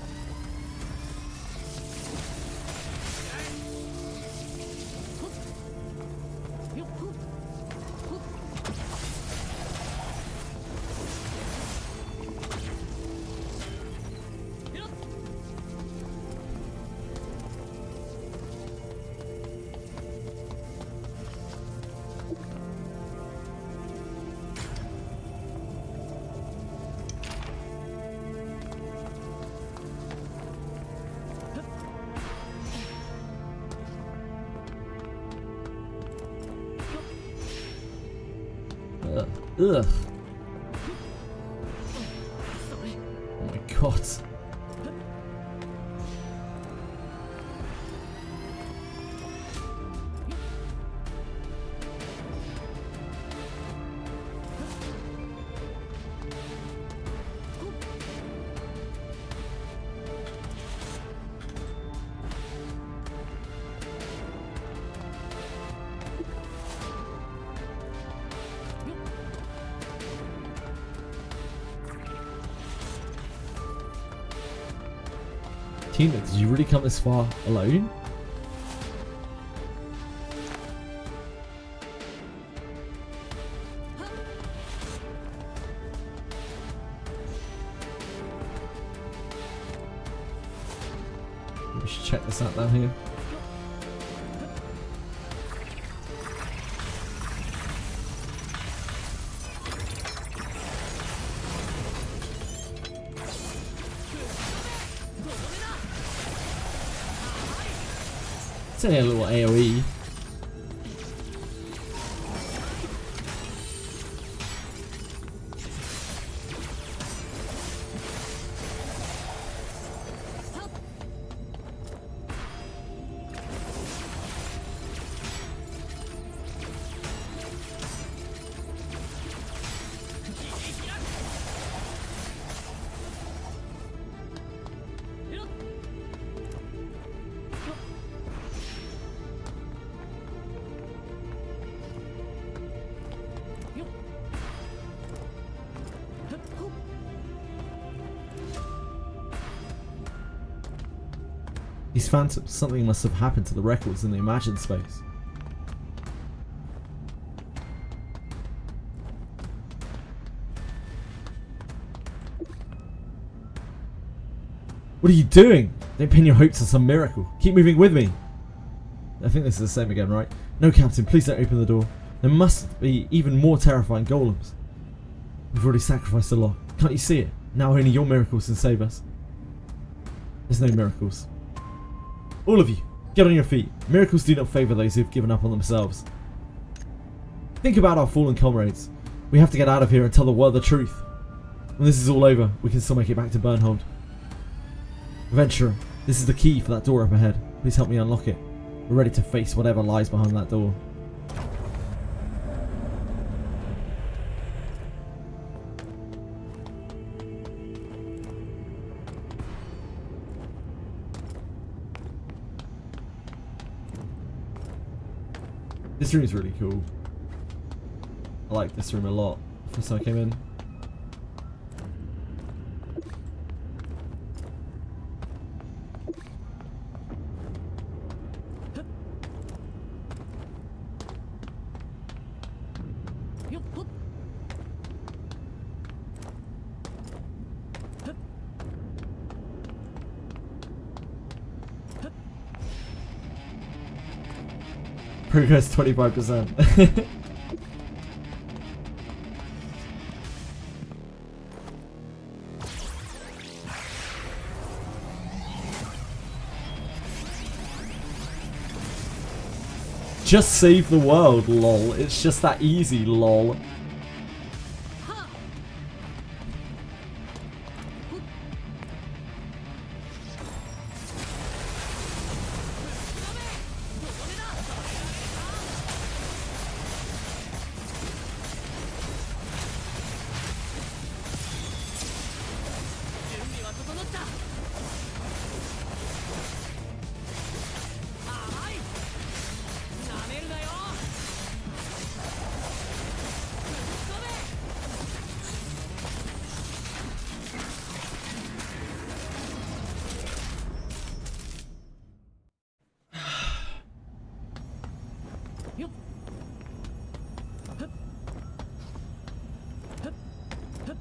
Ugh. God. Tina, did you really come this far alone? We should check this out down here. It's only a little AoE. These phantoms, something must have happened to the records in the imagined space. What are you doing? Don't pin your hopes on some miracle. Keep moving with me. I think this is the same again, right? No, Captain, please don't open the door. There must be even more terrifying golems. We've already sacrificed a lot. Can't you see it? Now only your miracles can save us. There's no miracles. All of you, get on your feet. Miracles do not favour those who have given up on themselves. Think about our fallen comrades. We have to get out of here and tell the world the truth. When this is all over, we can still make it back to Bernhold. Adventurer, this is the key for that door up ahead. Please help me unlock it. We're ready to face whatever lies behind that door. This room is really cool. I like this room a lot. First time I came in. Progress 25%. Just save the world, lol. It's just that easy, lol.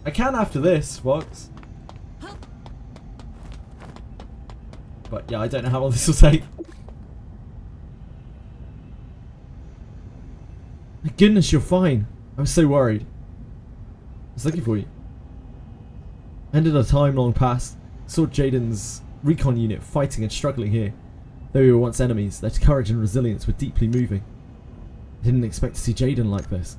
I can after this, Fox. But yeah, I don't know how long this will take. My goodness, you're fine. I was so worried. I was looking for you. Ended a time long past. Saw Jaden's recon unit fighting and struggling here. Though we were once enemies, their courage and resilience were deeply moving. I didn't expect to see Jaden like this.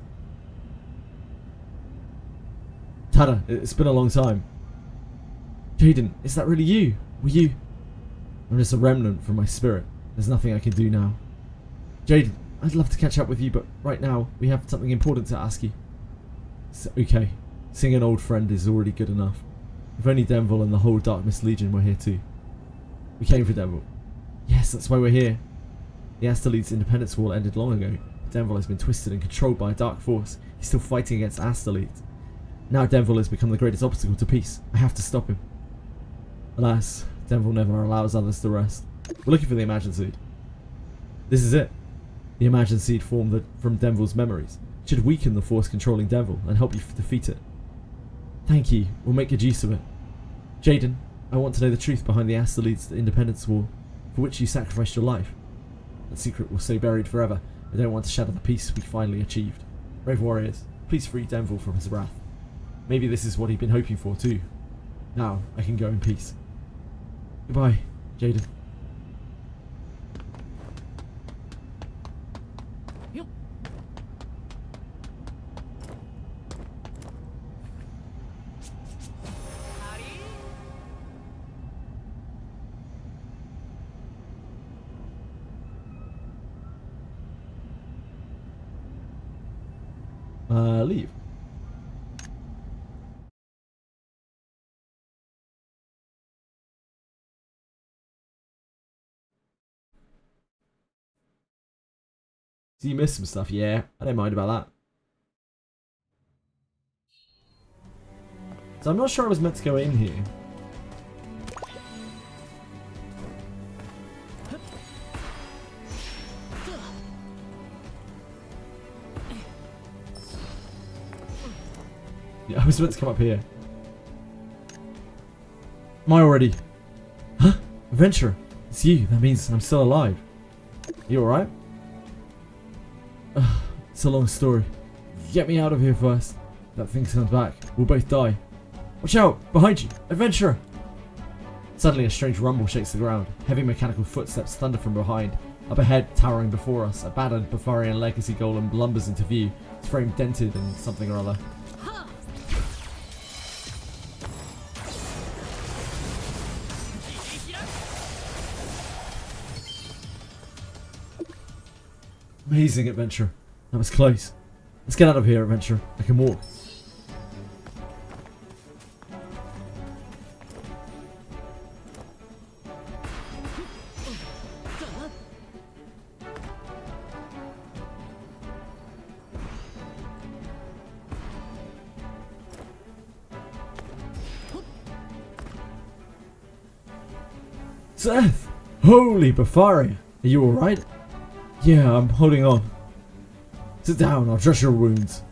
Tada, it's been a long time. Jaden, is that really you? Were you? I'm just a remnant from my spirit. There's nothing I can do now. Jaden, I'd love to catch up with you, but right now we have something important to ask you. It's okay. Seeing an old friend is already good enough. If only Denville and the whole Darkness Legion were here too. We came for Denville. Yes, that's why we're here. The Astalead's independence war ended long ago. Denville has been twisted and controlled by a dark force. He's still fighting against Astalead. Now Denville has become the greatest obstacle to peace. I have to stop him. Alas, Denville never allows others to rest. We're looking for the Imagine Seed. This is it. The Imagine Seed formed from Denville's memories. It should weaken the force controlling Denville and help you defeat it. Thank you. We'll make good use of it. Jaden, I want to know the truth behind the Astalead's independence war, for which you sacrificed your life. That secret will stay buried forever. I don't want to shatter the peace we finally achieved. Brave warriors, please free Denville from his wrath. Maybe this is what he'd been hoping for too. Now I can go in peace. Goodbye, Jaden. Leave. So you missed some stuff, yeah. I don't mind about that. So I'm not sure I was meant to go in here. Yeah, I was meant to come up here. Am I already? Huh? Adventurer, it's you. That means I'm still alive. You alright? It's a long story. Get me out of here first. That thing comes back. We'll both die. Watch out! Behind you! Adventurer! Suddenly a strange rumble shakes the ground. Heavy mechanical footsteps thunder from behind. Up ahead, towering before us, a battered Bpsr legacy golem lumbers into view, its frame dented and something or other. Amazing, adventurer. That was close. Let's get out of here, adventurer. I can walk. Seth! Holy Bpsr! Are you alright? Yeah, I'm holding on. Sit down, I'll dress your wounds.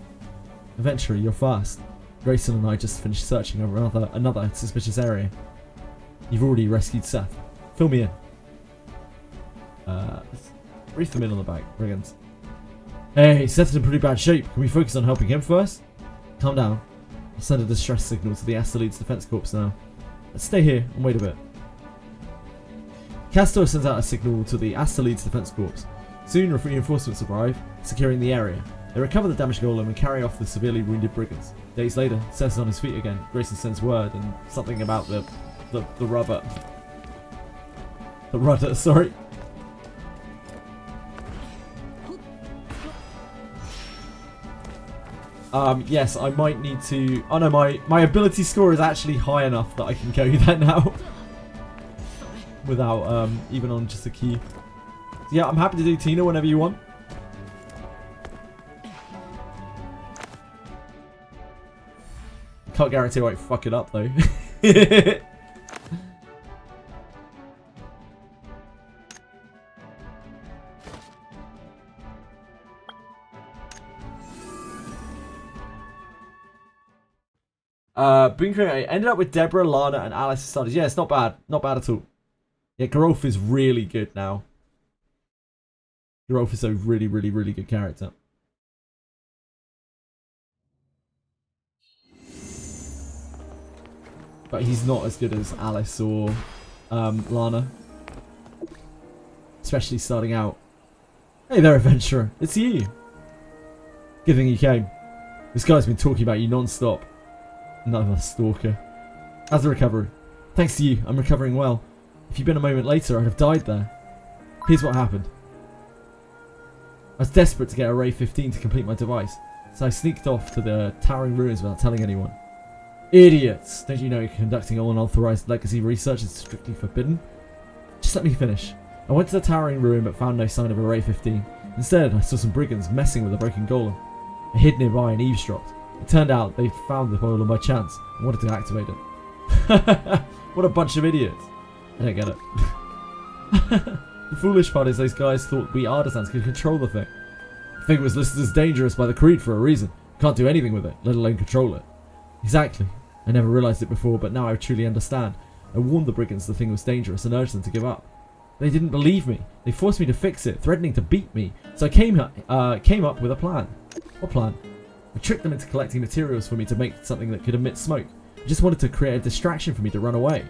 Adventurer, you're fast. Grayson and I just finished searching over another suspicious area. You've already rescued Seth. Fill me in. Brief them in on the back. Brigands. Hey, Seth's in pretty bad shape. Can we focus on helping him first? Calm down. I'll send a distress signal to the Astalead's defense corps now. Let's stay here and wait a bit. Castor sends out a signal to the Astalead's defense corps. Soon reinforcements arrive, securing the area. They recover the damaged golem and carry off the severely wounded brigands. Days later, Seth is on his feet again. Grayson sends word and something about the rubber. The rudder, sorry. Yes, I might need to... Oh no, my ability score is actually high enough that I can go that now. Without, even on just a key. So yeah, I'm happy to do Tina whenever you want. Can't guarantee I won't fuck it up though. I ended up with Deborah, Lana, and Alice studies. Yeah, it's not bad. Not bad at all. Yeah, Gerolf is really good now. Gerolf is a really, really, really good character. But he's not as good as Alice or Lana. Especially starting out. Hey there, adventurer. It's you. Good thing you came. This guy's been talking about you non-stop. Another stalker. How's the recovery? Thanks to you, I'm recovering well. If you'd been a moment later, I'd have died there. Here's what happened. I was desperate to get Array 15 to complete my device, so I sneaked off to the towering ruins without telling anyone. Idiots! Don't you know conducting all unauthorized legacy research is strictly forbidden? Just let me finish. I went to the towering ruin but found no sign of Array 15. Instead, I saw some brigands messing with a broken golem. I hid nearby and eavesdropped. It turned out they'd found the boiler by chance and wanted to activate it. What a bunch of idiots. I don't get it. The foolish part is those guys thought we artisans could control the thing. The thing was listed as dangerous by the Creed for a reason. Can't do anything with it, let alone control it. Exactly. I never realised it before, but now I truly understand. I warned the brigands the thing was dangerous and urged them to give up. They didn't believe me. They forced me to fix it, threatening to beat me. So I came up with a plan. What plan? I tricked them into collecting materials for me to make something that could emit smoke. I just wanted to create a distraction for me to run away.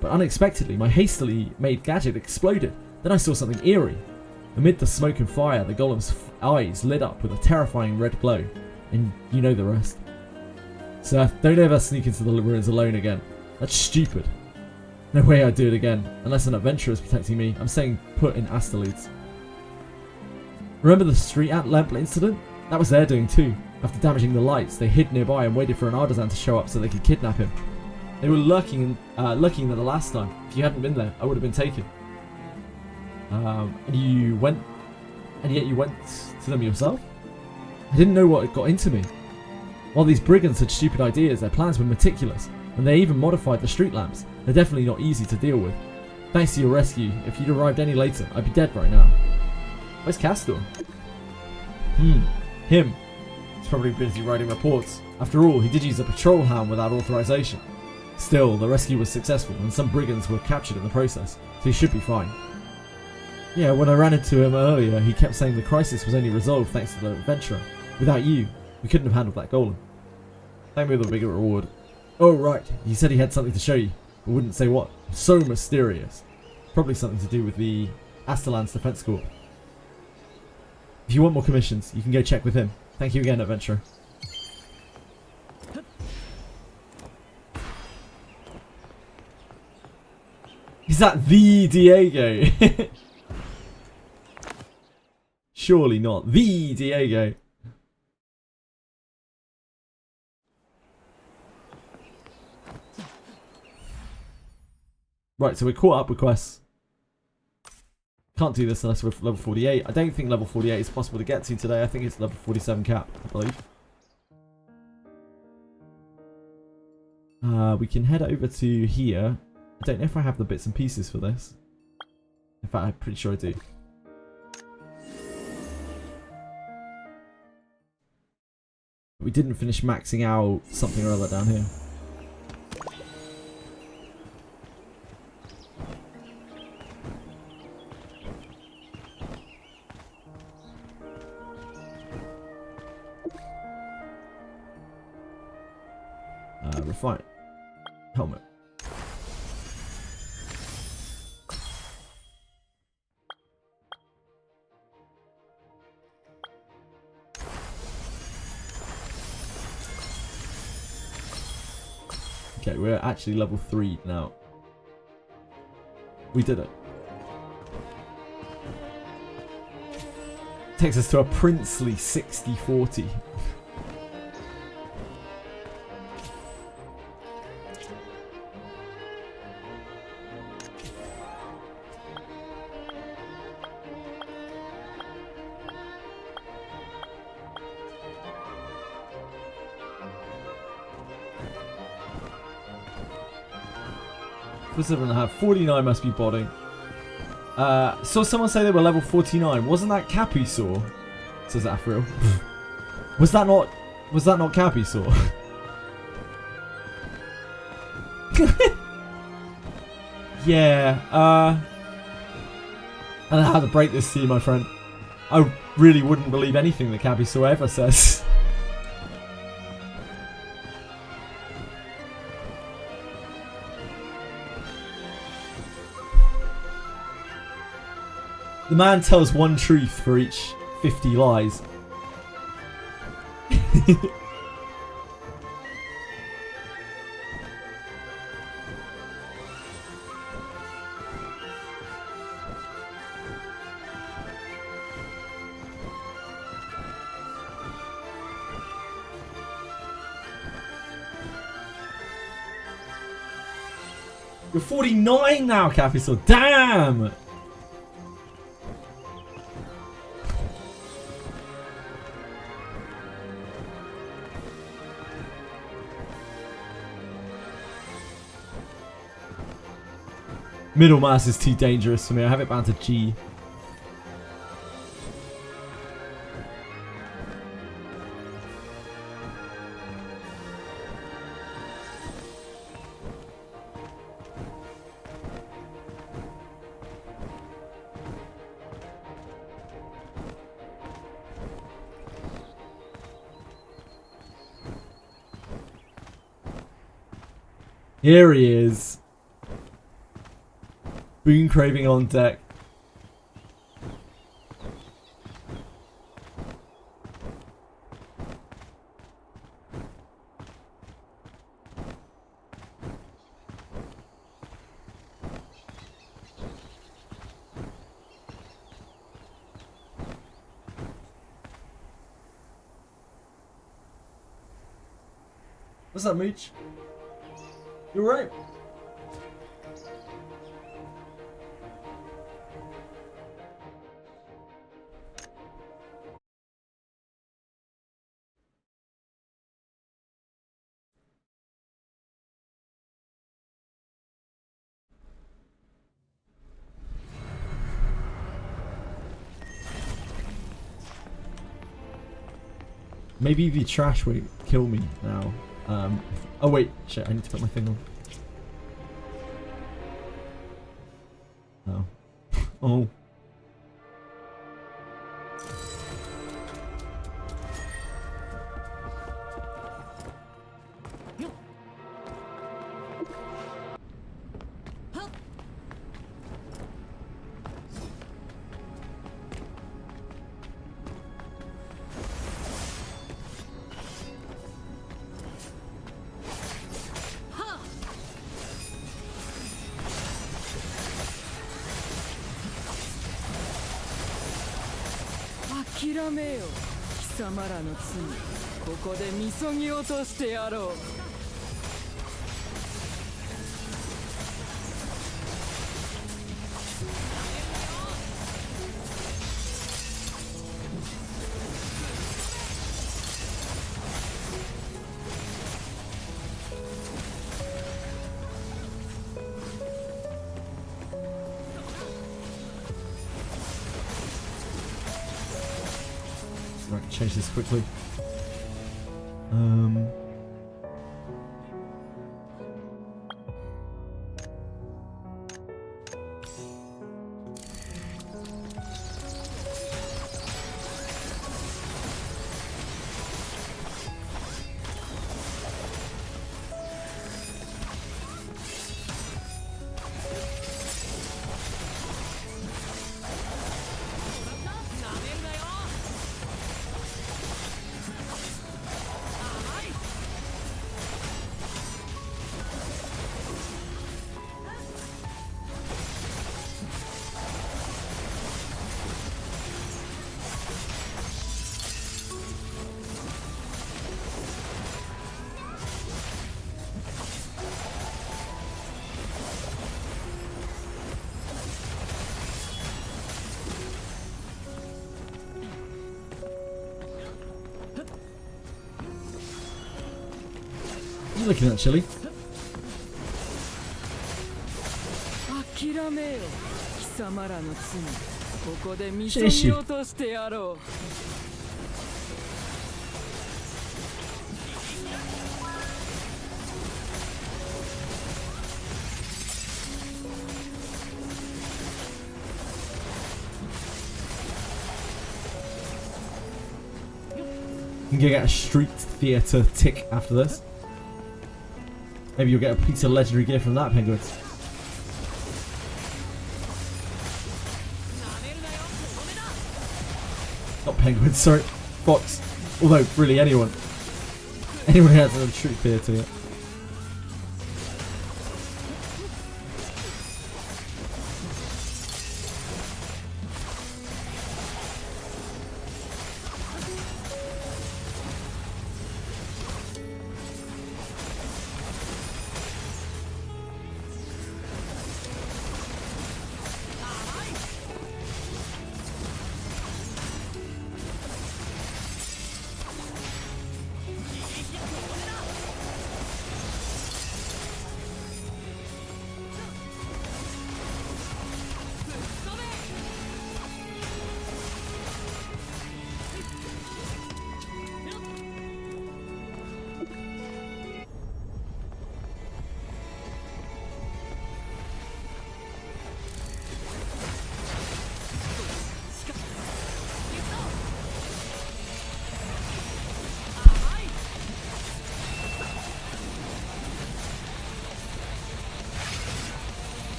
But unexpectedly, my hastily made gadget exploded. Then I saw something eerie. Amid the smoke and fire, the golem's eyes lit up with a terrifying red glow. And you know the rest. Sir, don't ever sneak into the ruins alone again. That's stupid. No way I'd do it again. Unless an adventurer is protecting me, I'm staying put in Astralides. Remember the street lamp incident? That was their doing too. After damaging the lights, they hid nearby and waited for an artisan to show up so they could kidnap him. They were lurking there the last time. If you hadn't been there, I would have been taken. And yet you went to them yourself? I didn't know what had got into me. While these brigands had stupid ideas, their plans were meticulous, and they even modified the street lamps. They're definitely not easy to deal with. Thanks to your rescue, if you'd arrived any later, I'd be dead right now. Where's Castor? Him. He's probably busy writing reports. After all, he did use a patrol hound without authorization. Still, the rescue was successful, and some brigands were captured in the process, so he should be fine. Yeah, when I ran into him earlier, he kept saying the crisis was only resolved thanks to the adventurer. Without you, we couldn't have handled that golem. Thank me with a bigger reward. Oh right, he said he had something to show you, but wouldn't say what. So mysterious. Probably something to do with the Astalan's Defense Corps. If you want more commissions, you can go check with him. Thank you again, adventurer. Is that the Diego? Surely not. The Diego. Right, so we're caught up with quests. Can't do this unless we're level 48. I don't think level 48 is possible to get to today. I think it's level 47 cap, I believe. We can head over to here. I don't know if I have the bits and pieces for this. In fact, I'm pretty sure I do. We didn't finish maxing out something or other down here. Refine. Helmet. Okay, we're actually level 3 now. We did it. Takes us to a princely 60-40. Have 49 must be botting. Saw someone say they were level 49. Wasn't that Cappy Saw? Says Afriel. Was that not Cappy Saw? Yeah. I don't know how to break this to you, my friend. I really wouldn't believe anything that Cappy Saw ever says. The man tells one truth for each 50 lies. You're 49 now, Capital. Damn! Middle mass is too dangerous for me. I have it bound to G. Here he is. Boon craving on deck. What's up, Mooch? You're right. Maybe the trash will kill me now. Oh wait, shit, I need to put my thing on. Oh. Oh.諦めよ貴様らの罪ここでみそぎ落としてやろうRight, change this quickly. You looking at Chili? 諦めよ貴様らの罪ここでみそぎ落としてやろう You can get a street theatre tick after this. Maybe you'll get a piece of legendary gear from that, Penguin. Not Penguin, sorry. Fox. Although, really, anyone. Anyone who has a street theatre yet.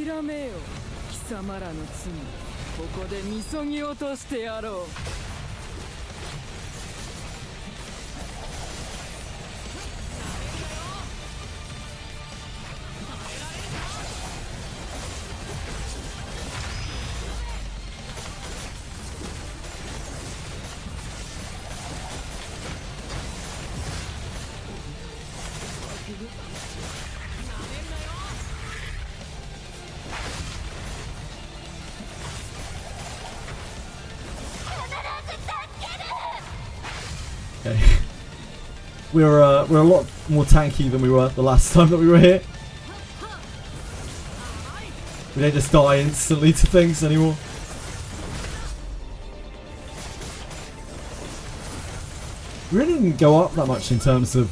諦めよ貴様らの罪。ここでみそぎ落としてやろう。Okay. We're a lot more tanky than we were the last time that we were here. We don't just die instantly to things anymore. We really didn't go up that much in terms of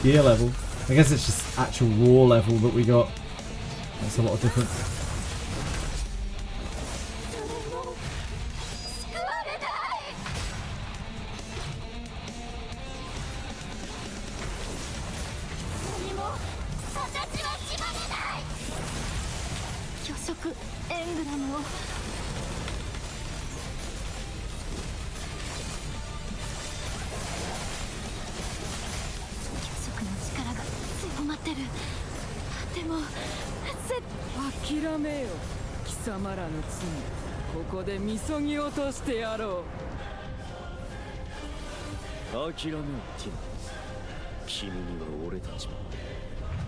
gear level. I guess it's just actual raw level that we got. That's a lot of difference.諦めよ貴様らの罪。ここでみそぎ落としてやろう。諦めよティナ。君には俺たちも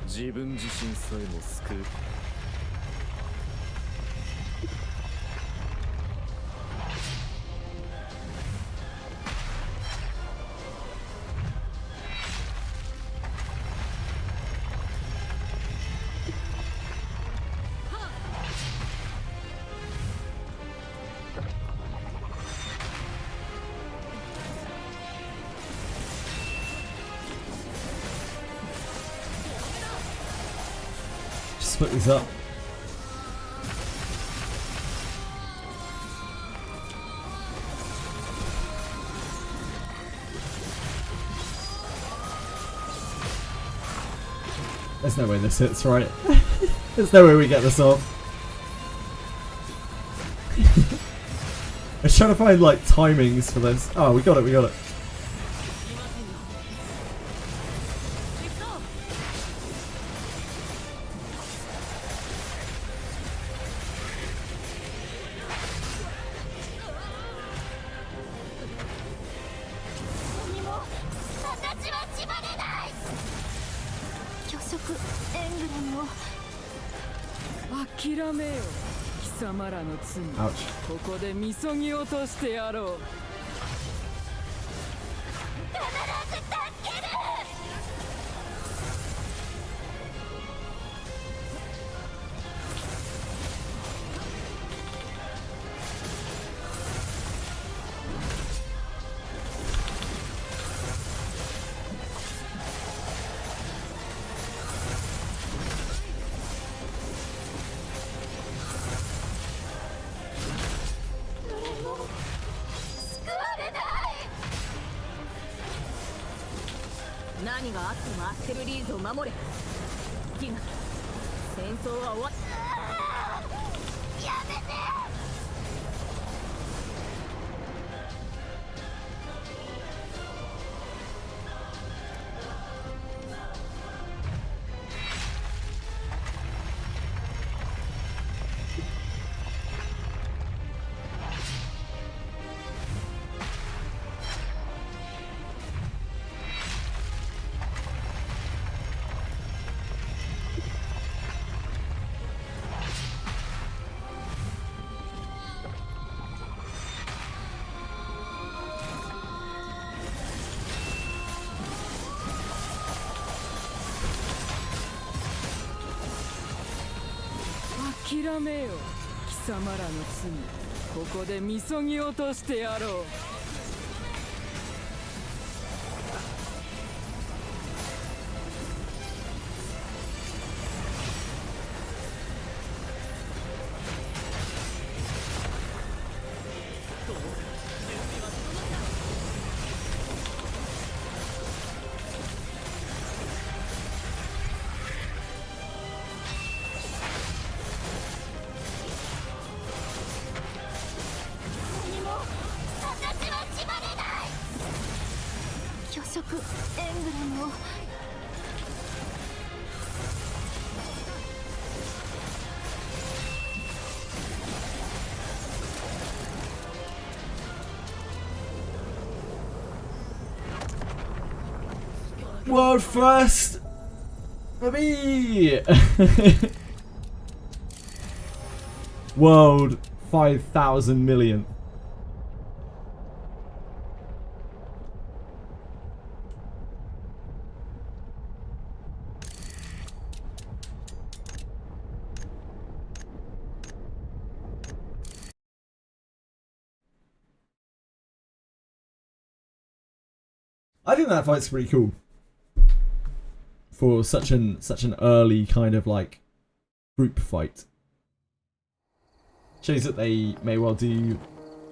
自分自身さえも救う。Split these up. There's no way this hits, right? There's no way we get this off. I was trying to find like timings for this. Oh, we got it, we got it. Ouch. ここでみそぎ落としてやろう。何があってもアステルリーズを守れ。ティナ、戦争は終わった。やめて。諦めよ貴様らの罪。ここでみそぎ落としてやろう。色エンブレムを World first for me. World 5,000 million. I think that fight's pretty cool. For such an early kind of like group fight. Shows that they may well do, you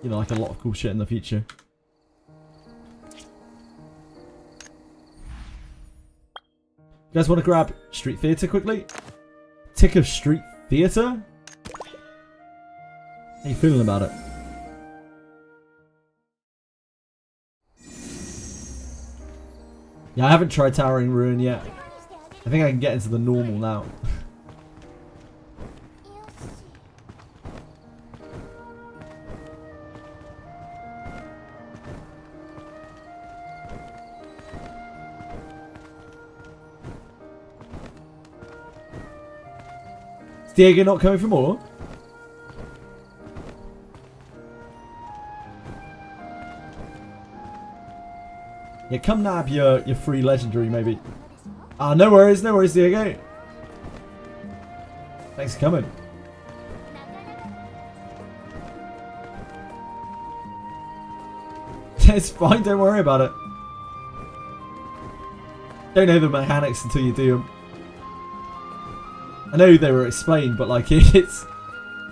know, like a lot of cool shit in the future. You guys want to grab Street Theatre quickly? Tick of Street Theatre? How you feeling about it? Yeah, I haven't tried Towering Ruin yet. I think I can get into the normal now. Is Diego not coming for more? Yeah, come nab your free legendary maybe. Ah, no worries, Diego. Thanks for coming. It's fine, don't worry about it. Don't know the mechanics until you do them. I know they were explained, but like it's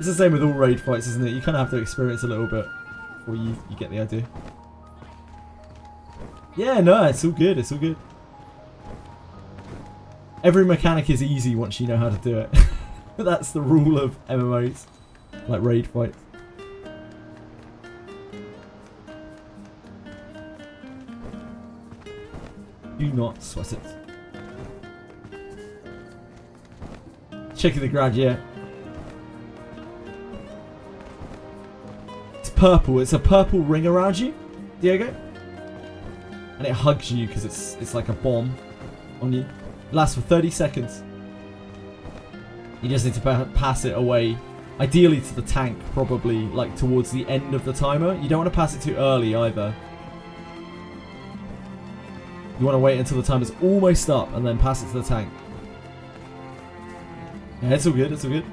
the same with all raid fights, isn't it? You kind of have to experience a little bit before you get the idea. Yeah, no, it's all good, it's all good. Every mechanic is easy once you know how to do it. That's the rule of MMOs, like raid fights. Do not sweat it. Checking the grad, yeah. It's purple. It's a purple ring around you, Diego. And it hugs you because it's like a bomb on you. It lasts for 30 seconds. You just need to pass it away. Ideally to the tank, probably like towards the end of the timer. You don't want to pass it too early either. You want to wait until the timer's almost up and then pass it to the tank. Yeah, it's all good, it's all good.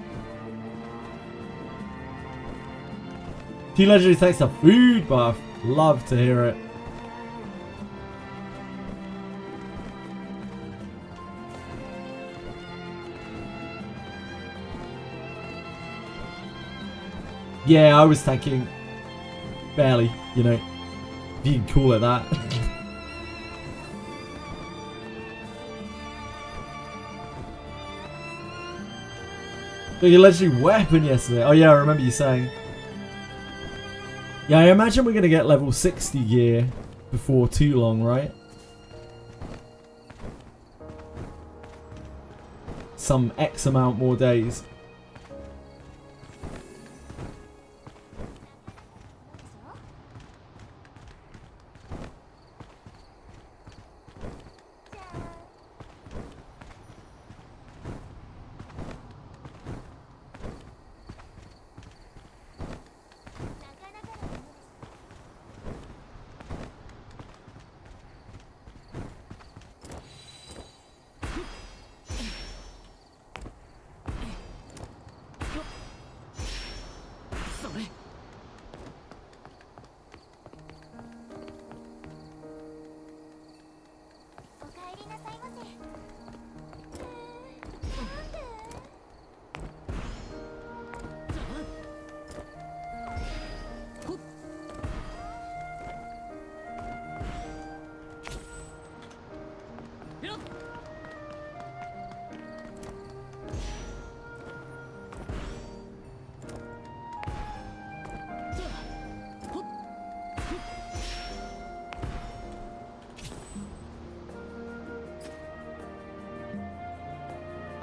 T Legendary, thanks to Food Buff. Love to hear it. Yeah, I was tanking barely, you know, if you can call it that. Got your legendary weapon yesterday. Oh yeah, I remember you saying. Yeah, I imagine we're going to get level 60 gear before too long, right? Some X amount more days.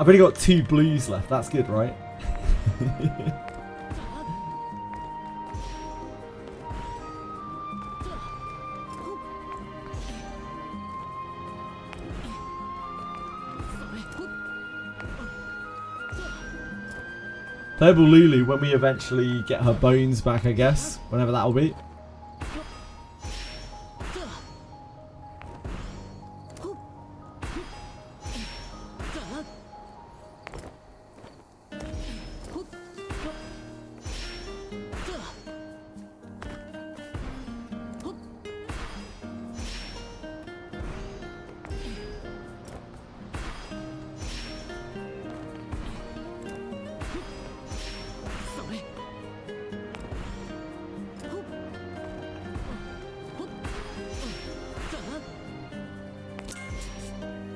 I've only got 2 blues left. That's good, right? Playable Lulu when we eventually get her bones back, I guess. Whenever that'll be.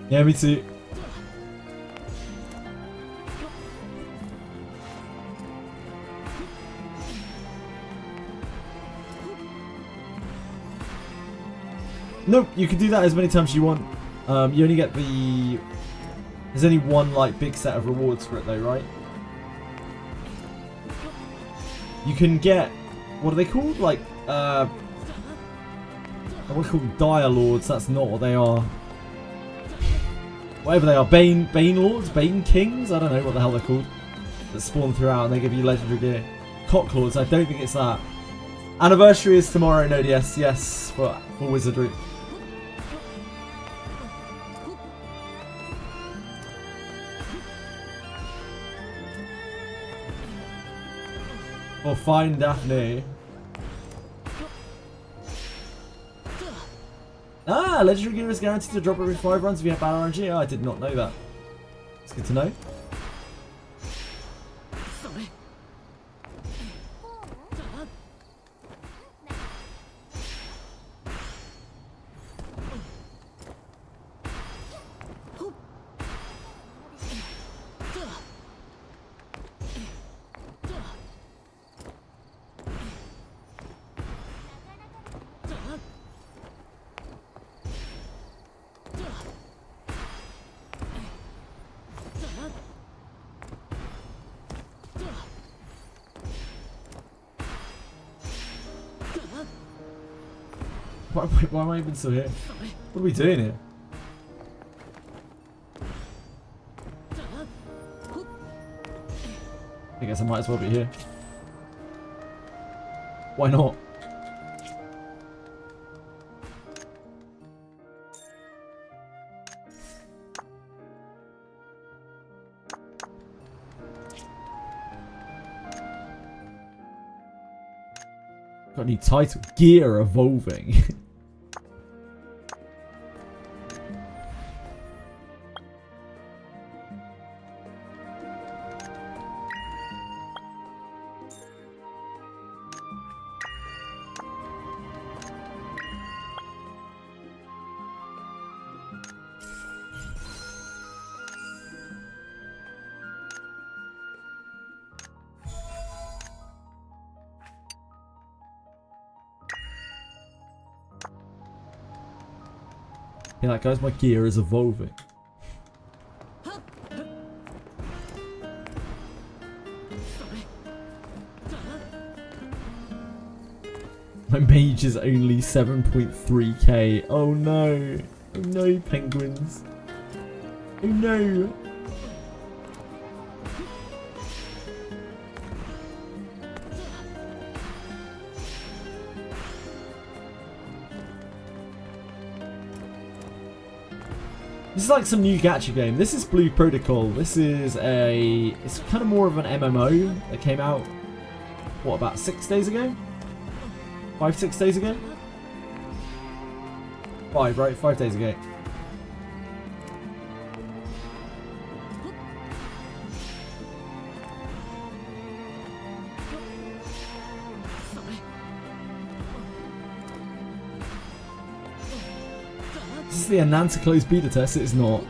Yeah, me too. Nope, you can do that as many times as you want. You only get the... There's only one like big set of rewards for it though, right? You can get... What are they called? Like, what are they called? Dire Lords. That's not what they are. Whatever they are. Bane Lords? Bane Kings? I don't know what the hell they're called. That spawn throughout and they give you legendary gear. Cock Lords. I don't think it's that. Anniversary is tomorrow, no DS. Yes, for Wizardry. Or find Daphne. Ah, legendary gear is guaranteed to drop every 5 runs if you have bad RNG. Oh, I did not know that. It's good to know. Why am I even still here? What are we doing here? I guess I might as well be here. Why not? Got a new title. Gear Evolving. Yeah, that guys, my gear is evolving. My mage is only 7.3k. Oh no. Oh no, penguins. Oh no. This is like some new gacha game. This is Blue Protocol. This is it's kind of more of an MMO that came out, what, about 6 days ago? 5-6 days ago? 5, right? 5 days ago. This is the Ananta closed beta test. It is not.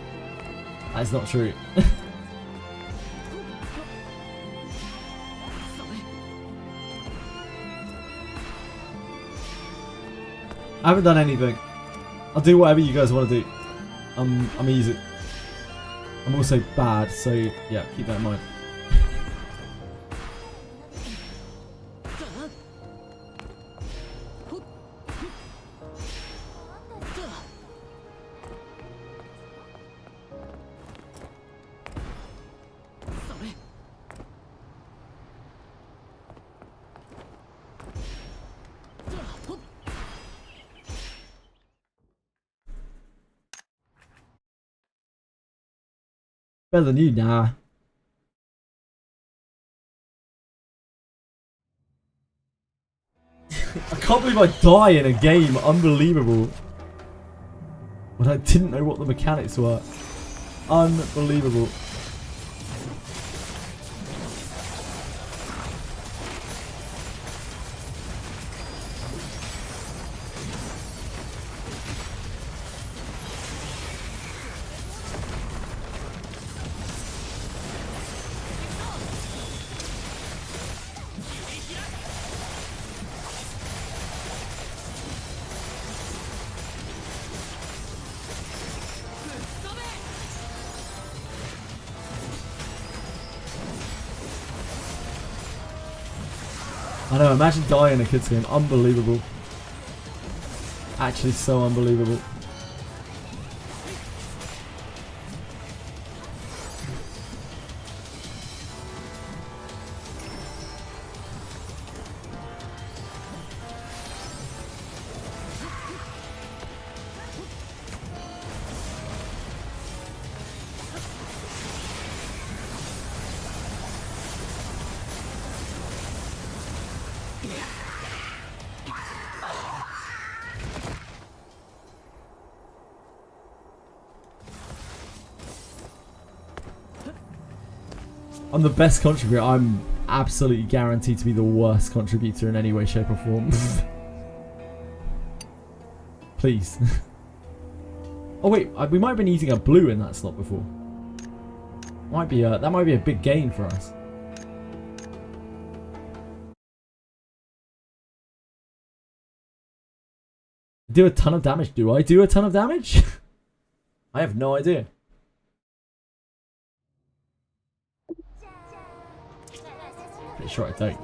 That is not true. I haven't done anything. I'll do whatever you guys want to do. I'm easy. I'm also bad, so yeah, keep that in mind. Better than you, nah. I can't believe I die in a game. Unbelievable. But I didn't know what the mechanics were. Unbelievable. I know, imagine dying in a kids game. Unbelievable. Actually so unbelievable. I'm the best contributor. I'm absolutely guaranteed to be the worst contributor in any way, shape, or form. Please. Oh wait, we might have been eating a blue in that slot before. That might be a big gain for us. Do a ton of damage. Do I do a ton of damage? I have no idea. Pretty sure I don't.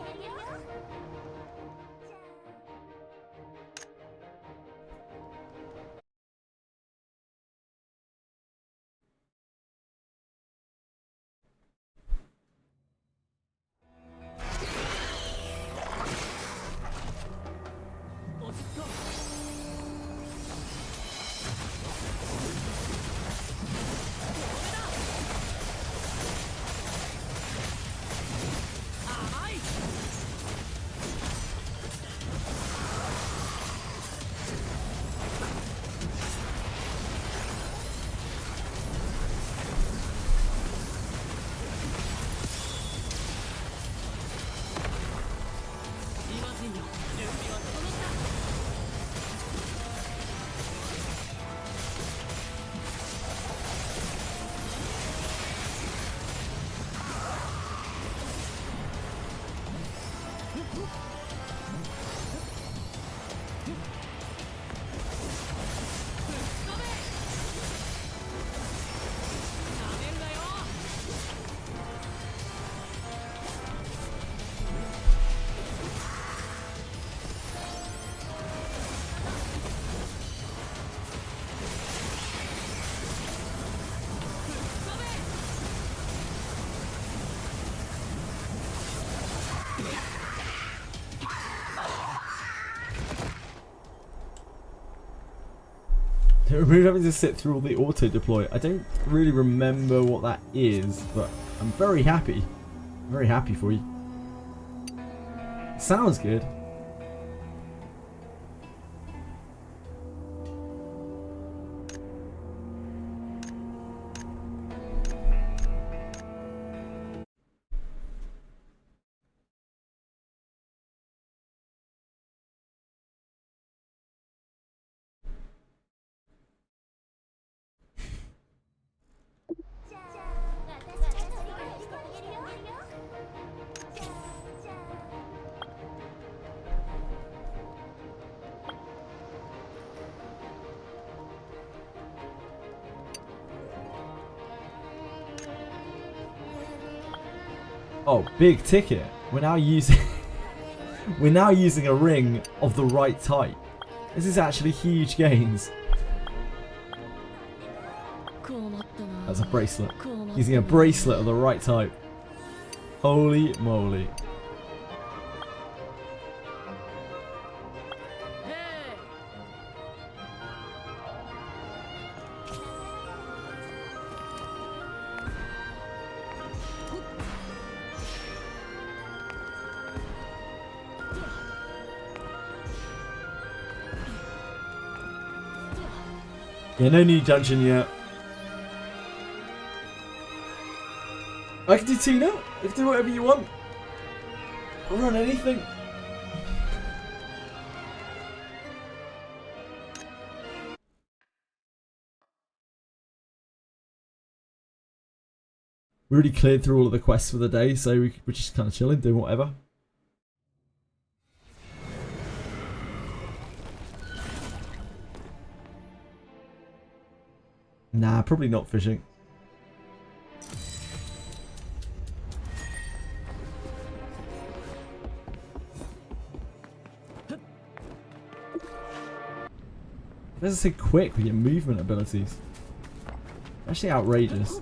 Remove having to sit through all the auto deploy. I don't really remember what that is, but I'm very happy. I'm very happy for you. Sounds good. Oh, big ticket. We're now using we're now using a ring of the right type. This is actually huge gains. That's a bracelet. Using a bracelet of the right type. Holy moly. Yeah, no new dungeon yet. I can do Tina. I can do whatever you want. I'll run anything. We already cleared through all of the quests for the day, so we're just kind of chilling, doing whatever. Nah, probably not fishing. Let's say quick with your movement abilities. Actually outrageous.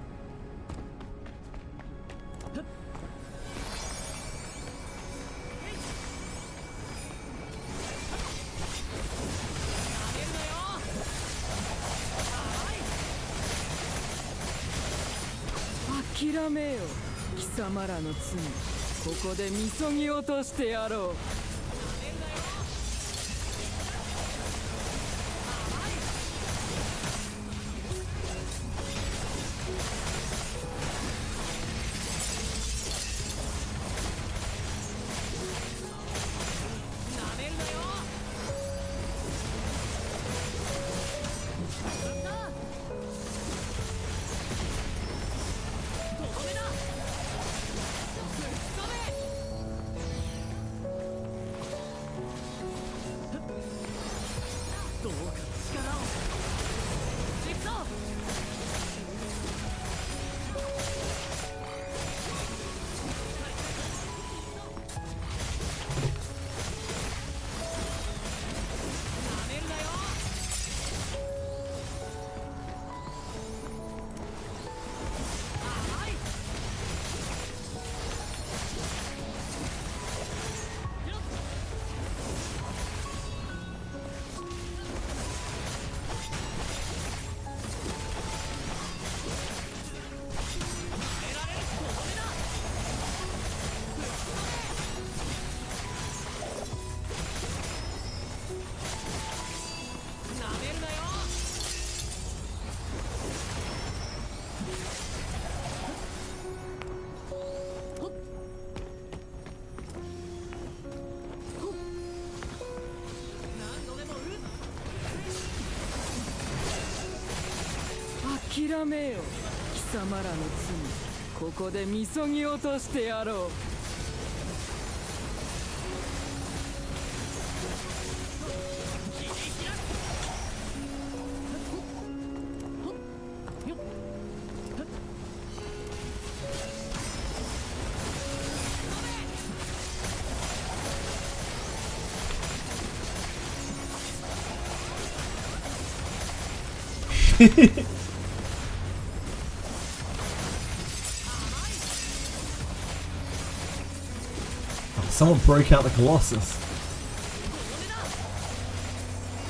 Someone broke out the Colossus.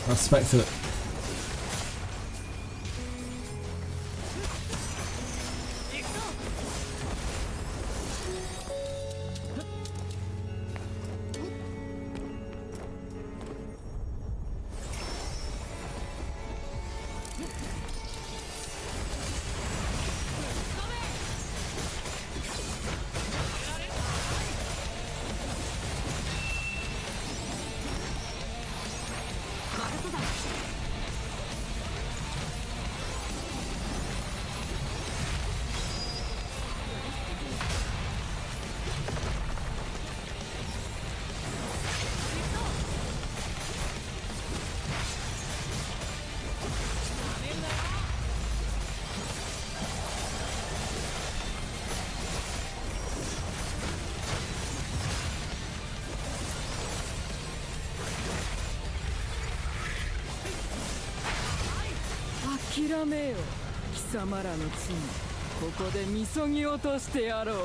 I respect it. 諦めよ貴様らの罪ここでみそぎ落としてやろう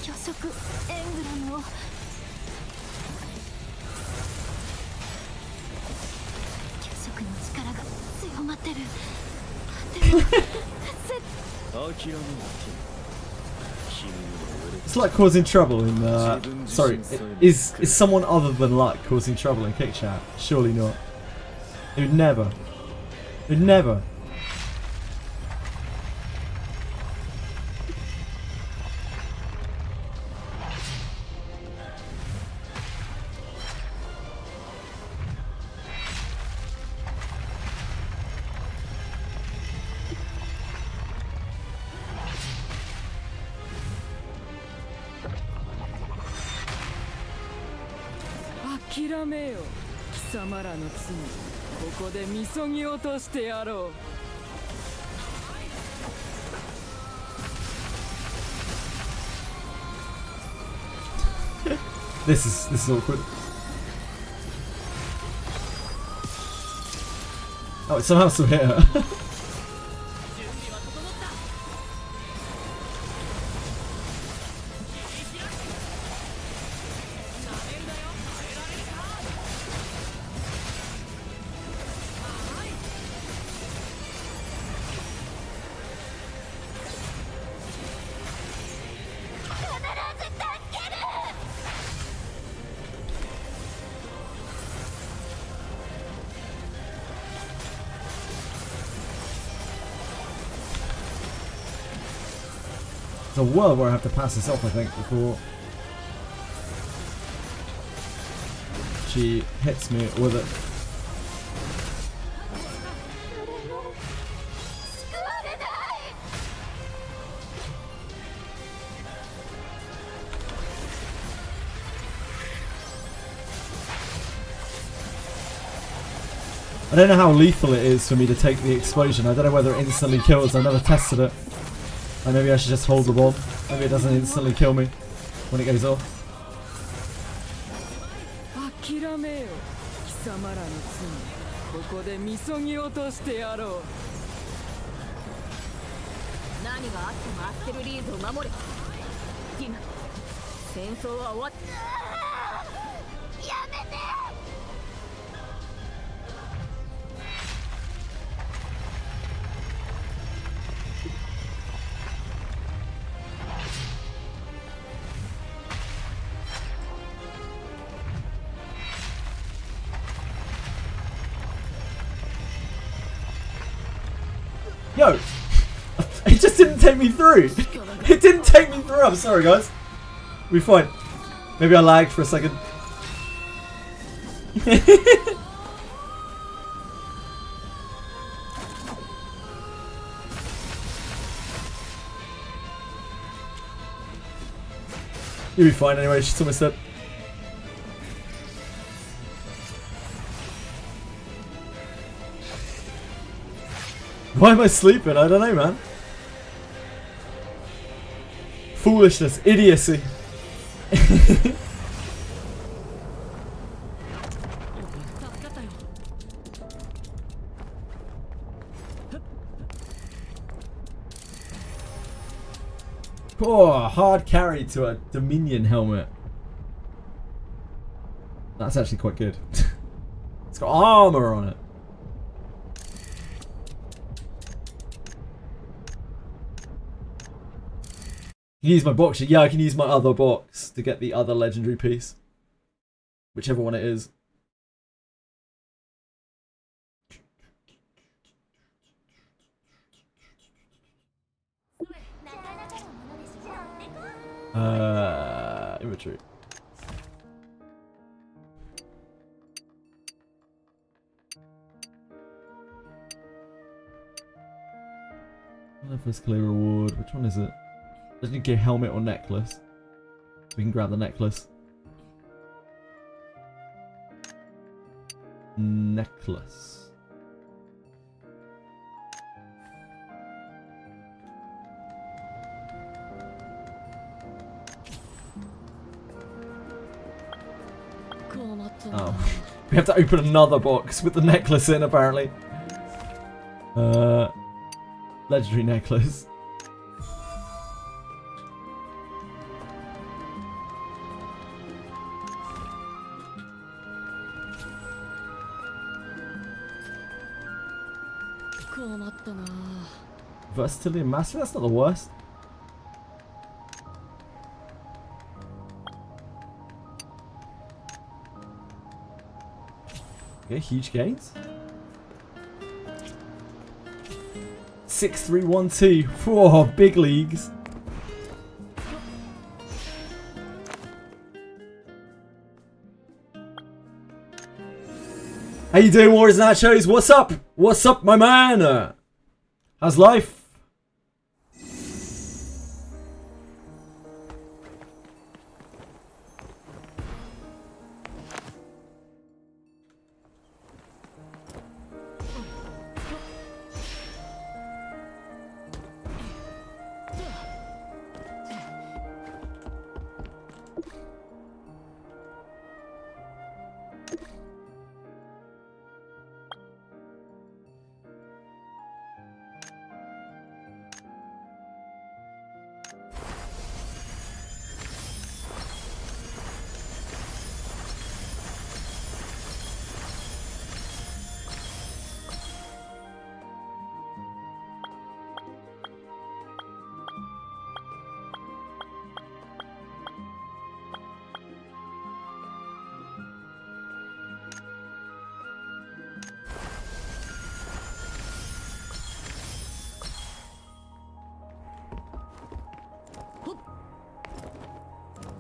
巨食エングラムを巨食の力が強まってるでも諦めよ It's like causing trouble in sorry, is someone other than Luck causing trouble in Kick Chat? Surely not. It would never. It would never.諦めよ貴様らの罪ここでみそぎ落としてやろう This is awkward. Oh, it somehow still hit her. There's a world where I have to pass this off, I think, before she hits me with it. I don't know how lethal it is for me to take the explosion. I don't know whether it instantly kills. I've never tested it. Or maybe I should just hold the bomb. Maybe it doesn't instantly kill me when it goes off. 諦めよ貴様らの罪ここでみそぎ落としてやろう何があってもアステルリーズを守れティナ戦争は終わったやめて Yo! It just didn't take me through! It didn't take me through! I'm sorry, guys. We're fine. Maybe I lagged for a second. You'll be fine anyway, she's almost dead. Why am I sleeping? I don't know, man. Foolishness, idiocy. Oh, hard carry to a Dominion helmet. That's actually quite good. It's got armor on it. I can use my box. Yeah, I can use my other box to get the other legendary piece. Whichever one it is. Inventory. First clear reward. Which one is it? Doesn't get helmet or necklace. We can grab the necklace. Necklace. Oh, we have to open another box with the necklace in, apparently. Legendary necklace. Versatility and mastery? That's not the worst. Okay, huge gains. 6-3-1-2. Whoa, big leagues. How you doing, Warriors and Nachos? What's up? What's up, my man? How's life?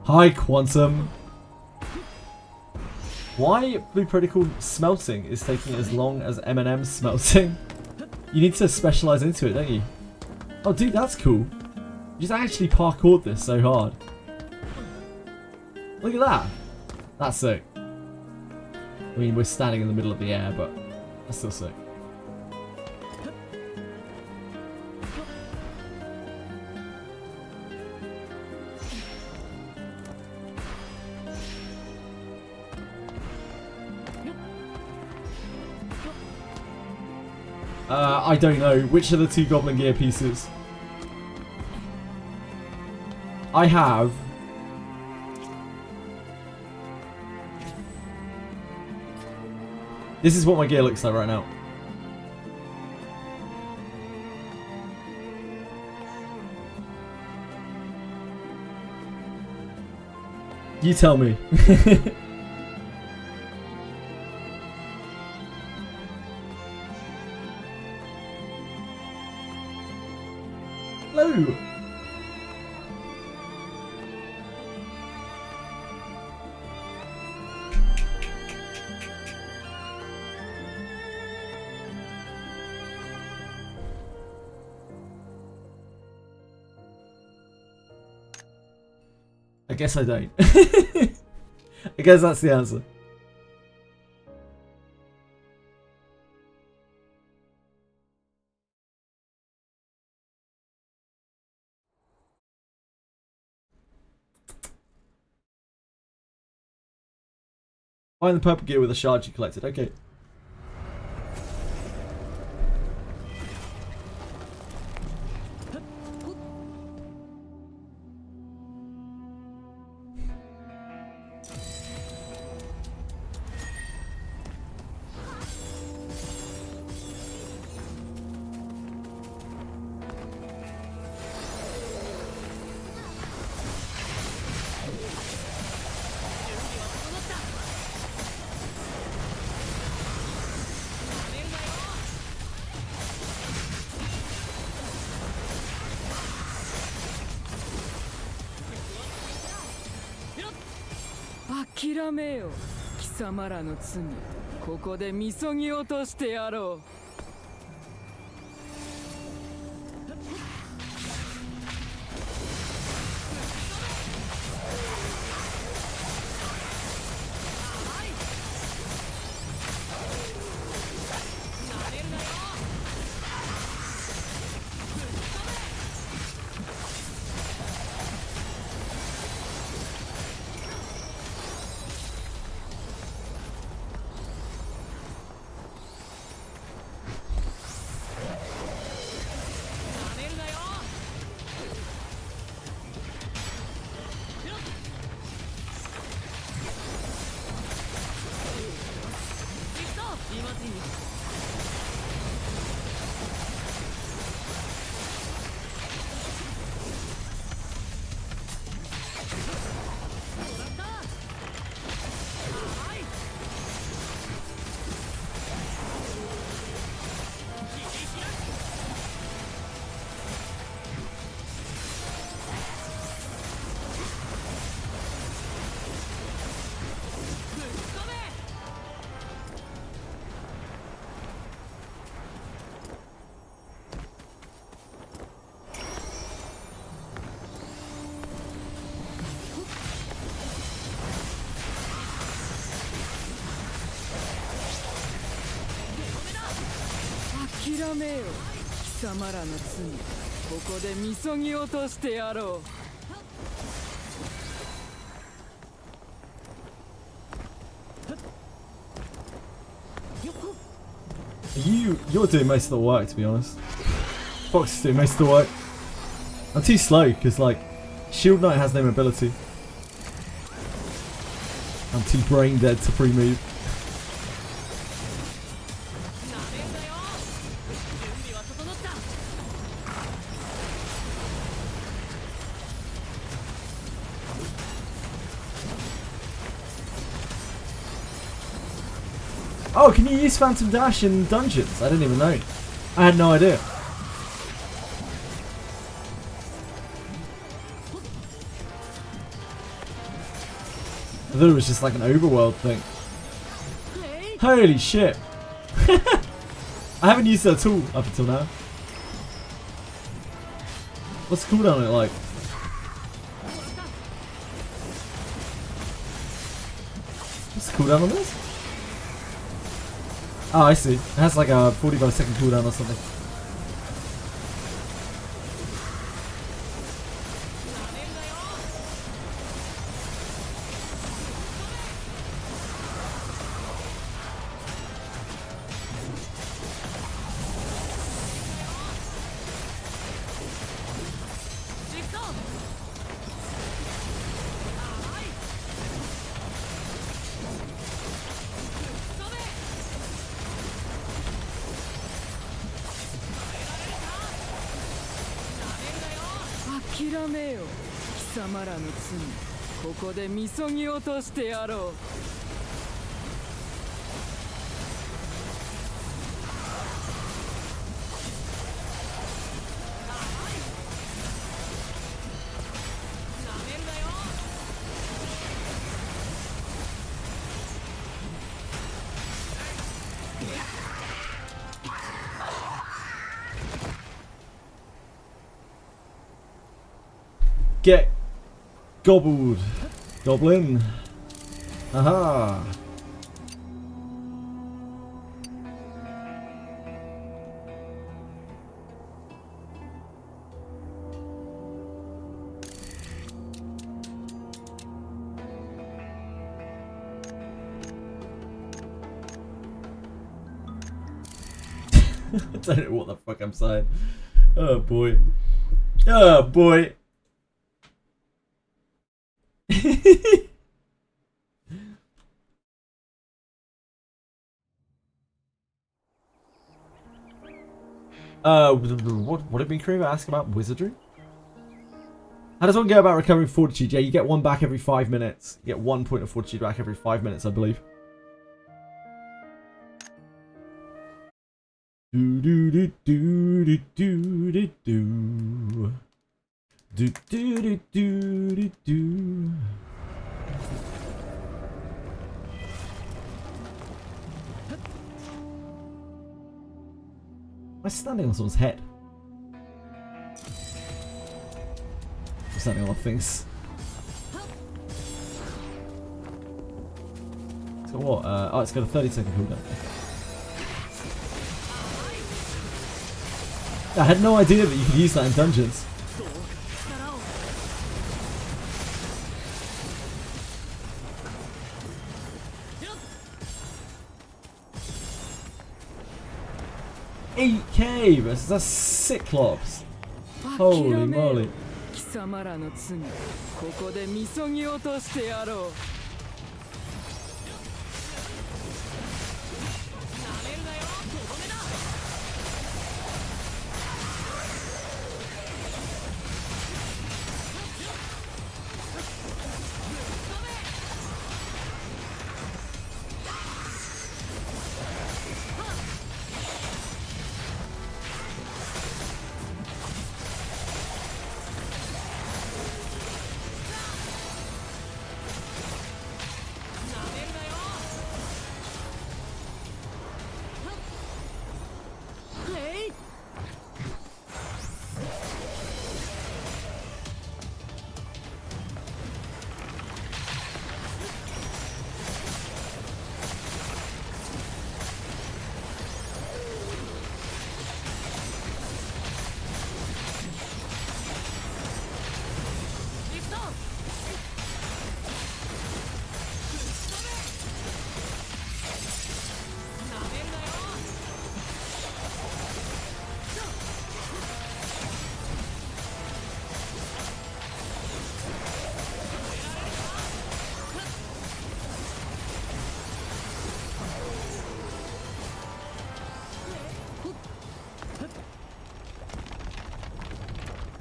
Hi, Quantum. Why Blue Protocol smelting is taking as long as M&M smelting? You need to specialize into it, don't you? Oh, dude, that's cool. You just actually parkoured this so hard. Look at that. That's sick. I mean, we're standing in the middle of the air, but that's still sick. I don't know. Which are the two Goblin Gear pieces? I have... This is what my gear looks like right now. You tell me. Hello. I guess I don't. I guess that's the answer. Find the purple gear with the shards you collected. Okay.諦めよ貴様らの罪ここでみそぎ落としてやろう諦めよ貴様らの罪、ここでみそぎ落としてやろう。You're doing most of the work, to be honest. Fox is doing most of the work. I'm too slow because like Shield Knight has no mobility. I'm too brain dead to pre-move. Oh, can you use Phantom Dash in dungeons? I didn't even know. I had no idea. I thought it was just like an overworld thing. Holy shit. I haven't used that tool up until now. What's the cooldown on it like? What's the cooldown on this? Oh, I see. It has like a 45-second cooldown or something.諦めよ貴様らの罪、ここでみそぎ落としてやろう。Get gobbled, goblin. Aha. I don't know what the fuck I'm saying. Oh boy. Oh boy. What did Crew ask about Wizardry? How does one go about recovering fortitude? Yeah, you get one back every 5 minutes. You get 1 point of fortitude back every 5 minutes, I believe. Do do do do do do do do do do do do do. Am I standing on someone's head? I'm standing on things. It's got what? Oh, it's got a 30-second cooldown. I had no idea that you could use that in dungeons. $8K versus a Cyclops. Holy moly. 貴様らの罪、ここでみそぎ落としてやろう。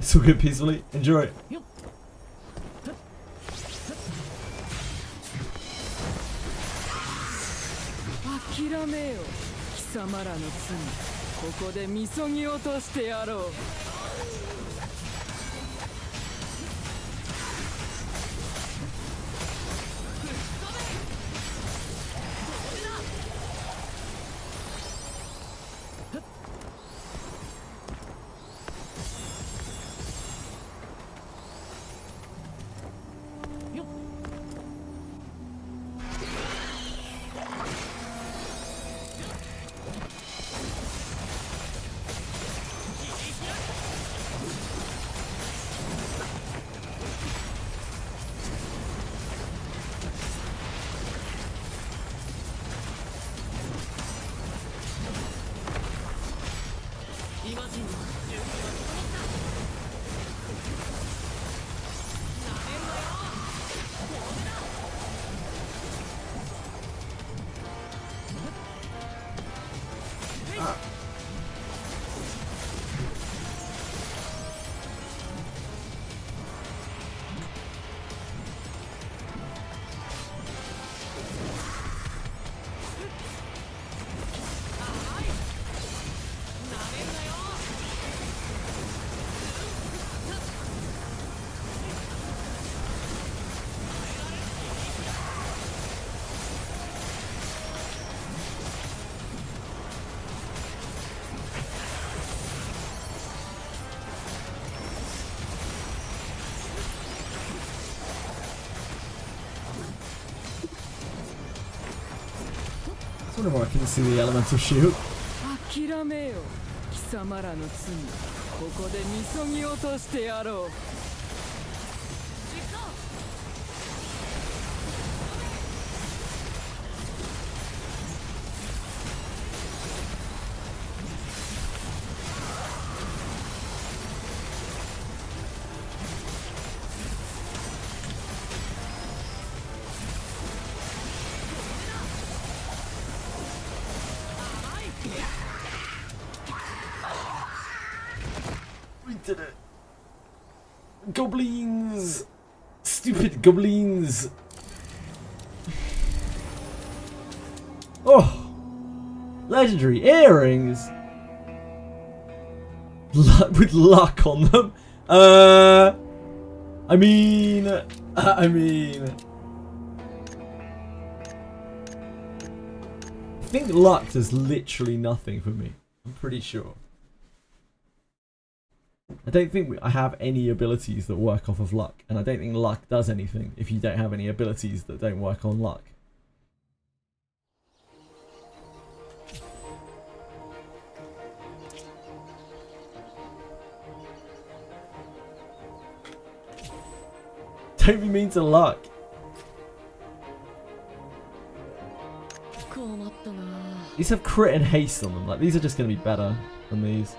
It's all good, peacefully. Enjoy it. 諦めよ貴様らの罪ここでみそぎ落としてやろう I wonder why I couldn't see the elemental shield. 諦めよ貴様らの罪ここでみそぎ落としてやろう We did it. Goblins! Stupid goblins! Oh! Legendary earrings! With luck on them. I mean... I think luck does literally nothing for me. I'm pretty sure. I don't think I have any abilities that work off of luck, and I don't think luck does anything if you don't have any abilities that don't work on luck. Don't be mean to luck. These have crit and haste on them. Like, these are just going to be better than these.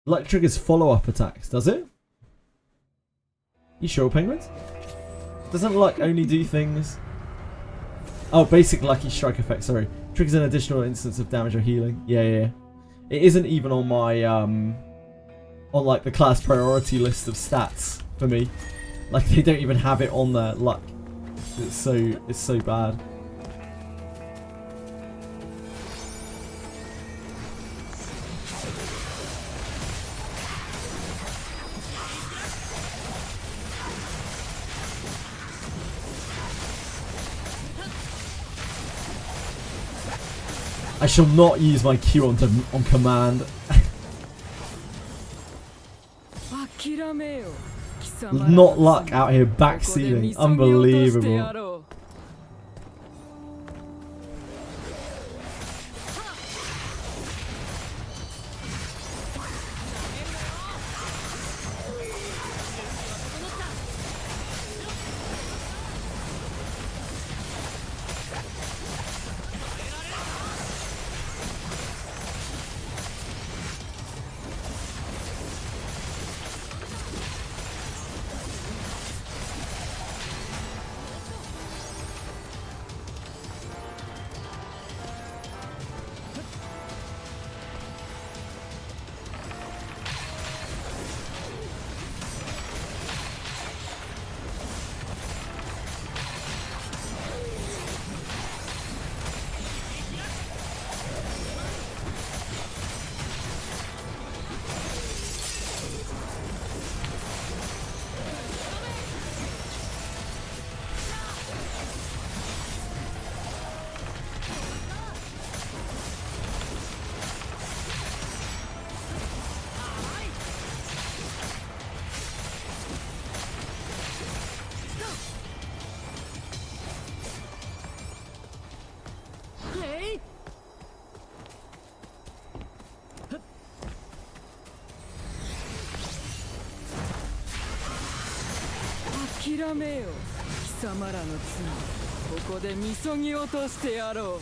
Luck triggers follow-up attacks, does it? You sure, penguins? Doesn't luck only do things? Oh, basic lucky strike effect, sorry. Triggers an additional instance of damage or healing. Yeah. It isn't even on my, on like the class priority list of stats for me. Like, they don't even have it on there, luck. It's so bad. I shall not use my Q on command. Not luck out here backsealing. Unbelievable. 諦めよ貴様らの罪ここでみそぎ落としてやろう。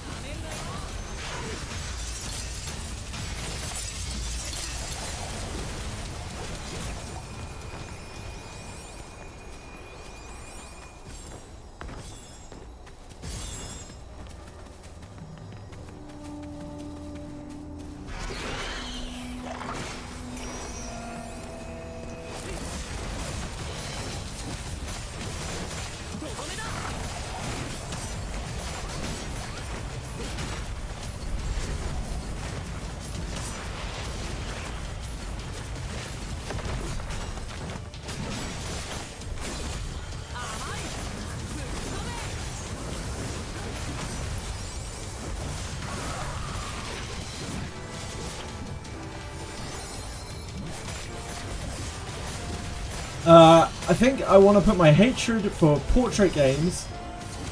I think I want to put my hatred for portrait games.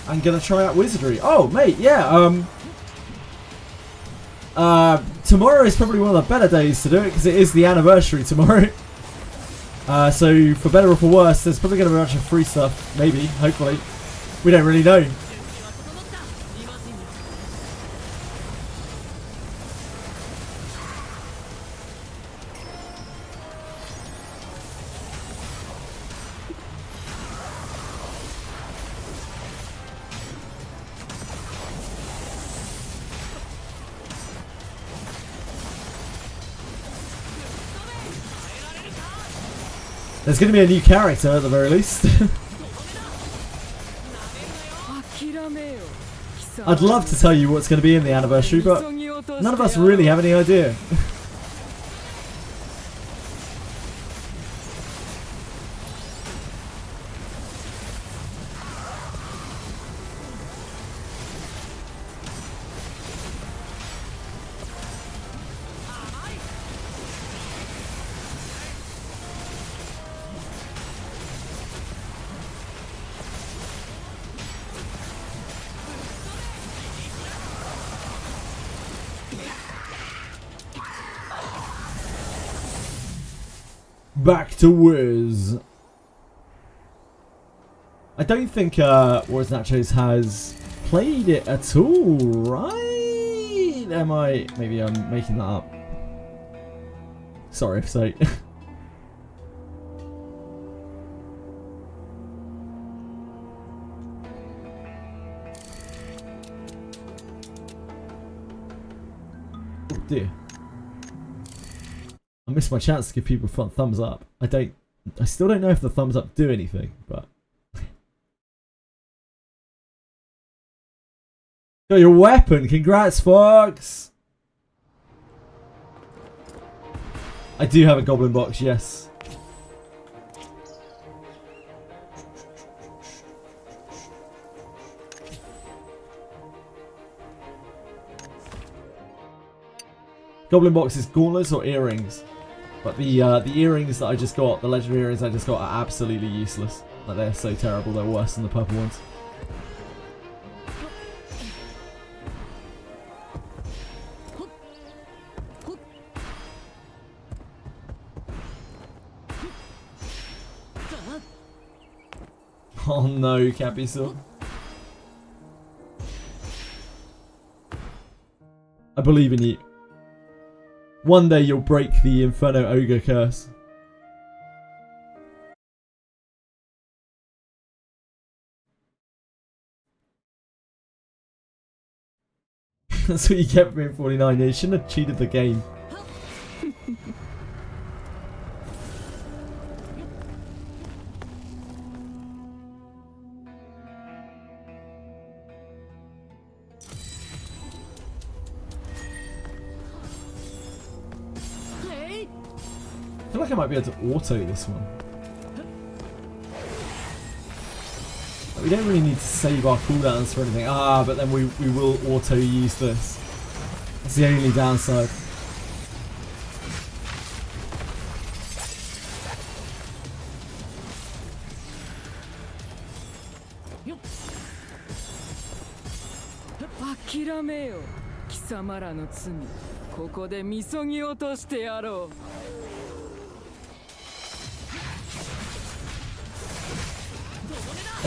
I'm gonna try out Wizardry. Oh, mate, yeah. Tomorrow is probably one of the better days to do it because it is the anniversary tomorrow. So for better or for worse, there's probably gonna be a bunch of free stuff. Maybe, hopefully, we don't really know. There's going to be a new character at the very least. I'd love to tell you what's going to be in the anniversary, but none of us really have any idea. Back to Wiz. I don't think Wars Nachos has played it at all, right? Am I? Maybe I'm making that up. Sorry if so. Oh dear. I missed my chance to give people thumbs up. I still don't know if the thumbs up do anything, but got your weapon. Congrats, Fox. I do have a goblin box, yes. Goblin box is gauntlets or earrings. But the earrings that I just got, the legendary earrings I just got, are absolutely useless. Like, they're so terrible, they're worse than the purple ones. Oh no, Bpsr. I believe in you. One day you'll break the Inferno Ogre curse. That's what you get for being 49. You shouldn't have cheated the game. I feel like I might be able to auto this one. We don't really need to save our cooldowns for anything. Ah, but then we will auto use this. That's the only downside.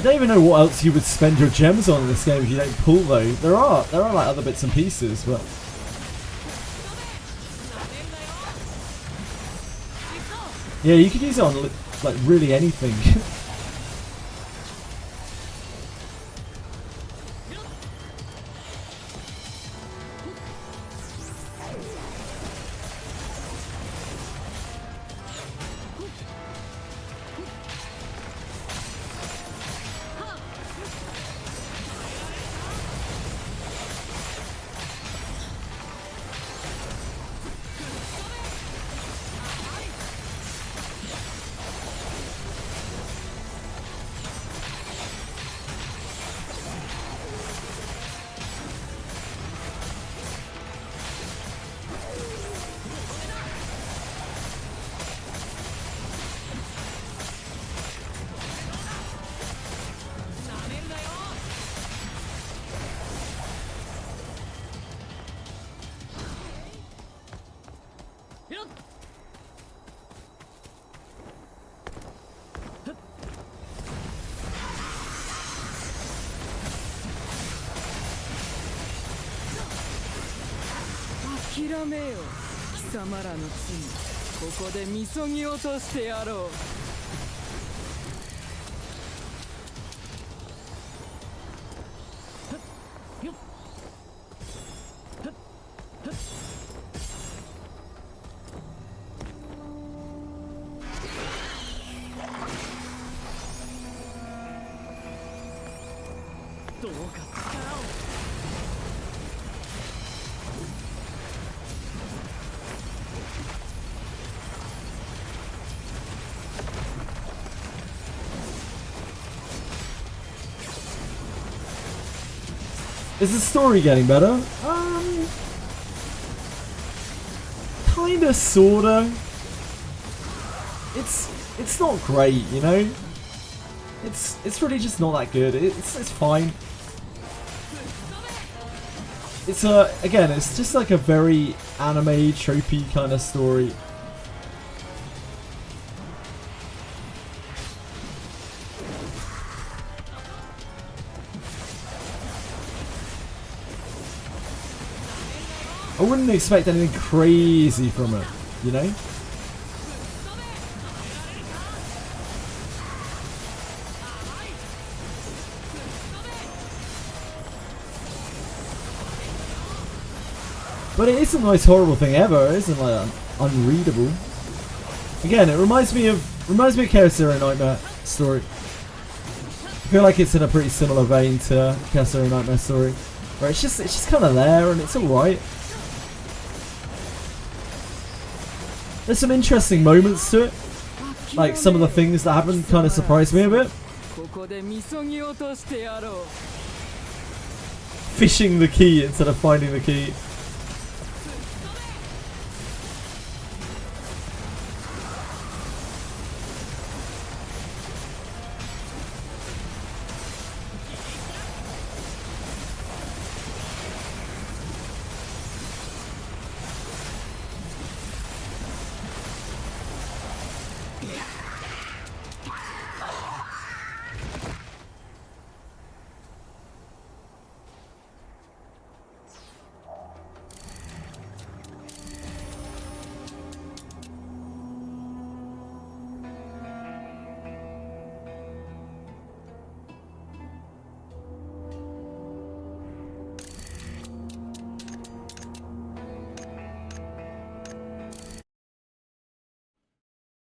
don't even know what else you would spend your gems on in this game if you don't pull though. There are like other bits and pieces, but yeah, you could use it on like really anything. Is the story getting better? Kinda, sorta. It's not great, you know. It's really just not that good. It's fine. It's again, it's just like a very anime tropey kind of story. I wouldn't expect anything crazy from it, you know? But it isn't the most horrible thing ever. It isn't like unreadable. Again, it reminds me of Chaos Nightmare story. I feel like it's in a pretty similar vein to Chaos Nightmare story, where it's just kind of there and it's all right. There's some interesting moments to it, like some of the things that happen kind of surprised me a bit. Fishing the key instead of finding the key.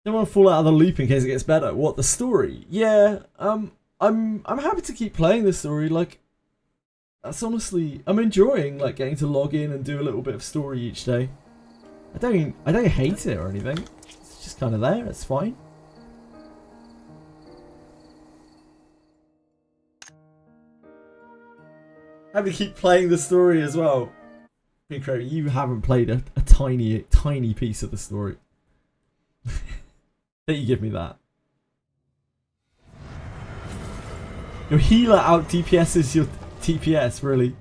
Don't want to fall out of the loop in case it gets better. What, the story? Yeah, I'm happy to keep playing this story. Like, that's honestly, I'm enjoying like getting to log in and do a little bit of story each day. I don't hate it or anything. It's just kind of there. It's fine. Happy to keep playing the story as well. Incredible. You haven't played a tiny piece of the story. Don't you give me that. Your healer out DPS's your TPS, really.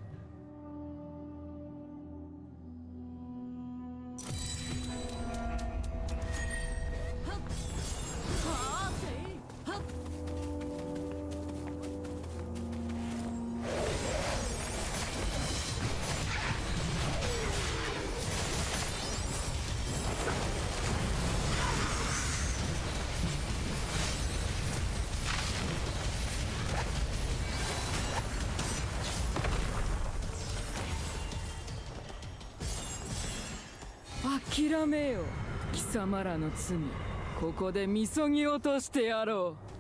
諦めよ貴様らの罪ここでみそぎ落としてやろう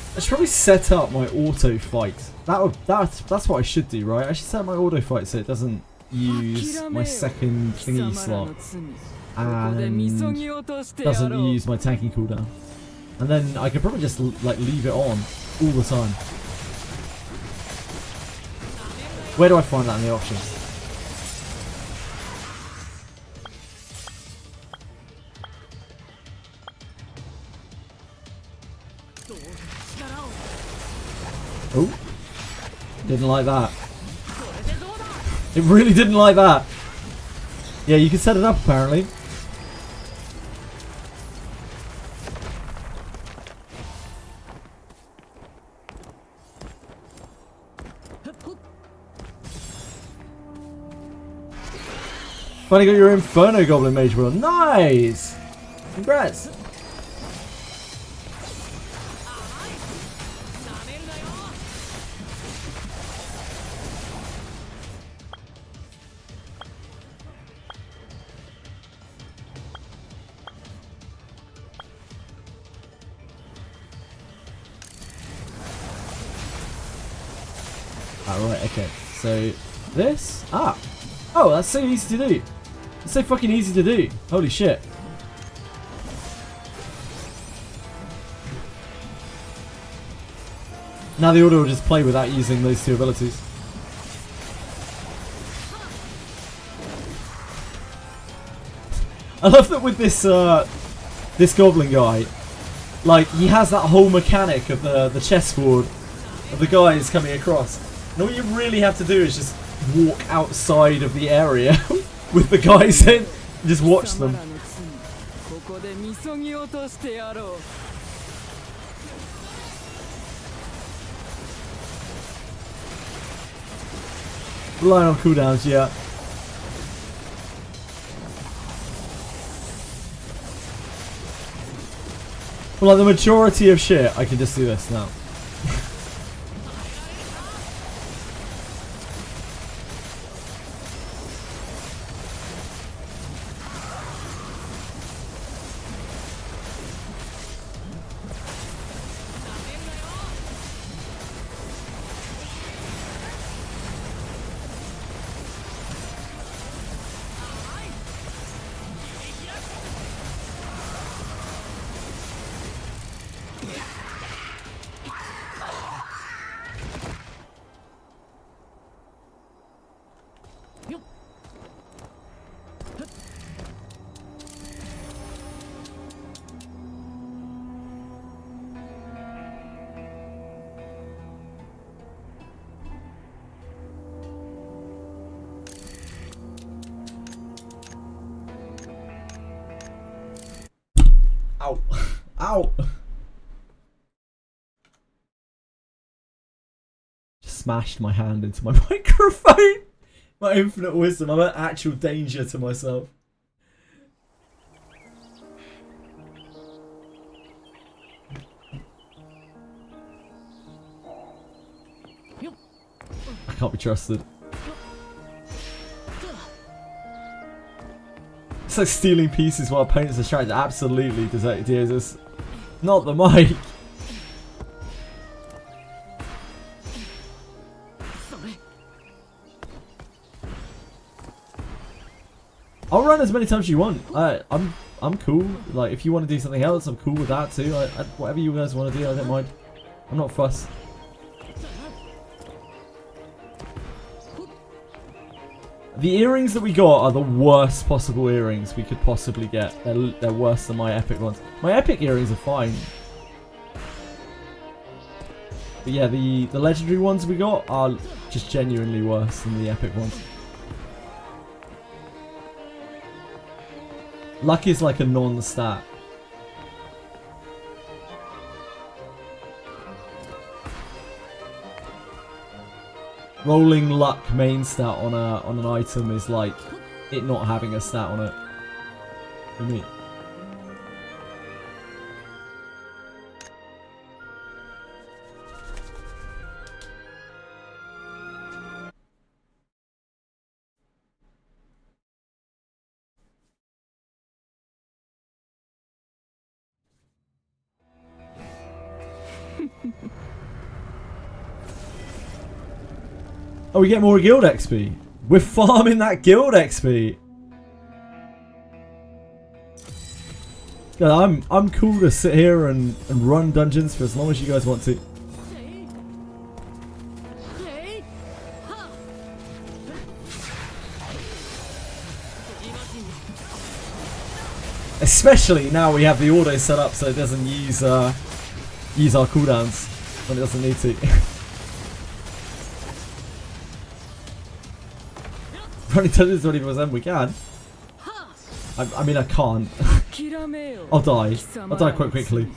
I should probably set up my auto fight. That's what I should do, right? I should set up my auto fight so it doesn't use my second thingy slot and doesn't use my tanking cooldown. And then I could probably just like leave it on all the time. Where do I find that in the options? Oh, didn't like that. It really didn't like that. Yeah, you can set it up apparently. Finally got your Inferno Goblin Mage World. Nice! Congrats! Alright, okay. So, this? Ah! Oh, that's so easy to do. It's so fucking easy to do. Holy shit. Now the order will just play without using those two abilities. I love that with this this goblin guy, like he has that whole mechanic of the chessboard of the guys coming across. And all you really have to do is just walk outside of the area with the guys in and just watch them. Relying on cooldowns, yeah. Well, like the majority of shit, I can just do this now. Ow. Ow. Just smashed my hand into my microphone. My infinite wisdom. I'm an actual danger to myself. I can't be trusted. It's like stealing pieces while opponents are distracted. Absolutely, Diazis. Not the mic. I'll run as many times as you want. I'm cool. Like, if you want to do something else, I'm cool with that too. Whatever you guys want to do, I don't mind. I'm not fussed. The earrings that we got are the worst possible earrings we could possibly get. They're worse than my epic ones. My epic earrings are fine. But yeah, the legendary ones we got are just genuinely worse than the epic ones. Luck is like a non-stat. Rolling luck main stat on an item is like it not having a stat on it. For me. Oh, we get more guild XP. We're farming that guild XP. Yeah, I'm cool to sit here and run dungeons for as long as you guys want to. Especially now we have the auto set up so it doesn't use our cooldowns when it doesn't need to. Running dungeons 20%, we can. I mean, I can't. I'll die. I'll die quite quickly.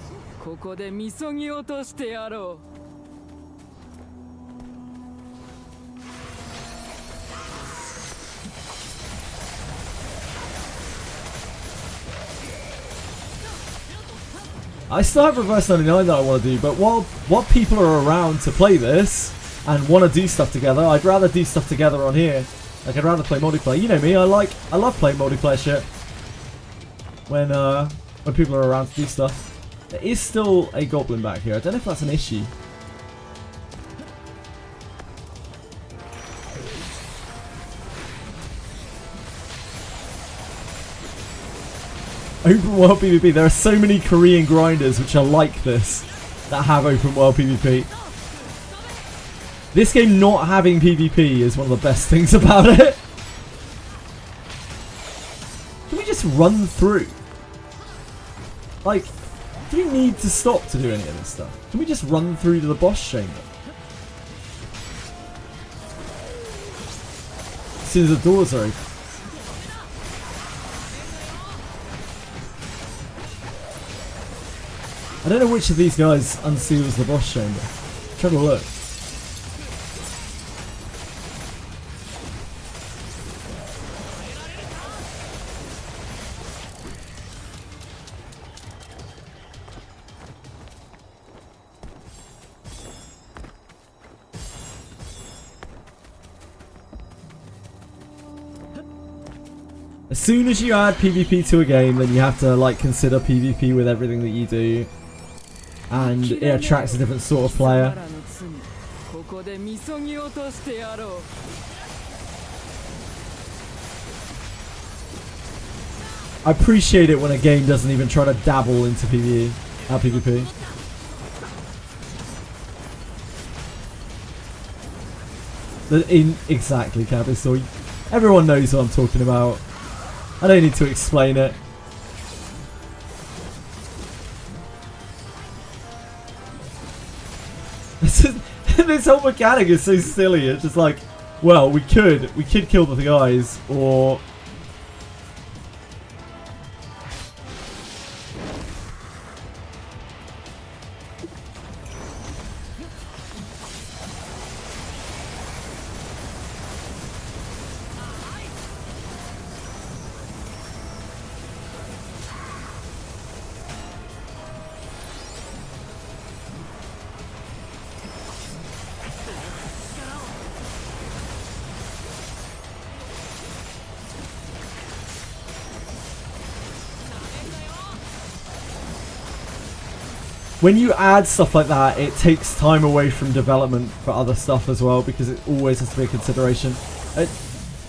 I still have Reverse 99 that I want to do, but while people are around to play this and want to do stuff together, I'd rather do stuff together on here. Like, I'd rather play multiplayer. You know me, I love playing multiplayer shit when people are around to do stuff. There is still a goblin back here. I don't know if that's an issue. Open world PvP. There are so many Korean grinders which are like this that have open world PvP. This game not having PvP is one of the best things about it. Can we just run through? Like, do we need to stop to do any of this stuff? Can we just run through to the boss chamber? As soon as the doors are open. I don't know which of these guys unseals the boss chamber. Try to look. As soon as you add PvP to a game, then you have to like consider PvP with everything that you do. And it attracts a different sort of player. I appreciate it when a game doesn't even try to dabble into PvP. Exactly, Cabby. So everyone knows what I'm talking about. I don't need to explain it. This whole mechanic is so silly. It's just like, well, we could kill the guys, or when you add stuff like that, it takes time away from development for other stuff as well, because it always has to be a consideration.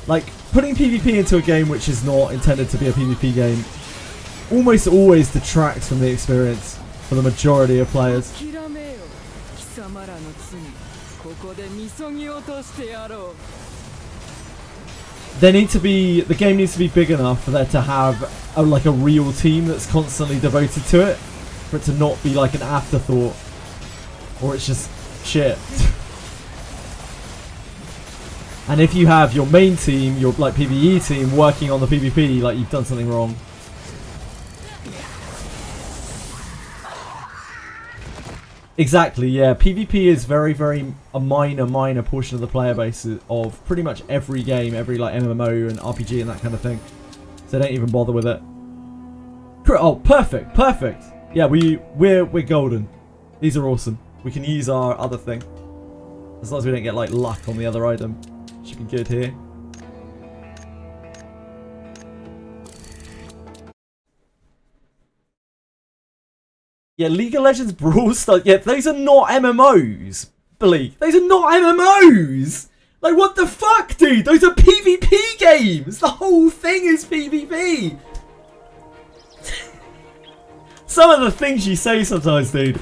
Like, putting PvP into a game which is not intended to be a PvP game almost always detracts from the experience for the majority of players. The game needs to be big enough for there to have like a real team that's constantly devoted to it, for it to not be like an afterthought, or it's just shit. And if you have your main team, your like PvE team, working on the PvP, like, you've done something wrong. Exactly, yeah. PvP is very, very a minor portion of the player base of pretty much every game, every like MMO and RPG and that kind of thing. So don't even bother with it. Oh, perfect, perfect. Yeah, we're golden. These are awesome. We can use our other thing. As long as we don't get like luck on the other item. Should be good here. Yeah, League of Legends Brawl Stars. Yeah, those are not MMOs, Billy. Those are not MMOs. Like, what the fuck, dude? Those are PvP games. The whole thing is PvP. Some of the things you say sometimes, dude.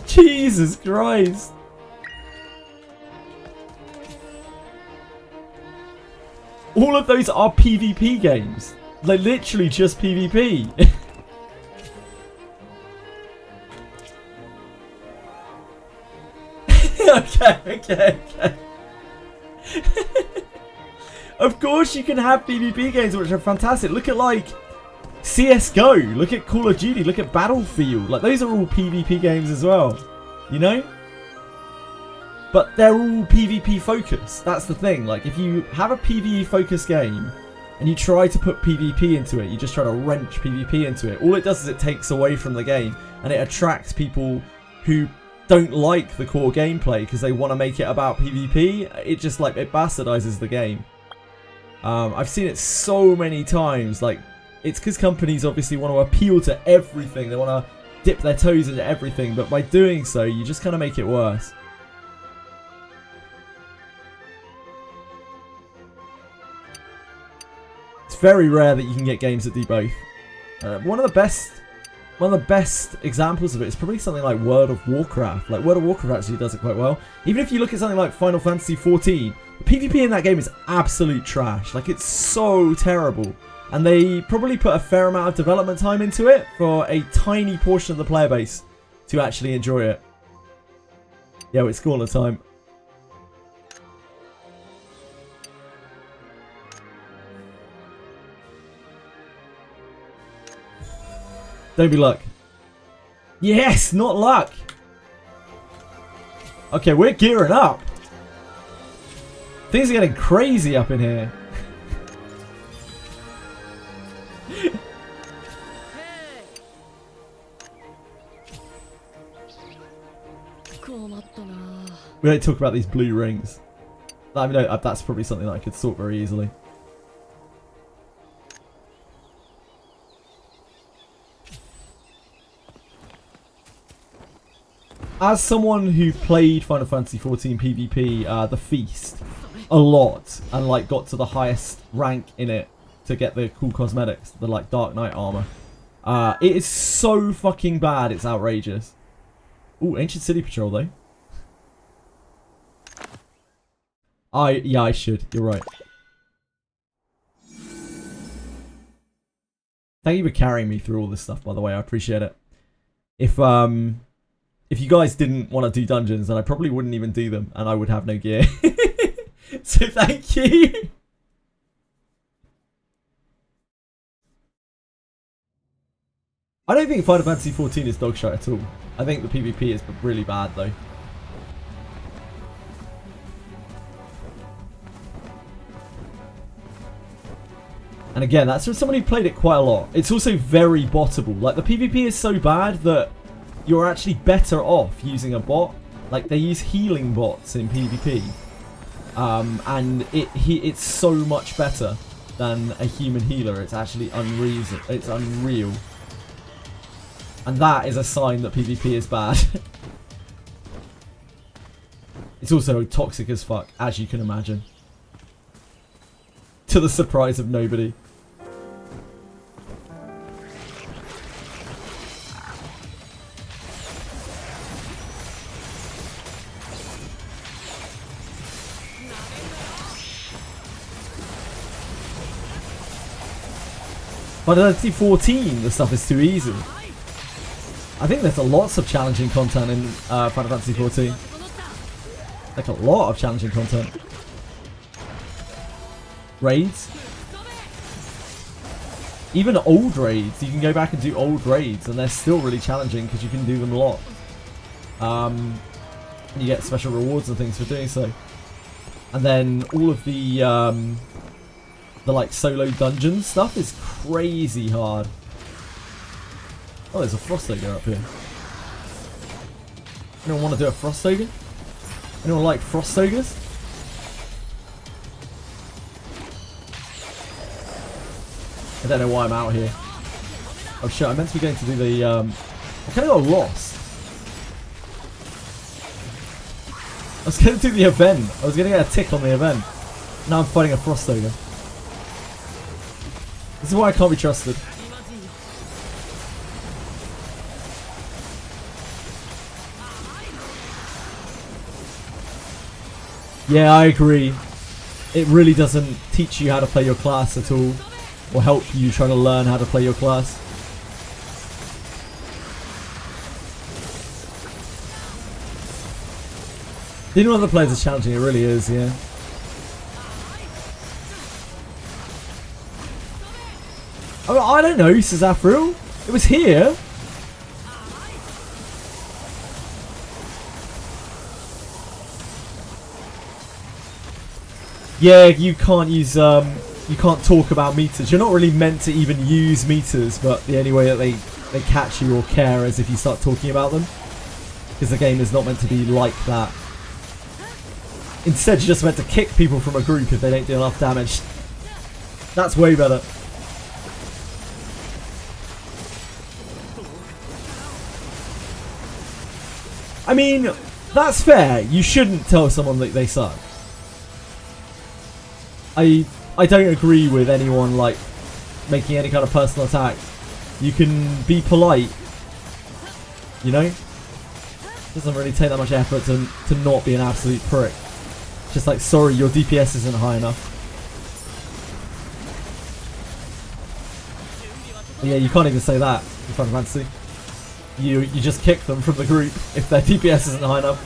Jesus Christ. All of those are PvP games. Like, literally just PvP. Okay. Of course you can have PvP games which are fantastic. Look at, like, CSGO. Look at Call of Duty. Look at Battlefield. Like, those are all PvP games as well. You know? But they're all PvP focused. That's the thing. Like, if you have a PvE focused game and you try to put PvP into it, you just try to wrench PvP into it, all it does is it takes away from the game, and it attracts people who don't like the core gameplay because they want to make it about PvP. It just, like, it bastardizes the game. I've seen it so many times. Like, it's because companies obviously want to appeal to everything. They want to dip their toes into everything, but by doing so, you just kind of make it worse. It's very rare that you can get games that do both. One of the best examples of it is probably something like World of Warcraft. Like, World of Warcraft actually does it quite well. Even if you look at something like Final Fantasy XIV, the PvP in that game is absolute trash. Like, it's so terrible. And they probably put a fair amount of development time into it for a tiny portion of the player base to actually enjoy it. Yeah, it's Scorner time. Don't be luck. Yes, not luck. Okay, we're gearing up. Things are getting crazy up in here. We don't talk about these blue rings. I mean, that's probably something that I could sort very easily. As someone who played Final Fantasy XIV PvP, the Feast, a lot, and like got to the highest rank in it to get the cool cosmetics, the like Dark Knight armor, it is so fucking bad, it's outrageous. Ooh, Ancient City Patrol though. Yeah, I should. You're right. Thank you for carrying me through all this stuff, by the way. I appreciate it. If you guys didn't want to do dungeons, then I probably wouldn't even do them, and I would have no gear. So thank you. I don't think Final Fantasy XIV is dog shit at all. I think the PvP is really bad though. And again, that's from someone who played it quite a lot. It's also very bottable. Like, the PvP is so bad that you're actually better off using a bot. Like, they use healing bots in PvP. And it's so much better than a human healer. It's actually it's unreal. And that is a sign that PvP is bad. It's also toxic as fuck, as you can imagine. To the surprise of nobody. But at 14, the stuff is too easy. I think there's lots of challenging content in Final Fantasy 14. Like a lot of challenging content. Raids. Even old raids. You can go back and do old raids and they're still really challenging because you can do them a lot. And you get special rewards and things for doing so. And then all of the like solo dungeon stuff is crazy hard. Oh, there's a frost ogre up here. Anyone want to do a frost ogre? Anyone like frost ogres? I don't know why I'm out here. Oh shit, I meant to be going to do the I kind of got lost. I was going to do the event. I was going to get a tick on the event. Now I'm fighting a frost ogre. This is why I can't be trusted. Yeah, I agree. It really doesn't teach you how to play your class at all. Or help you trying to learn how to play your class. Dealing with other players is challenging, it really is, yeah. Oh, I don't know, says Afril. It was here. Yeah, you can't use you can't talk about meters. You're not really meant to even use meters, but the only way that they catch you or care is if you start talking about them. Because the game is not meant to be like that. Instead, you're just meant to kick people from a group if they don't do enough damage. That's way better. I mean, that's fair. You shouldn't tell someone that they suck. I don't agree with anyone like making any kind of personal attack. You can be polite, you know? Doesn't really take that much effort to not be an absolute prick. Just like, sorry, your DPS isn't high enough. But yeah, you can't even say that in Final Fantasy. You just kick them from the group if their DPS isn't high enough.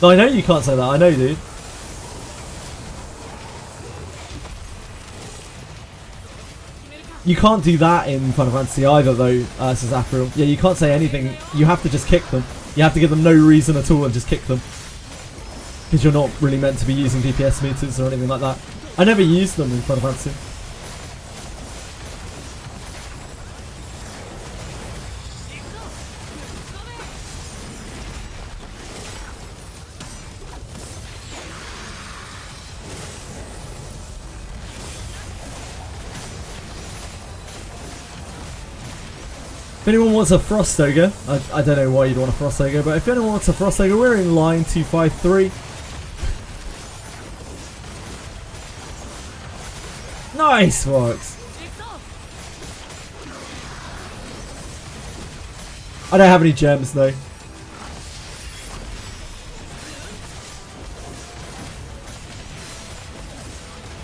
No, I know you can't say that. I know, dude. You can't do that in Final Fantasy either, though, says April. Yeah, you can't say anything. You have to just kick them. You have to give them no reason at all and just kick them. Because you're not really meant to be using DPS meters or anything like that. I never used them in Final Fantasy. If anyone wants a Frost Ogre, I don't know why you'd want a Frost Ogre, but if anyone wants a Frost Ogre, we're in line 253. Nice, Fox! I don't have any gems though.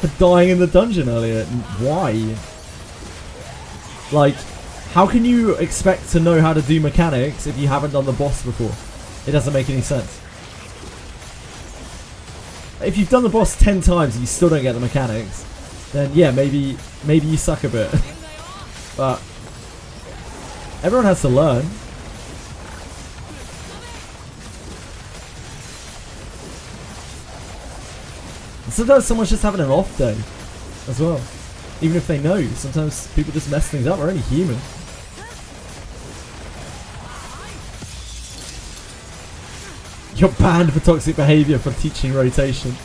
For dying in the dungeon earlier. Why? Like, how can you expect to know how to do mechanics if you haven't done the boss before? It doesn't make any sense. If you've done the boss 10 times and you still don't get the mechanics, then yeah, maybe you suck a bit. But everyone has to learn. Sometimes someone's just having an off day as well. Even if they know, sometimes people just mess things up. We're only human. You're banned for toxic behavior for teaching rotation.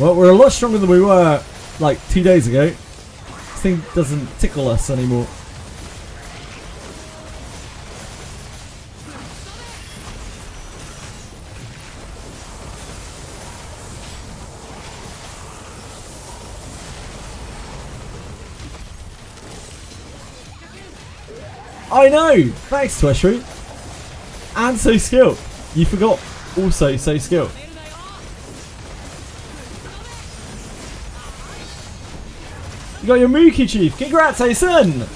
Well, we're a lot stronger than we were like 2 days ago. This thing doesn't tickle us anymore. I know! Thanks, Twishry. And so skilled. You forgot. Also so skilled. You got your Mookie Chief. Congrats, Asen!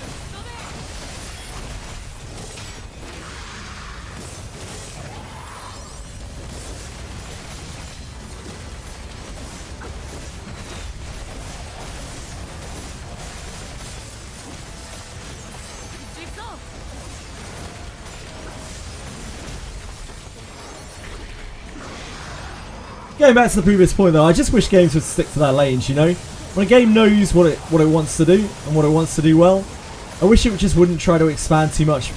Going back to the previous point though, I just wish games would stick to their lanes, you know? When a game knows what it wants to do and what it wants to do well, I wish it just wouldn't try to expand too much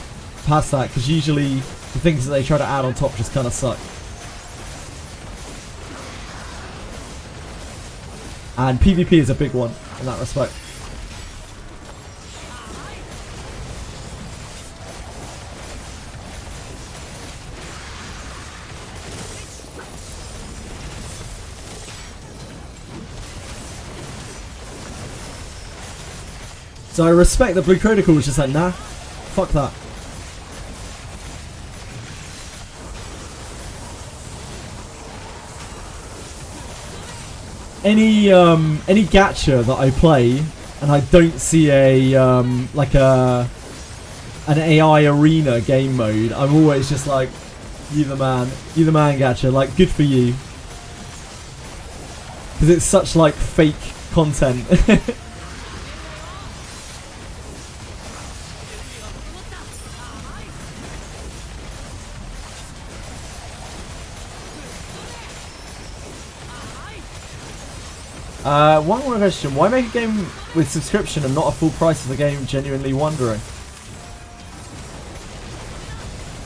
past that, because usually the things that they try to add on top just kind of suck. And PvP is a big one in that respect. So I respect that Blue Protocol was just like, nah, fuck that. Any gacha that I play and I don't see a like an AI arena game mode, I'm always just like, you the man gacha, like good for you. Because it's such like fake content. One more question. Why make a game with subscription and not a full price of the game? Genuinely wondering.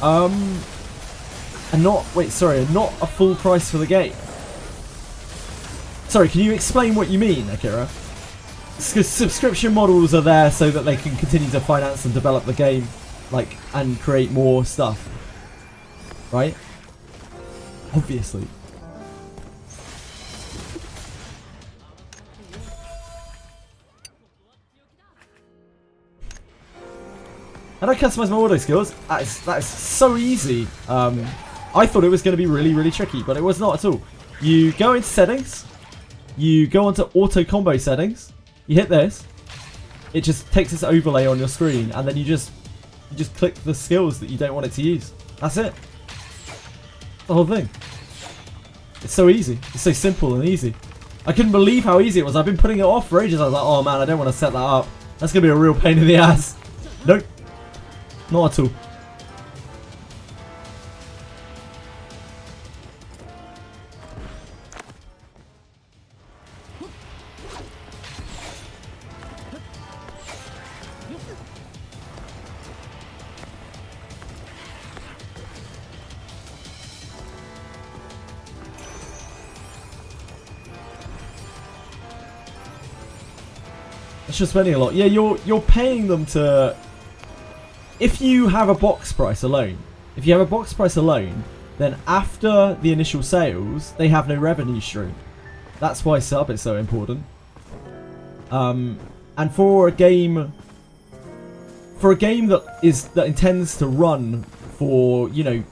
And not a full price for the game. Sorry, can you explain what you mean, Akira? Because subscription models are there so that they can continue to finance and develop the game, like, and create more stuff. Right? Obviously. How do I customize my auto skills? That is so easy. I thought it was going to be really, really tricky, but it was not at all. You go into settings. You go onto auto combo settings. You hit this. It just takes this overlay on your screen, and then you just click the skills that you don't want it to use. That's it. The whole thing. It's so easy. It's so simple and easy. I couldn't believe how easy it was. I've been putting it off for ages. I was like, oh man, I don't want to set that up. That's going to be a real pain in the ass. Nope. Not at all. That's just spending a lot. Yeah, you're paying them to. If you have a box price alone, then after the initial sales, they have no revenue stream. That's why sub is so important. And for a game that intends to run for, you know,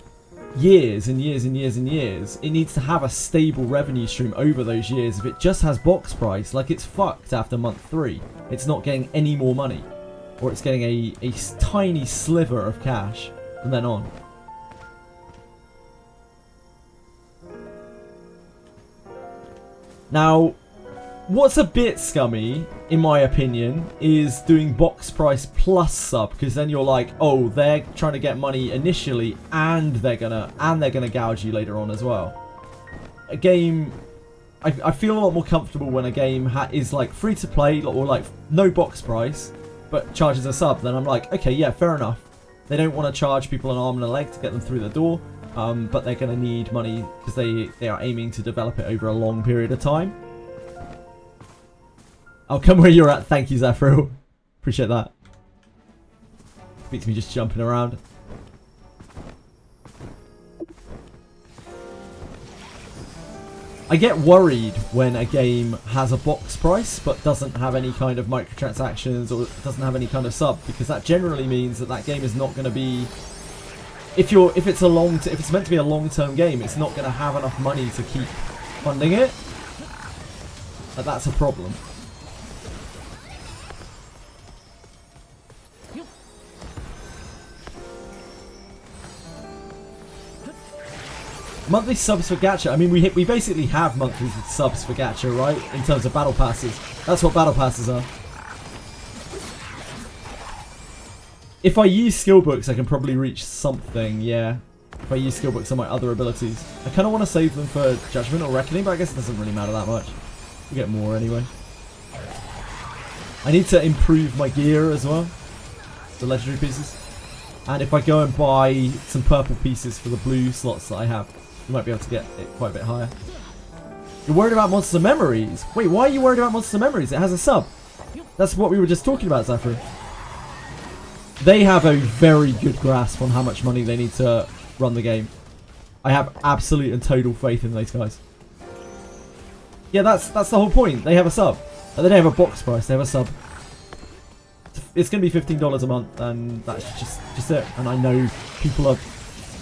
years and years and years and years, it needs to have a stable revenue stream over those years. If it just has box price, like, it's fucked after month 3. It's not getting any more money. Or it's getting a tiny sliver of cash from then on. Now, what's a bit scummy, in my opinion, is doing box price plus sub, because then you're like, oh, they're trying to get money initially, and they're gonna gouge you later on as well. A game, I feel a lot more comfortable when a game is like free to play or like no box price, but charges a sub. Then I'm like, okay, yeah, fair enough. They don't want to charge people an arm and a leg to get them through the door, but they're going to need money because they are aiming to develop it over a long period of time. I'll come where you're at. Thank you, Zafro. Appreciate that. Beats me just jumping around. I get worried when a game has a box price but doesn't have any kind of microtransactions or doesn't have any kind of sub, because that generally means that that game is not going to be, if it's meant to be a long-term game, it's not going to have enough money to keep funding it. That's a problem. Monthly subs for gacha. I mean, we basically have monthly subs for gacha, right? In terms of battle passes. That's what battle passes are. If I use skill books, I can probably reach something, yeah. If I use skill books on my other abilities. I kind of want to save them for Judgment or Reckoning, but I guess it doesn't really matter that much. We get more anyway. I need to improve my gear as well. The legendary pieces. And if I go and buy some purple pieces for the blue slots that I have, you might be able to get it quite a bit higher. You're worried about Monsters of Memories? Wait, why are you worried about Monsters of Memories? It has a sub. That's what we were just talking about, Zafru. They have a very good grasp on how much money they need to run the game. I have absolute and total faith in those guys. Yeah, that's the whole point. They have a sub. They don't have a box price, they have a sub. It's going to be $15 a month, and that's just it. And I know people are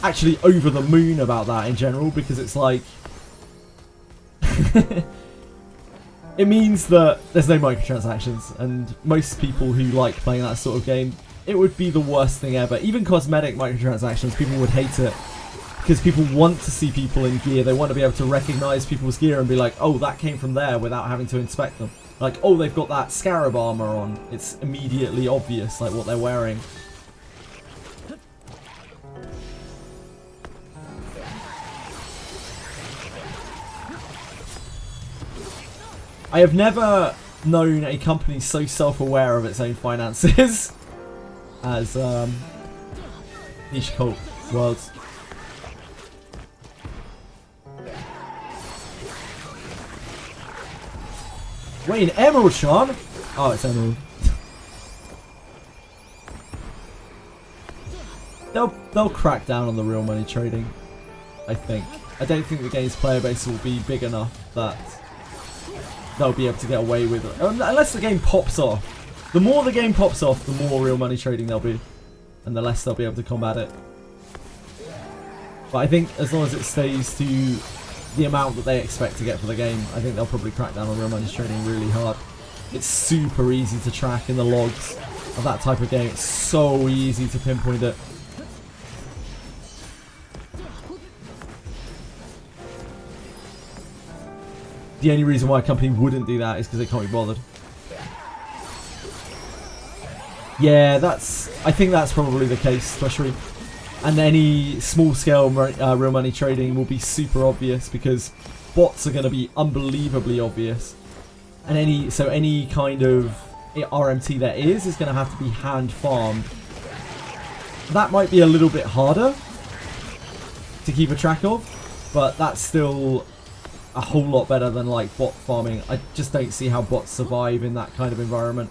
actually over the moon about that in general, because it's like... it means that there's no microtransactions, and most people who like playing that sort of game, it would be the worst thing ever. Even cosmetic microtransactions, people would hate it, because people want to see people in gear. They want to be able to recognize people's gear and be like, oh, that came from there, without having to inspect them. Like, oh, they've got that scarab armor on. It's immediately obvious, like, what they're wearing. I have never known a company so self-aware of its own finances as Niche Cult Worlds. Wait, an emerald, Sean? Oh, it's emerald. They'll crack down on the real money trading, I think. I don't think the game's player base will be big enough that they'll be able to get away with it. Unless the game pops off. The more the game pops off, the more real money trading there'll be. And the less they'll be able to combat it. But I think as long as it stays to the amount that they expect to get for the game, I think they'll probably crack down on real money trading really hard. It's super easy to track in the logs of that type of game. It's so easy to pinpoint it. The only reason why a company wouldn't do that is because they can't be bothered. Yeah, I think that's probably the case, especially. And any small-scale real money trading will be super obvious, because bots are going to be unbelievably obvious. And any kind of RMT there is going to have to be hand farmed. That might be a little bit harder to keep a track of, but that's still a whole lot better than like bot farming. I just don't see how bots survive in that kind of environment.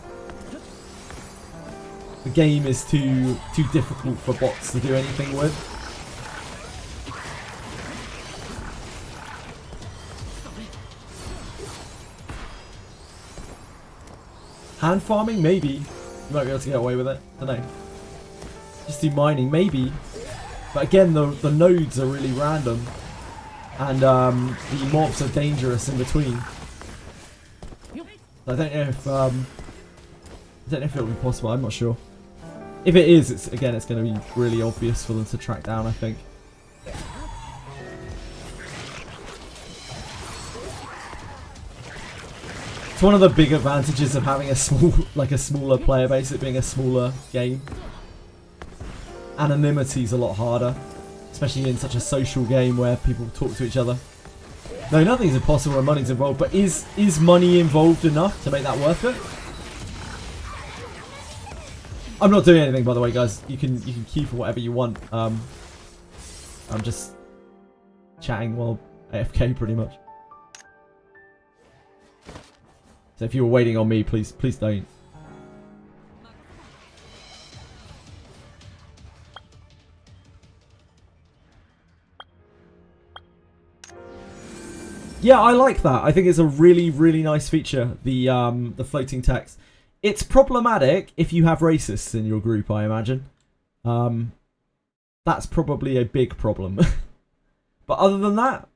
The game is too difficult for bots to do anything with. Hand farming, maybe. You might be able to get away with it. Don't know. Just do mining, maybe. But again, the nodes are really random. And the mobs are dangerous in between. I don't know if it'll be possible. I'm not sure. If it is, it's going to be really obvious for them to track down, I think. It's one of the big advantages of having a smaller player base, it being a smaller game. Anonymity's a lot harder, especially in such a social game where people talk to each other. No, nothing's impossible when money's involved, but is money involved enough to make that worth it? I'm not doing anything, by the way, guys. You can queue for whatever you want. I'm just chatting while AFK, pretty much. So if you were waiting on me, please don't. Yeah, I like that. I think it's a really, really nice feature, the floating text. It's problematic if you have racists in your group, I imagine. That's probably a big problem. But other than that...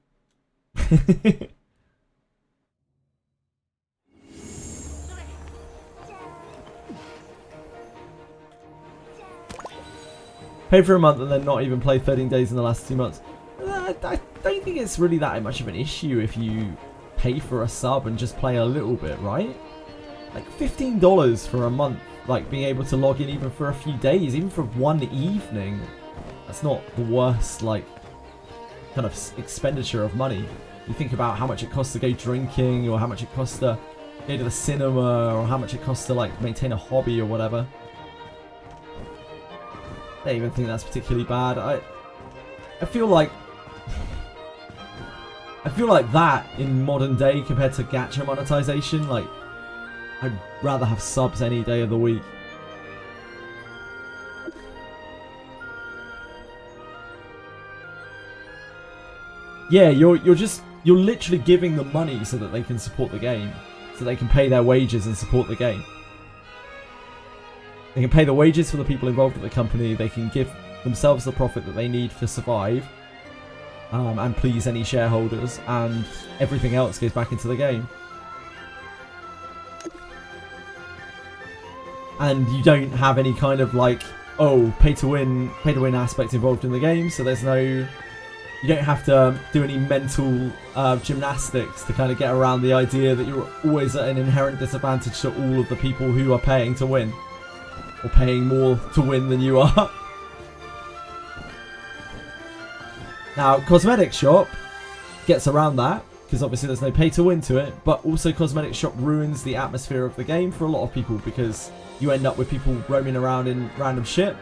Pay for a month and then not even play 13 days in the last 2 months. I don't think it's really that much of an issue if you pay for a sub and just play a little bit, right? Like $15 for a month, like being able to log in even for a few days, even for one evening. That's not the worst, like, kind of expenditure of money. You think about how much it costs to go drinking, or how much it costs to go to the cinema, or how much it costs to, like, maintain a hobby or whatever. I don't even think that's particularly bad. I feel like that in modern day compared to gacha monetization, like, I'd rather have subs any day of the week. Yeah, you're literally giving them money so that they can support the game, so they can pay their wages and support the game. They can pay the wages for the people involved at the company. They can give themselves the profit that they need to survive, and please any shareholders, and everything else goes back into the game. And you don't have any kind of, like, oh, pay to win aspect involved in the game. So there's no, you don't have to do any mental gymnastics to kind of get around the idea that you're always at an inherent disadvantage to all of the people who are paying to win, or paying more to win than you are. Now, Cosmetic Shop gets around that, because obviously there's no pay to win to it, but also Cosmetic Shop ruins the atmosphere of the game for a lot of people, because you end up with people roaming around in random shit.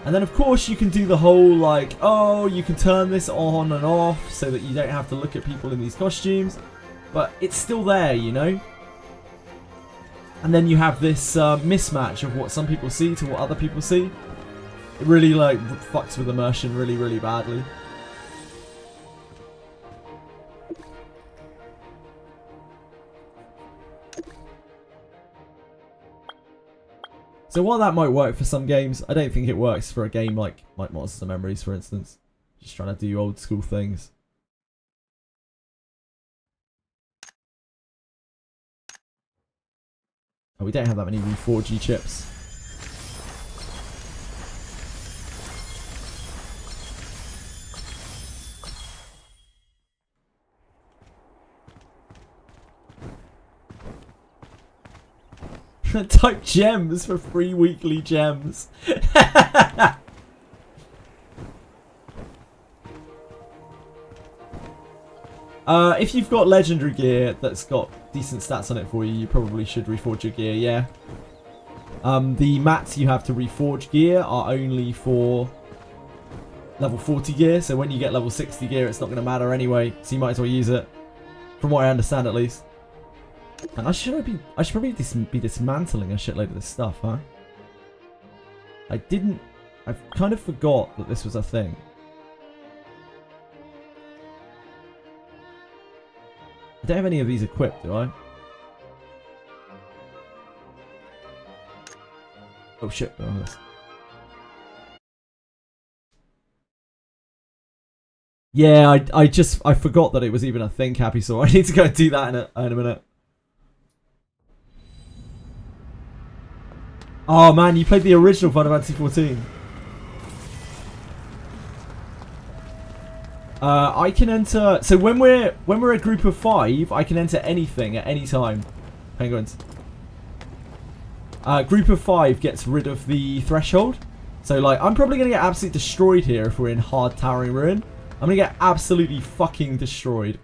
And then of course you can do the whole, like, oh, you can turn this on and off so that you don't have to look at people in these costumes, but it's still there, you know? And then you have this mismatch of what some people see to what other people see. It really, like, fucks with immersion really, really badly. So while that might work for some games, I don't think it works for a game like Monsters and Memories, for instance. Just trying to do old school things. Oh, we don't have that many Reforgy chips. Type gems for free weekly gems. If you've got legendary gear that's got decent stats on it for you, you probably should reforge your gear, yeah. The mats you have to reforge gear are only for level 40 gear, so when you get level 60 gear it's not going to matter anyway, so you might as well use it. From what I understand at least. And I should probably be dismantling a shitload of this stuff, huh? I kind of forgot that this was a thing. I don't have any of these equipped, do I? Oh shit, oh, this. Yeah, I forgot that it was even a thing, Cappy, so I need to go and do that in a minute. Oh man, you played the original Final Fantasy 14. I can enter. So when we're a group of 5, I can enter anything at any time. Penguins. Group of 5 gets rid of the threshold. So like, I'm probably gonna get absolutely destroyed here if we're in hard towering ruin. I'm gonna get absolutely fucking destroyed.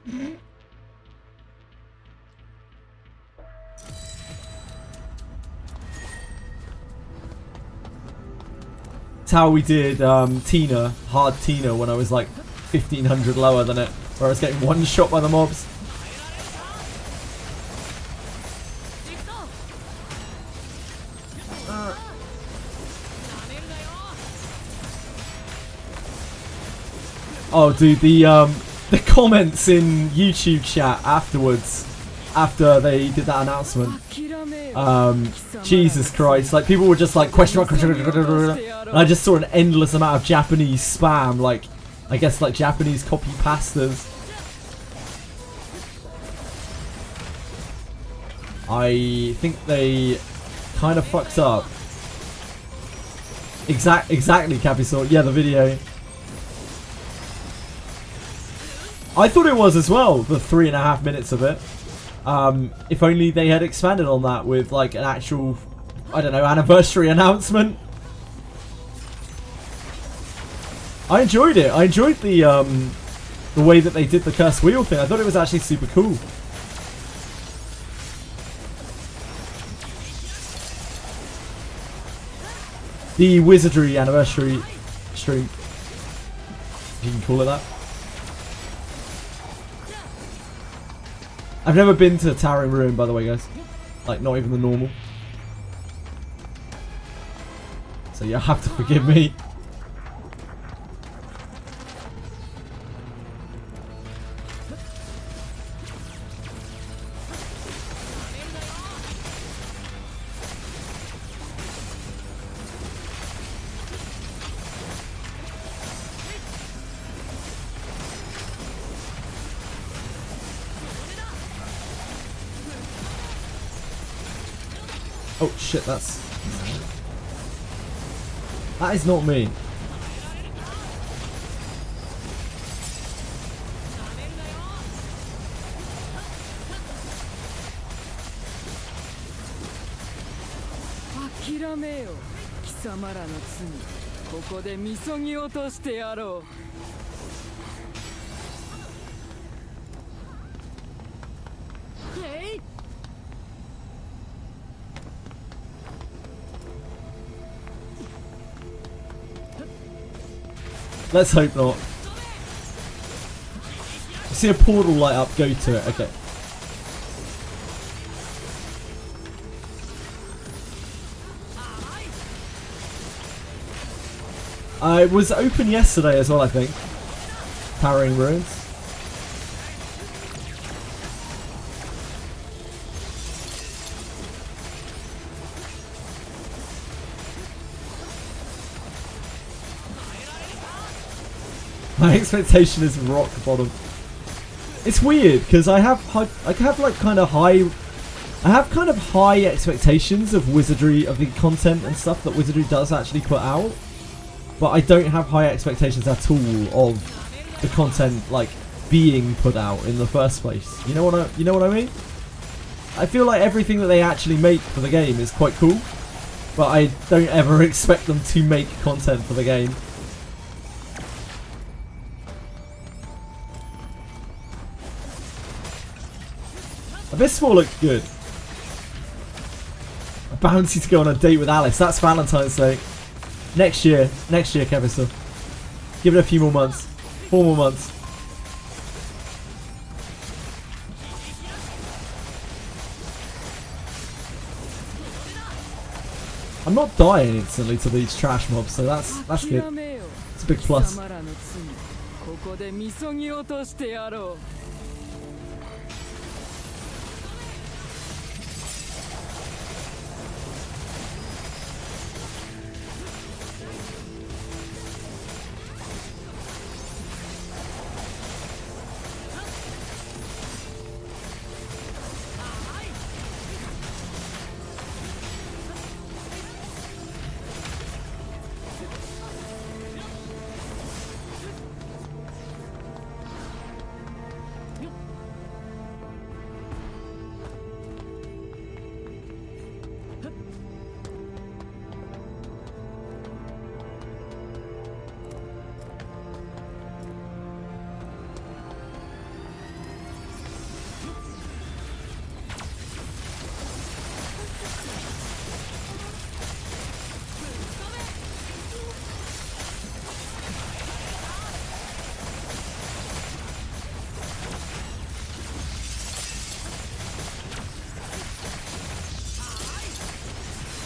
That's how we did Tina, hard Tina, when I was like 1500 lower than it, where I was getting one shot by the mobs. Oh, dude, the comments in YouTube chat afterwards, after they did that announcement, Jesus Christ, like people were just like question mark, and I just saw an endless amount of Japanese spam, like I guess like Japanese copy pastas. I think they kind of fucked up. Exactly, Capisol. Yeah, the video. I thought it was as well, the 3.5 minutes of it. If only they had expanded on that with like an actual, I don't know, anniversary announcement. I enjoyed it. I enjoyed the way that they did the cursed wheel thing. I thought it was actually super cool. The Wizardry anniversary stream, if you can call it that. I've never been to Towering Ruin, by the way, guys. Like, not even the normal. So you have to forgive me. Oh shit, that is not me. Let's hope not. I see a portal light up, go to it, okay. It was open yesterday as well, I think. Towering Ruins. My expectation is rock bottom. It's weird because I have kind of high expectations of Wizardry, of the content and stuff that Wizardry does actually put out, but I don't have high expectations at all of the content like being put out in the first place. You know what I mean? I feel like everything that they actually make for the game is quite cool, but I don't ever expect them to make content for the game. Bpsr looked good. A bounty to go on a date with Alice. That's Valentine's Day. Next year, Bpsr. Give it a few more months. 4 more months. I'm not dying instantly to these trash mobs, so that's good. It's a big plus.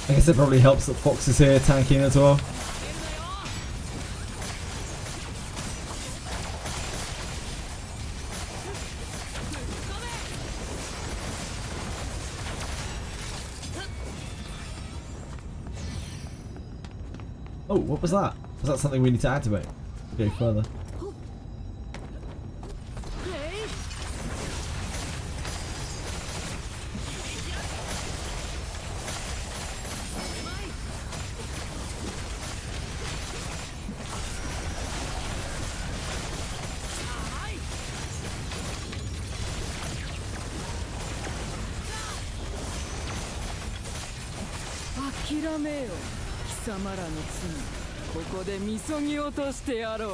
I guess it probably helps that Fox is here tanking as well. Oh, what was that? Was that something we need to activate? Go further.諦めよ貴様らの罪ここでみそぎ落としてやろう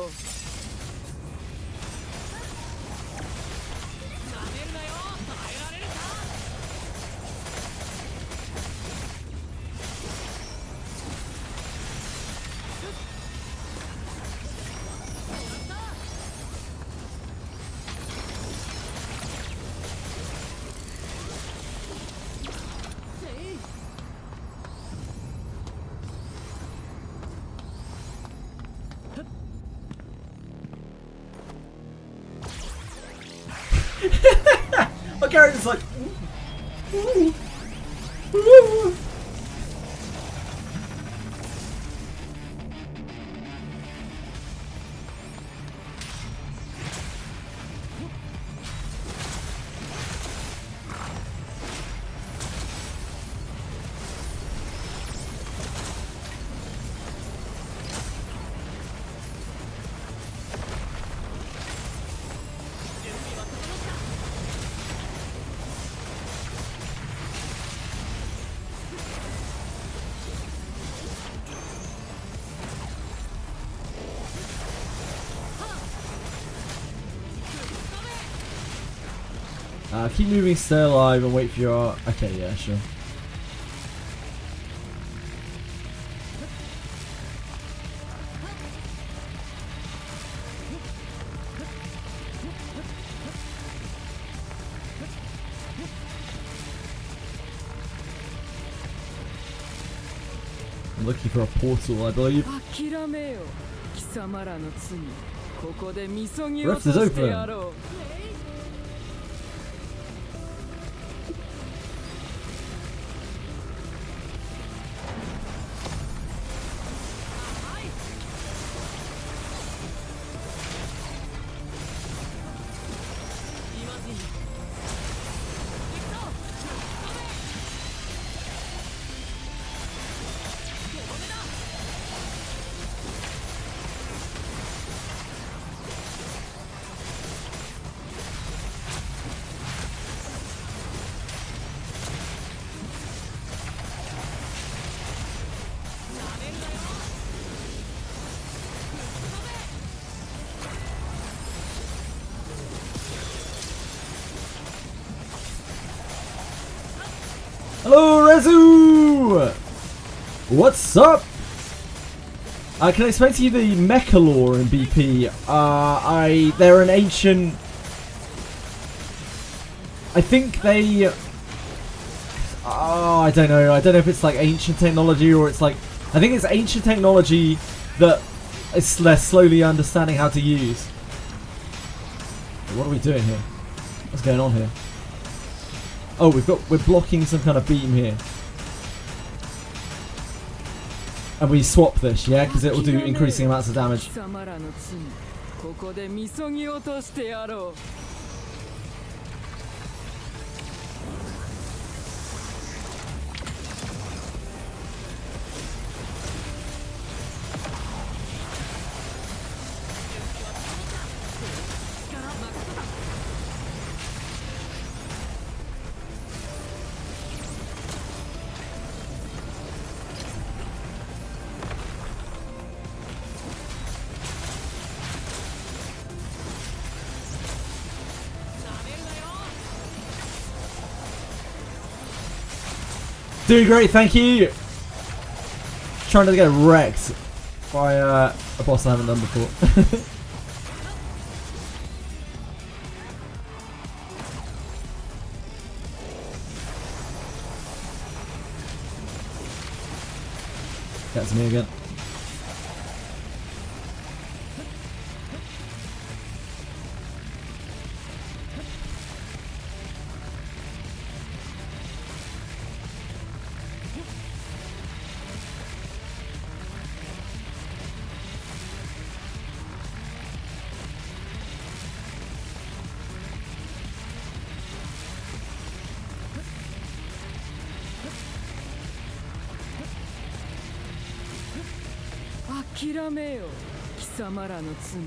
My character's like. Keep moving, stay alive, and wait for your. Okay, yeah, sure. I'm looking for a portal, I believe. Rift is open. Hello, Rezu! What's up? Can I explain to you the mecha lore in BP? They're an ancient. I think they. I don't know. I don't know if it's like ancient technology or it's like. I think it's ancient technology that they're slowly understanding how to use. What are we doing here? What's going on here? Oh, we're blocking some kind of beam here. And we swap this, yeah? Because it will do increasing amounts of damage. Doing great, thank you! Trying to get wrecked by a boss I haven't done before. That's me again. 諦めよ貴様らの罪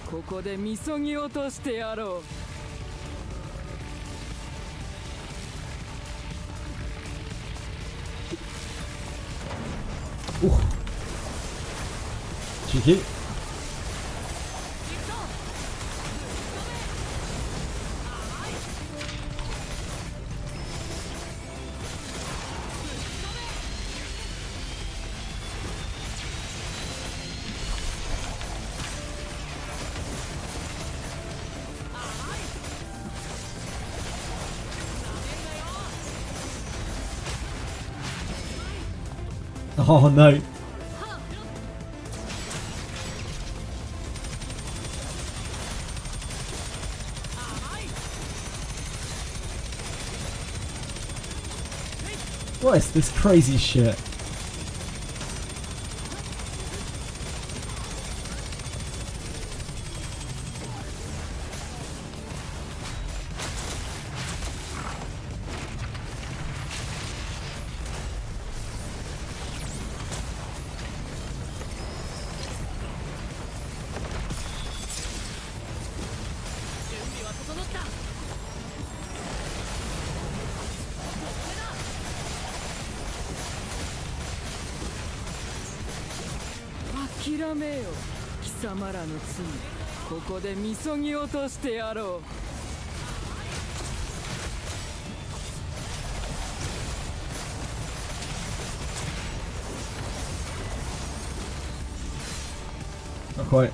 ここでみそぎ落としてやろう Cheeky. Oh no. What is this crazy shit?諦めよ貴様らの罪ここでみそぎ落としてやろう Not quite.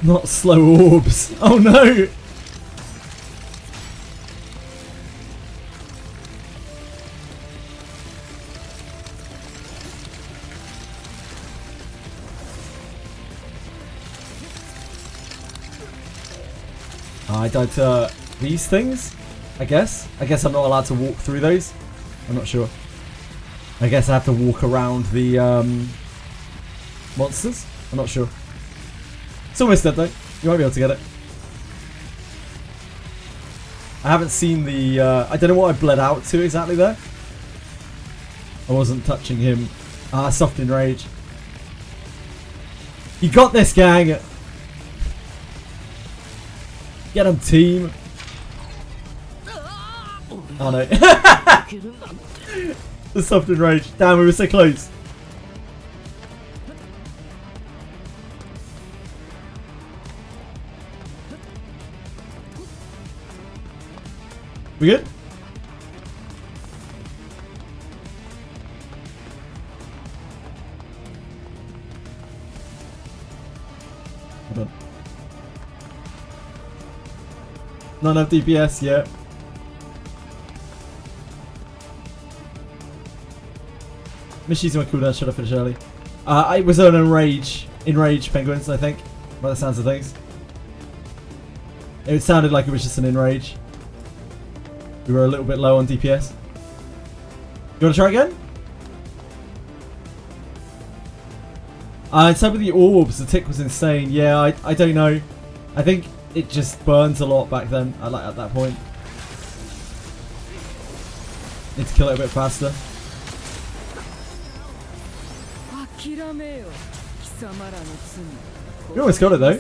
Not slow orbs. Oh no! I died to these things, I guess. I guess I'm not allowed to walk through those. I'm not sure. I guess I have to walk around the monsters. I'm not sure. It's almost dead though. You might be able to get it. I haven't seen the... I don't know what I bled out to exactly there. I wasn't touching him. Ah, soft enrage. You got this, gang! Get him, team! Oh no. The soft enrage. Damn, we were so close. We good? Hold on. Not enough DPS, yeah. Missy's my cooldown, should I finish early? I was on enrage penguins, I think, by the sounds of things. It sounded like it was just an enrage. We were a little bit low on DPS. You want to try again? It's up with the orbs. The tick was insane. Yeah, I don't know. I think it just burns a lot back then. At that point. Need to kill it a bit faster. You almost got it though.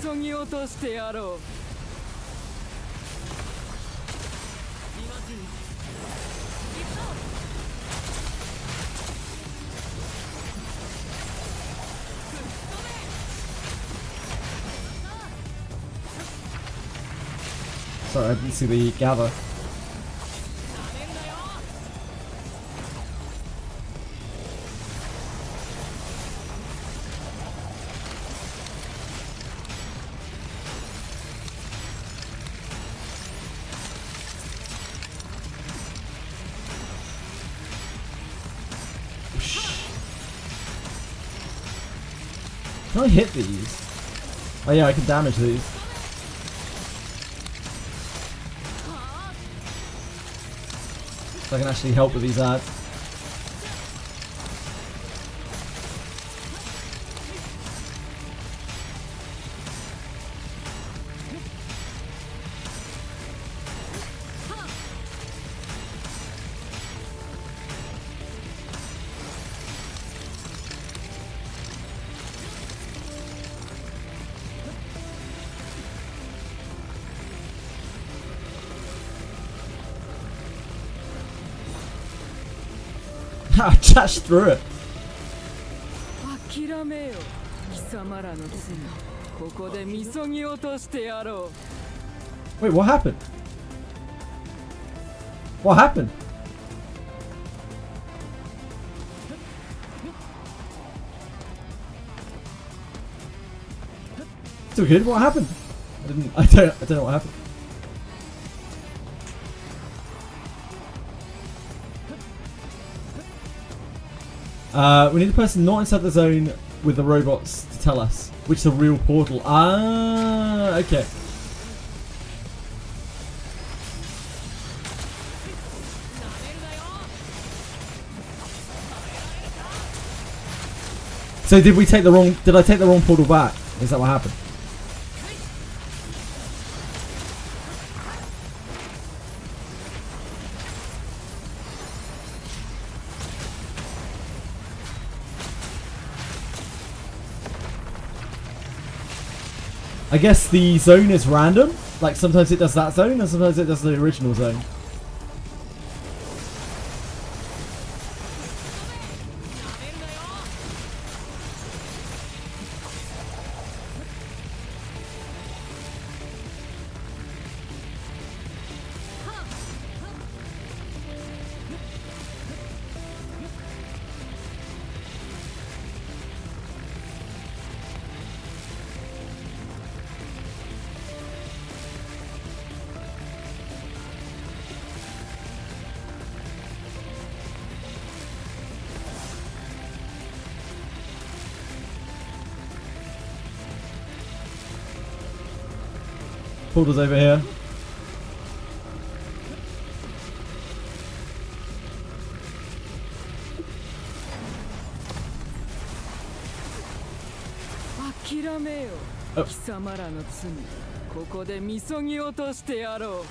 Sorry, I didn't see the gather. Can I hit these? Oh yeah, I can damage these. So I can actually help with these ads. I dashed through it. 諦めよ貴様らの罪ここでみそぎ落としてやろう Wait, what happened? What happened? Still good. What happened? I don't know what happened. We need a person not inside the zone with the robots to tell us which is the real portal. Ah, okay. So did we take the wrong? Did I take the wrong portal back? Is that what happened? I guess the zone is random. Like sometimes it does that zone and sometimes it does the original zone. Portal's over here. Oh. 貴様らの罪ここでみそぎ落としてやろ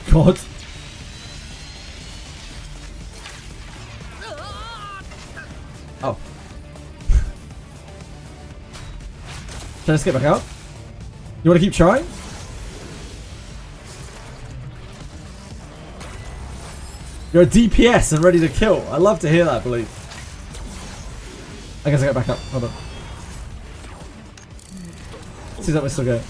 う God. Oh. Should I just get back out? You want to keep trying? You're a DPS and ready to kill. I love to hear that, believe. I guess I get back up. Hold on. Seems like we're still going.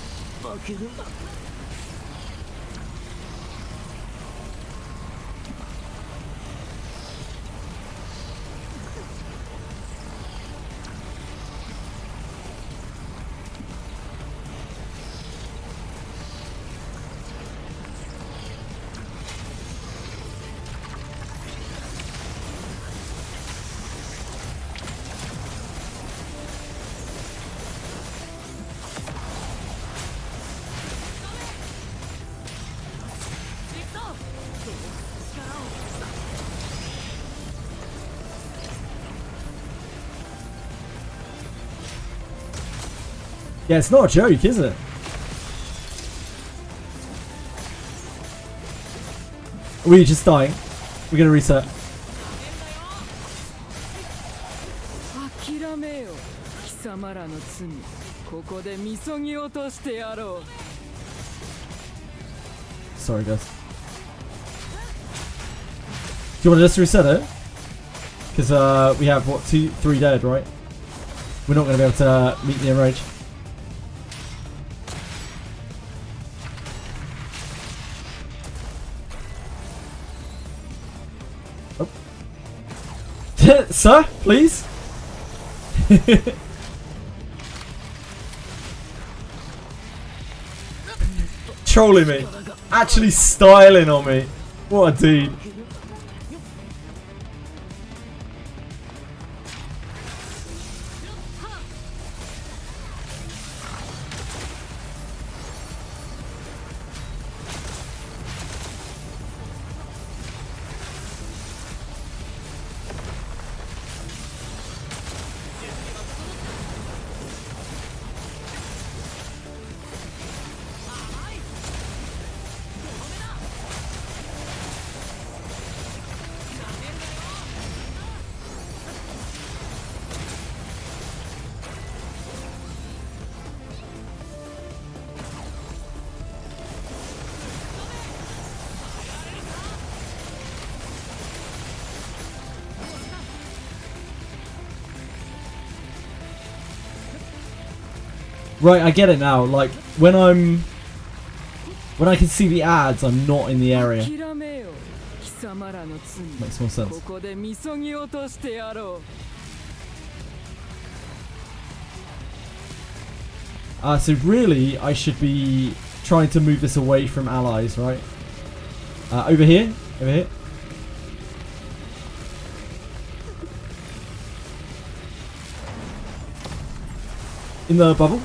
Yeah, it's not a joke, is it? Are we just dying? We're gonna reset. 諦めよ貴様らの罪ここでみそぎ落としてやろう Sorry, guys. Do you want to just reset it? Because we have what, 3 dead, right? We're not going to be able to meet the enrage. Oh. Sir, please. Trolling me. Actually styling on me. What a dude. Right, I get it now. Like, when I can see the ads, I'm not in the area. 諦めよ貴様らの罪 Makes more sense. ここでみそぎ落としてやろう So really, I should be trying to move this away from allies, right? Over here? Over here? In the bubble?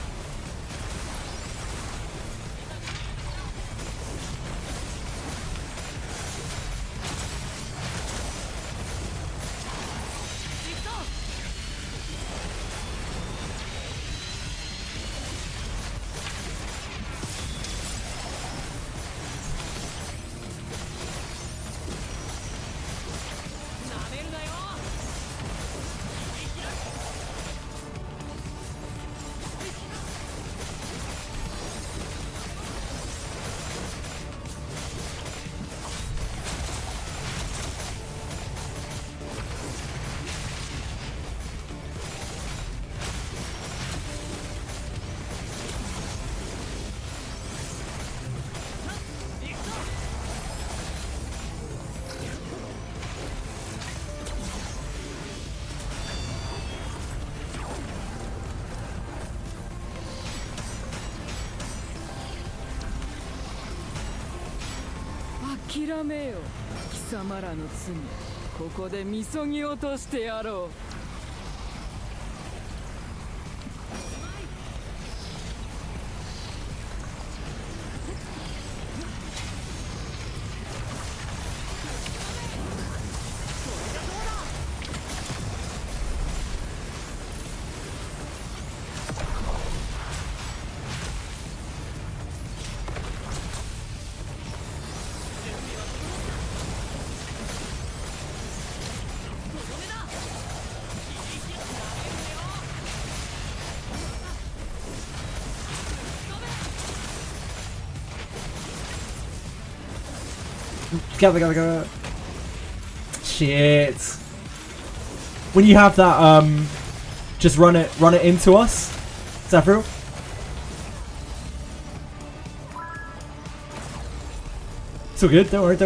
諦めよ貴様らの罪ここでみそぎ落としてやろう Go. Shit. When you have that, just run it into us. Is that real? It's all good. Don't worry.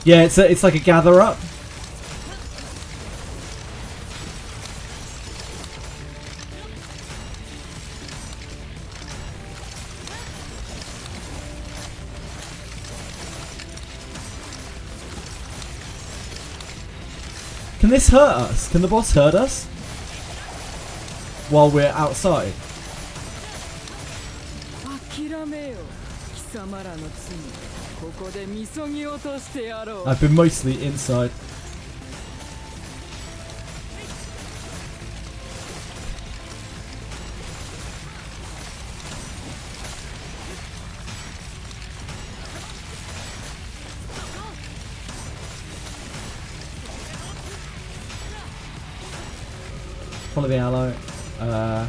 Yeah, it's like a gather up. Can this hurt us? Can the boss hurt us? While we're outside? 諦めよ貴様らの罪ここでみそぎ落としてやろう I've been mostly inside. Follow the aloe. No,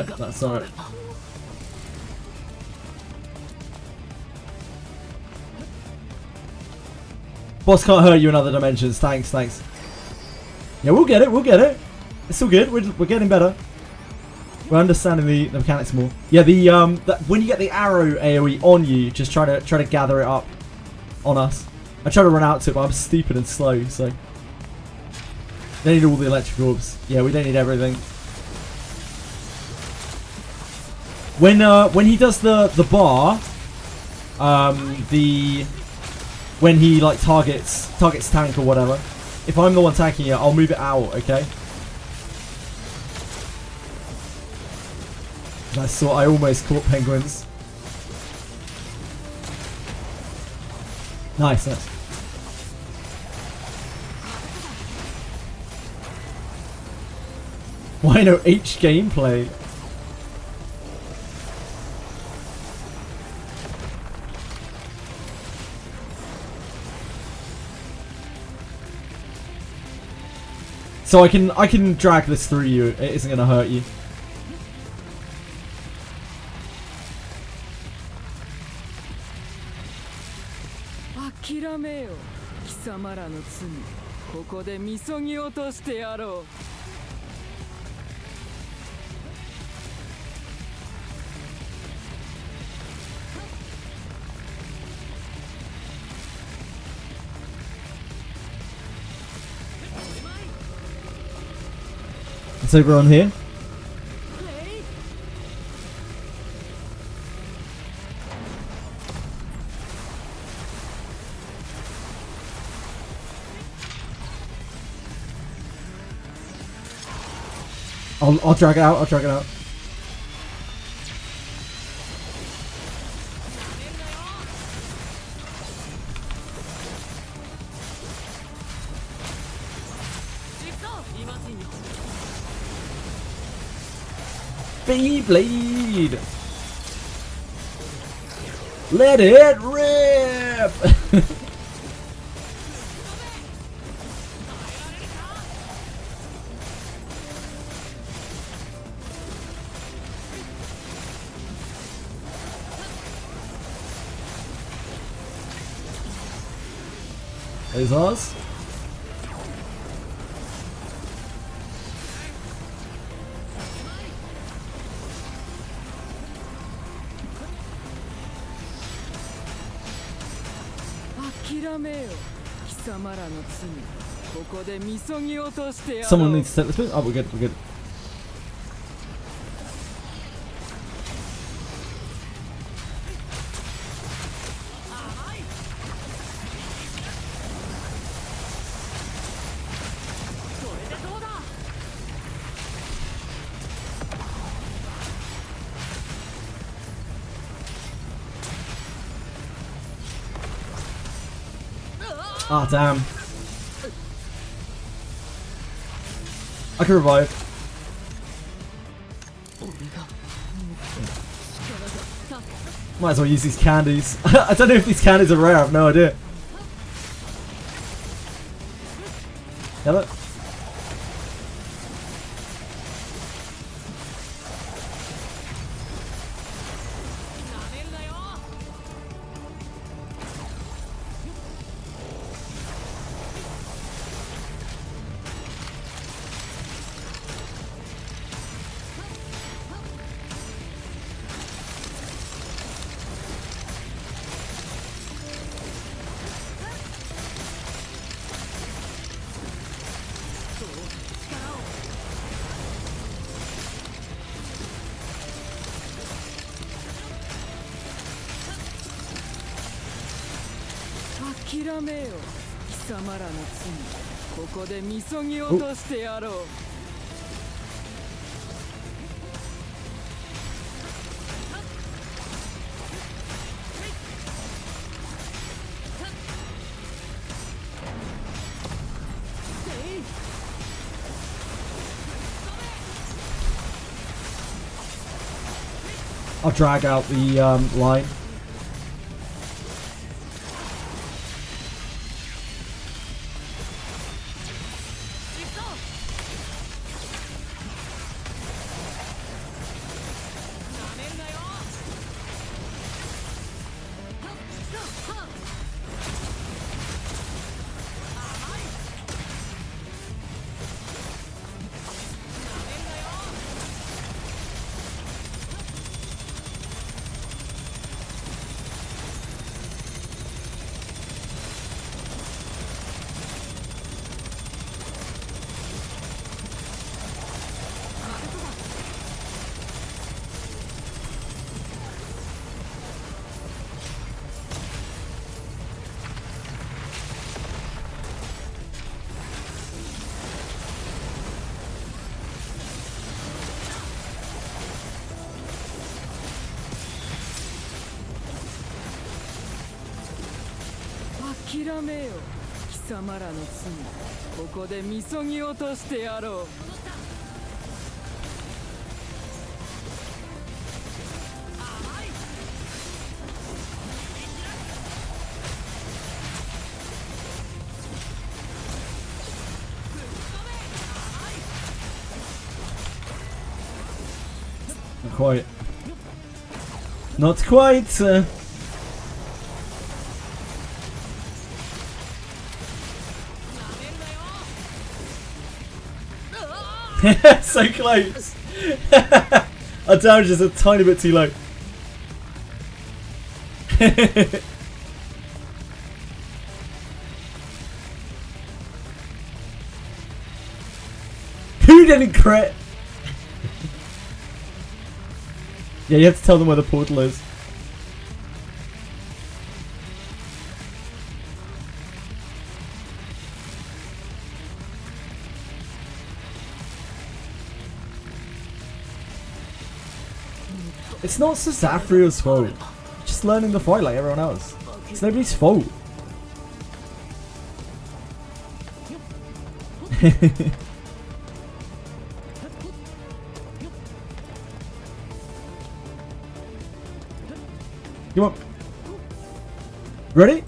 that's alright. Boss can't hurt you in other dimensions. Thanks. Yeah, we'll get it. It's all good. We're getting better. We're understanding the mechanics more. Yeah, when you get the arrow AoE on you, just try to gather it up on us. I try to run out to it, but I'm stupid and slow, so they need all the electric orbs. Yeah, we don't need everything. When he does the bar, when he like targets tank or whatever, if I'm the one attacking it, I'll move it out, okay? I almost caught penguins. Nice. Why no H gameplay? So I can drag this through you. It isn't gonna hurt you. 諦めよ貴様らの罪ここでみそぎ落としてやろう It's over on here. I'll drag it out. I'll drag it out. Beyblade! Let it rip! Is ours? Someone needs to take this bit. Oh, we're good, we're good. Ah, oh, damn. I can revive. Might as well use these candies. I don't know if these candies are rare, I have no idea. Hello? I'll drag out the line. Not quite. Not quite. So close. Our damage is a tiny bit too low. Who didn't crit? Yeah, you have to tell them where the portal is. It's not Sazafria's fault. Just learning the fight like everyone else. It's nobody's fault. Come on. Ready?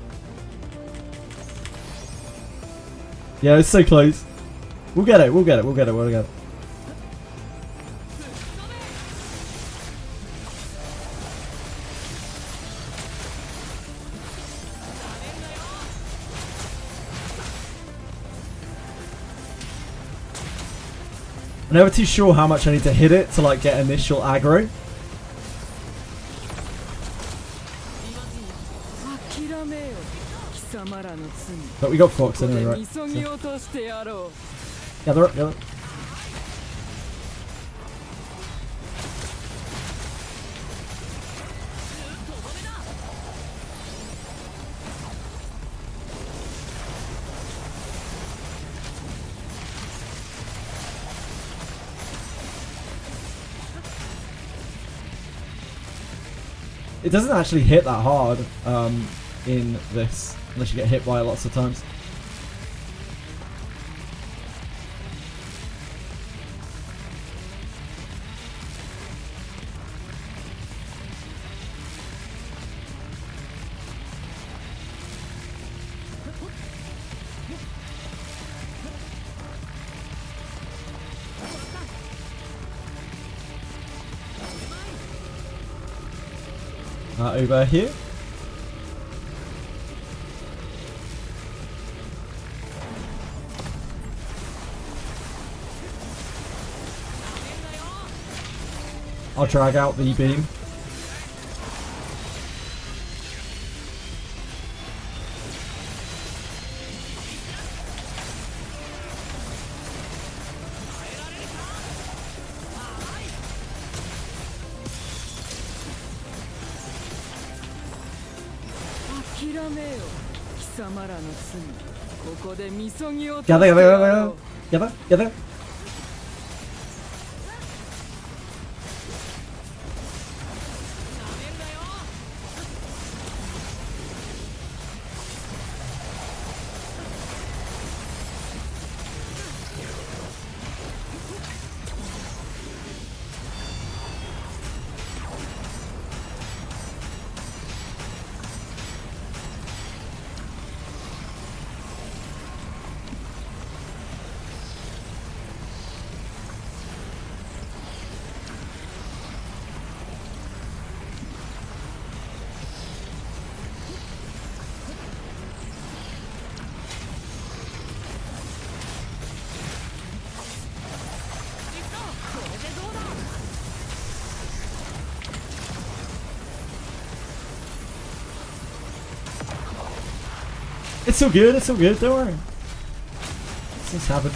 Yeah, it's so close. We'll get it, we'll get it, we'll get it, we'll get it. I'm never too sure how much I need to hit it to like get initial aggro. But we got Fox anyway, right? So. Gather up, gather up. It doesn't actually hit that hard in this, unless you get hit by it lots of times. Over here. I'll drag out the beam. Gather, gather, gather, gather, gather. It's so good, don't worry. Things happen.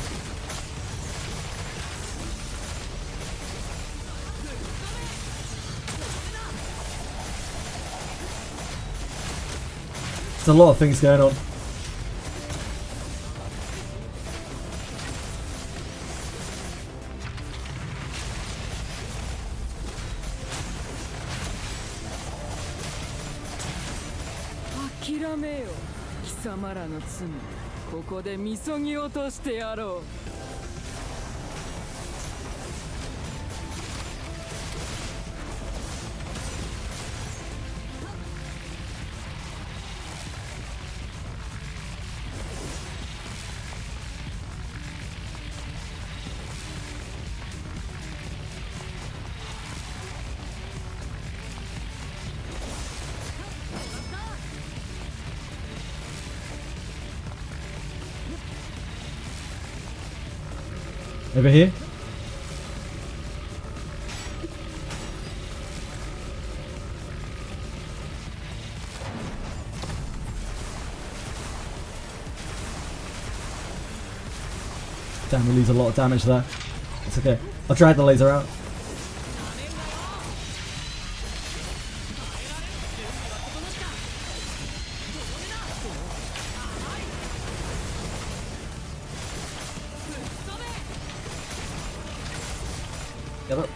There's a lot of things going on. Over here. Damn, we lose a lot of damage there. It's okay. I'll drag the laser out. Get up.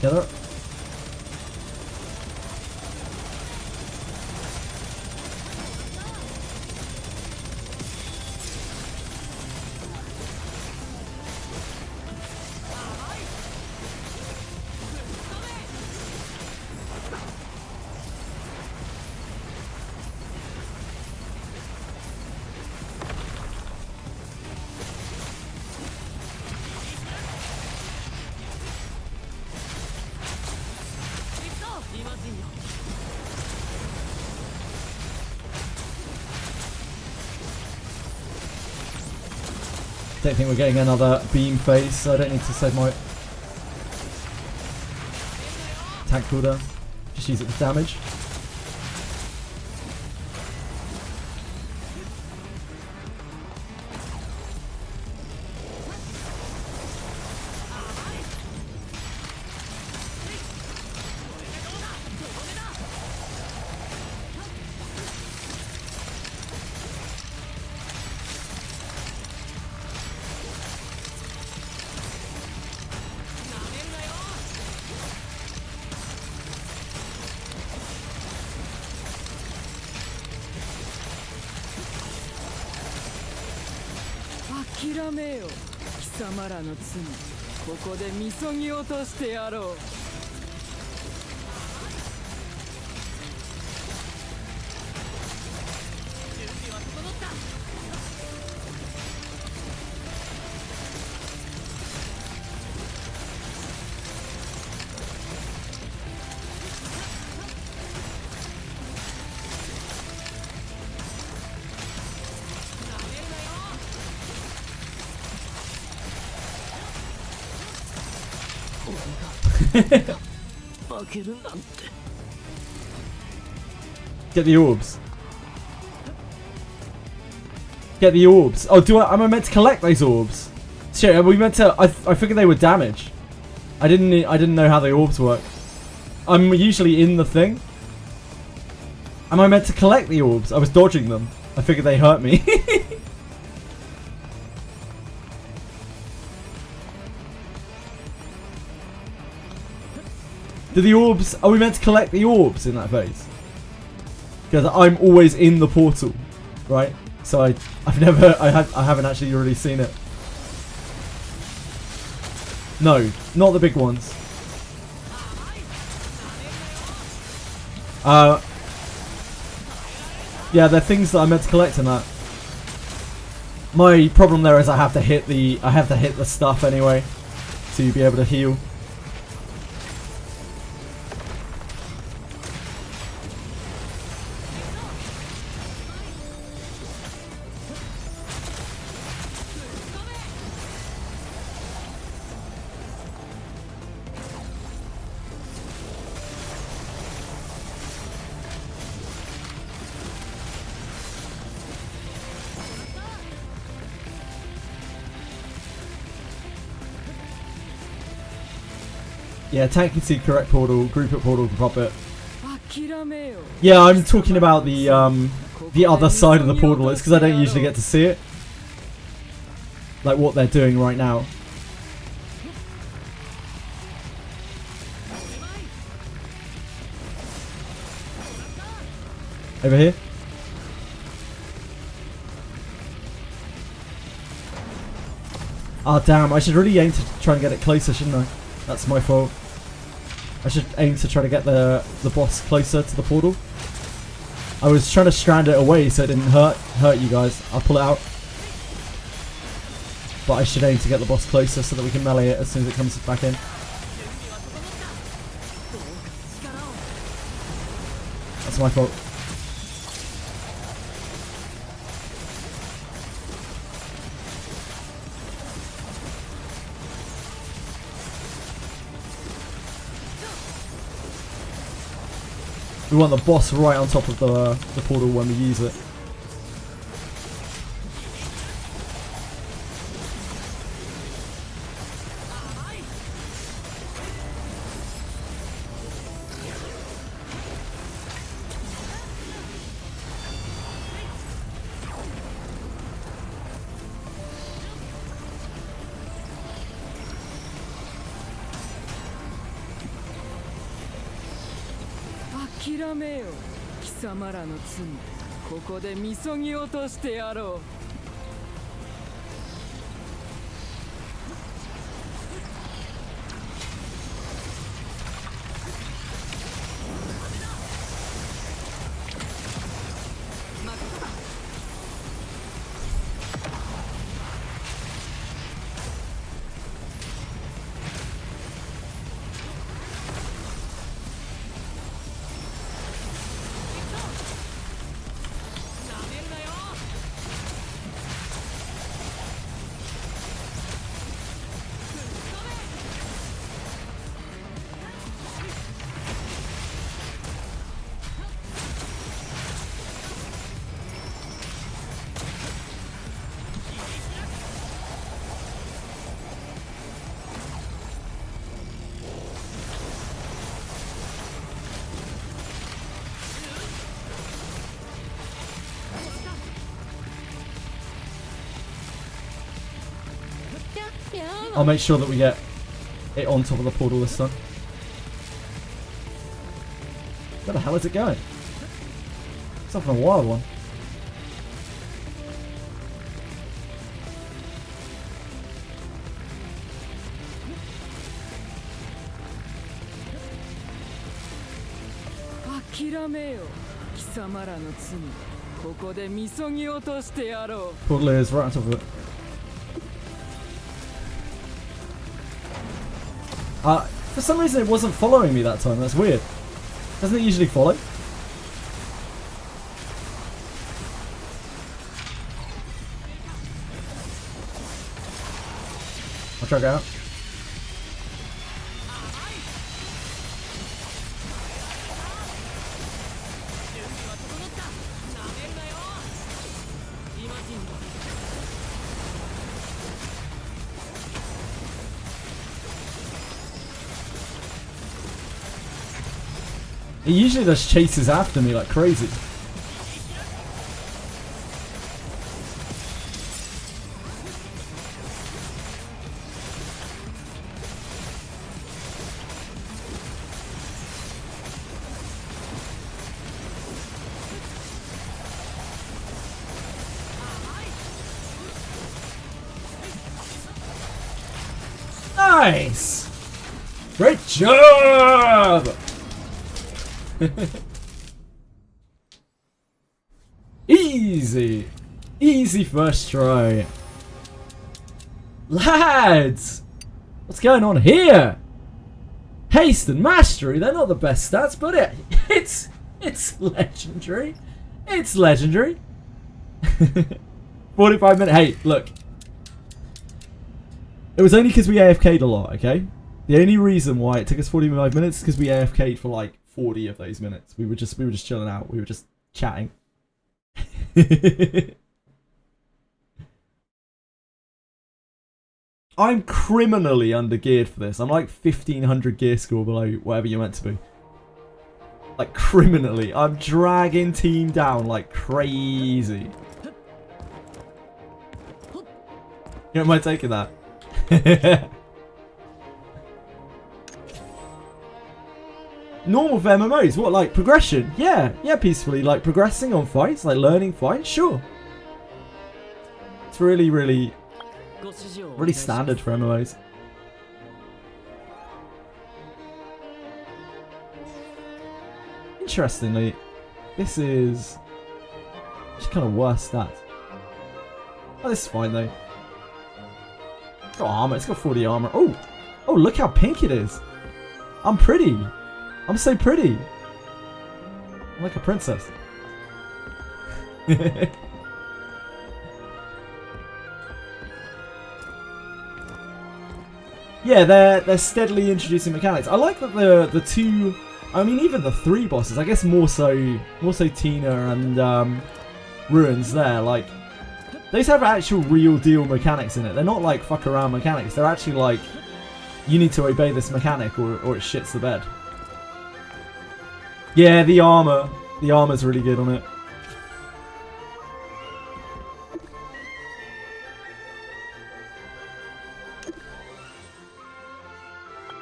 Get up. Don't think we're getting another beam phase, so I don't need to save my attack cooldown. Just use it for damage. Get the orbs. Get the orbs. Oh, am I meant to collect those orbs? Shit, are we meant to? I figured they were damage. I didn't know how the orbs work. I'm usually in the thing. Am I meant to collect the orbs? I was dodging them. I figured they hurt me. Do the orbs... Are we meant to collect the orbs in that phase? Because I'm always in the portal, right? So I haven't actually already seen it. No, not the big ones. Yeah, they're things that I'm meant to collect in that. My problem there is I have to hit the stuff anyway to be able to heal. Yeah, tank can see correct portal, group it portal can pop it. Yeah, I'm talking about the other side of the portal. It's because I don't usually get to see it. Like what they're doing right now. Over here. Oh damn, I should really aim to try and get it closer, shouldn't I? That's my fault. I should aim to try to get the boss closer to the portal. I was trying to strand it away so it didn't hurt you guys. I'll pull it out. But I should aim to get the boss closer so that we can melee it as soon as it comes back in. my fault. We want the boss right on top of the portal when we use it.諦めよ貴様らの罪ここでみそぎ落としてやろうI'll make sure that we get it on top of the portal this time. Where the hell is it going? It's off on a wild one. Portal is right on top of it. For some reason it wasn't following me that time, that's weird. Doesn't it usually follow? I'll try to go out. It usually just chases after me like crazy. Nice! Great job! Easy! Easy first try. Lads! What's going on here? Haste and mastery, they're not the best stats, but it's legendary. It's legendary. 45 minutes. Hey, look. It was only because we AFK'd a lot, okay? The only reason why it took us 45 minutes is because we AFK'd for like 40 of those minutes. We were just chilling out. We were just chatting. I'm criminally undergeared for this. I'm like 1500 gear score below whatever you're meant to be. Like criminally. I'm dragging team down like crazy. You don't mind taking that? Normal for MMOs, what, like progression? Yeah, peacefully, like progressing on fights, like learning fights, sure. It's really standard for MMOs. Interestingly, this is just kind of worse stats. Oh, this is fine though. It's got armor, it's got 40 armor. Oh, look how pink it is. I'm pretty. I'm so pretty. I'm like a princess. Yeah, they're steadily introducing mechanics. I like that the two, I mean even the 3 bosses, I guess more so Tina and Ruins there, like those have actual real deal mechanics in it. They're not like fuck around mechanics. They're actually like, you need to obey this mechanic or it shits the bed. Yeah, the armor's really good on it.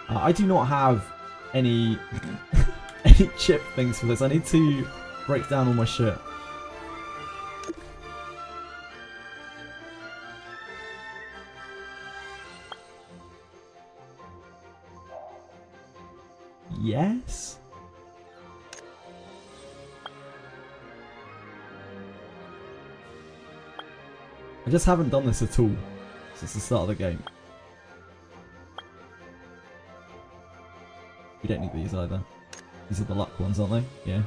I do not have any any chip things for this. I need to break down all my shit. Yes? I just haven't done this at all since the start of the game. You don't need these either. These are the luck ones, aren't they? Yeah.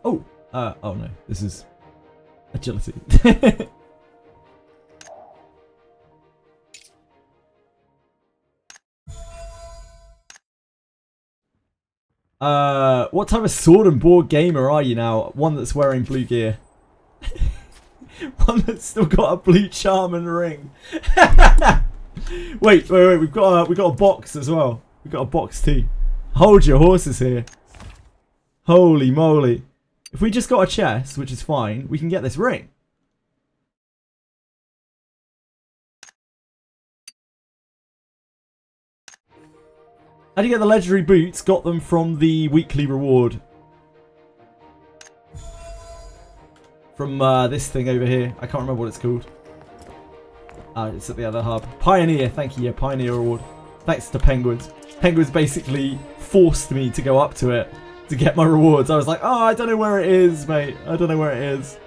Oh! Oh no. This is agility. What type of sword and board gamer are you now? One that's wearing blue gear. One that's still got a blue charm and ring. wait, we've got a box as well. We've got a box too. Hold your horses here. Holy moly. If we just got a chest, which is fine, we can get this ring. How do you get the legendary boots? Got them from the weekly reward. From this thing over here. I can't remember what it's called. It's at the other hub. Pioneer, thank you. Yeah, Pioneer reward. Thanks to Penguins. Penguins basically forced me to go up to it to get my rewards. I was like, oh, I don't know where it is, mate. I don't know where it is.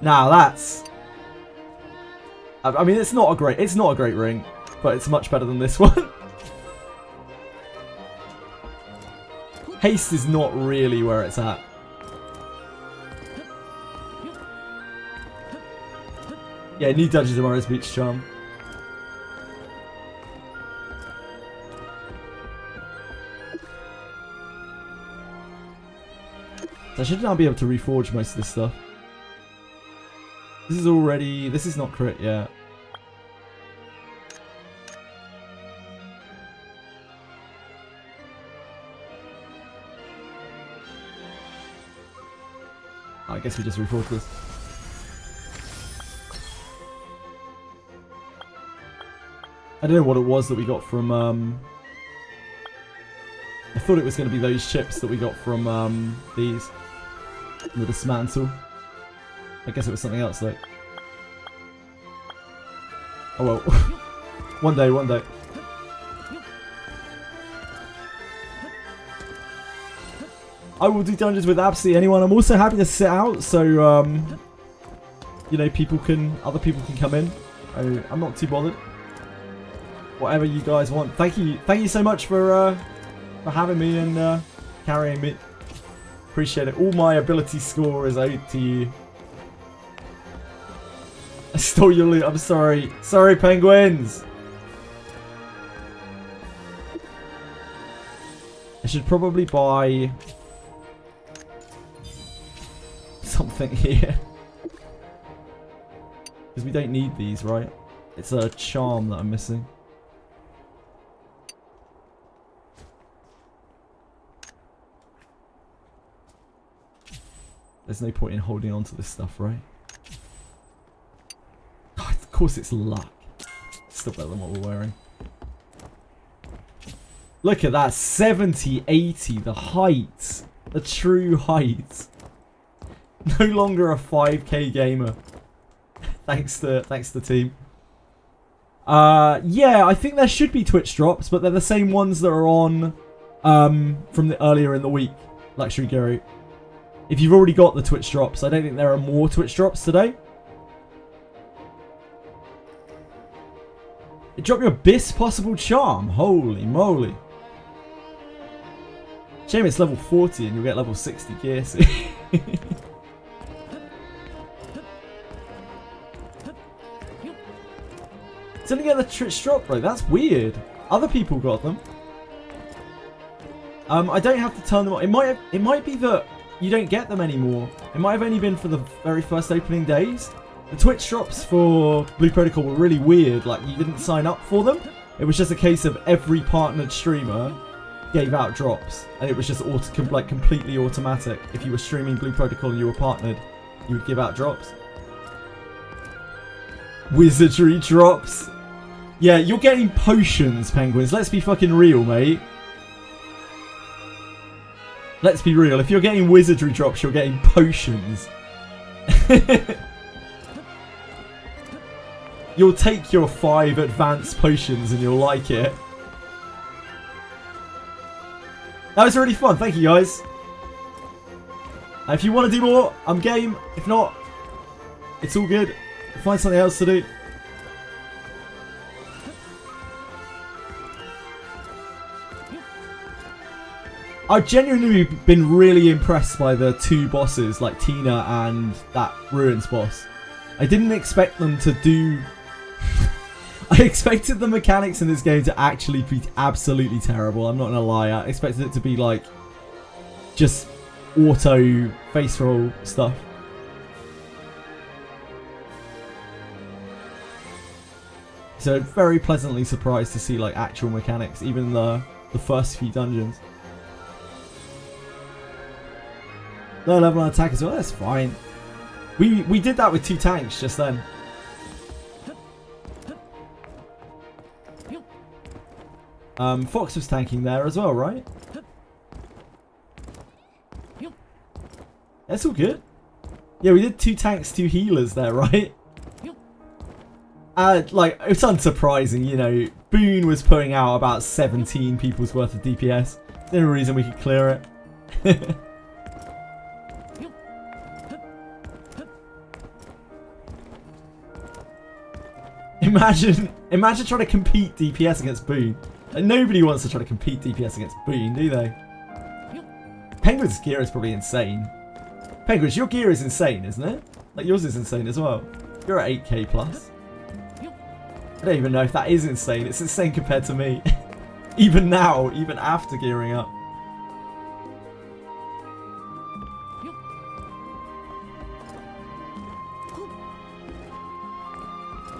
Now that's, I mean, it's not a great ring, but it's much better than this one. Haste is not really where it's at. Yeah, new dungeons tomorrow's beach charm. So I should now be able to reforge most of this stuff. This is not crit yet. I guess we just reforge this. I don't know what it was that we got from, I thought it was going to be those chips that we got from, these. The dismantle. I guess it was something else though. Oh well. One day. I will do dungeons with absolutely anyone. I'm also happy to sit out, so you know, other people can come in. I'm not too bothered. Whatever you guys want. Thank you so much for having me and carrying me. Appreciate it. All my ability score is owed to you. I stole your loot. I'm sorry. Sorry, penguins. I should probably buy something here. Because we don't need these, right? It's a charm that I'm missing. There's no point in holding on to this stuff, right? Oh, of course it's luck. Still better than what we're wearing. Look at that. 70, 80. The height. The true height. No longer a 5k gamer. Thanks to team. Yeah, I think there should be Twitch drops, but they're the same ones that are on from the earlier in the week, Luxury Guru. If you've already got the Twitch drops, I don't think there are more Twitch drops today. It dropped your Abyss Possible Charm. Holy moly. Shame it's level 40 and you'll get level 60 gear soon. Didn't get the Twitch drop, bro. That's weird. Other people got them. I don't have to turn them on. It might be that you don't get them anymore. It might have only been for the very first opening days. The Twitch drops for Blue Protocol were really weird. Like, you didn't sign up for them. It was just a case of every partnered streamer gave out drops, and it was just completely automatic. If you were streaming Blue Protocol and you were partnered, you would give out drops. Wizardry drops. Yeah, you're getting potions, Penguins. Let's be fucking real, mate. Let's be real. If you're getting Wizardry drops, you're getting potions. You'll take your 5 advanced potions and you'll like it. That was really fun. Thank you, guys. If you want to do more, I'm game. If not, it's all good. Find something else to do. I've genuinely been really impressed by the 2 bosses, like Tina and that Ruins boss. I didn't expect them to do... I expected the mechanics in this game to actually be absolutely terrible. I'm not gonna lie. I expected it to be like just auto face roll stuff. So very pleasantly surprised to see like actual mechanics, even the first few dungeons. Low level on attack as well. That's fine. We did that with 2 tanks just then. Fox was tanking there as well, right? That's all good. Yeah, we did 2 tanks, 2 healers there, right? Like, it's unsurprising, you know. Boone was putting out about 17 people's worth of DPS. There's no reason we could clear it. Imagine trying to compete DPS against Boone. Like, nobody wants to try to compete DPS against Boone, do they? Penguin's gear is probably insane. Penguins, your gear is insane, isn't it? Like, yours is insane as well. You're at 8k plus. I don't even know if that is insane. It's insane compared to me. Even now, even after gearing up.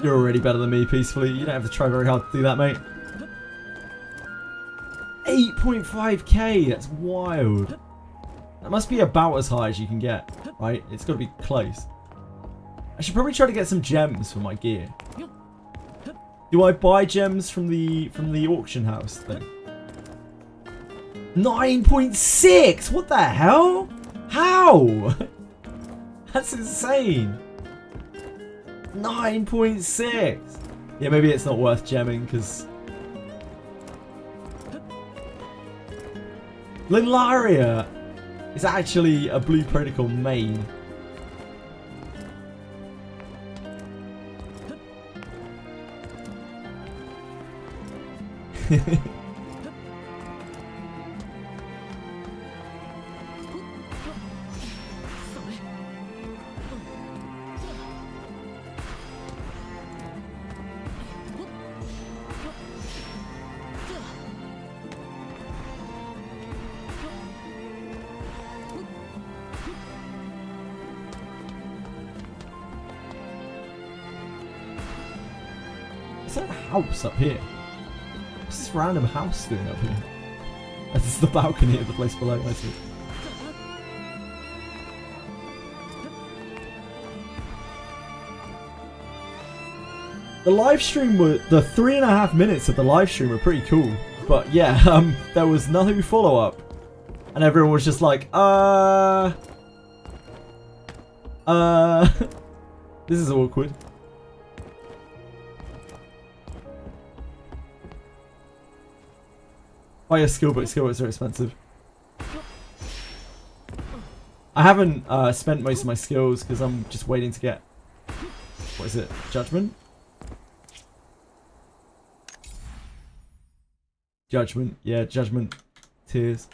You're already better than me, peacefully. You don't have to try very hard to do that, mate. 8.5k, that's wild. That must be about as high as you can get, right? It's got to be close. I should probably try to get some gems for my gear. Do I buy gems from the auction house thing? 9.6! What the hell? How? That's insane. 9.6. Yeah, maybe it's not worth gemming because Linlaria is actually a Blue Protocol main. Is there a house up here? What's this random house doing up here? This is the balcony of the place below, I see. The live stream were the 3.5 minutes of the live stream were pretty cool, but yeah, there was no follow up, and everyone was just like, this is awkward. Buy your skill books. Skill books are expensive. I haven't spent most of my skills because I'm just waiting to get... What is it? Judgment? Judgment. Yeah, judgment. Tears.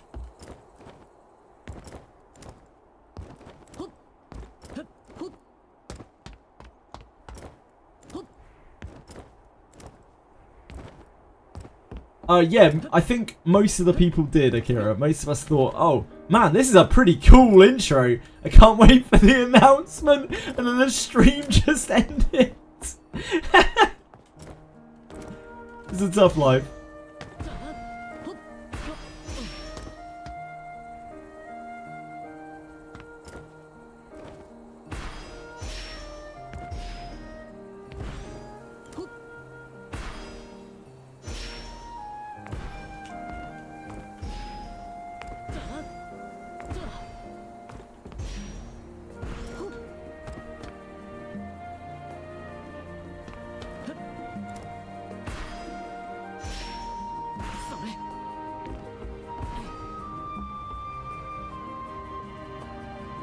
Yeah, I think most of the people did, Akira. Most of us thought, oh, man, this is a pretty cool intro. I can't wait for the announcement. And then the stream just ended. It's a tough life.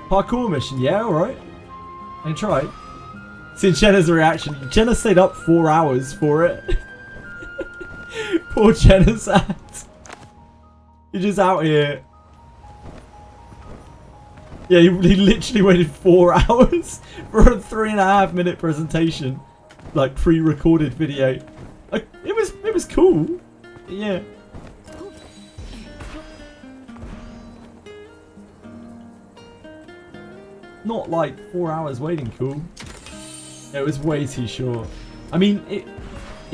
Parkour mission, yeah, alright. I can try. See Jenna's reaction. Jenna stayed up 4 hours for it. Poor Jenna's ass. You're just out here. Yeah, he literally waited 4 hours for a 3.5 minute presentation. Like pre-recorded video. Like, it was cool. Yeah. Not like 4 hours waiting cool. It was way too short. I mean, it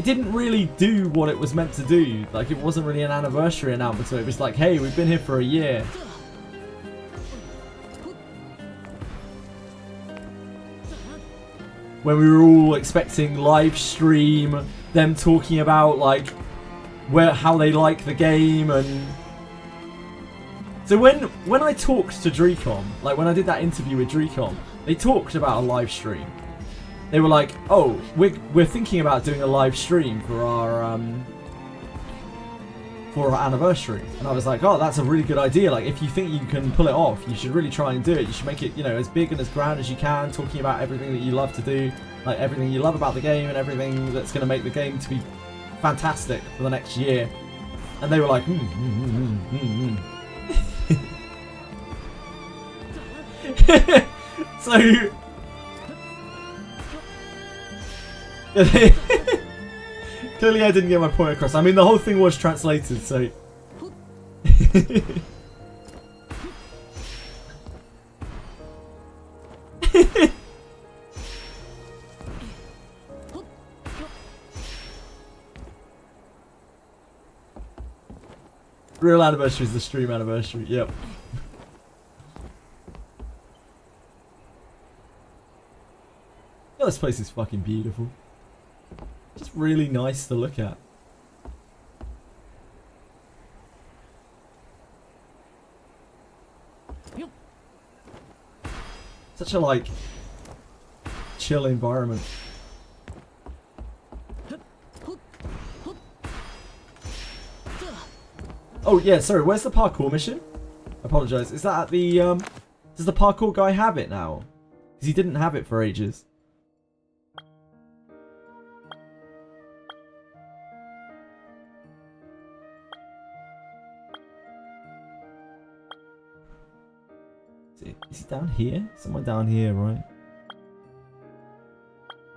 didn't really do what it was meant to do. Like, it wasn't really an anniversary announcement. So it was like, hey, we've been here for a year. When we were all expecting live stream, them talking about like how they like the game and. So when I talked to Dreecom, like when I did that interview with Dreecom, they talked about a live stream. They were like, "Oh, we're thinking about doing a live stream for our anniversary." And I was like, "Oh, that's a really good idea. Like, if you think you can pull it off, you should really try and do it. You should make it, you know, as big and as grand as you can, talking about everything that you love to do, like everything you love about the game and everything that's going to make the game to be fantastic for the next year." And they were like, So clearly I didn't get my point across. I mean, the whole thing was translated, so real anniversary is the stream anniversary. Yep. Oh, this place is fucking beautiful. Just really nice to look at. Such a like chill environment. Oh yeah, sorry, where's the parkour mission? I apologise. Is that at the does the parkour guy have it now? Because he didn't have it for ages. Is he down here? Somewhere down here, right?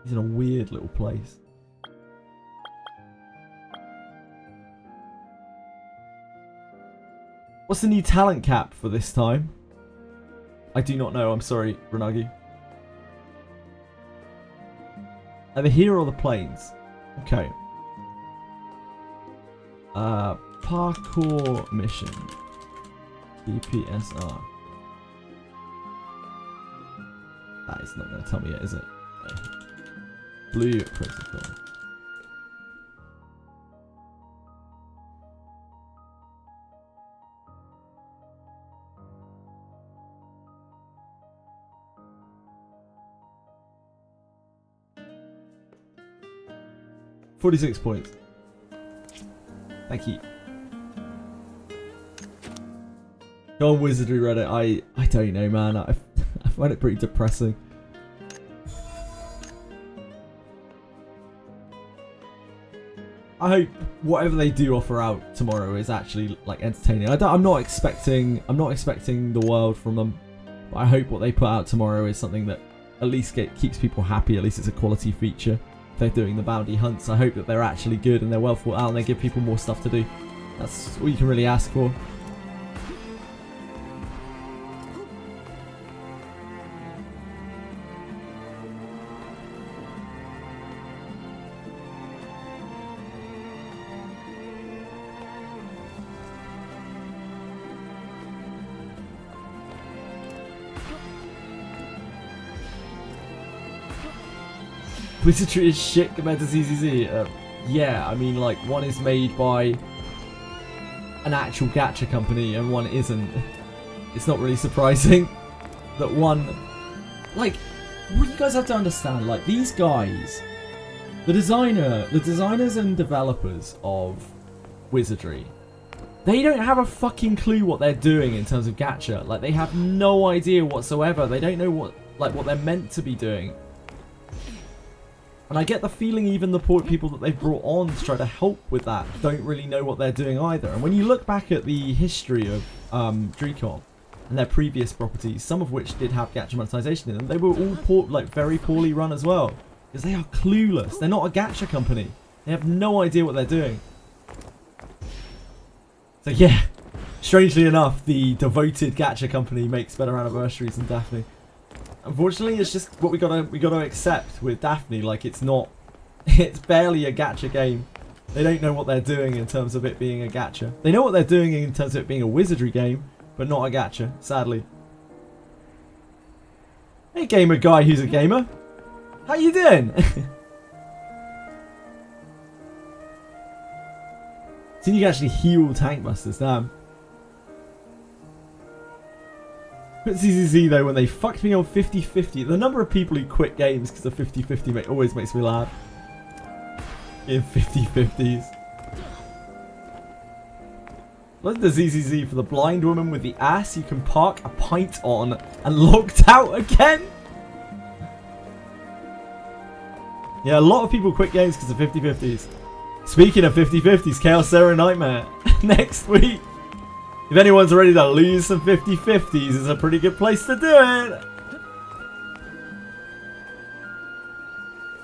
He's in a weird little place. What's the new talent cap for this time? I do not know, I'm sorry, Renagi. Either here or the plains. Okay. Parkour mission. Bpsr. That is not going to tell me yet, is it? Okay. Blue protocol. $46 points. Thank you. Go on Wizardry Reddit. I don't know, man. I find it pretty depressing. I hope whatever they do offer out tomorrow is actually like entertaining. I'm not expecting the world from them. But I hope what they put out tomorrow is something that at least keeps people happy. At least it's a quality feature. If they're doing the bounty hunts, I hope that they're actually good and they're well thought out and they give people more stuff to do. That's all you can really ask for. Wizardry is shit compared to ZZZ. Yeah, I mean, like, one is made by an actual gacha company and one isn't. It's not really surprising that one... Like, what you guys have to understand, like, these guys... The designers and developers of Wizardry, they don't have a fucking clue what they're doing in terms of gacha. Like, they have no idea whatsoever. They don't know what they're meant to be doing. And I get the feeling even the people that they've brought on to try to help with that don't really know what they're doing either. And when you look back at the history of Dricon and their previous properties, some of which did have gacha monetization in them, they were all very poorly run as well. Because they are clueless. They're not a gacha company. They have no idea what they're doing. So yeah, strangely enough, the devoted gacha company makes better anniversaries than Daphne. Unfortunately, it's just what we gotta accept with Daphne. Like, it's barely a gacha game. They don't know what they're doing in terms of it being a gacha. They know what they're doing in terms of it being a wizardry game, but not a gacha, sadly. Hey, gamer guy who's a gamer. How you doing? So you can actually heal tank busters, damn. But ZZZ though, when they fucked me on 50-50, the number of people who quit games because of 50-50 always makes me laugh. In 50-50s. Look at the ZZZ for the blind woman with the ass you can park a pint on and locked out again. Yeah, a lot of people quit games because of 50-50s. Speaking of 50-50s, Chaos Zero Nightmare next week. If anyone's ready to lose some 50-50s, it's a pretty good place to do it.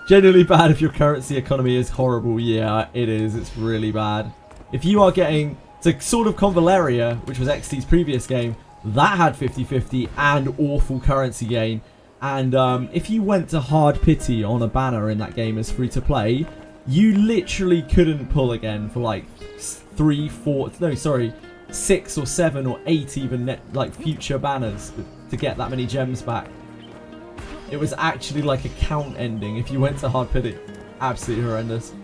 Genuinely bad if your currency economy is horrible. Yeah, it is. It's really bad. If you are getting... So Sword of Convaleria, which was XT's previous game, that had 50-50 and awful currency gain. And if you went to Hard Pity on a banner in that game as free to play, you literally couldn't pull again for like 6 or 7 or 8 even future banners to get that many gems back. It was actually like a count ending if you went to Hard Pity. Absolutely horrendous.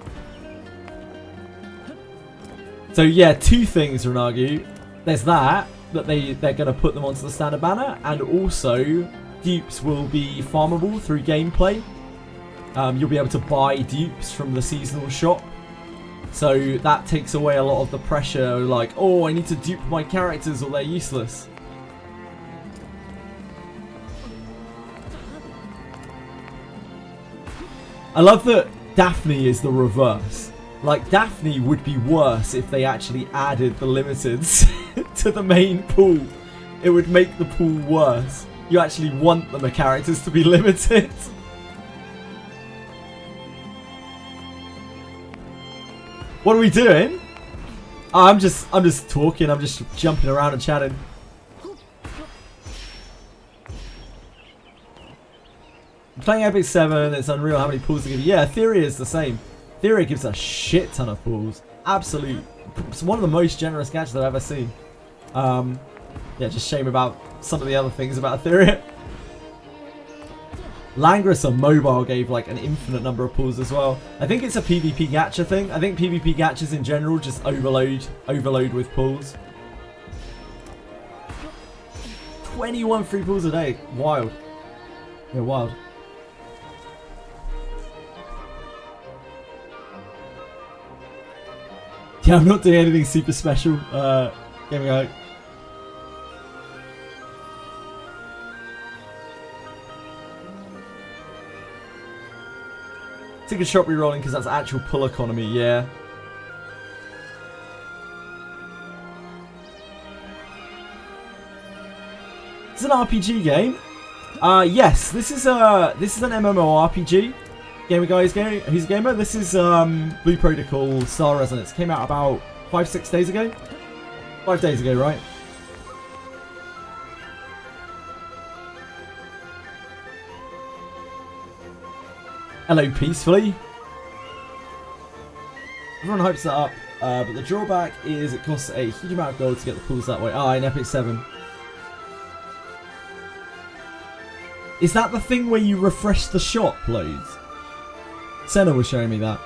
So yeah, two things, Renagu. There's that they're going to put them onto the standard banner, and also dupes will be farmable through gameplay. You'll be able to buy dupes from the seasonal shop. So that takes away a lot of the pressure, like, oh, I need to dupe my characters or they're useless. I love that Daphne is the reverse. Like, Daphne would be worse if they actually added the limiteds to the main pool. It would make the pool worse. You actually want the characters to be limited. What are we doing? Oh, I'm just talking. I'm just jumping around and chatting. I'm playing Epic 7. It's unreal how many pools they give you. Yeah, Etheria is the same. Etheria gives a shit ton of pools. Absolute. It's one of the most generous gadgets I've ever seen. Yeah, just shame about some of the other things about Etheria. Langris on mobile gave like an infinite number of pools as well. I think it's a PvP gacha thing. I think PvP gachas in general just overload with pools. 21 free pools a day. Wild. Yeah, wild. Yeah, I'm not doing anything super special. Here we go. Take a shot rerolling because that's actual pull economy, yeah. It's an RPG game. Yes, this is an MMORPG. Gamer guy who's a gamer. This is Blue Protocol Star Resonance. Came out about 5-6 days ago. 5 days ago, right? Hello, peacefully. Everyone hypes that up, but the drawback is it costs a huge amount of gold to get the pools that way. Ah, in Epic 7. Is that the thing where you refresh the shop loads? Senna was showing me that.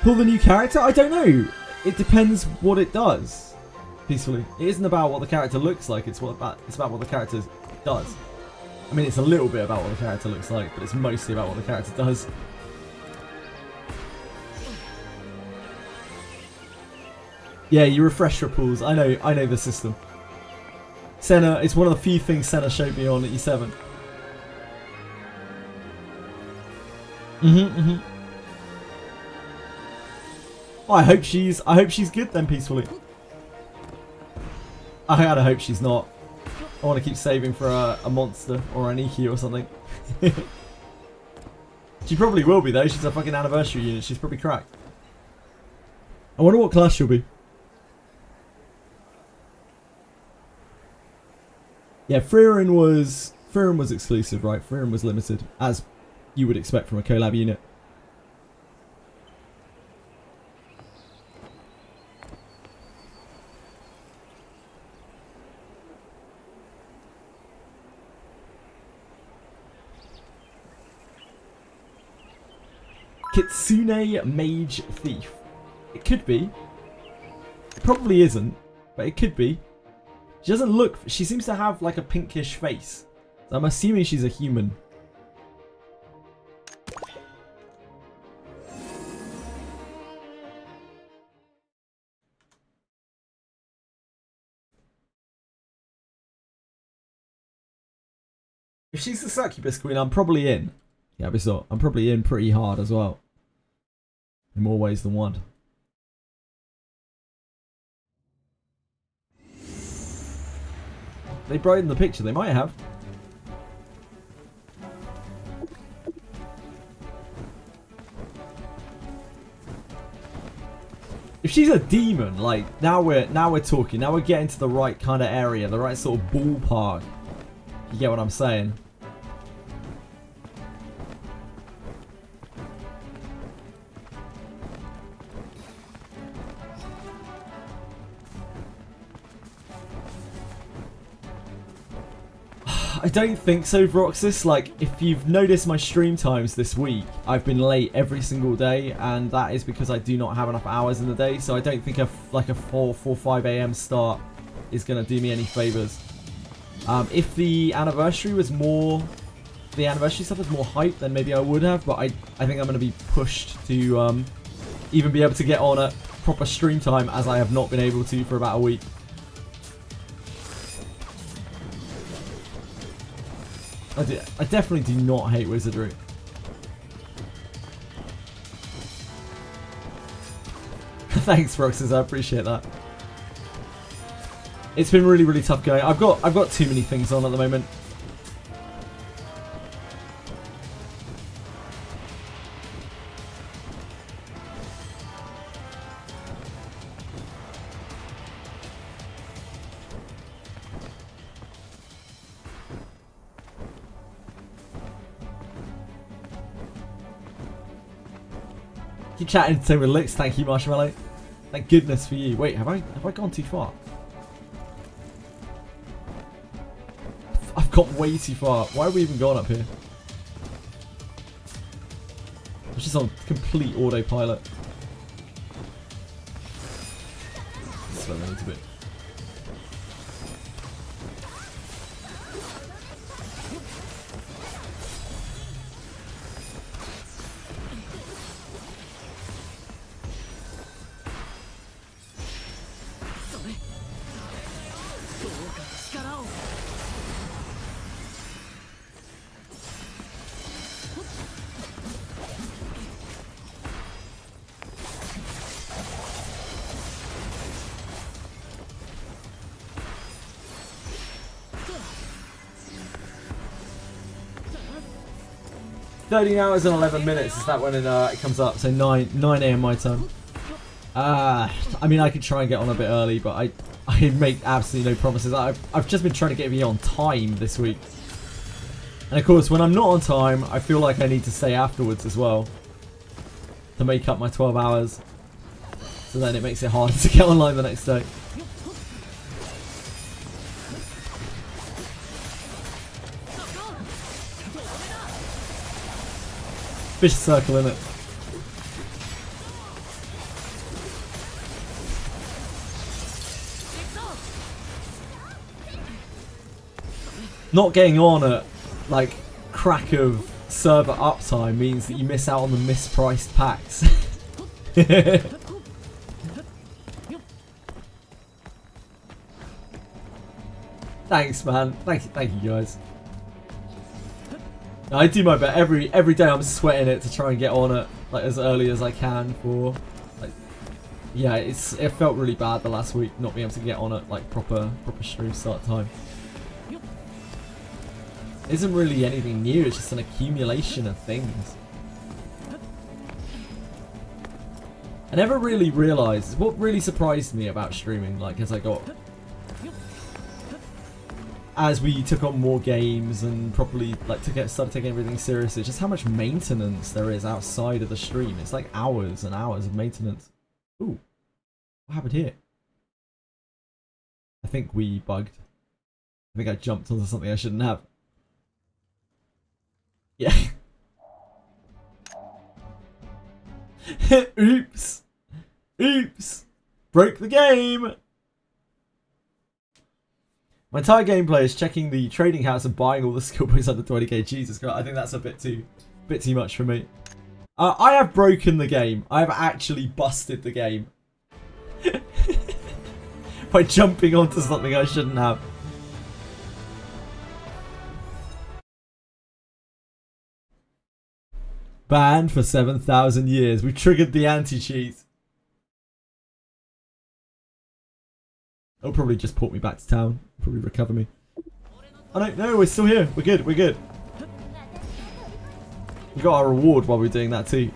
Pull the new character? I don't know. It depends what it does. Peacefully. It isn't about what the character looks like, it's about what the character does. I mean, it's a little bit about what the character looks like, but it's mostly about what the character does. Yeah, you refresh your pools. I know the system. Senna, it's one of the few things Senna showed me on E7. Well, I hope she's good then, peacefully. I gotta hope she's not. I want to keep saving for a monster or an EQ or something. She probably will be though. She's a fucking Annivrsary unit. She's probably cracked. I wonder what class she'll be. Yeah, Frieren was exclusive, right? Frieren was limited, as you would expect from a collab unit. Kitsune Mage Thief. It could be. It probably isn't, but it could be. She doesn't look... She seems to have like a pinkish face. So I'm assuming she's a human. If she's the Succubus Queen, I'm probably in. Yeah, Bpsr. I'm probably in pretty hard as well. In more ways than one. They brightened the picture. They might have. If she's a demon, like now we're talking. Now we're getting to the right kind of area, the right sort of ballpark. You get what I'm saying? I don't think so, Vroxis. Like, if you've noticed my stream times this week, I've been late every single day, and that is because I do not have enough hours in the day, so I don't think a 5 a.m. start is going to do me any favours. If the anniversary was more... The anniversary stuff was more hype, then maybe I would have, but I think I'm going to be pushed to even be able to get on at proper stream time, as I have not been able to for about a week. I definitely do not hate Wizardry. Thanks, Roxas. I appreciate that. It's been really, really tough going. I've got too many things on at the moment. Keep chatting to with Licks. Thank you, Marshmallow. Thank goodness for you. Wait, have I gone too far? I've got way too far. Why have we even gone up here? I'm just on complete autopilot. Slow down a little bit. 13 hours and 11 minutes is that when it comes up, so 9 AM my time. I mean, I could try and get on a bit early, but I make absolutely no promises. I've just been trying to get here on time this week. And of course, when I'm not on time, I feel like I need to stay afterwards as well to make up my 12 hours. So then it makes it harder to get online the next day. Vicious circle, innit? Not getting on at like crack of server uptime means that you miss out on the mispriced packs. Thanks, man. Thank you guys. I do my best every day. I'm sweating it to try and get on it like as early as I can for like. Yeah, it felt really bad the last week not being able to get on it like proper stream start time. Isn't really anything new. It's just an accumulation of things. I never really realised what really surprised me about streaming. Like as we took on more games and properly like started taking everything seriously, just how much maintenance there is outside of the stream. It's like hours and hours of maintenance. Ooh, what happened here? I think we bugged. I think I jumped onto something I shouldn't have. Yeah. Oops. Oops. Broke the game. My entire gameplay is checking the trading house and buying all the skill points under 20k. Jesus Christ, I think that's a bit too much for me. I have broken the game. I have actually busted the game. By jumping onto something I shouldn't have. Banned for 7,000 years. We've triggered the anti-cheat. It'll probably just port me back to town. Probably recover me. Oh no, we're still here. We're good, we're good. We got our reward while we're doing that too.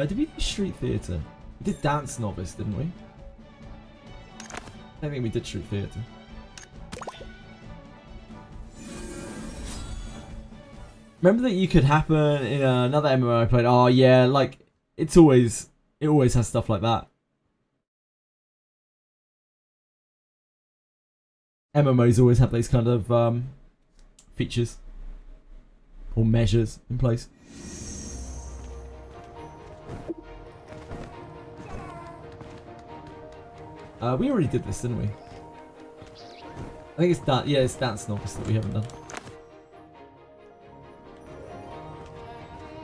Did we do Street Theatre? We did Dance Novice, didn't we? I don't think we did Street Theatre. Remember that you could happen in another MMO I played? Oh yeah, like it always has stuff like that. MMOs always have these kind of features or measures in place. We already did this, didn't we? I think it's that. Yeah, it's Dance Novice that we haven't done.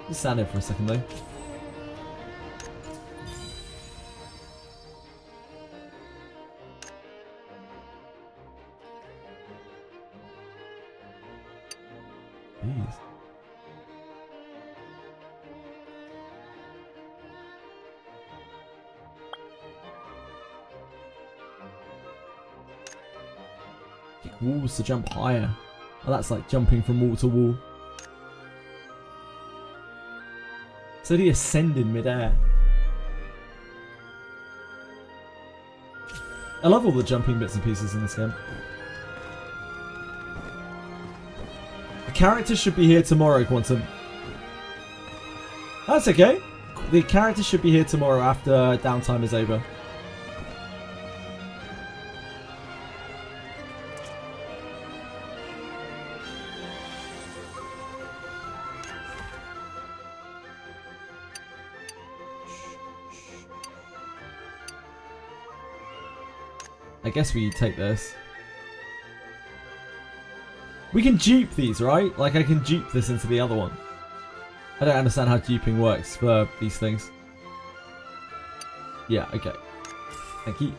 Just stand there for a second though. Jeez. Walls to jump higher. Oh, that's like jumping from wall to wall. So he ascend in midair. I love all the jumping bits and pieces in this game. The character should be here tomorrow, Quantum. That's okay. The character should be here tomorrow after downtime is over. I guess we take this. We can dupe these, right? Like, I can dupe this into the other one. I don't understand how duping works for these things. Yeah, okay. Thank you.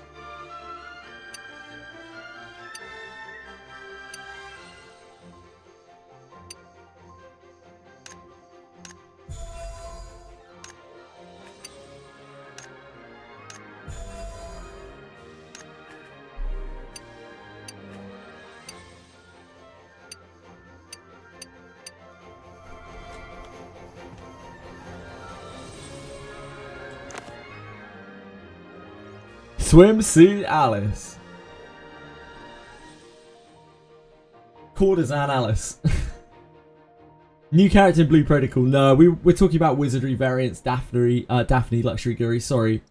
Swimsuit Alice. Courtesan Alice. New character in Blue Protocol. No, we're talking about Wizardry variants. Daphne, Luxury Guru. Sorry.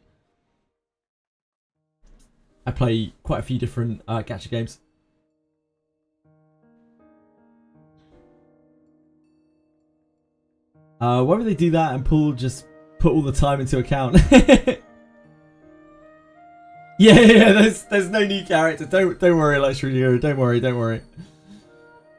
I play quite a few different gacha games. Why would they do that and just put all the time into account? Yeah, there's no new character. Don't worry, Luxury Guru. Don't worry.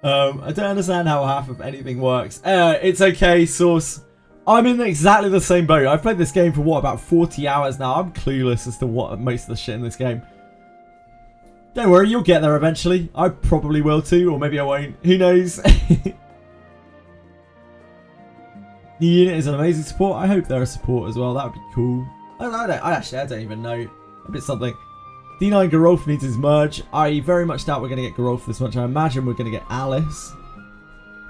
I don't understand how half of anything works. It's okay, Source. I'm in exactly the same boat. I've played this game for what, about 40 hours now. I'm clueless as to what most of the shit in this game. Don't worry, you'll get there eventually. I probably will too, or maybe I won't. Who knows? New unit is an amazing support. I hope they're a support as well. That would be cool. I don't even know. A bit something. D9 Gerolf needs his merge. I very much doubt we're going to get Gerolf this much. I imagine we're going to get Alice.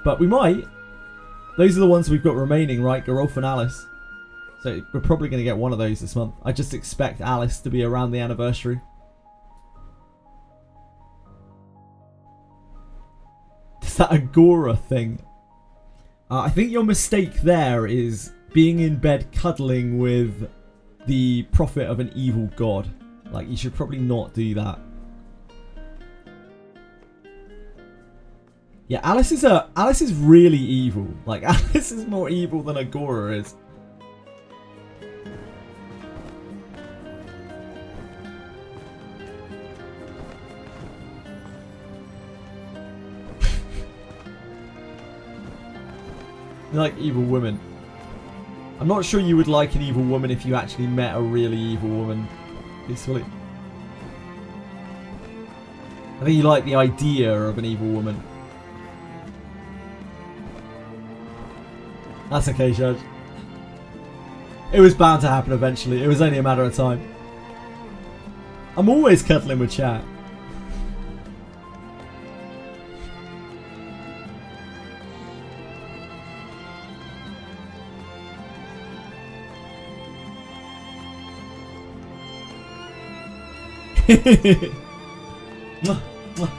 But we might. Those are the ones we've got remaining, right? Gerolf and Alice. So we're probably going to get one of those this month. I just expect Alice to be around the anniversary. Is that Agora thing? I think your mistake there is being in bed cuddling with the prophet of an evil god. Like, you should probably not do that. Yeah, Alice is really evil. Like, Alice is more evil than Agora is. You like evil women. I'm not sure you would like an evil woman if you actually met a really evil woman peacefully. I think you like the idea of an evil woman. That's okay, Judge. It was bound to happen eventually. It was only a matter of time. I'm always cuddling with chat. Mwah, mwah.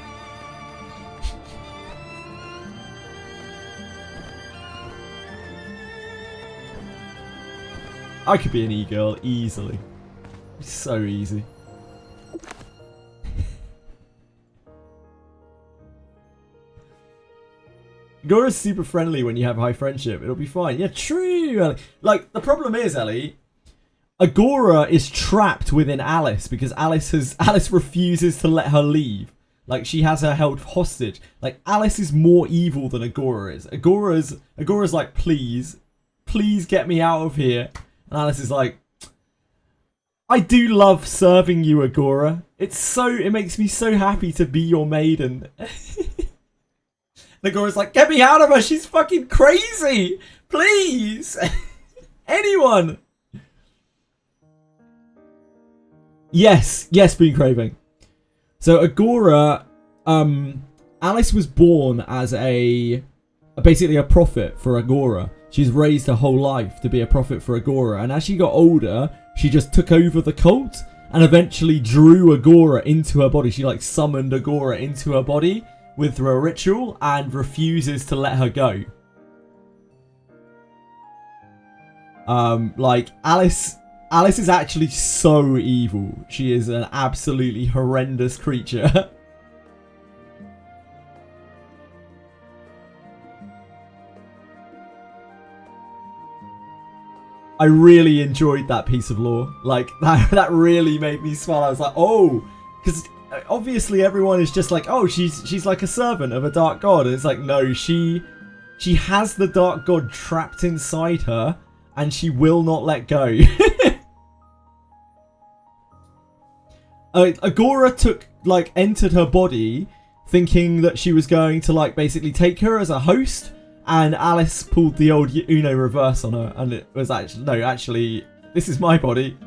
I could be an e-girl easily. So easy. Agora's super friendly when you have high friendship. It'll be fine. Yeah, true, Ellie. Like, the problem is, Ellie, Agora is trapped within Alice because Alice refuses to let her leave. Like, she has her held hostage. Like, Alice is more evil than Agora is. Agora's like, please get me out of here. And Alice is like, I do love serving you, Agora. It makes me so happy to be your maiden. And Agora's like, get me out of her. She's fucking crazy. Please. Anyone. Yes, Boon Craving. So Agora, Alice was born as basically a prophet for Agora. She's raised her whole life to be a prophet for Agora. And as she got older, she just took over the cult and eventually drew Agora into her body. She like summoned Agora into her body through a ritual and refuses to let her go. Like Alice is actually so evil. She is an absolutely horrendous creature. I really enjoyed that piece of lore. Like, that really made me smile. I was like, oh, because obviously everyone is just like, oh, she's like a servant of a dark god. And it's like, no, she has the dark god trapped inside her, and she will not let go. Agora entered her body thinking that she was going to like basically take her as a host, and Alice pulled the old Uno reverse on her, and it was actually, no, actually, this is my body,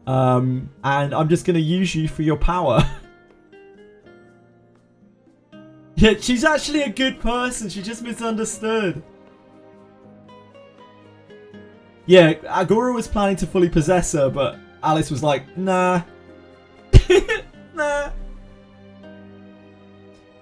and I'm just going to use you for your power. Yeah, she's actually a good person, she just misunderstood. Yeah, Agora was planning to fully possess her, but Alice was like, nah. Nah.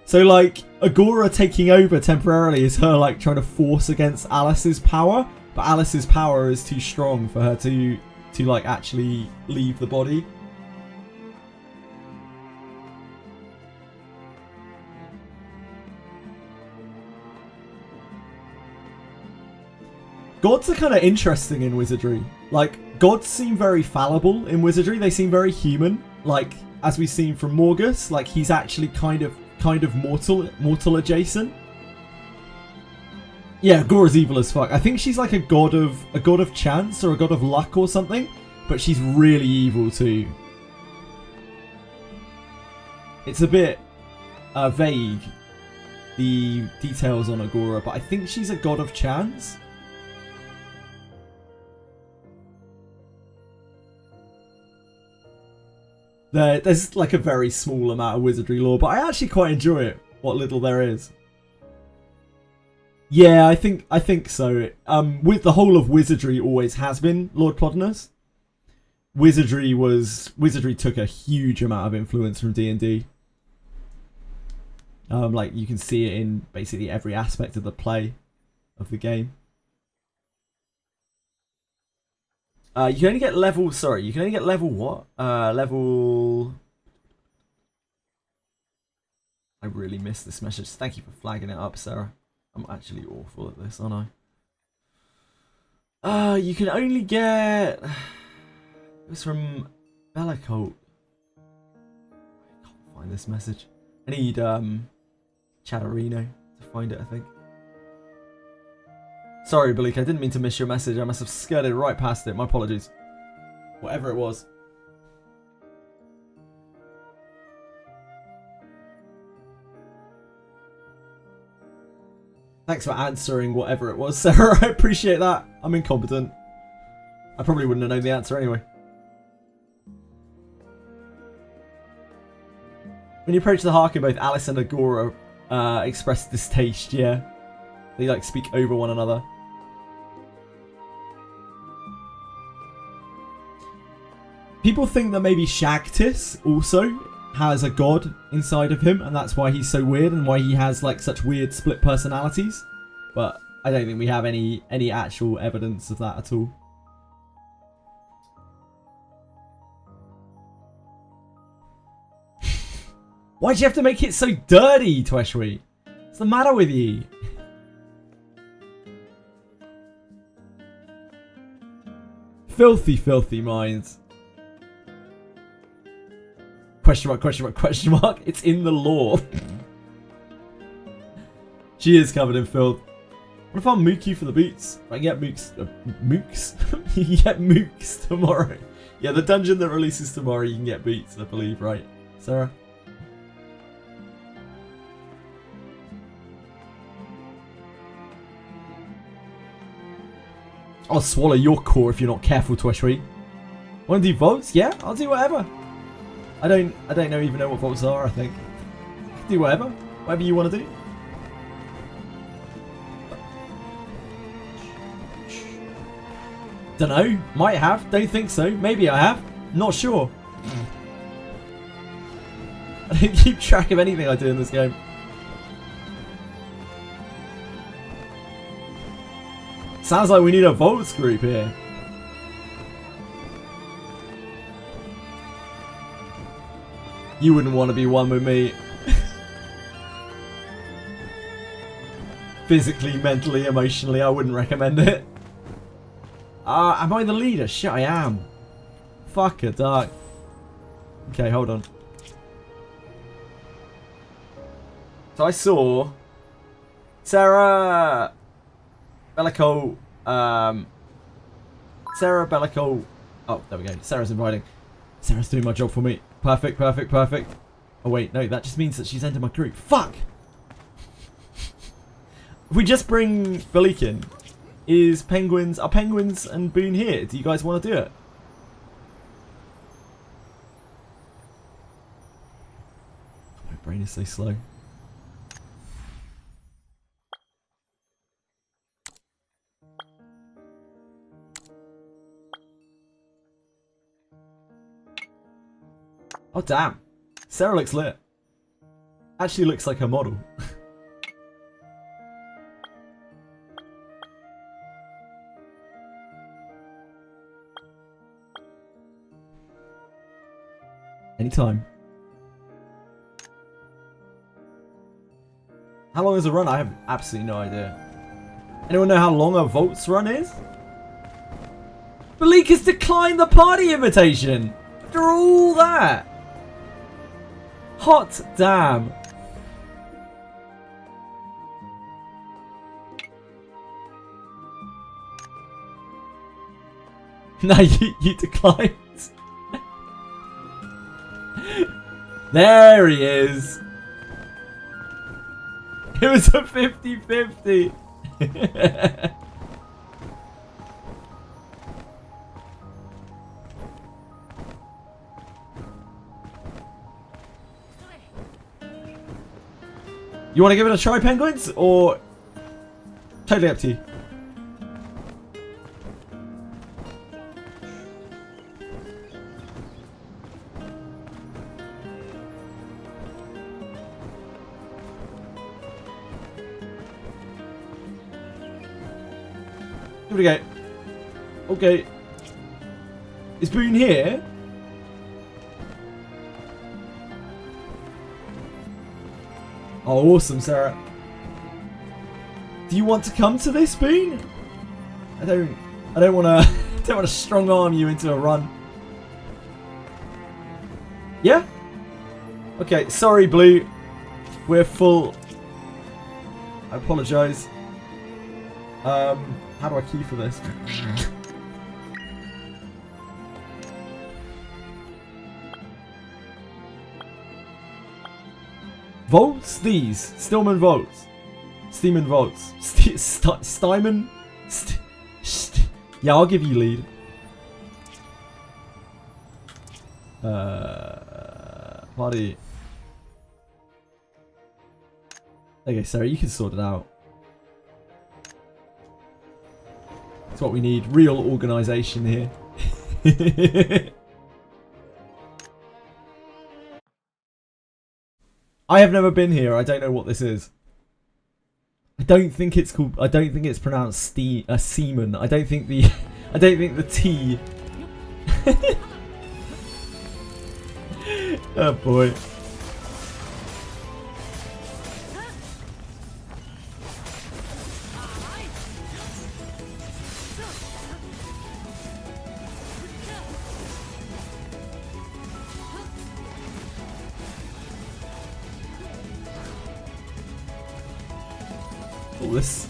So like Agora taking over temporarily is her like trying to force against Alice's power, but Alice's power is too strong for her to like actually leave the body. Gods are kind of interesting in Wizardry. Like, gods seem very fallible in Wizardry. They seem very human. Like, as we've seen from Morgus, like he's actually kind of mortal adjacent. Yeah, Agora's evil as fuck. I think she's like a god of chance or a god of luck or something, but she's really evil too. It's a bit vague, the details on Agora, but I think she's a god of chance. There's like a very small amount of Wizardry lore, but I actually quite enjoy it, what little there is. Yeah, I think so. With the whole of Wizardry always has been Lord Plodinus. Wizardry took a huge amount of influence from D&D. Like you can see it in basically every aspect of the play of the game. You can only get level, you can only get level what? Level... I really missed this message. Thank you for flagging it up, Sarah. I'm actually awful at this, aren't I? You can only get... It was from Bellicult. I can't find this message. I need Chatterino to find it, I think. Sorry, Balik, I didn't mean to miss your message. I must have skirted right past it. My apologies. Whatever it was. Thanks for answering whatever it was, Sarah. I appreciate that. I'm incompetent. I probably wouldn't have known the answer anyway. When you approach the Harkin, both Alice and Agora express distaste, yeah. They like speak over one another. People think that maybe Shagtis also has a god inside of him, and that's why he's so weird and why he has like such weird split personalities. But I don't think we have any actual evidence of that at all. Why'd you have to make it so dirty, Tweshwe? What's the matter with you? Filthy, filthy minds. Question mark, question mark, question mark. It's in the lore. She is covered in filth. What if I'll mook you for the boots? I can get mooks. Mooks? You can get mooks tomorrow. Yeah, the dungeon that releases tomorrow, you can get boots, I believe, right? Sarah? I'll swallow your core if you're not careful, Tweshwe. Want to do votes? Yeah, I'll do whatever. I don't even know what votes are, I think. I can do whatever. Whatever you want to do. Dunno. Might have. Don't think so. Maybe I have. Not sure. I don't keep track of anything I do in this game. Sounds like we need a votes group here. You wouldn't want to be one with me. Physically, mentally, emotionally, I wouldn't recommend it. Am I the leader? Shit, I am. Fuck a duck. Okay, hold on. So I saw Sarah Bellico. Sarah Bellico. Oh, there we go. Sarah's inviting. Sarah's doing my job for me. Perfect, perfect, perfect. Oh wait, no, that just means that she's entered my group. Fuck! If we just bring Belik in, are Penguins and Boone here? Do you guys want to do it? My brain is so slow. Oh damn. Sarah looks lit. Actually looks like her model. Anytime. How long is a run? I have absolutely no idea. Anyone know how long a Volts run is? Belik has declined the party invitation! After all that! Hot damn. No, you declined. There he is. It was a 50-50. You want to give it a try, Penguins? Or... Totally up to you. Here we go. Okay. Is Boone here? Oh, awesome, Sarah. Do you want to come to this, Boone? I don't want to. Don't want to strong arm you into a run. Yeah. Okay. Sorry, Blue. We're full. I apologise. How do I key for this? Volts? These. Stillman Volts. Steeman Volts. Steinman? Yeah, I'll give you lead. Party. Okay, Sarah, you can sort it out. That's what we need. Real organisation here. I have never been here. I don't know what this is. I don't think it's called. I don't think it's pronounced seaman. I don't think the. I don't think the T. Oh boy. This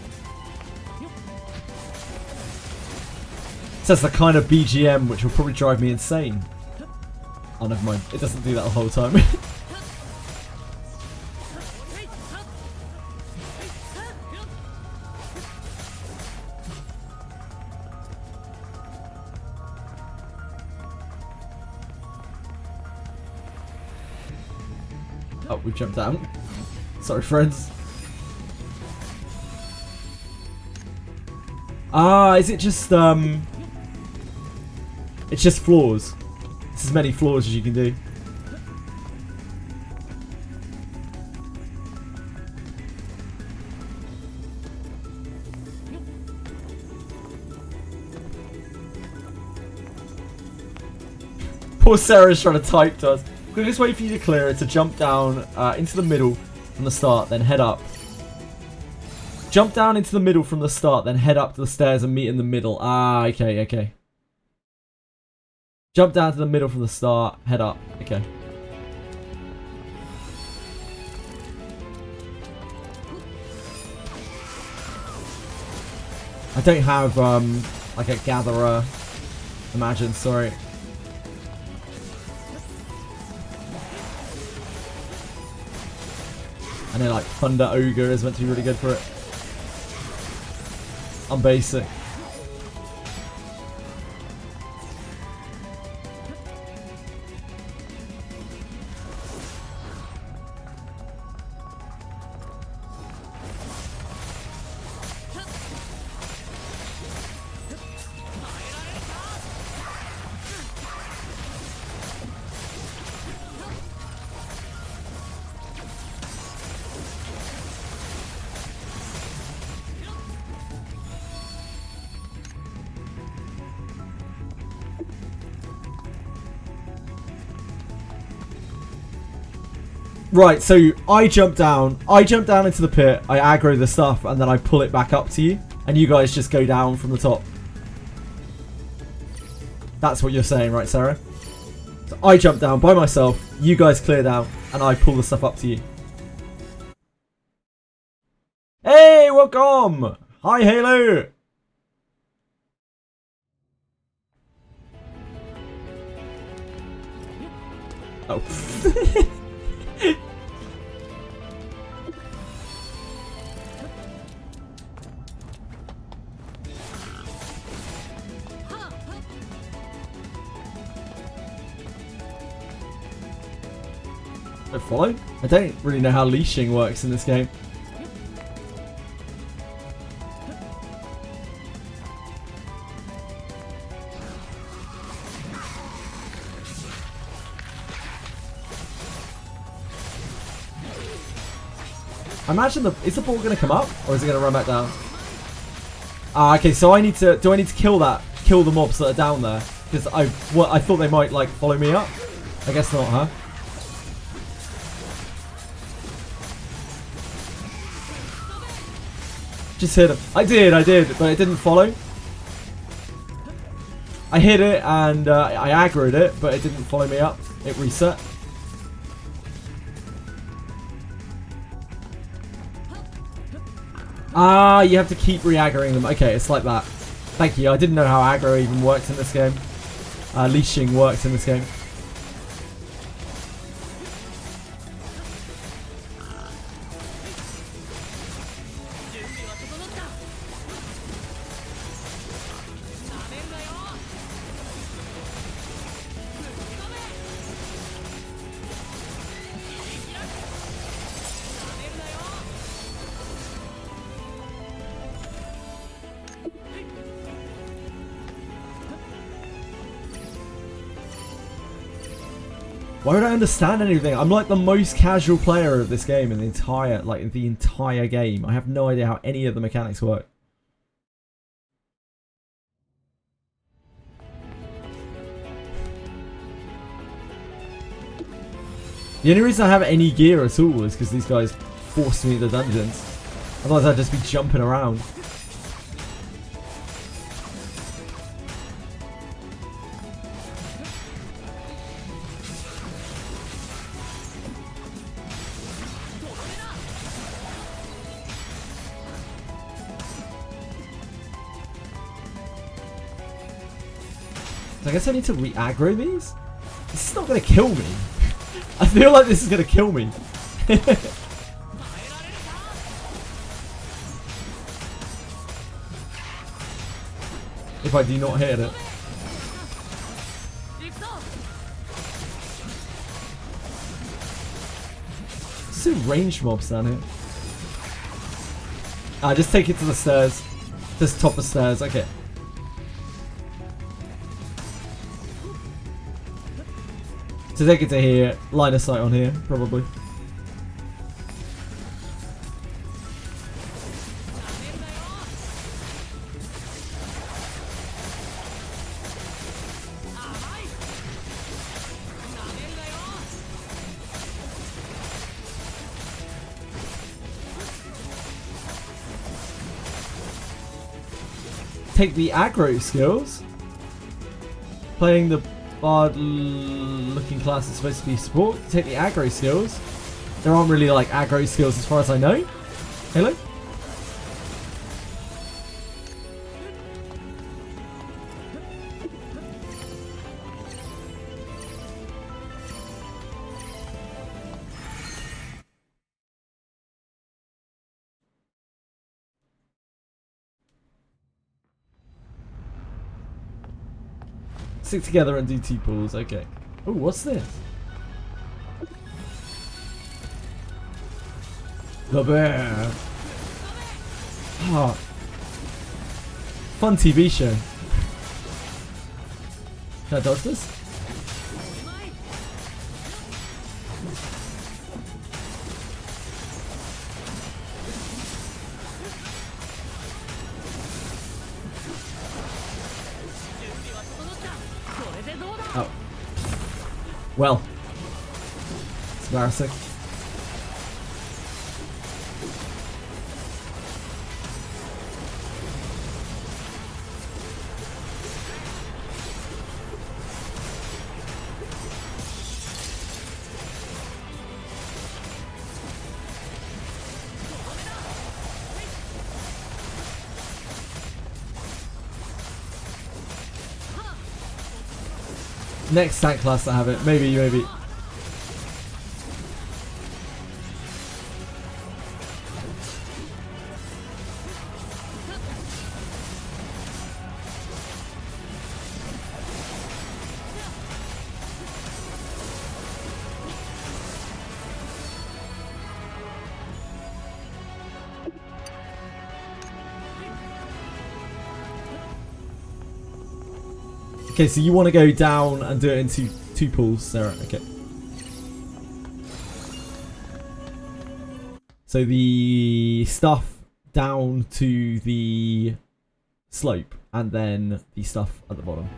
says the kind of BGM which will probably drive me insane. Oh, never mind. It doesn't do that the whole time. Oh, we've jumped down. Sorry, friends. Ah, is it just, it's just floors. It's as many floors as you can do. Poor Sarah's trying to type to us. Quickest way for you to clear it to jump down into the middle from the start, then head up. Jump down into the middle from the start, then head up to the stairs and meet in the middle. Ah, okay, okay. Jump down to the middle from the start, head up. Okay. I don't have like a gatherer. Imagine, sorry. And then like Thunder Ogre is meant to be really good for it. I'm basic. Right, so I jump down into the pit, I aggro the stuff, and then I pull it back up to you, and you guys just go down from the top. That's what you're saying, right, Sarah? So I jump down by myself, you guys clear down, and I pull the stuff up to you. Hey, welcome! Hi, Halo! Oh. Follow? I don't really know how leashing works in this game. I imagine is the ball going to come up or is it going to run back down? Ah, okay. So I need to. Do I need to kill the mobs that are down there? Because I thought they might like follow me up. I guess not, huh? Just hit him. I did, but it didn't follow. I hit it and I aggroed it, but it didn't follow me up. It reset. Ah, you have to keep re-aggroing them. Okay, it's like that. Thank you. I didn't know how aggro even works in this game. Leashing works in this game. Why would I understand anything? I'm like the most casual player of this game in the entire game. I have no idea how any of the mechanics work. The only reason I have any gear at all is because these guys forced me into dungeons. Otherwise I'd just be jumping around. I guess I need to re-aggro these? This is not going to kill me. I feel like this is going to kill me. If I do not hit it. There's some ranged mobs down here. Just take it to the stairs. Just top of stairs, okay. So take it to here, line of sight on here, probably. Take the aggro skills. Playing the bard looking class is supposed to be support. Take the aggro skills. There aren't really like aggro skills as far as I know. Hello? Stick together and do 2 pulls. Okay. Oh, what's this? The bear. Ah. Fun TV show. Can I dodge this? Oh. Well. It's embarrassing. Next tank class I have it. Maybe. Okay, so you want to go down and do it into 2 pools, Sarah. Okay. So the stuff down to the slope, and then the stuff at the bottom.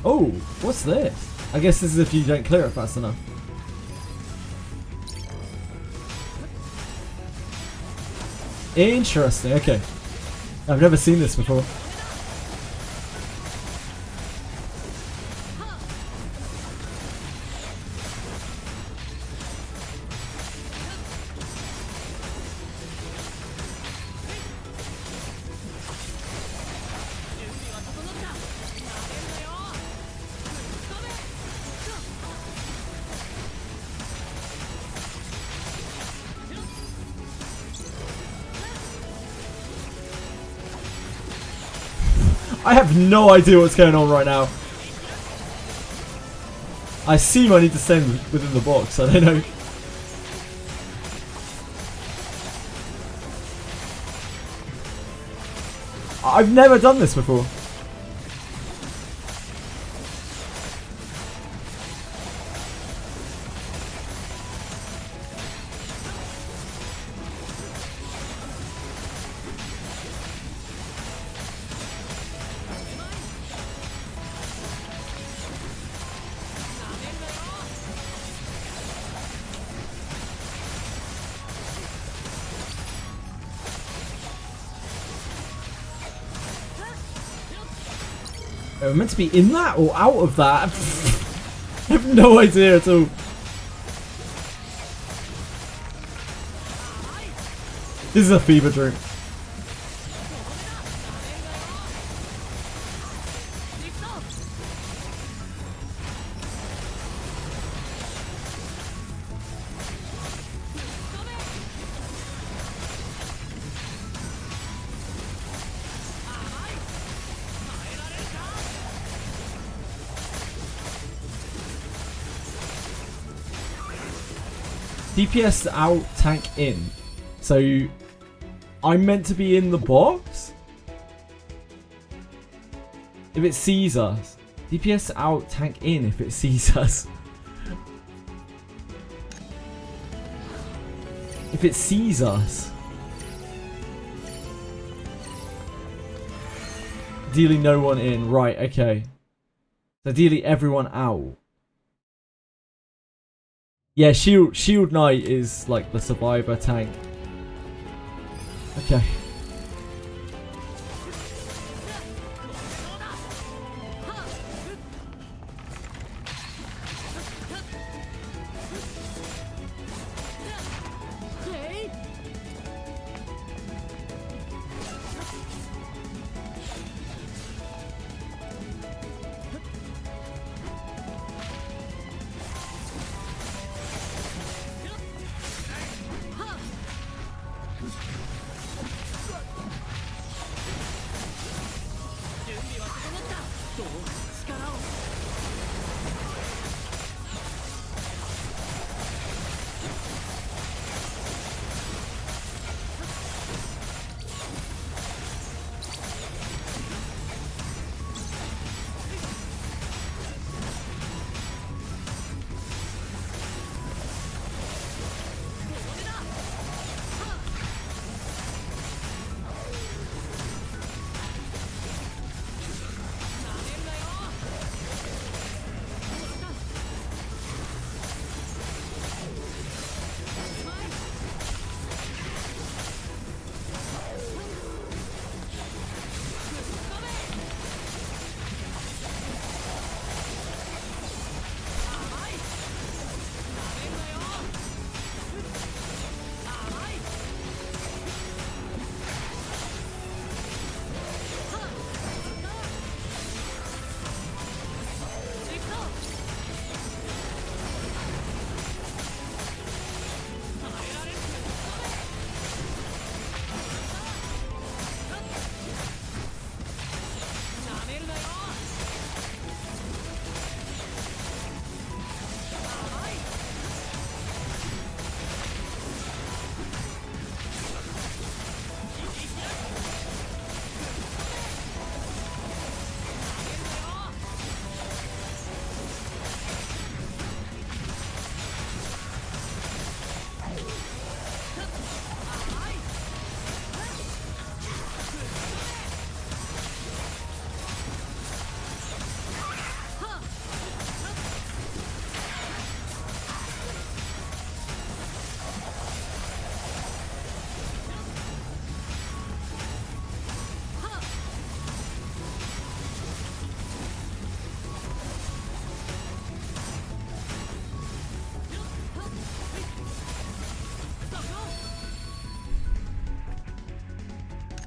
Oh, what's this? I guess this is if you don't clear it fast enough. Interesting, okay. I've never seen this before. I have no idea what's going on right now. I assume I need to stay within the box, I don't know. I've never done this before. We're meant to be in that or out of that? I have no idea at all. This is a fever dream. DPS out, tank in. So I'm meant to be in the box? If it sees us. DPS out, tank in if it sees us. If it sees us. Ideally no one in. Right, okay. So ideally everyone out. Yeah, Shield Knight is like the survivor tank. Okay.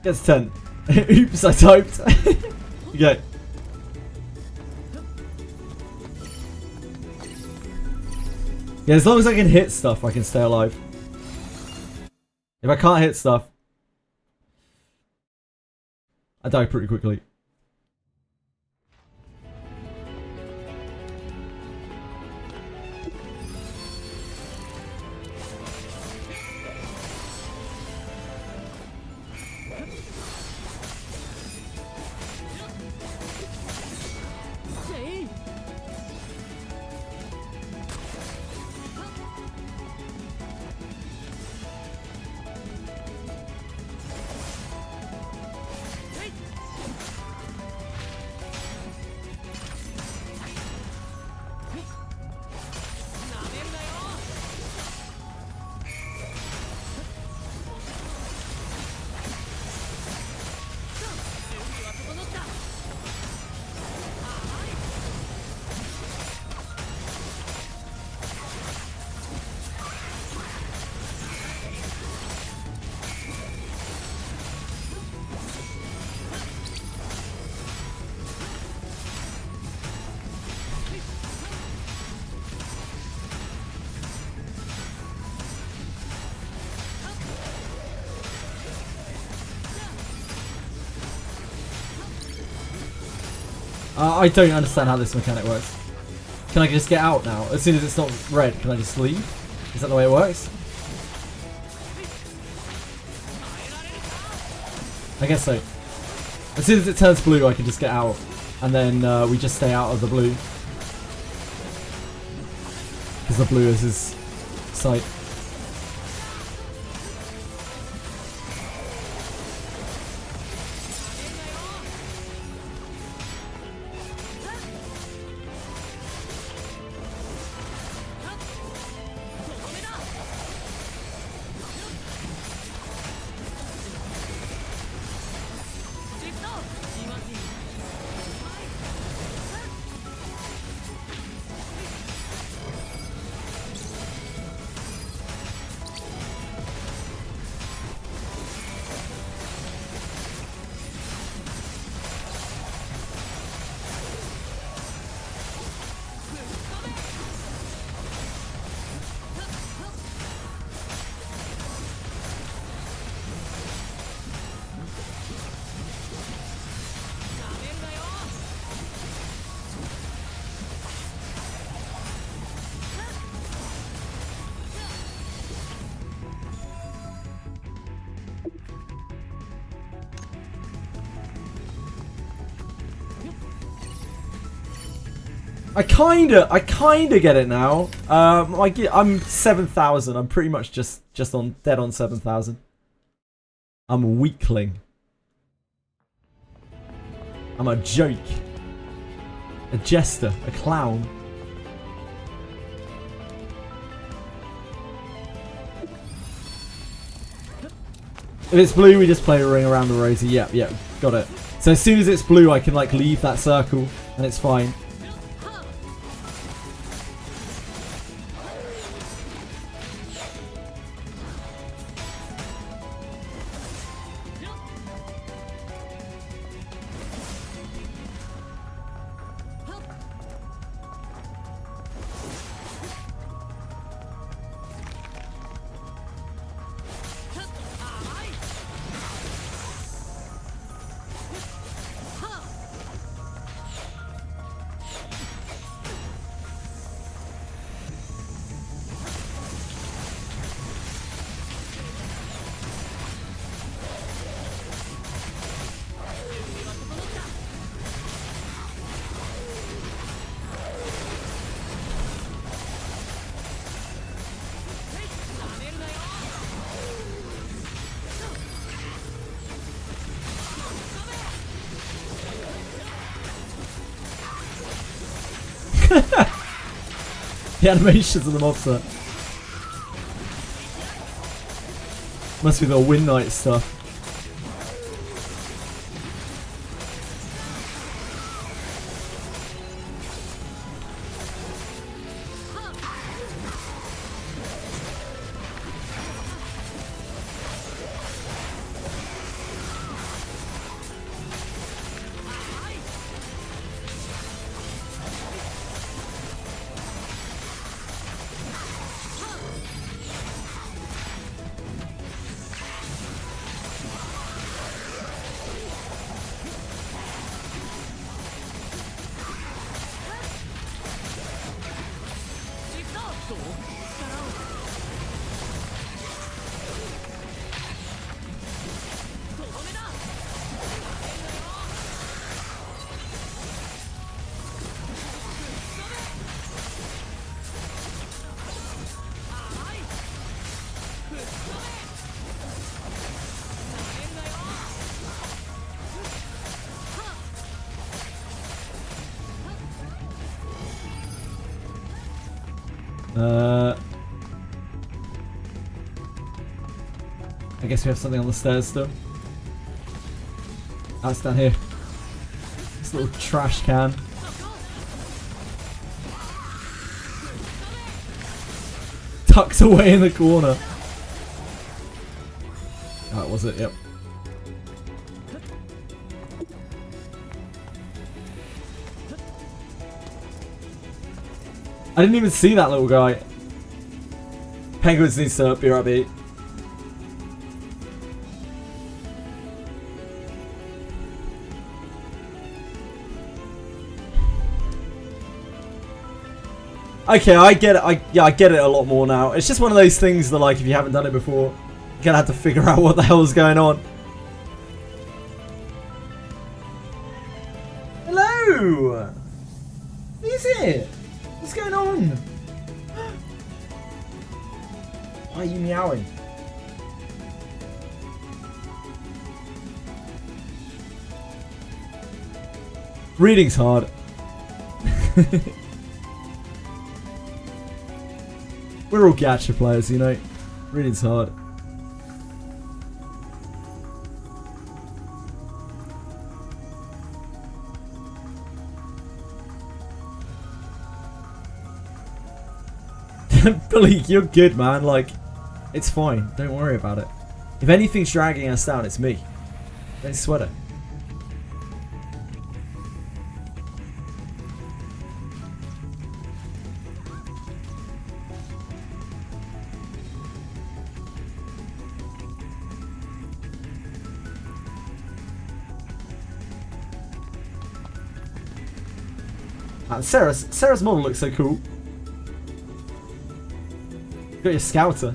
Gets 10. Oops, I typed. Okay. Yeah, as long as I can hit stuff, I can stay alive. If I can't hit stuff, I die pretty quickly. I don't understand how this mechanic works. Can I just get out now? As soon as it's not red, can I just leave? Is that the way it works? I guess so. As soon as it turns blue, I can just get out. And then we just stay out of the blue. Because the blue is his sight. I kinda get it now. I'm 7,000. I'm pretty much just dead on 7,000. I'm a weakling. I'm a joke. A jester. A clown. If it's blue, we just play a ring around the rosy. Yep, got it. So as soon as it's blue, I can like leave that circle, and it's fine. The animations of the mobster. Must be the Win Knight stuff. I guess we have something on the stairs still. That's down here. This little trash can. Tucked away in the corner. That was it, yep. I didn't even see that little guy. Penguins needs to be right. Okay, I get it. I get it a lot more now. It's just one of those things that, like, if you haven't done it before, you're gonna have to figure out what the hell is going on. Hello. Who's it? What's going on? Why are you meowing? Reading's hard. We're all gacha players, you know. Reading's hard. Bleak, you're good, man. Like, it's fine. Don't worry about it. If anything's dragging us down, it's me. Don't sweat it. Sarah's model looks so cool. Got your scouter.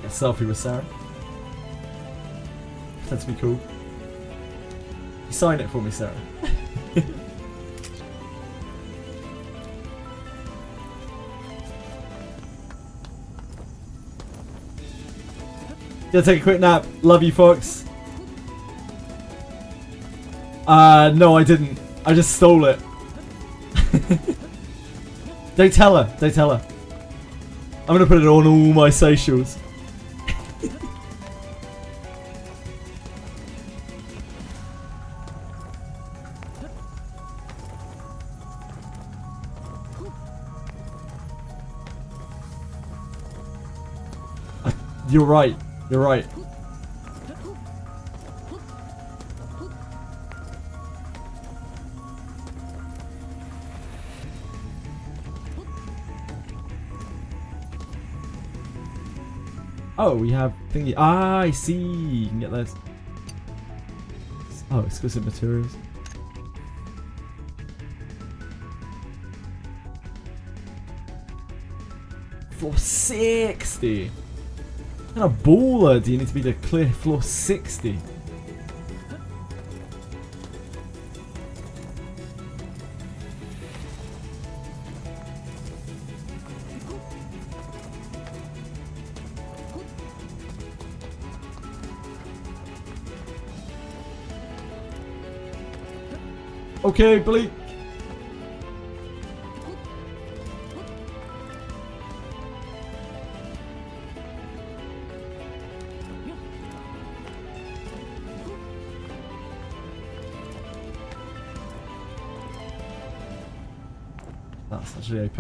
A selfie with Sarah. That's be cool. You sign it for me, Sarah. Gonna take a quick nap. Love you, Fox. No, I didn't. I just stole it. Don't tell her. Don't tell her. I'm gonna put it on all my socials. You're right. You're right. Oh, we have thingy. Ah, I see. You can get those. Oh, exclusive materials. Floor 60. What kind of baller do you need to be to clear floor 60? Okay, Billy. That's actually AP.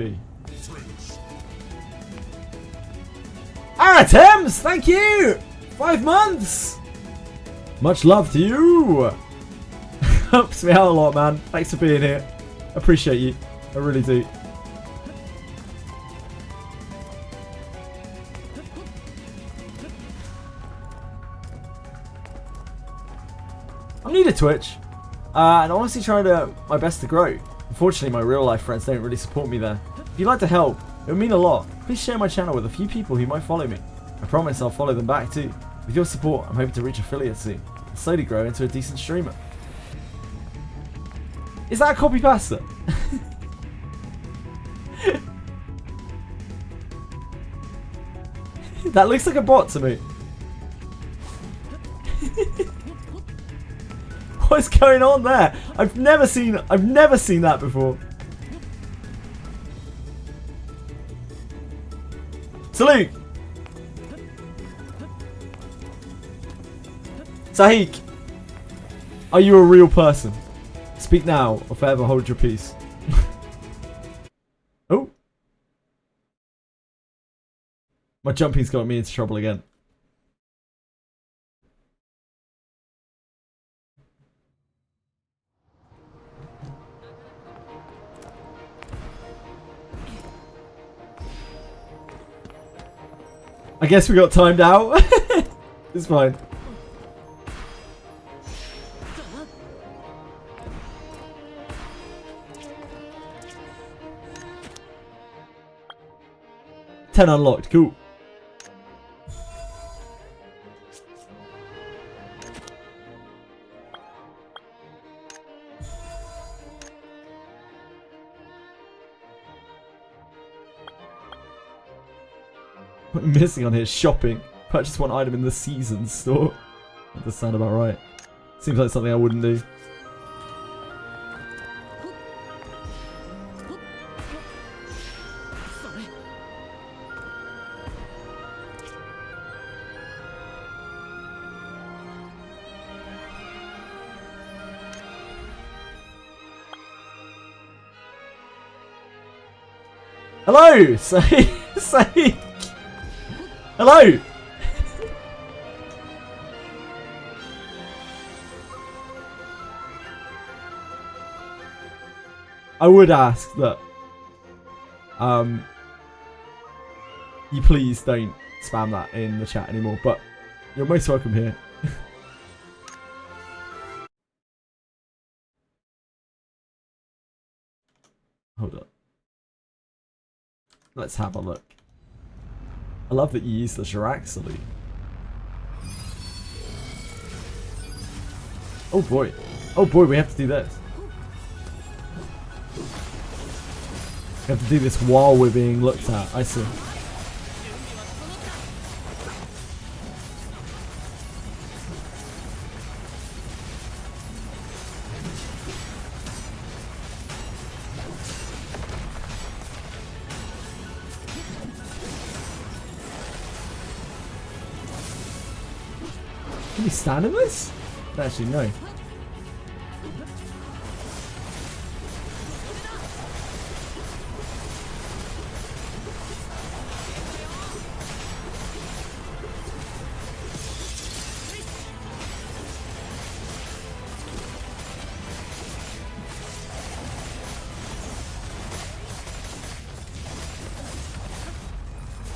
Thames! Thank you! 5 months! Much love to you! Helps me out a lot, man. Thanks for being here. Appreciate you. I really do. I'm new to Twitch, and honestly trying my best to grow. Unfortunately, my real life friends don't really support me there. If you'd like to help, it would mean a lot. Please share my channel with a few people who might follow me. I promise I'll follow them back too. With your support, I'm hoping to reach affiliates soon and slowly grow into a decent streamer. Is that a copy pasta? That looks like a bot to me. What's going on there? I've never seen that before. Salute! Sahik! Are you a real person? Speak now, or forever hold your peace. Oh! My jumping's got me into trouble again. I guess we got timed out. It's fine. Ten unlocked, cool. What I'm missing on here is shopping. Purchase one item in the season store. That does sound about right. Seems like something I wouldn't do. Hello! Say hello! I would ask that you please don't spam that in the chat anymore, but you're most welcome here. Hold up. Let's have a look. I love that you use the Shirak salute. Oh boy. Oh boy, we have to do this. We have to do this while we're being looked at. I see. Can we stand in this? Actually, no.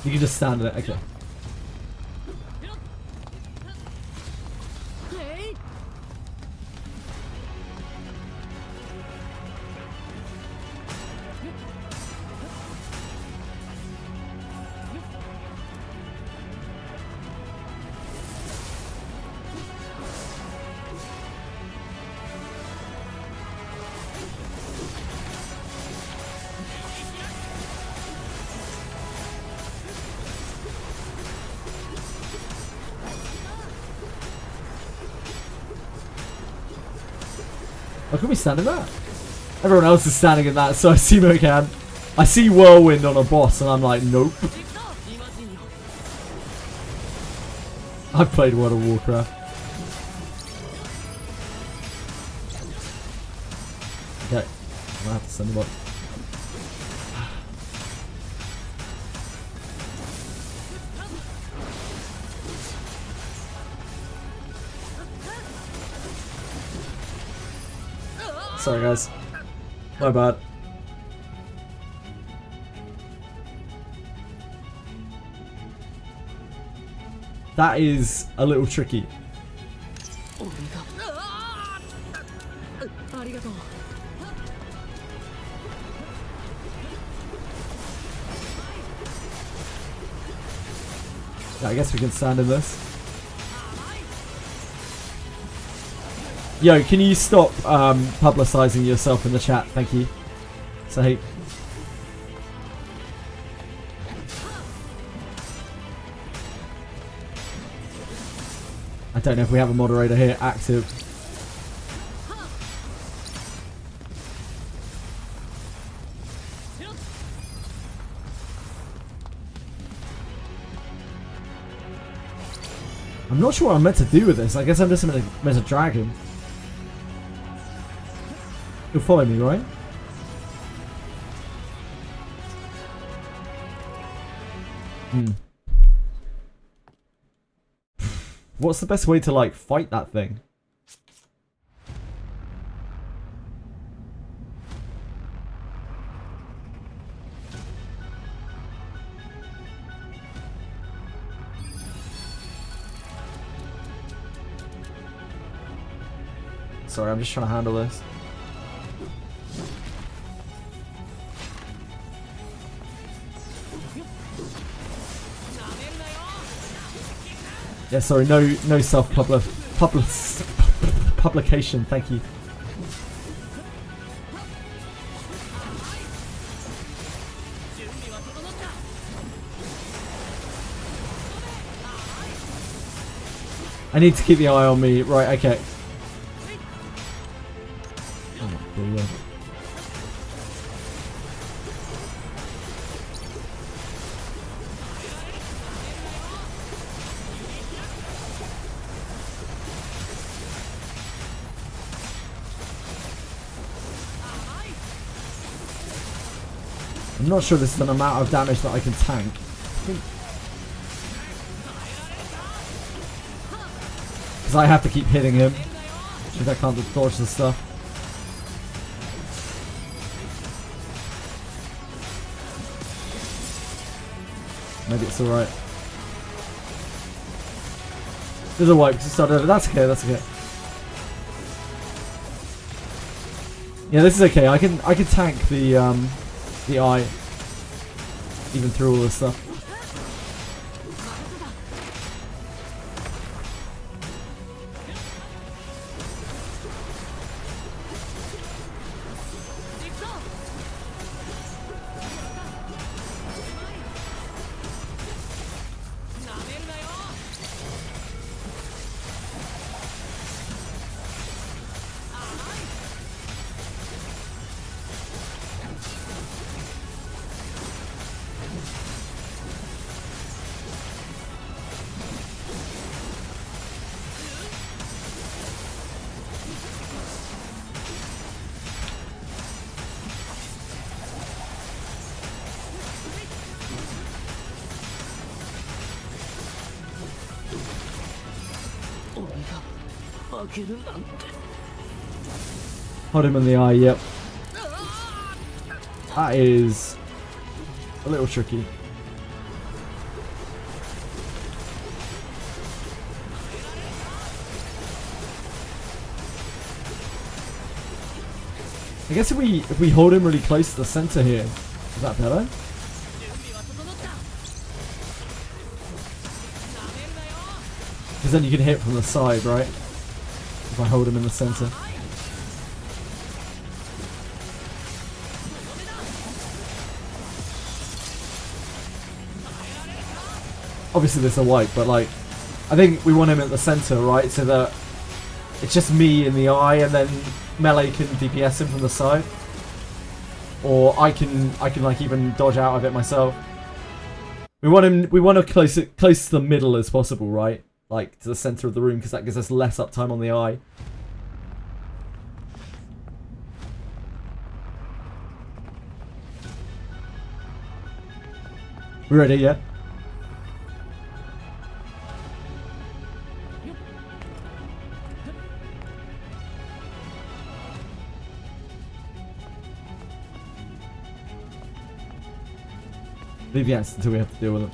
You can just stand in it, okay. Oh, can we stand in that? Everyone else is standing in that, so I assume I can. I see Whirlwind on a boss and I'm like, nope. I've played World of Warcraft. Okay, I'm gonna have to send him up. Sorry guys, my bad. That is a little tricky. Yeah, I guess we can stand in this. Yo, can you stop publicizing yourself in the chat? Thank you. So, hey. I don't know if we have a moderator here active. I'm not sure what I'm meant to do with this. I guess I'm just meant to drag him. You'll follow me, right? What's the best way to, like, fight that thing? Sorry, I'm just trying to handle this. Yeah, sorry, no publication, thank you. I need to keep the eye on me, right, okay. Oh, yeah. I'm not sure this is an amount of damage that I can tank. Because I have to keep hitting him. Because I can't dodge the stuff. Maybe it's alright. There's a wipe. That's okay, that's okay. Yeah, this is okay. I can tank the eye, even through all this stuff. 負けるなんて。 Hold him in the eye, yep. That is a little tricky. I guess if we hold him really close to the center here, is that better? Because then you can hit from the side, right? If I hold him in the center. Obviously this is a wipe, but like, I think we want him at the center, right? So that it's just me in the eye, and then melee can DPS him from the side, or I can like even dodge out of it myself. We want to close it close to the middle as possible, right? Like to the center of the room, because that gives us less uptime on the eye. We ready? Yeah. Leave yes until we have to deal with them.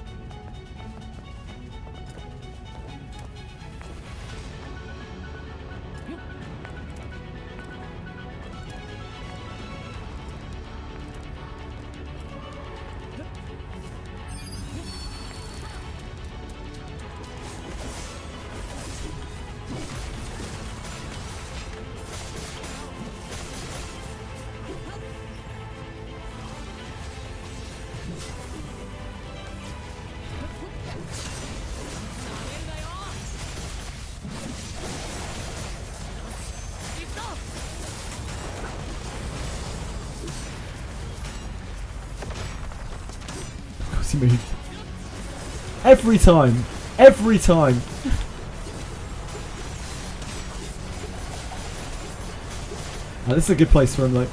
He moved. Every time. Every time. Oh, this is a good place for him, though. I'm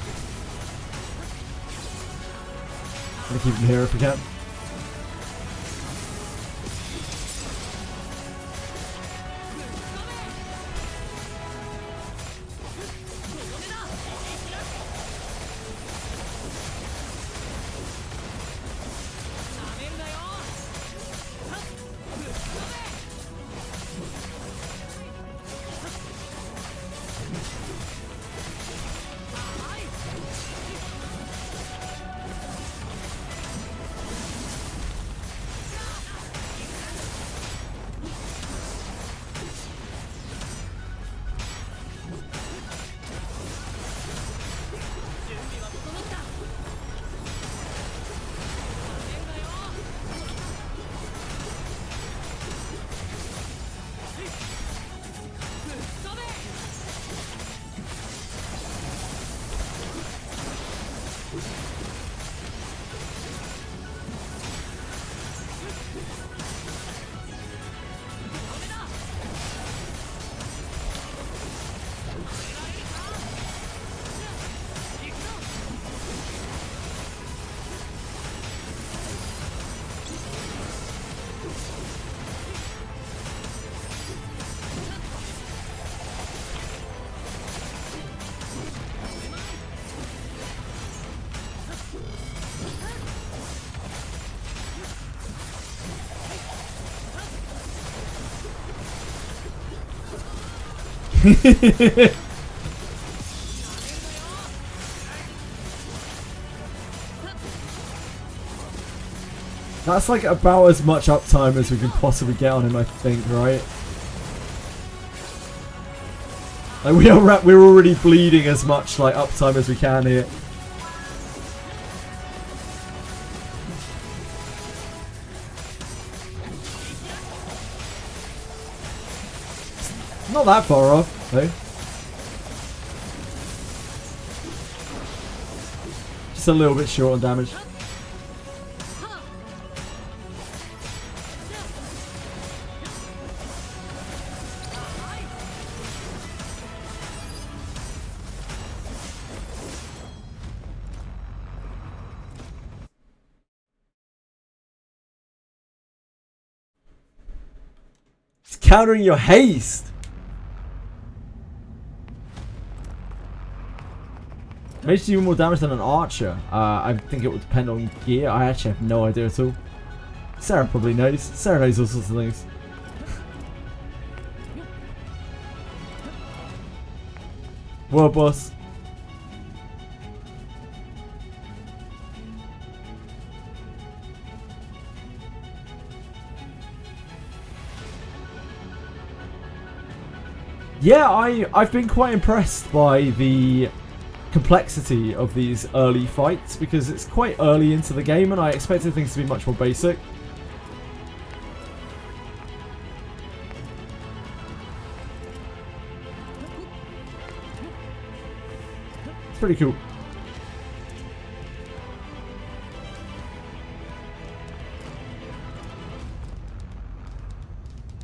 gonna keep him here if we can. That's like about as much uptime as we can possibly get on him, I think, right? Like we're already bleeding as much like uptime as we can here. Not that far off, though. Just a little bit short on damage. It's countering your haste. Mage do more damage than an archer. I think it would depend on gear. I actually have no idea at all. Sarah probably knows. Sarah knows all sorts of things. World boss. Yeah, I've been quite impressed by the complexity of these early fights because it's quite early into the game and I expected things to be much more basic. It's pretty cool.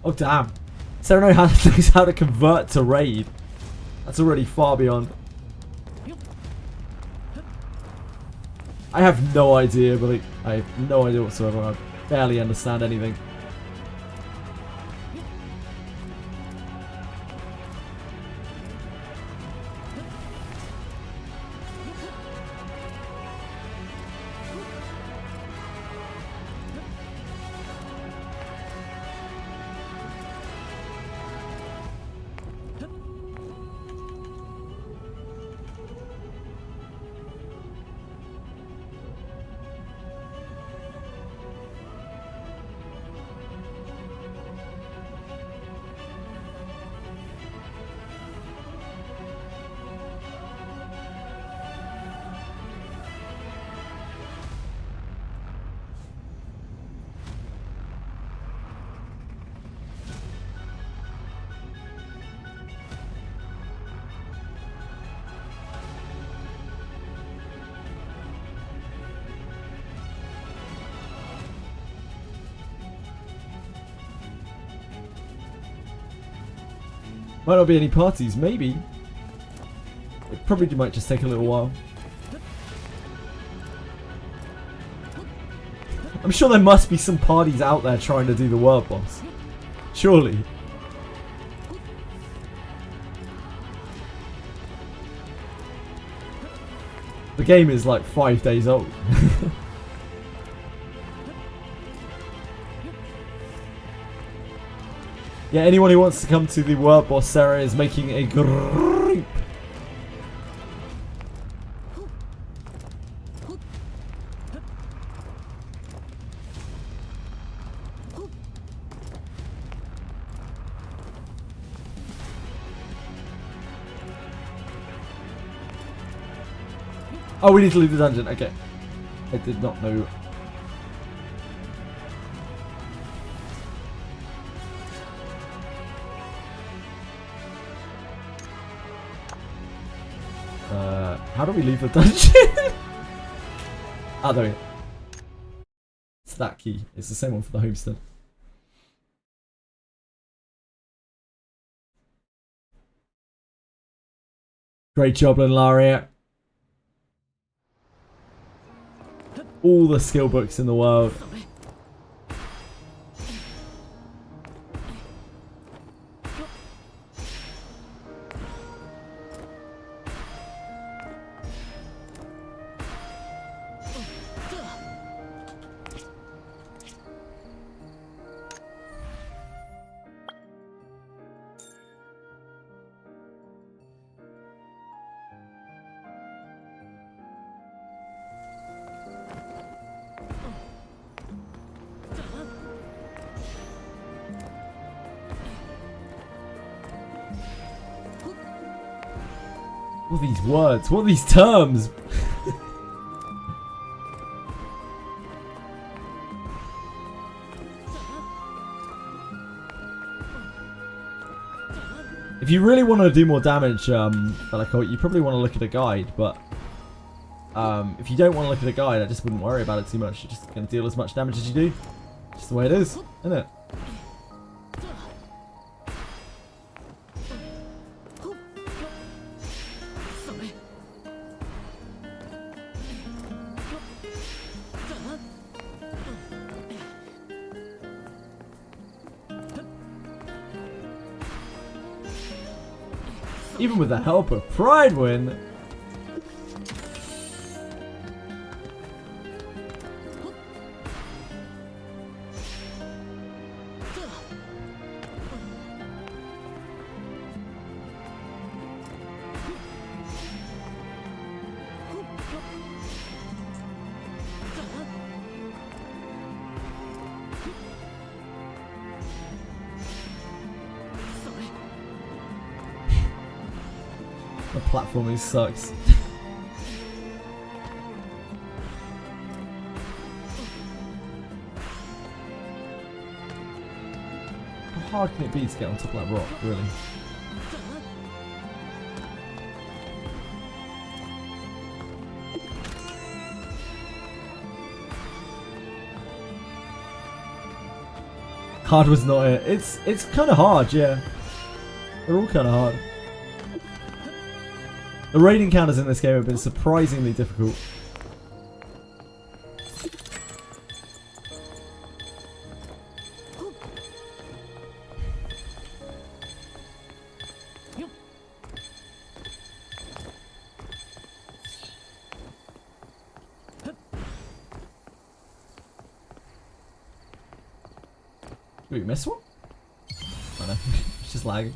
Oh damn. Sarah knows how to convert to raid. That's already far beyond. I have no idea, but I have no idea whatsoever. I barely understand anything. Might not be any parties, maybe. It probably might just take a little while. I'm sure there must be some parties out there trying to do the world boss. Surely. The game is like 5 days old. Yeah, anyone who wants to come to the world boss, Sarah is making a group. Oh, we need to leave the dungeon. Okay. I did not know. How do we leave the dungeon? Ah, there we go. It's that key. It's the same one for the homestead. Great job, Lariat. All the skill books in the world. What are these words? What are these terms? If you really want to do more damage, you probably want to look at a guide, but if you don't want to look at a guide, I just wouldn't worry about it too much. You're just going to deal as much damage as you do. Just the way it is, isn't it? Even with the help of Pride Win. The platforming sucks. How hard can it be to get on top of that rock, really? Hard was not it. It's kind of hard, yeah. They're all kind of hard. The raid encounters in this game have been surprisingly difficult. Did we miss one? Oh no, it's just lagging.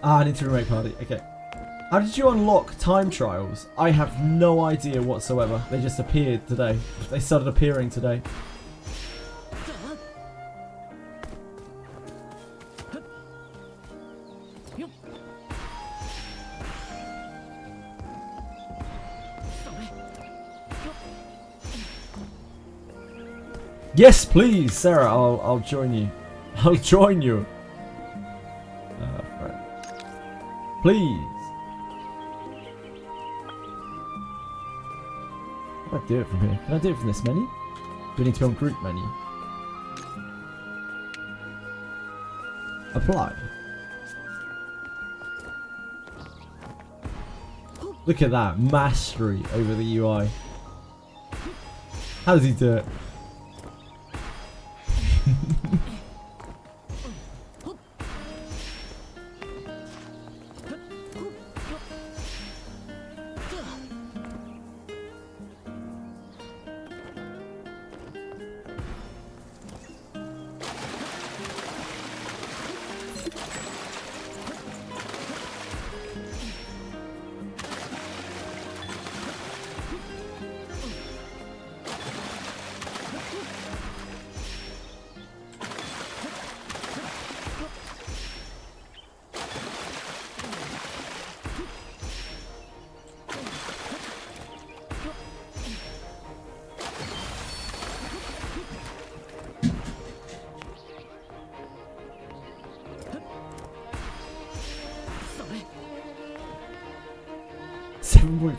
Ah, I need to remake party. Okay. How did you unlock time trials? I have no idea whatsoever. They just appeared today. They started appearing today. Yes, please, Sarah. I'll join you. I'll join you. Please. How do I do it from here? Can I do it from this menu? Do I need to go on group menu? Apply. Look at that. Mastery over the UI. How does he do it?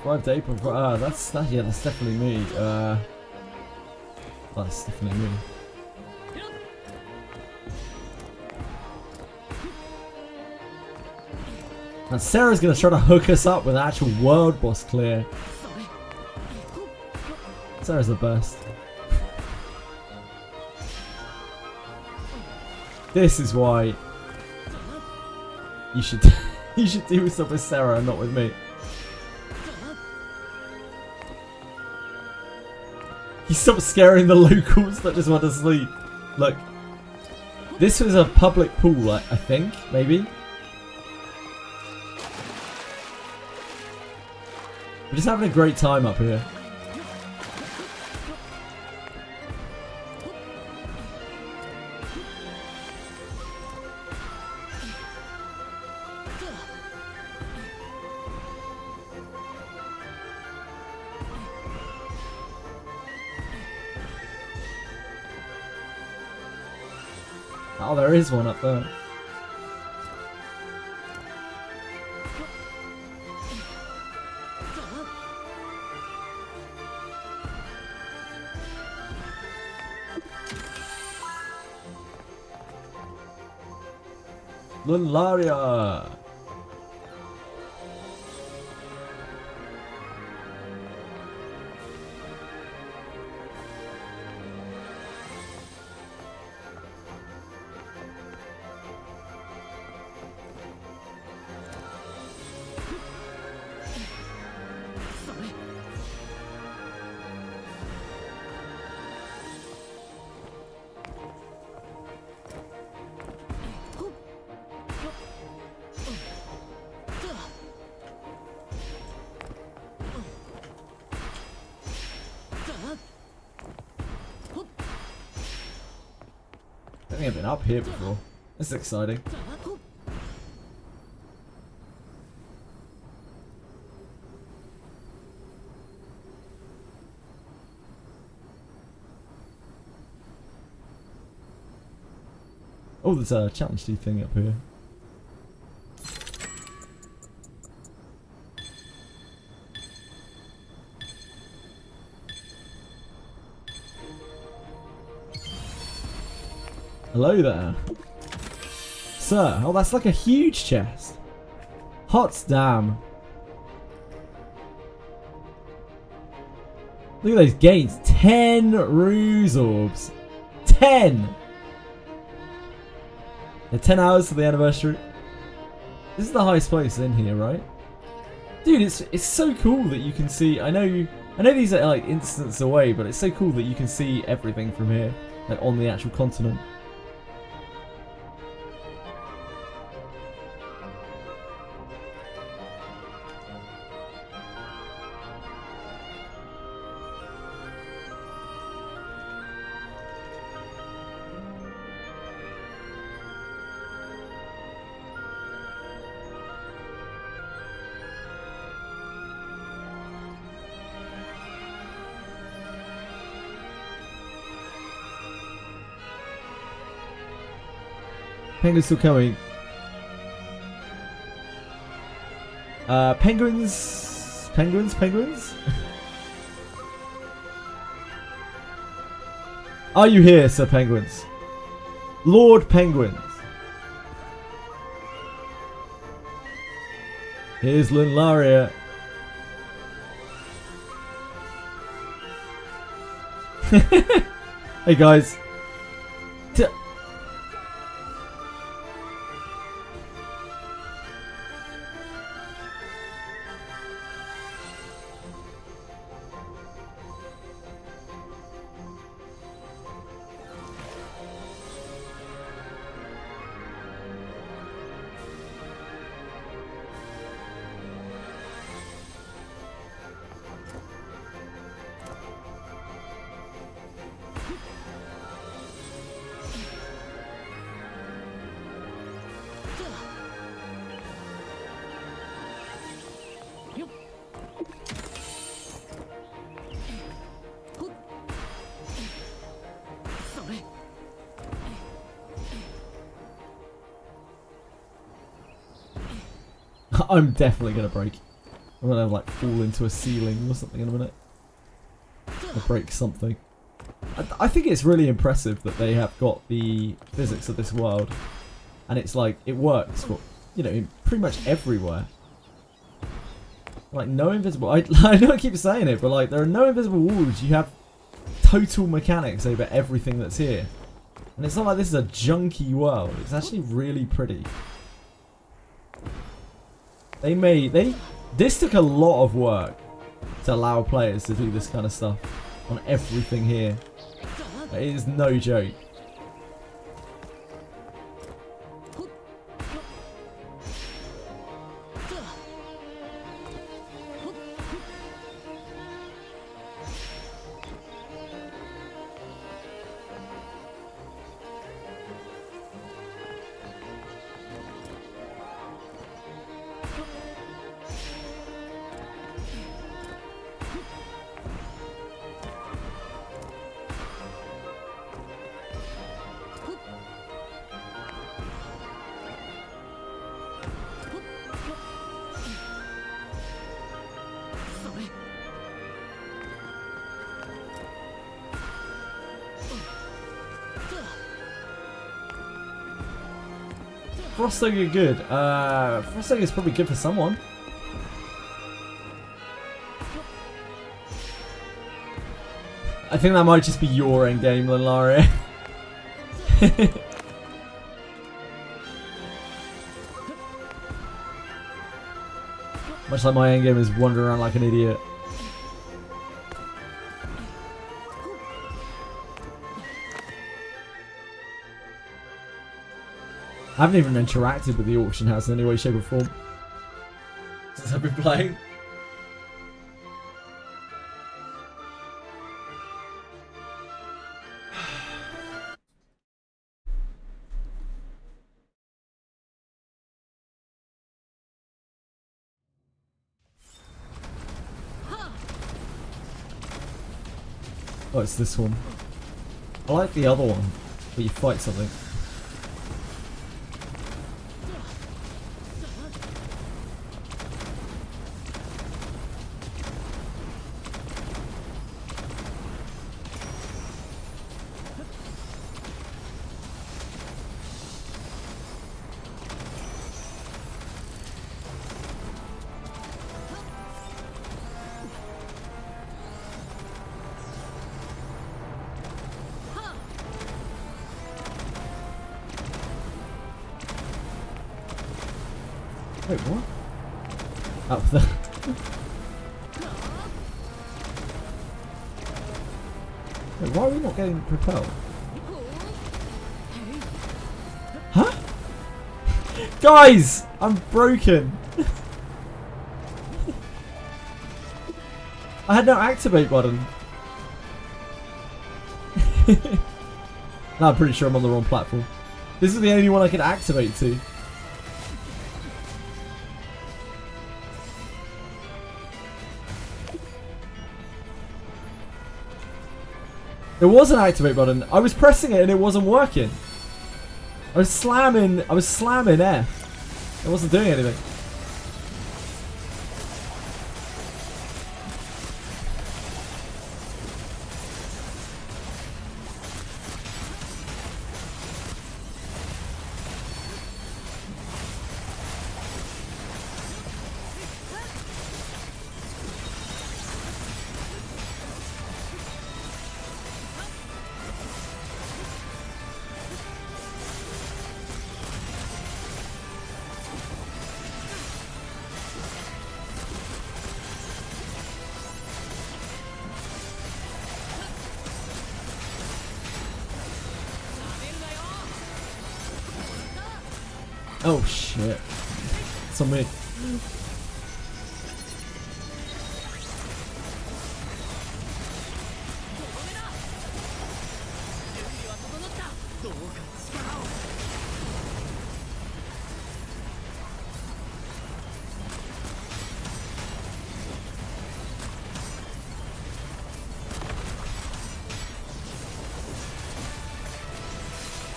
.5 to 8.5. That's definitely me. That's definitely me. And Sarah's gonna try to hook us up with an actual world boss clear. Sarah's the best. This is why you should do stuff with Sarah and not with me. He stopped scaring the locals that just want to sleep. Look, this was a public pool, I think, maybe. We're just having a great time up here. Oh, there is one up there. Lunaria. think I've been up here before. This is exciting. Oh, there's a challenge thing up here. Hello there. Sir, oh that's like a huge chest. Hot damn. Look at those gains. 10 ruse orbs. 10! 10 hours to the anniversary. This is the highest place in here, right? Dude, it's so cool that you can see. I know these are like instants away, but it's so cool that you can see everything from here, like on the actual continent. Penguins still coming. Penguins? Are you here, Sir Penguins? Lord Penguins. Here's Linlaria. Hey guys. I'm definitely gonna break. I'm gonna like fall into a ceiling or something in a minute. Or break something. I think it's really impressive that they have got the physics of this world, and it's like it works for, you know, in pretty much everywhere. Like no invisible. I know I keep saying it, but like there are no invisible walls. You have total mechanics over everything that's here, and it's not like this is a junky world. It's actually really pretty. This took a lot of work to allow players to do this kind of stuff on everything here. It is no joke. Frostogre good. Frostogre is probably good for someone. I think that might just be your endgame, Linlaria. Much like my endgame is wandering around like an idiot. I haven't even interacted with the auction house in any way, shape or form since I've been playing. Oh, it's this one. I like the other one, where you fight something. Wait, what? Up there. Wait, why are we not getting propelled? Huh? Guys! I'm broken! I had no activate button. No, I'm pretty sure I'm on the wrong platform. This is the only one I can activate to. There was an activate button. I was pressing it and it wasn't working. I was slamming F. It wasn't doing anything. Oh shit. It's on me.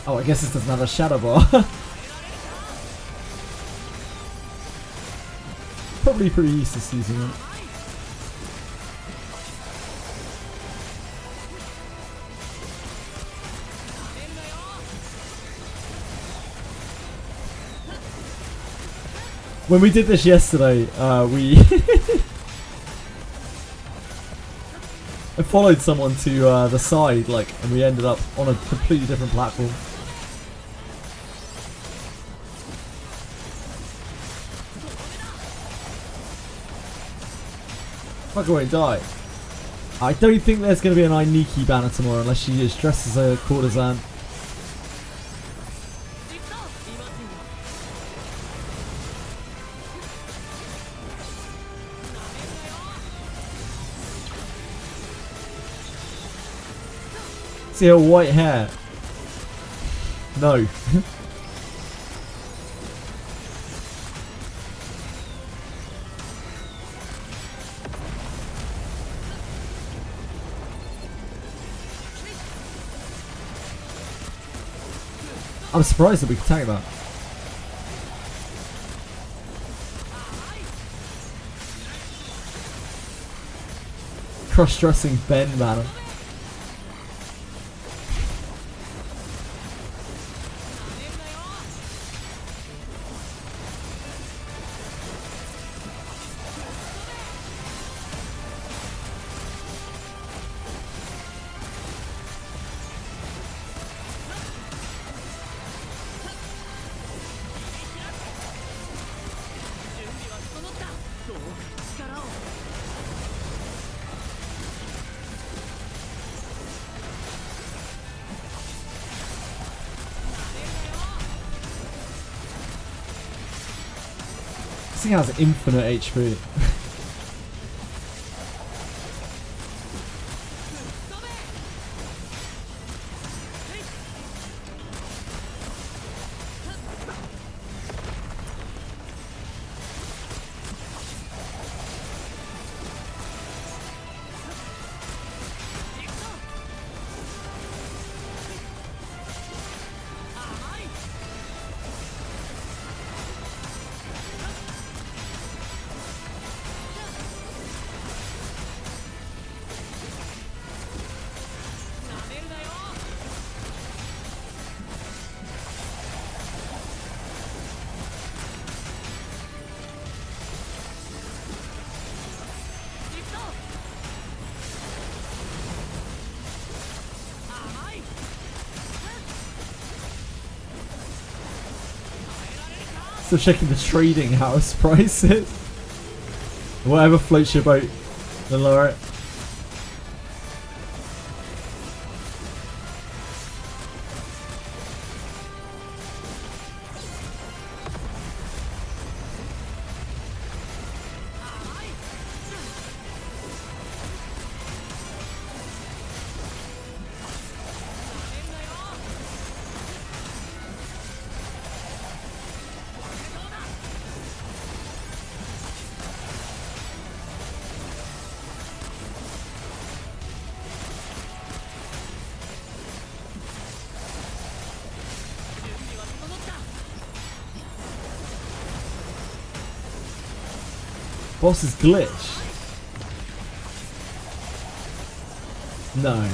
Oh, I guess this doesn't have a shadow bar. Probably pretty useless using it. When we did this yesterday, we I followed someone to the side, like, and we ended up on a completely different platform. Fuck away, die. I don't think there's going to be an Ainiki banner tomorrow unless she is dressed as a courtesan. See her white hair? No. I'm surprised that we can tank that. Cross-dressing Ben banner. This thing has infinite HP. Still checking the trading house prices. Whatever floats your boat, the lower it. Boss is glitched. No.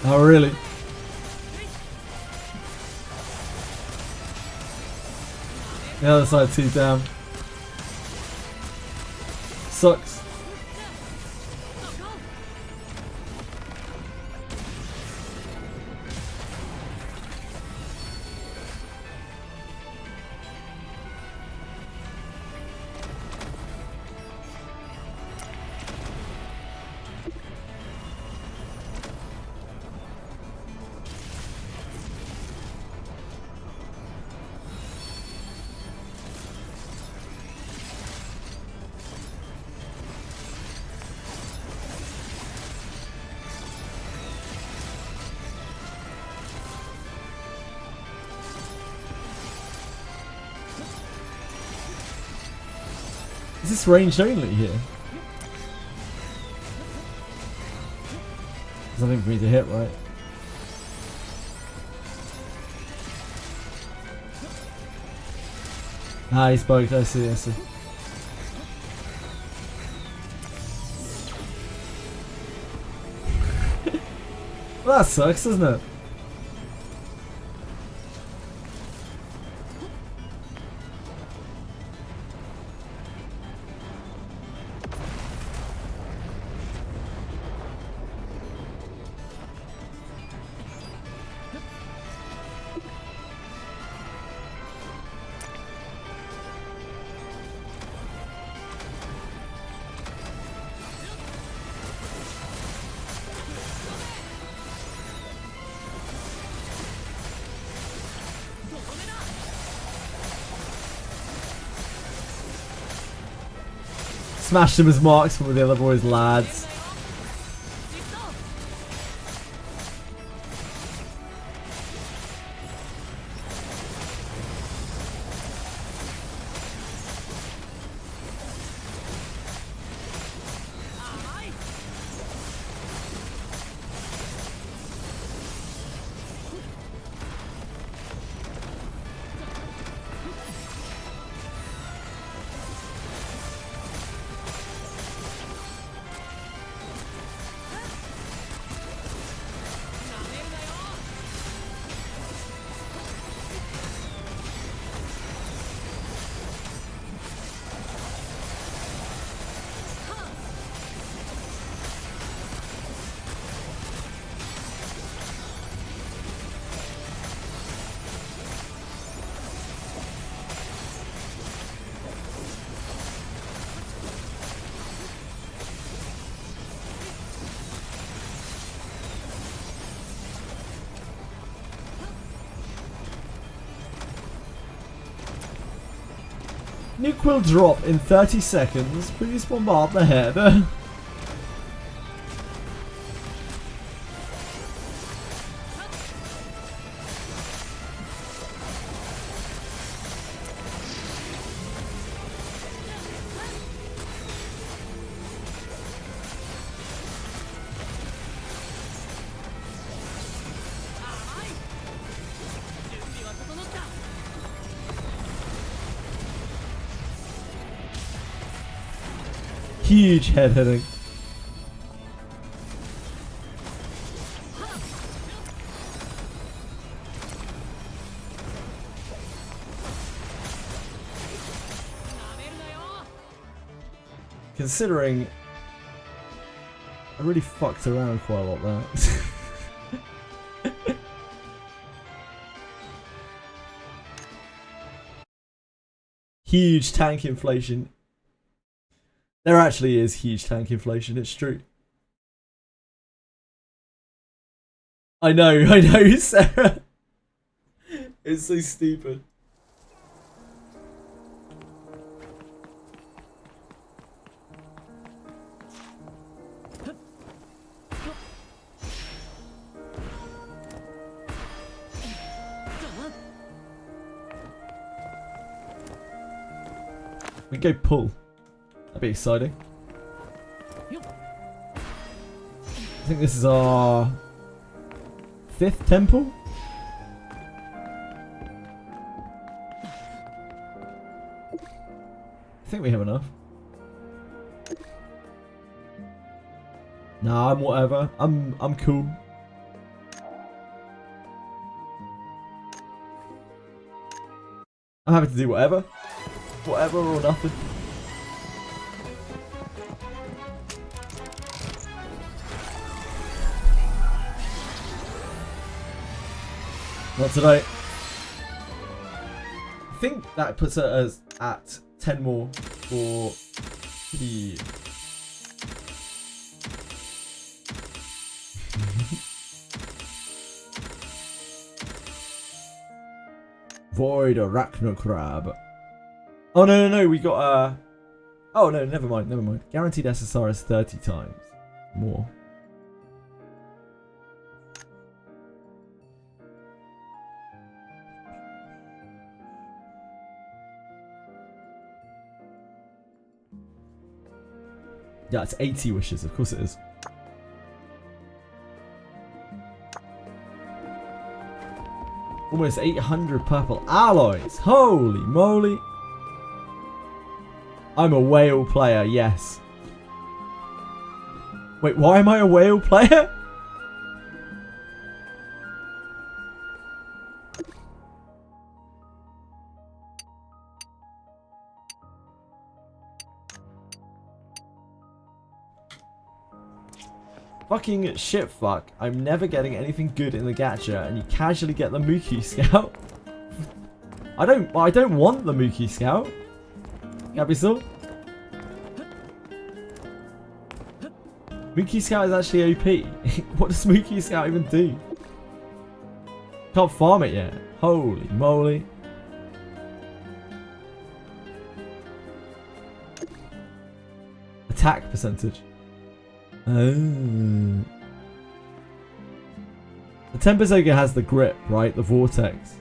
Oh really? The other side too, damn. Sucks. Is this ranged only here? There's nothing for me to hit, right? Ah, he's bugged. I see, I see. Well, that sucks, doesn't it? Smashed him as marks with the other boys' lads. Nuke will drop in 30 seconds. Please bombard the head. Huge head hitting. Considering I really fucked around quite a lot there. Huge tank inflation. There actually is huge tank inflation, it's true. I know, Sarah. It's so stupid. We go pull. That'd be exciting. I think this is our 5th temple. I think we have enough. Nah, I'm whatever. I'm cool. I'm happy to do whatever. Whatever or nothing. Not today. I think that puts us at 10 more for the... Void Arachnocrab. Oh no, we got oh no, never mind. Guaranteed SSR is 30 times more. Yeah, it's 80 wishes, of course it is. Almost 800 purple alloys. Holy moly. I'm a whale player, yes. Wait, why am I a whale player? Fucking shitfuck. I'm never getting anything good in the gacha and you casually get the Mookie Scout. I don't want the Mookie Scout. Bpsr. Mookie Scout is actually OP. What does Mookie Scout even do? Can't farm it yet. Holy moly. Attack percentage. Oh. The Tempezoga has the grip, right? The vortex.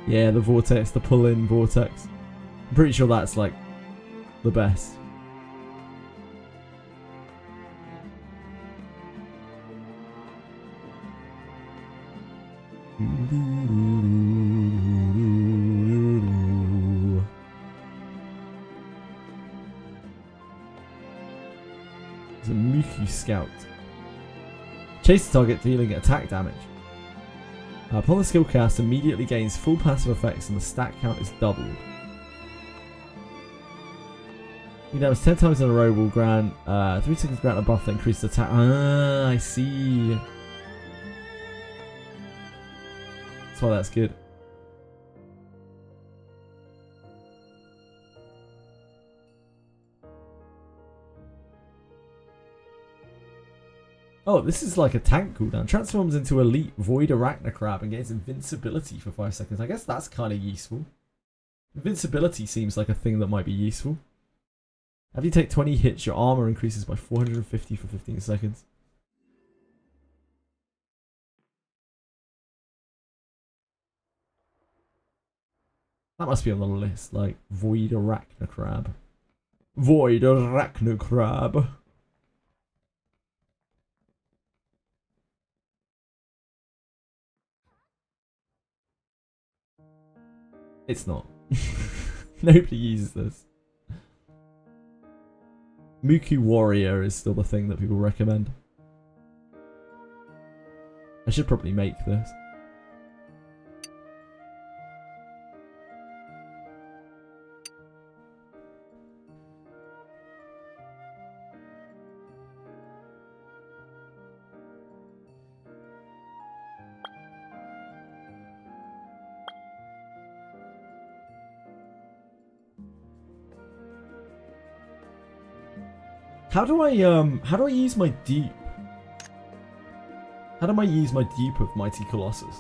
Yeah, the vortex, the pull-in vortex. I'm pretty sure that's like the best. It's a Mookie Scout. Chase the target, dealing attack damage. Upon the skill cast, immediately gains full passive effects and the stat count is doubled. You damage 10 times in a row will grant 3 seconds grant a buff that increases attack. Ah, I see. That's why that's good. Oh, this is like a tank cooldown. Transforms into Elite Void Arachnocrab and gains invincibility for 5 seconds. I guess that's kind of useful. Invincibility seems like a thing that might be useful. After you take 20 hits, your armor increases by 450 for 15 seconds. That must be on the list, like Void Arachnocrab. Void Arachnocrab. It's not. Nobody uses this. Mookie Warrior is still the thing that people recommend. I should probably make this. How do I use my deep? How do I use my deep of Mighty Colossus?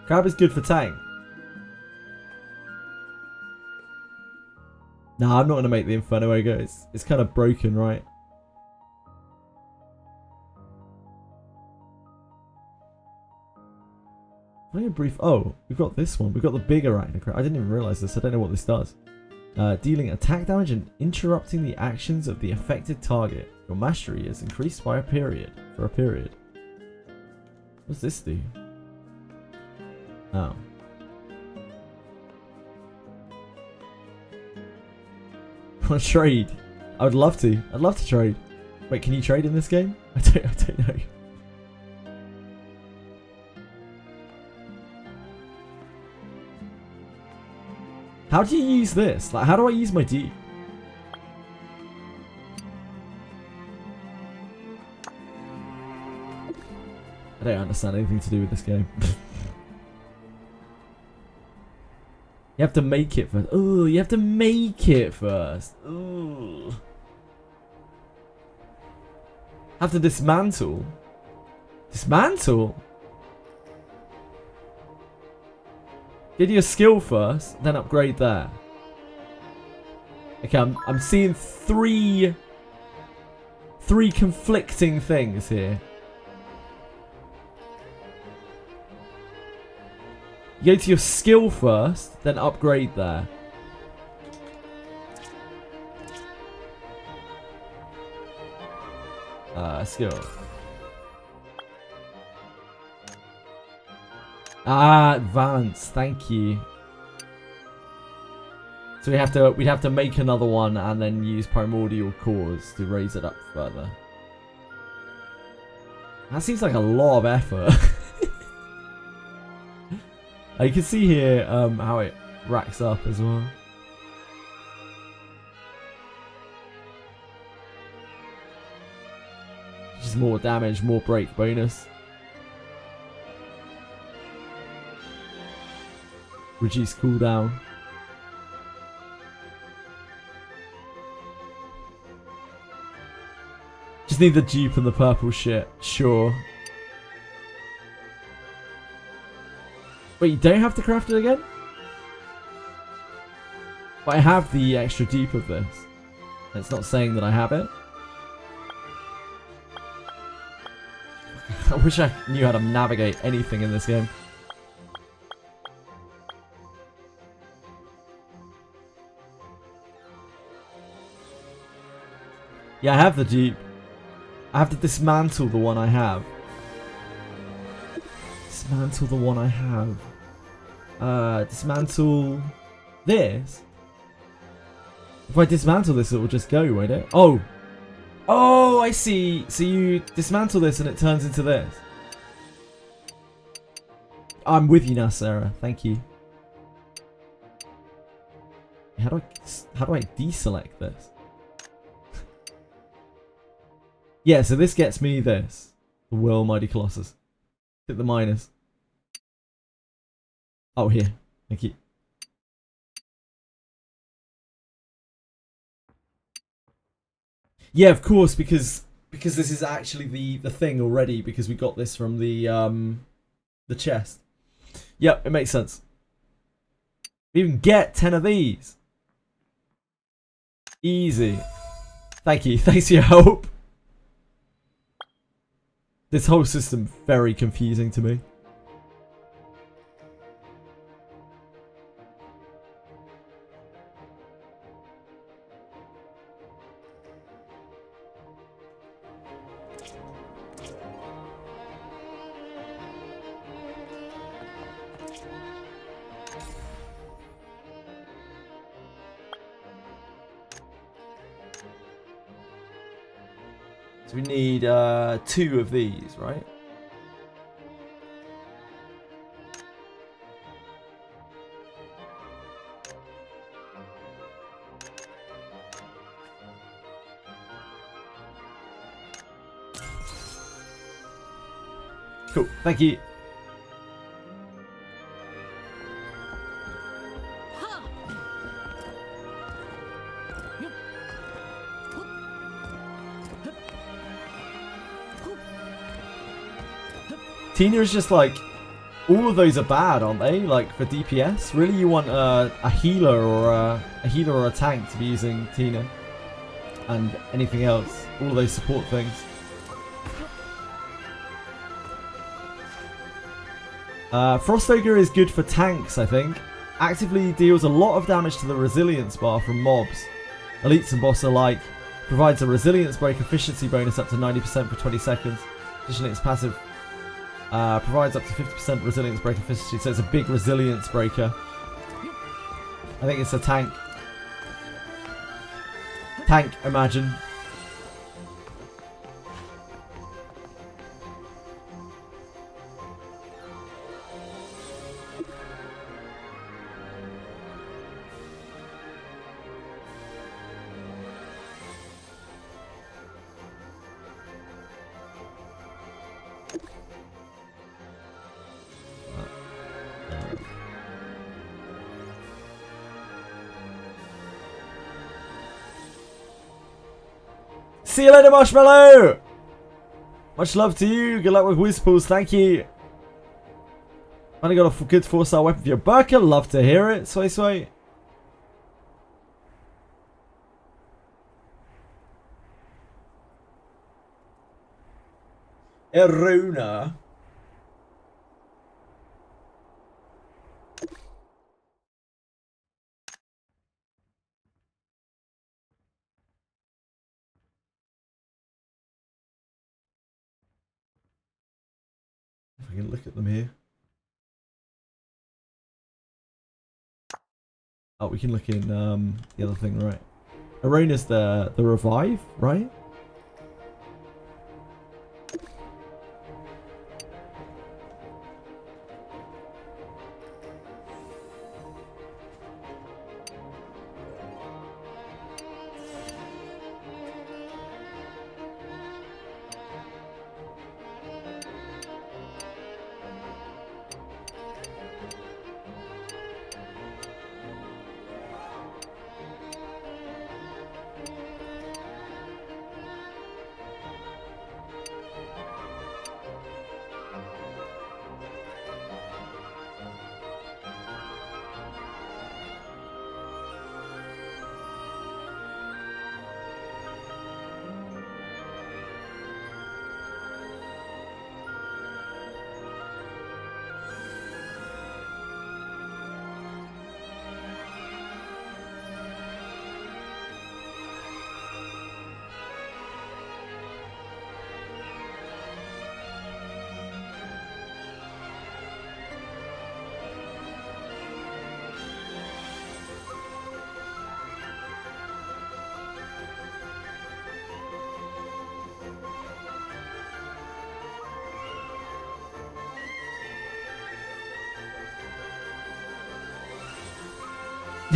Crab is good for tank. Nah, I'm not gonna make the Inferno Ogre. It's kind of broken, right? Only a brief. Oh, we've got this one. We've got the bigger Arachnocrab. I didn't even realize this. I don't know what this does. Dealing attack damage and interrupting the actions of the affected target. Your mastery is increased by a period. For a period. What does this do? Oh. Want to trade? I would love to. I'd love to trade. Wait, can you trade in this game? I don't know. How do you use this? Like, how do I use my D? I don't understand anything to do with this game. You have to make it first. Ooh, you have to make it first. Ooh. Have to dismantle. Dismantle? Get your skill first, then upgrade there. Okay, I'm seeing three conflicting things here. You go to your skill first, then upgrade there. Skill. Advance. Thank you. So we'd have to make another one and then use Primordial Cores to raise it up further. That seems like a lot of effort. You can see here how it racks up as well. Just more damage, more break bonus. Reduce cooldown. Just need the dupe and the purple shit. Sure. Wait, you don't have to craft it again? But I have the extra dupe of this. It's not saying that I have it. I wish I knew how to navigate anything in this game. Yeah, I have the dupe. I have to dismantle the one I have. Dismantle the one I have. Dismantle this. If I dismantle this, it will just go, won't it? Oh! Oh, I see. So you dismantle this and it turns into this. I'm with you now, Sarah. Thank you. How do I deselect this? Yeah, so this gets me this. The Will Mighty Colossus. Hit the minus. Oh, here. Thank you. Yeah, of course, because this is actually the thing already, because we got this from the chest. Yep, it makes sense. We even get 10 of these. Easy. Thank you. Thanks for your help. This whole system very confusing to me. So we need 2 of these, right? Cool, thank you. Tina is just like, all of those are bad, aren't they? Like for DPS, really, you want a healer or a tank to be using Tina, and anything else, all of those support things. Frost Ogre is good for tanks, I think. Actively deals a lot of damage to the resilience bar from mobs. Elites and boss alike. Provides a resilience break efficiency bonus up to 90% for 20 seconds. Additionally, its passive provides up to 50% resilience break efficiency, so it's a big resilience breaker. I think it's a tank. Tank, imagine. See you later, Marshmallow! Much love to you. Good luck with Whizpools. Thank you. Finally got a good 4-star weapon for your Burka. Love to hear it. Sway sway. Eruna. If I can look at them here. Oh, we can look in the other thing, right? Arona's the revive, right?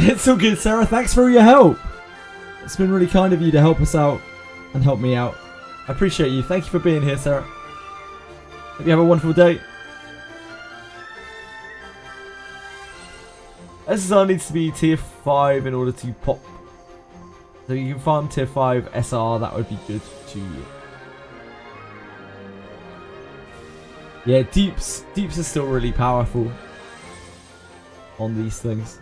It's all good, Sarah. Thanks for all your help. It's been really kind of you to help us out and help me out. I appreciate you. Thank you for being here, Sarah. Hope you have a wonderful day. SSR needs to be tier 5 in order to pop. So you can farm tier 5 SR, that would be good too. Yeah, deeps are still really powerful on these things.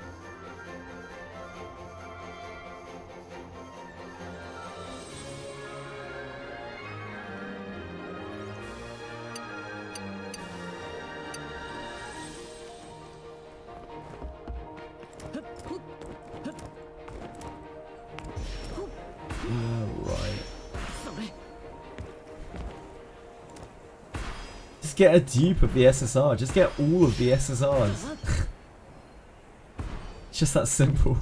Get a dupe of the SSR. Just get all of the SSRs. It's just that simple.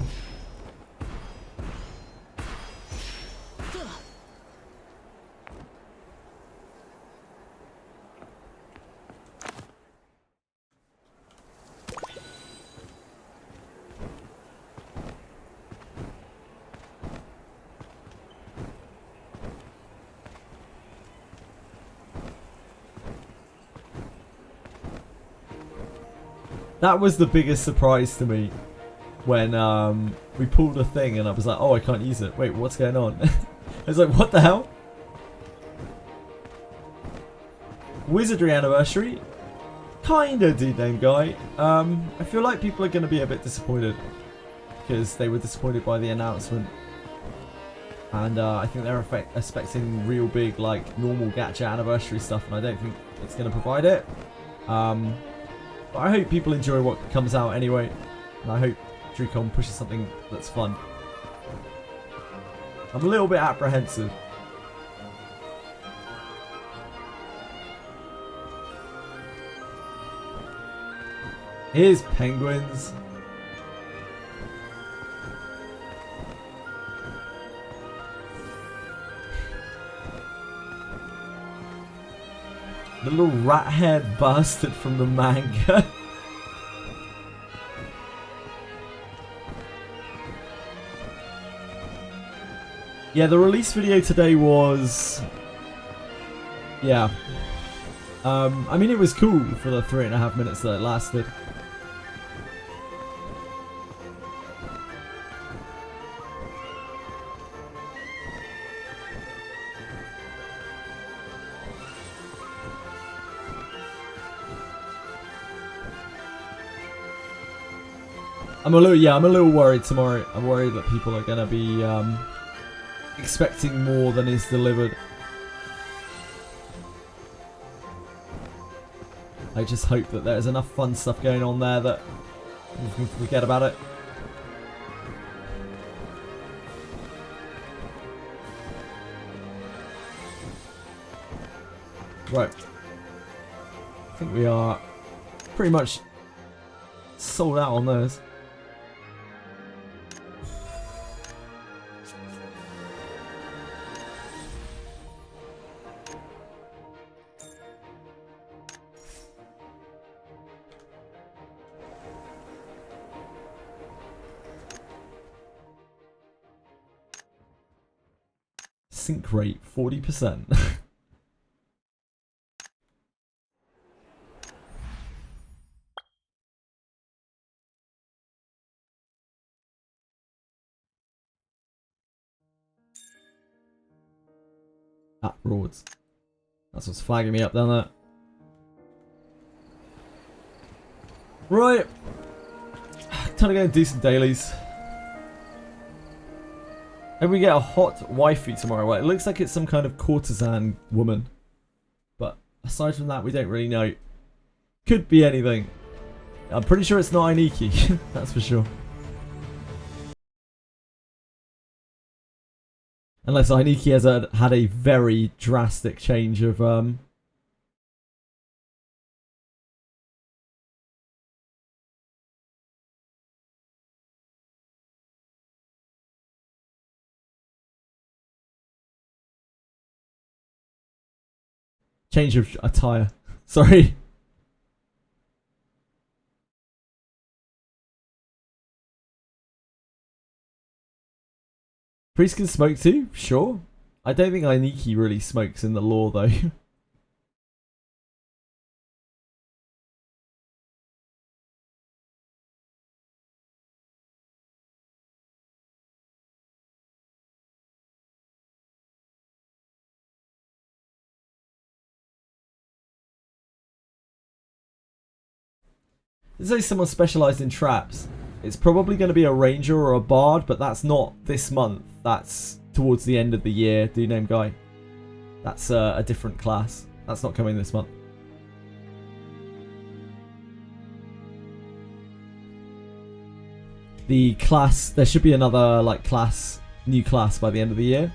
That was the biggest surprise to me when we pulled a thing and I was like, oh, I can't use it. Wait, what's going on? I was like, what the hell? Wizardry anniversary. Kinda, dude name guy. I feel like people are going to be a bit disappointed because they were disappointed by the announcement, and I think they're expecting real big, like, normal gacha anniversary stuff, and I don't think it's going to provide it. But I hope people enjoy what comes out anyway, and I hope DrewCon pushes something that's fun. I'm a little bit apprehensive. Here's penguins. The little rat-haired bastard from the manga. Yeah, the release video today was... yeah. I mean, it was cool for the 3.5 minutes that it lasted. I'm a little worried tomorrow. I'm worried that people are gonna be expecting more than is delivered. I just hope that there's enough fun stuff going on there that we can forget about it. Right. I think we are pretty much sold out on those. Sync rate 40%. Broads. That's what's flagging me up down there. Right. Time to go and do some dailies. And we get a hot waifu tomorrow. Well, it looks like it's some kind of courtesan woman. But aside from that, we don't really know. Could be anything. I'm pretty sure it's not Ainiki. That's for sure. Unless Ainiki has had a very drastic change of change of attire. Sorry. Priest can smoke too? Sure. I don't think Ainiki really smokes in the lore though. There's only someone specialised in traps. It's probably going to be a ranger or a bard, but that's not this month. That's towards the end of the year, do name guy. That's a different class. That's not coming this month. The class, there should be another like class, new class by the end of the year.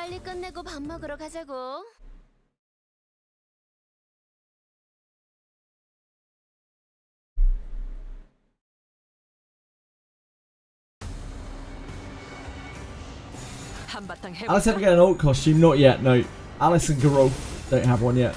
빨리 끝내고 밥 먹으러 가자고. 한바탕 Alice ever 해볼까? get an alt costume? Not yet, no. Alice and Garou don't have one yet.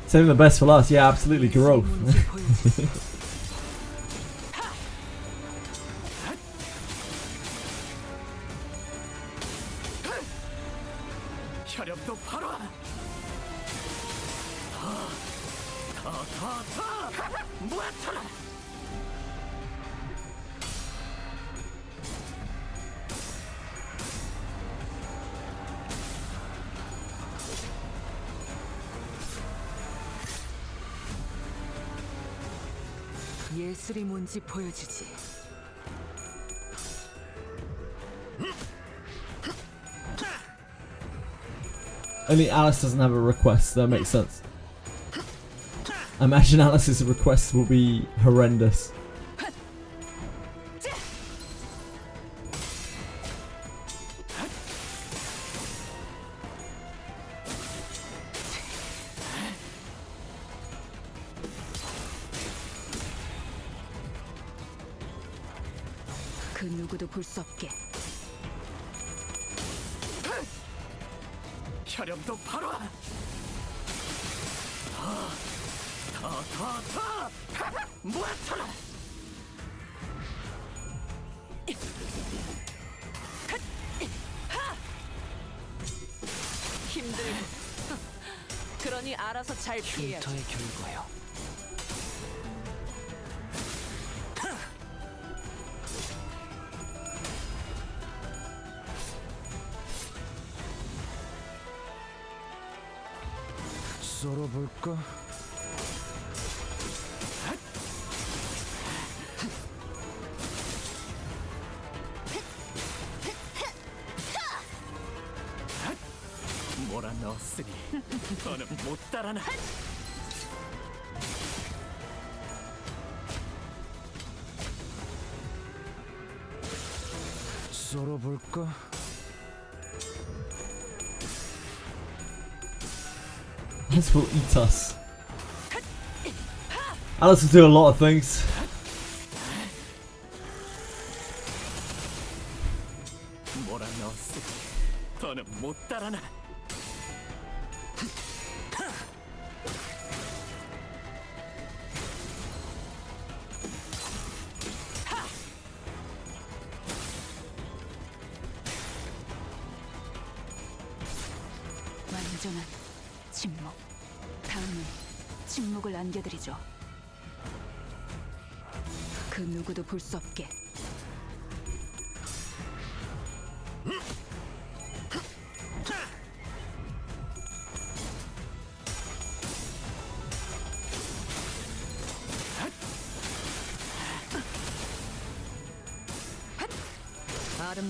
Saving the best for last. Yeah, absolutely, Garou. 문제 보여주지. 혈압도 바로. 다. 모아쳐라. 예술이 뭔지 보여주지. Only Alice doesn't have a request. That makes sense. I imagine Alice's requests will be horrendous. 그 누구도 볼 수 없게. 혈압도 바로. 다. 모아쳐라. 힘들고. 그러니 알아서 잘 피해야지. 흉터의 결과요. 썰어볼까? 몰아넣었으니 너는 못 따라나. 썰어볼까? Alice will eat us. Alice will do a lot of things. 몰아넣었으니 너는 못 따라나. 완전한 침묵. 다음은 침묵을 안겨드리죠. 그 누구도 볼 수 없게.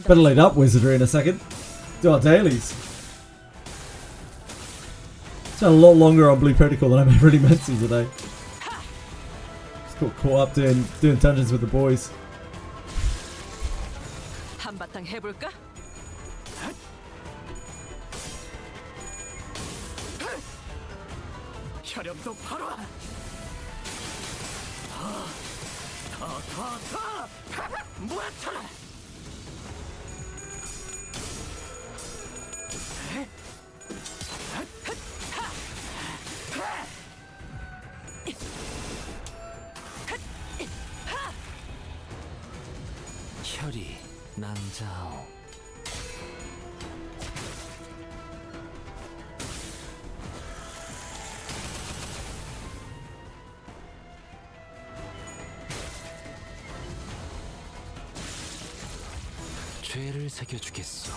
Better load up Wizardry in a second. Do our dailies. It's been a lot longer on Blue Protocol than I'm really meant to today. Just got caught up doing dungeons with the boys. 한바탕 해볼까? 혈압도 바로. 다. 모아쳐라. 혈이 난자오. 죄를 새겨주겠소.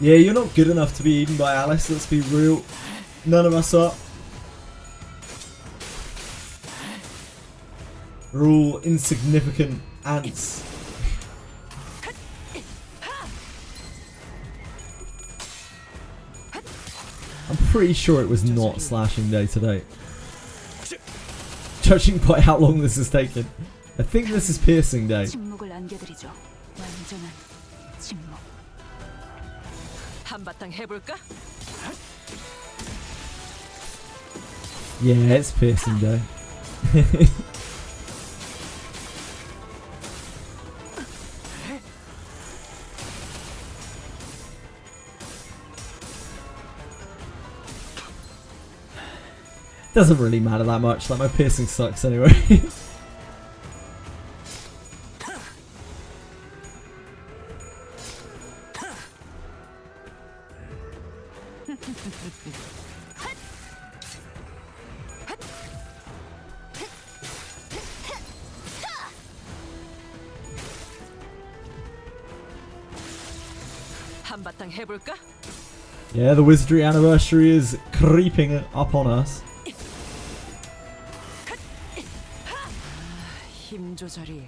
Yeah, you're not good enough to be eaten by Alice, let's be real. None of us are. We're all insignificant ants. I'm pretty sure it was not slashing day today. Judging by how long this has taken. I think this is piercing day. 침묵을 안겨드리죠. 완전한 침묵. 한바탕 해볼까? Yeah, it's piercing day. Doesn't really matter that much, like my piercing sucks anyway. 한바탕 해볼까? Yeah, the Wizardry Annivrsary is creeping up on us. 힘 조절이.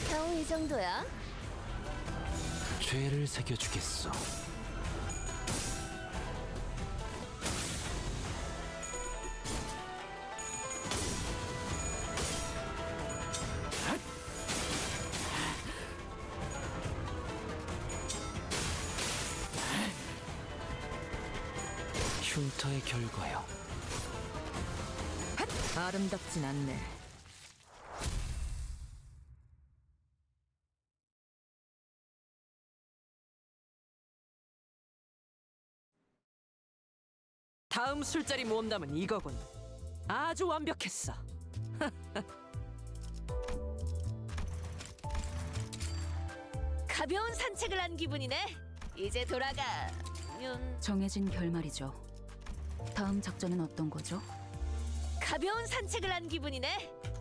겨우 이 정도야? 죄를 새겨주겠어. 흉터의 결과요. 아름답진 않네. 다음 술자리 모험담은 이거군. 아주 완벽했어. 가벼운 산책을 한 기분이네. 이제 돌아가면 정해진 결말이죠. 다음 작전은 어떤 거죠? 가벼운 산책을 한 기분이네.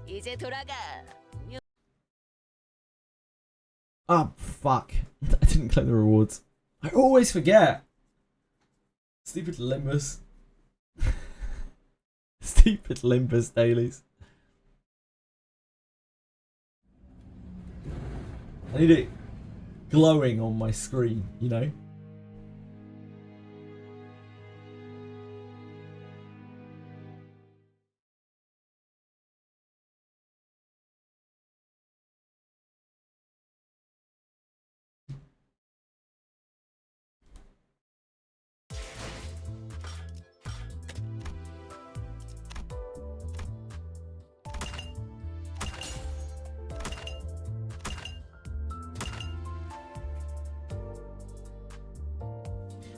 이제 돌아가면 Ah, fuck. I didn't collect the rewards. I always forget. Stupid Limbus. Stupid Limbus dailies. I need it glowing on my screen, you know?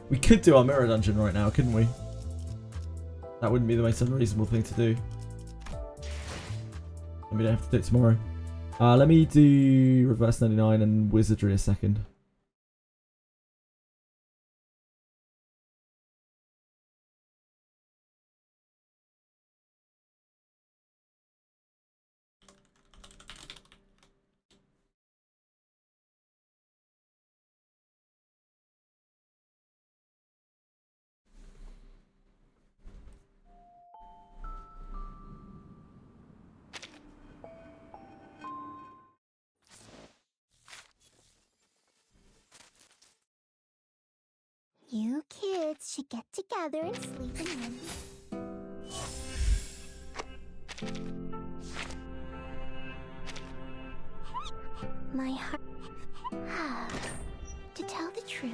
We could do our mirror dungeon right now, couldn't we? That wouldn't be the most unreasonable thing to do. And we don't have to do it tomorrow. Let me do Reverse 99 and Wizardry a second. You kids should get together and sleep in. My heart. To tell the truth.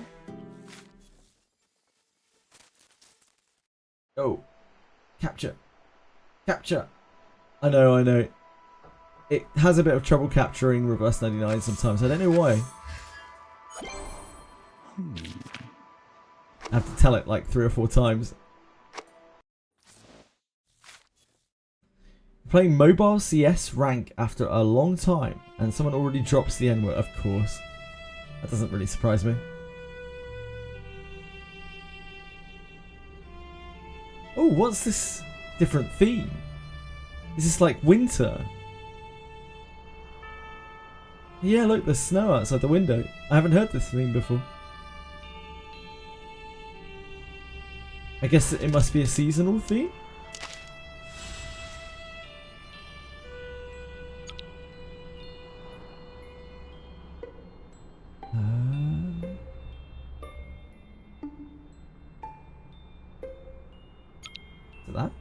Oh. Capture. Capture. I know. It has a bit of trouble capturing Reverse 99 sometimes. I don't know why. I have to tell it like 3 or 4 times. Playing mobile CS rank after a long time, and someone already drops the N-word. Of course. That doesn't really surprise me. Oh, what's this different theme? Is this like winter? Yeah, look, there's snow outside the window. I haven't heard this theme before. I guess it must be a seasonal theme? Is it that?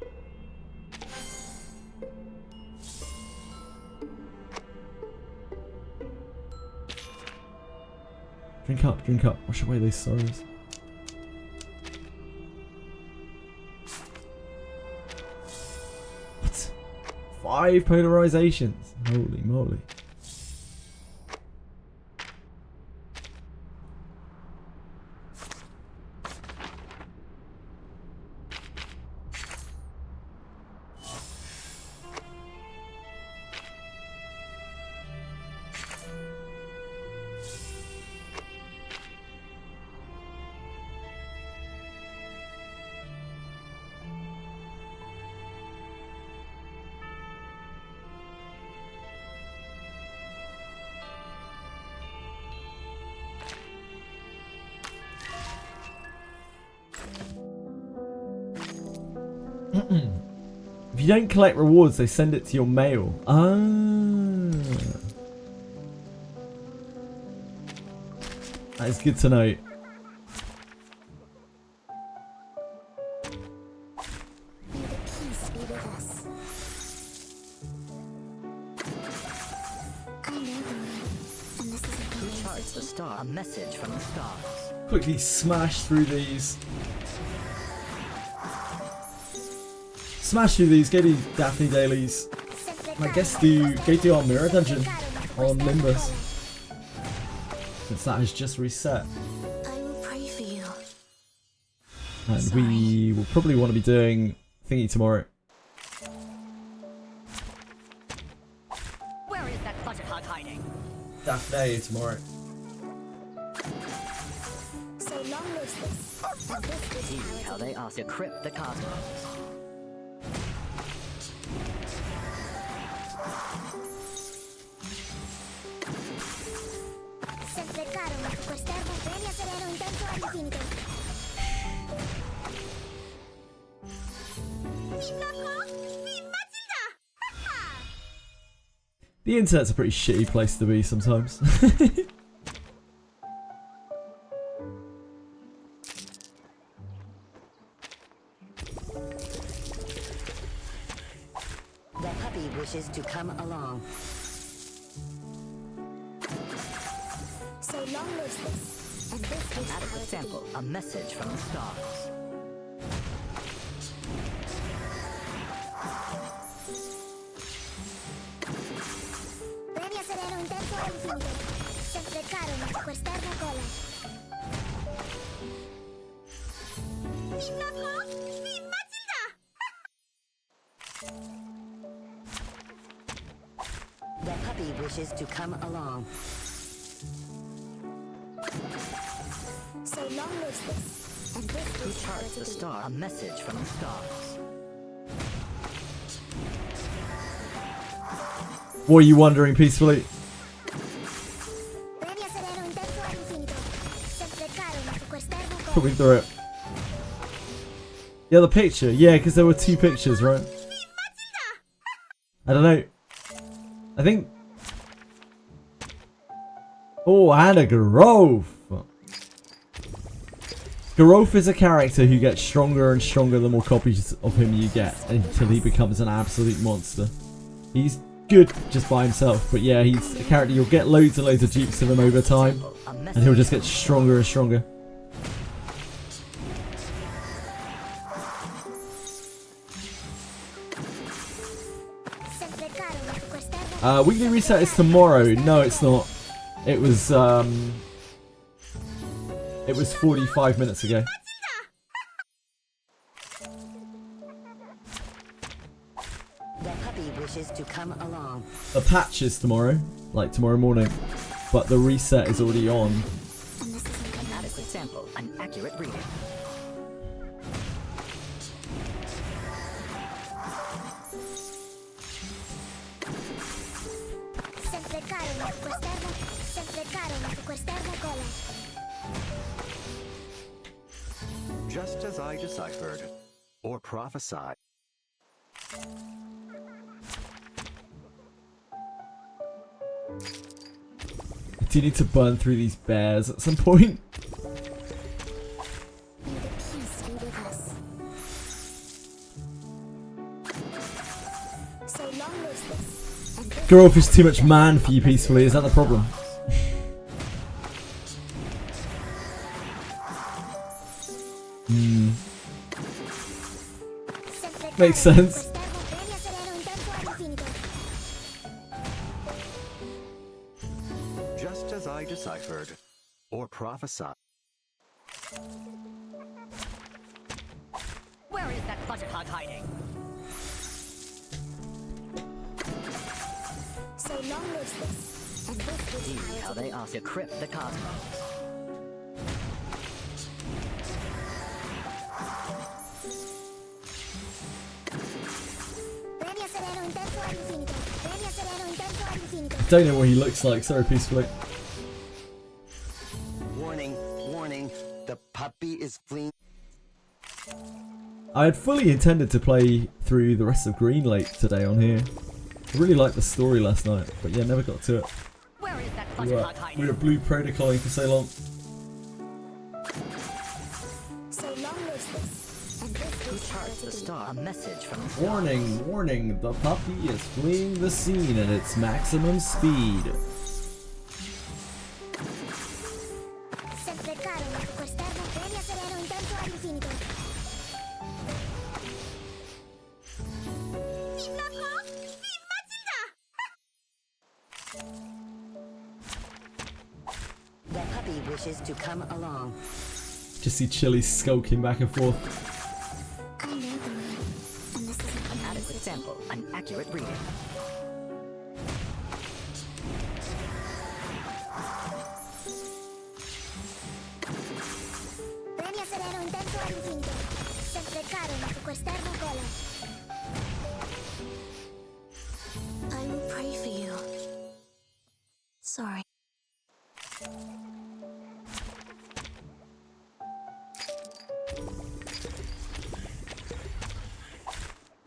Drink up, drink up. Wash away these sorrows. What? 5 polarizations. Holy moly. If you don't collect rewards, they send it to your mail. Ah. That is good to know. Who charts the star? A message from the stars. Quickly smash through these. Smash through these, go to Daphne Dailies. And I guess go to our mirror dungeon on Limbus. Since that has just reset. I will pray for you. And we will probably want to be doing thingy tomorrow. Where is that budget hog hiding? Daphne tomorrow. So long lives this. And this is See how they are to crypt the cosmos. Se acercaron a tu cuesterno premio sereno intenso all'infinito. The internet's a pretty shitty place to be sometimes. The puppy wishes to come along. So long lives this. And this is At how the it sample, a message from the stars. Premio sereno intenso all'infinito. Se acercaron a tu cuesterno cola. The puppy wishes to come along. So long lives this. And this Who is how charts the it star? A message from the stars. What are you wondering peacefully? Premio sereno intenso all'infinito. Se acercaron a tu cuesterno cola. Put me through it. Yeah, the picture. Yeah, because there were 2 pictures, right? I don't know. I think... Oh, and a Garov. Garov is a character who gets stronger and stronger the more copies of him you get, until he becomes an absolute monster. He's good just by himself, but yeah, he's a character you'll get loads and loads of dupes of him over time, and he'll just get stronger and stronger. Se acercaron a tu cuesterno. Weekly reset is tomorrow. No, it's not. It was 45 minutes ago. The puppy wishes to come along. The patch is tomorrow, like tomorrow morning, but the reset is already on. An adequate sample, an accurate reading. Sempre caro ma quest'erba, sempre caro ma quest'erba cola. Just as I deciphered, or prophesied. Do you need to burn through these bears at some point? May the peace be with us. So long lives this. And this Girl, if it's too much man for you peacefully, is that the problem? sempre Makes caro ma sense. quest'erba premia sereno in tempo all'infinito. Just as I deciphered, or prophesied. Where is that butterclog hiding? So long lives this. And this is See power how to they be. are decrypt the cosmos. Premia sereno in tempo all'infinito. Premia sereno in tempo all'infinito. Don't know what he looks like, sorry peacefully. Warning, warning, the puppy is fleeing. I had fully intended to play through the rest of Green Lake today on here. I really liked the story last night, but yeah, never got to it. Where is that We were, butterclog hiding? we were blue protocoling for so long. So long lives this. And this Who is power charts to the be. star? A message from the stars. Warning, warning, the puppy is fleeing the scene at its maximum speed. Sempre caro ma quest'erba premia sereno in tempo all'infinito. The puppy wishes to come along. Just see Chili skulking back and forth. I know the man. And this is An adequate sample, an accurate reading. premia sereno in tempo all'infinito. Sempre caro ma quest'erba cola. I will pray for you. Sorry.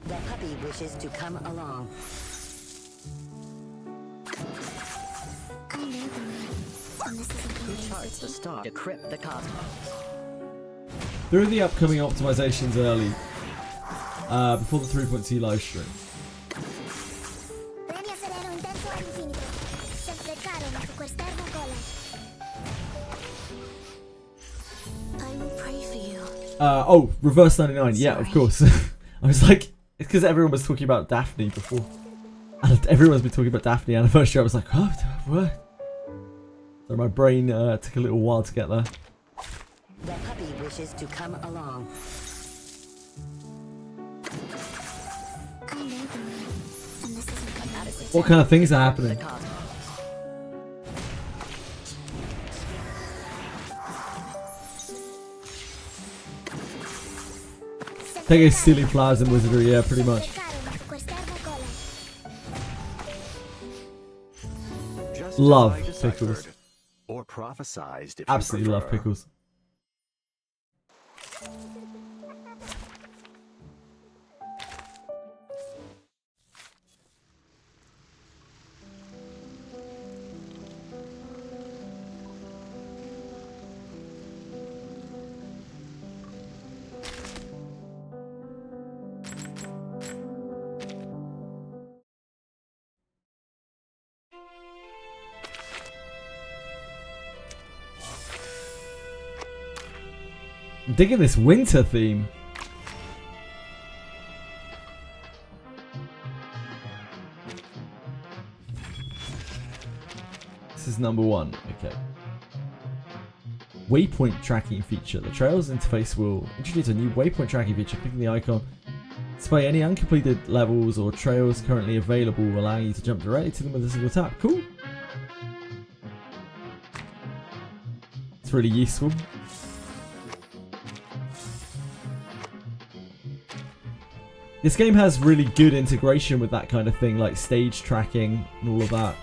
The puppy wishes to come along. I know the man. And this is Who charts the star? Decrypt the cosmos. There are the upcoming optimizations early, before the 3.2 live stream. premia sereno in tempo all'infinito. Sempre caro ma quest'erba cola. I will pray for you. Oh, Reverse 99, yeah, of Sorry. course. I was like, it's because everyone was talking about Daphne before. And everyone's been talking about Daphne Annivrsary. I was like, oh, what? So my brain took a little while to get there. The puppy wishes to come along. I know the man. And this is An adequate What kind of things are sample, happening? the cosmos. Take a silly flowers in Wizardry, yeah, pretty much. Just Love as I deciphered, pickles. or prophesied, if you Absolutely love prefer. pickles. I'm digging this winter theme. This is number 1. Okay. Waypoint tracking feature. The Trails interface will introduce a new waypoint tracking feature. Clicking the icon Despite any uncompleted levels or trails currently available, allowing you to jump directly to them with a single tap. Cool. It's really useful. This game has really good integration with that kind of thing, like stage tracking and all of that.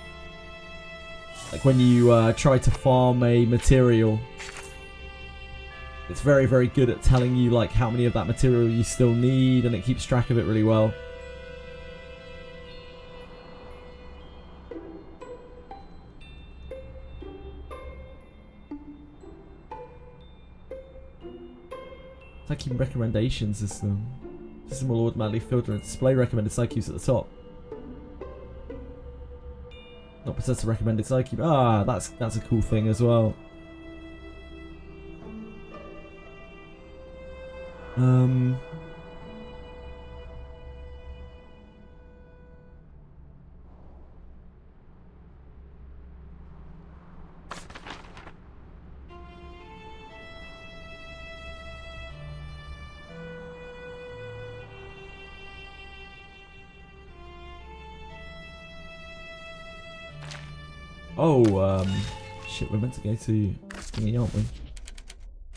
Like when you try to farm a material, it's very, very good at telling you like how many of that material you still need, and it keeps track of it really well. It's like keeping recommendations system. System will automatically filter and display recommended side cubes at the top. Not possess a recommended side cube. Ah, that's a cool thing as well. Oh, shit, we're meant to go to thingy, aren't we?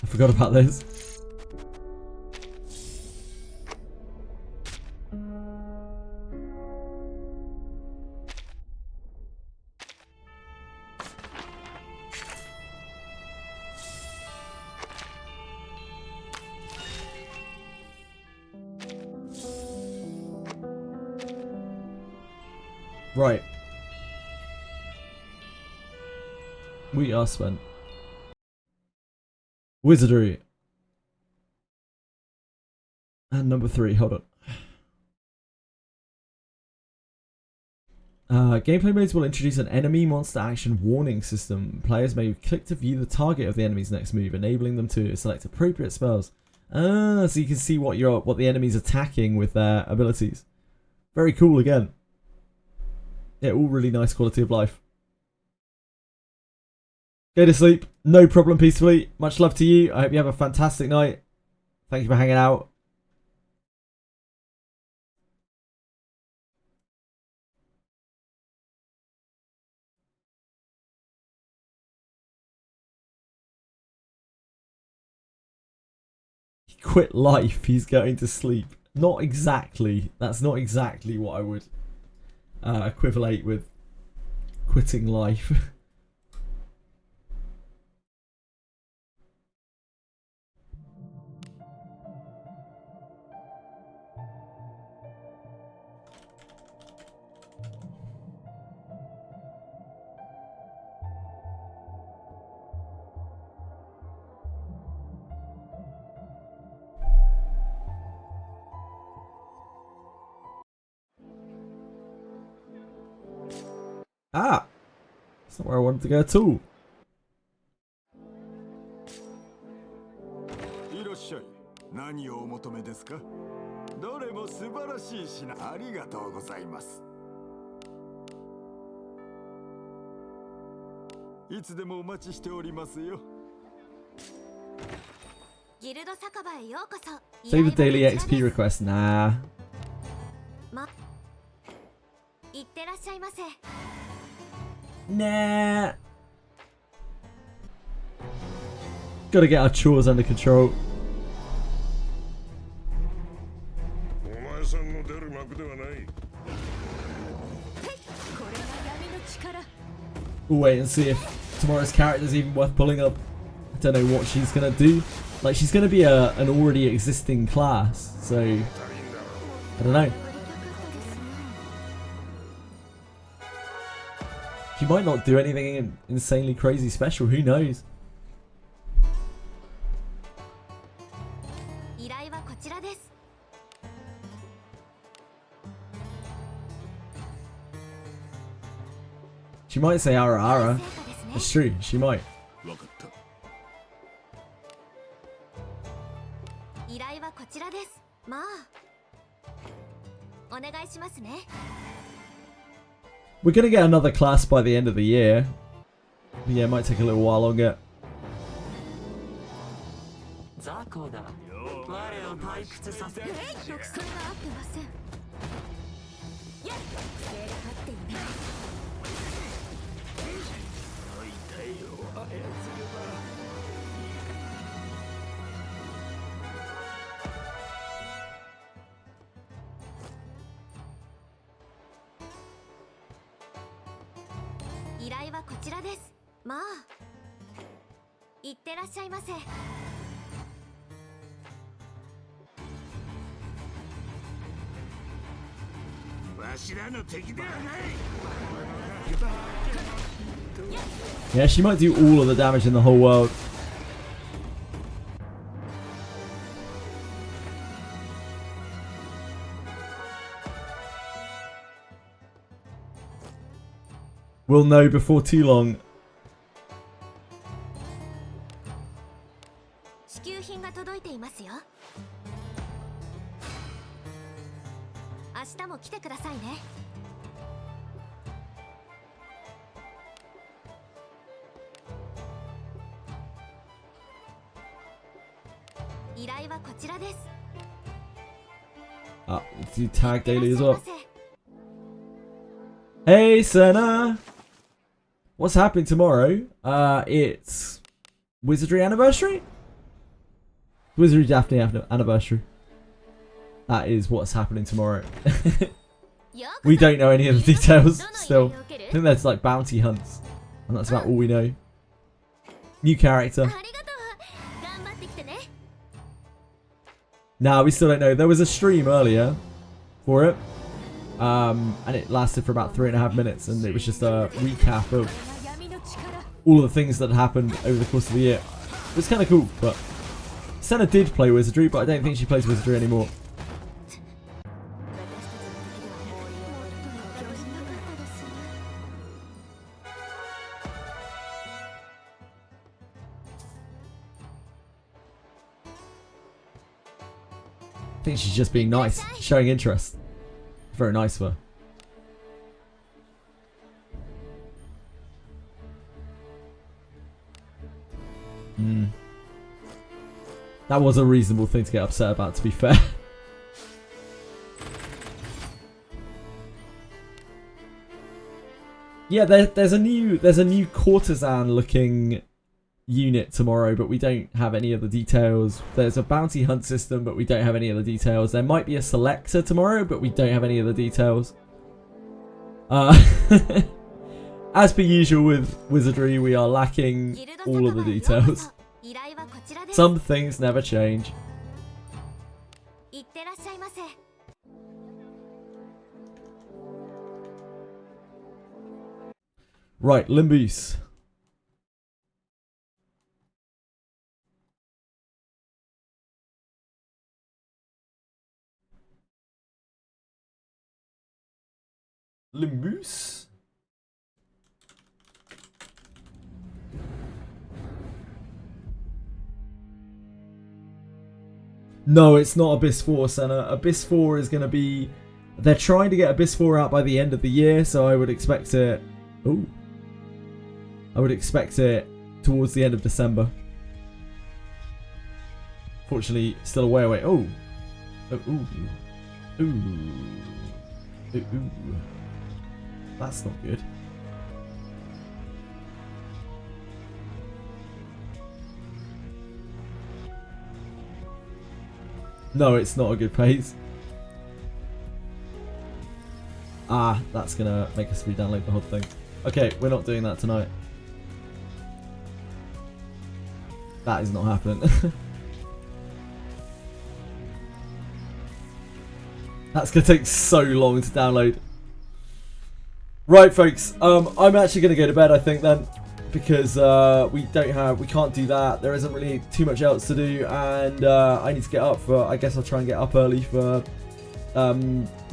I forgot about this. Right. We are spent. Wizardry. And number 3, hold on. Gameplay modes will introduce an enemy monster action warning system. Players may click to view the target of the enemy's next move, enabling them to select appropriate spells. So you can see what the enemy's attacking with their abilities. Very cool again. Yeah, all really nice quality of life. Go to sleep. No problem, peacefully. Much love to you. I hope you have a fantastic night. Thank you for hanging out. He quit life. He's going to sleep. Not exactly. That's not exactly what I would equivalate with quitting life. Ah! That's not where I wanted to go at all. Save the daily XP request. Nah. Nah. Gotta get our chores under control. We'll wait and see if tomorrow's character is even worth pulling up. I don't know what she's gonna do. Like, she's gonna be an already existing class, so I don't know. She might not do anything insanely crazy special, who knows? She might say Ara Ara. It's true, she might. We're gonna get another class by the end of the year. But yeah, it might take a little while longer. 我を退屈させる。それは合ってません。いや、セール張っていない。大体を操れば。依頼はこちらです。まあ、いってらっしゃいませ。わしらの敵ではない。 Yeah, she might do all of the damage in the whole world. We'll know before too long. 支給品が届いていますよ。明日も来てくださいね。依頼はこちらです。 Ah, do tag daily as well. Hey, Senna! What's happening tomorrow? It's Wizardry Anniversary? Wizardry Daphne Anniversary. That is what's happening tomorrow. We don't know any of the details still. I think there's like bounty hunts. And that's about all we know. New character. Nah, we still don't know. There was a stream earlier for it. And it lasted for about 3.5 minutes. And it was just a recap of all of the things that happened over the course of the year. It was kind of cool, but Senna did play Wizardry, but I don't think she plays Wizardry anymore. I think she's just being nice, showing interest. Very nice of her. That was a reasonable thing to get upset about, to be fair. Yeah, there's a new courtesan looking unit tomorrow, but we don't have any of the details. There's a bounty hunt system, but we don't have any of the details. There might be a selector tomorrow, but we don't have any of the details. As per usual with Wizardry, we are lacking all of the details. Some things never change. Right, Limbus. Limbus? No, it's not Abyss 4, Senna. Abyss 4 is going to be... They're trying to get Abyss 4 out by the end of the year, so I would expect it... Ooh. I would expect it towards the end of December. Fortunately, still a way away. Oh. Oh, ooh. Ooh. Ooh. Ooh. That's not good. No, it's not a good pace. Ah, that's gonna make us re-download the whole thing. Okay, we're not doing that tonight. That is not happening. That's gonna take so long to download. Right, folks. I'm actually gonna go to bed, I think, then, because we can't do that. There isn't really too much else to do, and I need to get up for. I guess I'll try and get up early for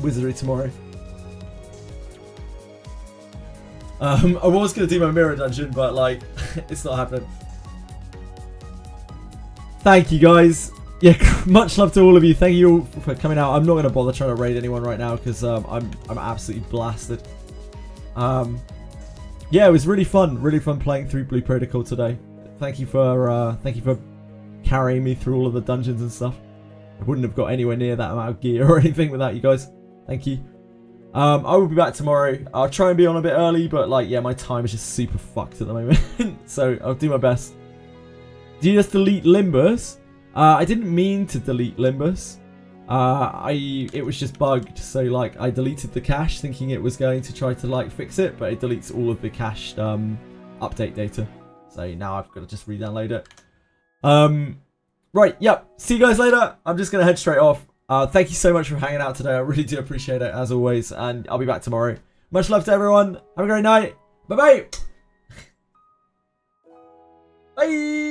Wizardry tomorrow. I was gonna do my mirror dungeon, but like, it's not happening. Thank you, guys. Yeah, much love to all of you. Thank you all for coming out. I'm not gonna bother trying to raid anyone right now because I'm absolutely blasted. Yeah, it was really fun playing through Blue Protocol today. Thank you for carrying me through all of the dungeons and stuff. I wouldn't have got anywhere near that amount of gear or anything without you guys. Thank you. I will be back tomorrow. I'll try and be on a bit early, but like, yeah, my time is just super fucked at the moment. So I'll do my best. Did you just delete Limbus? I didn't mean to delete Limbus. It was just bugged, so like I deleted the cache thinking it was going to try to like fix it, but it deletes all of the cached update data. So now I've got to just re-download it. Right, yep. See you guys later. I'm just gonna head straight off. Thank you so much for hanging out today. I really do appreciate it as always, and I'll be back tomorrow. Much love to everyone. Have a great night. Bye bye. Bye.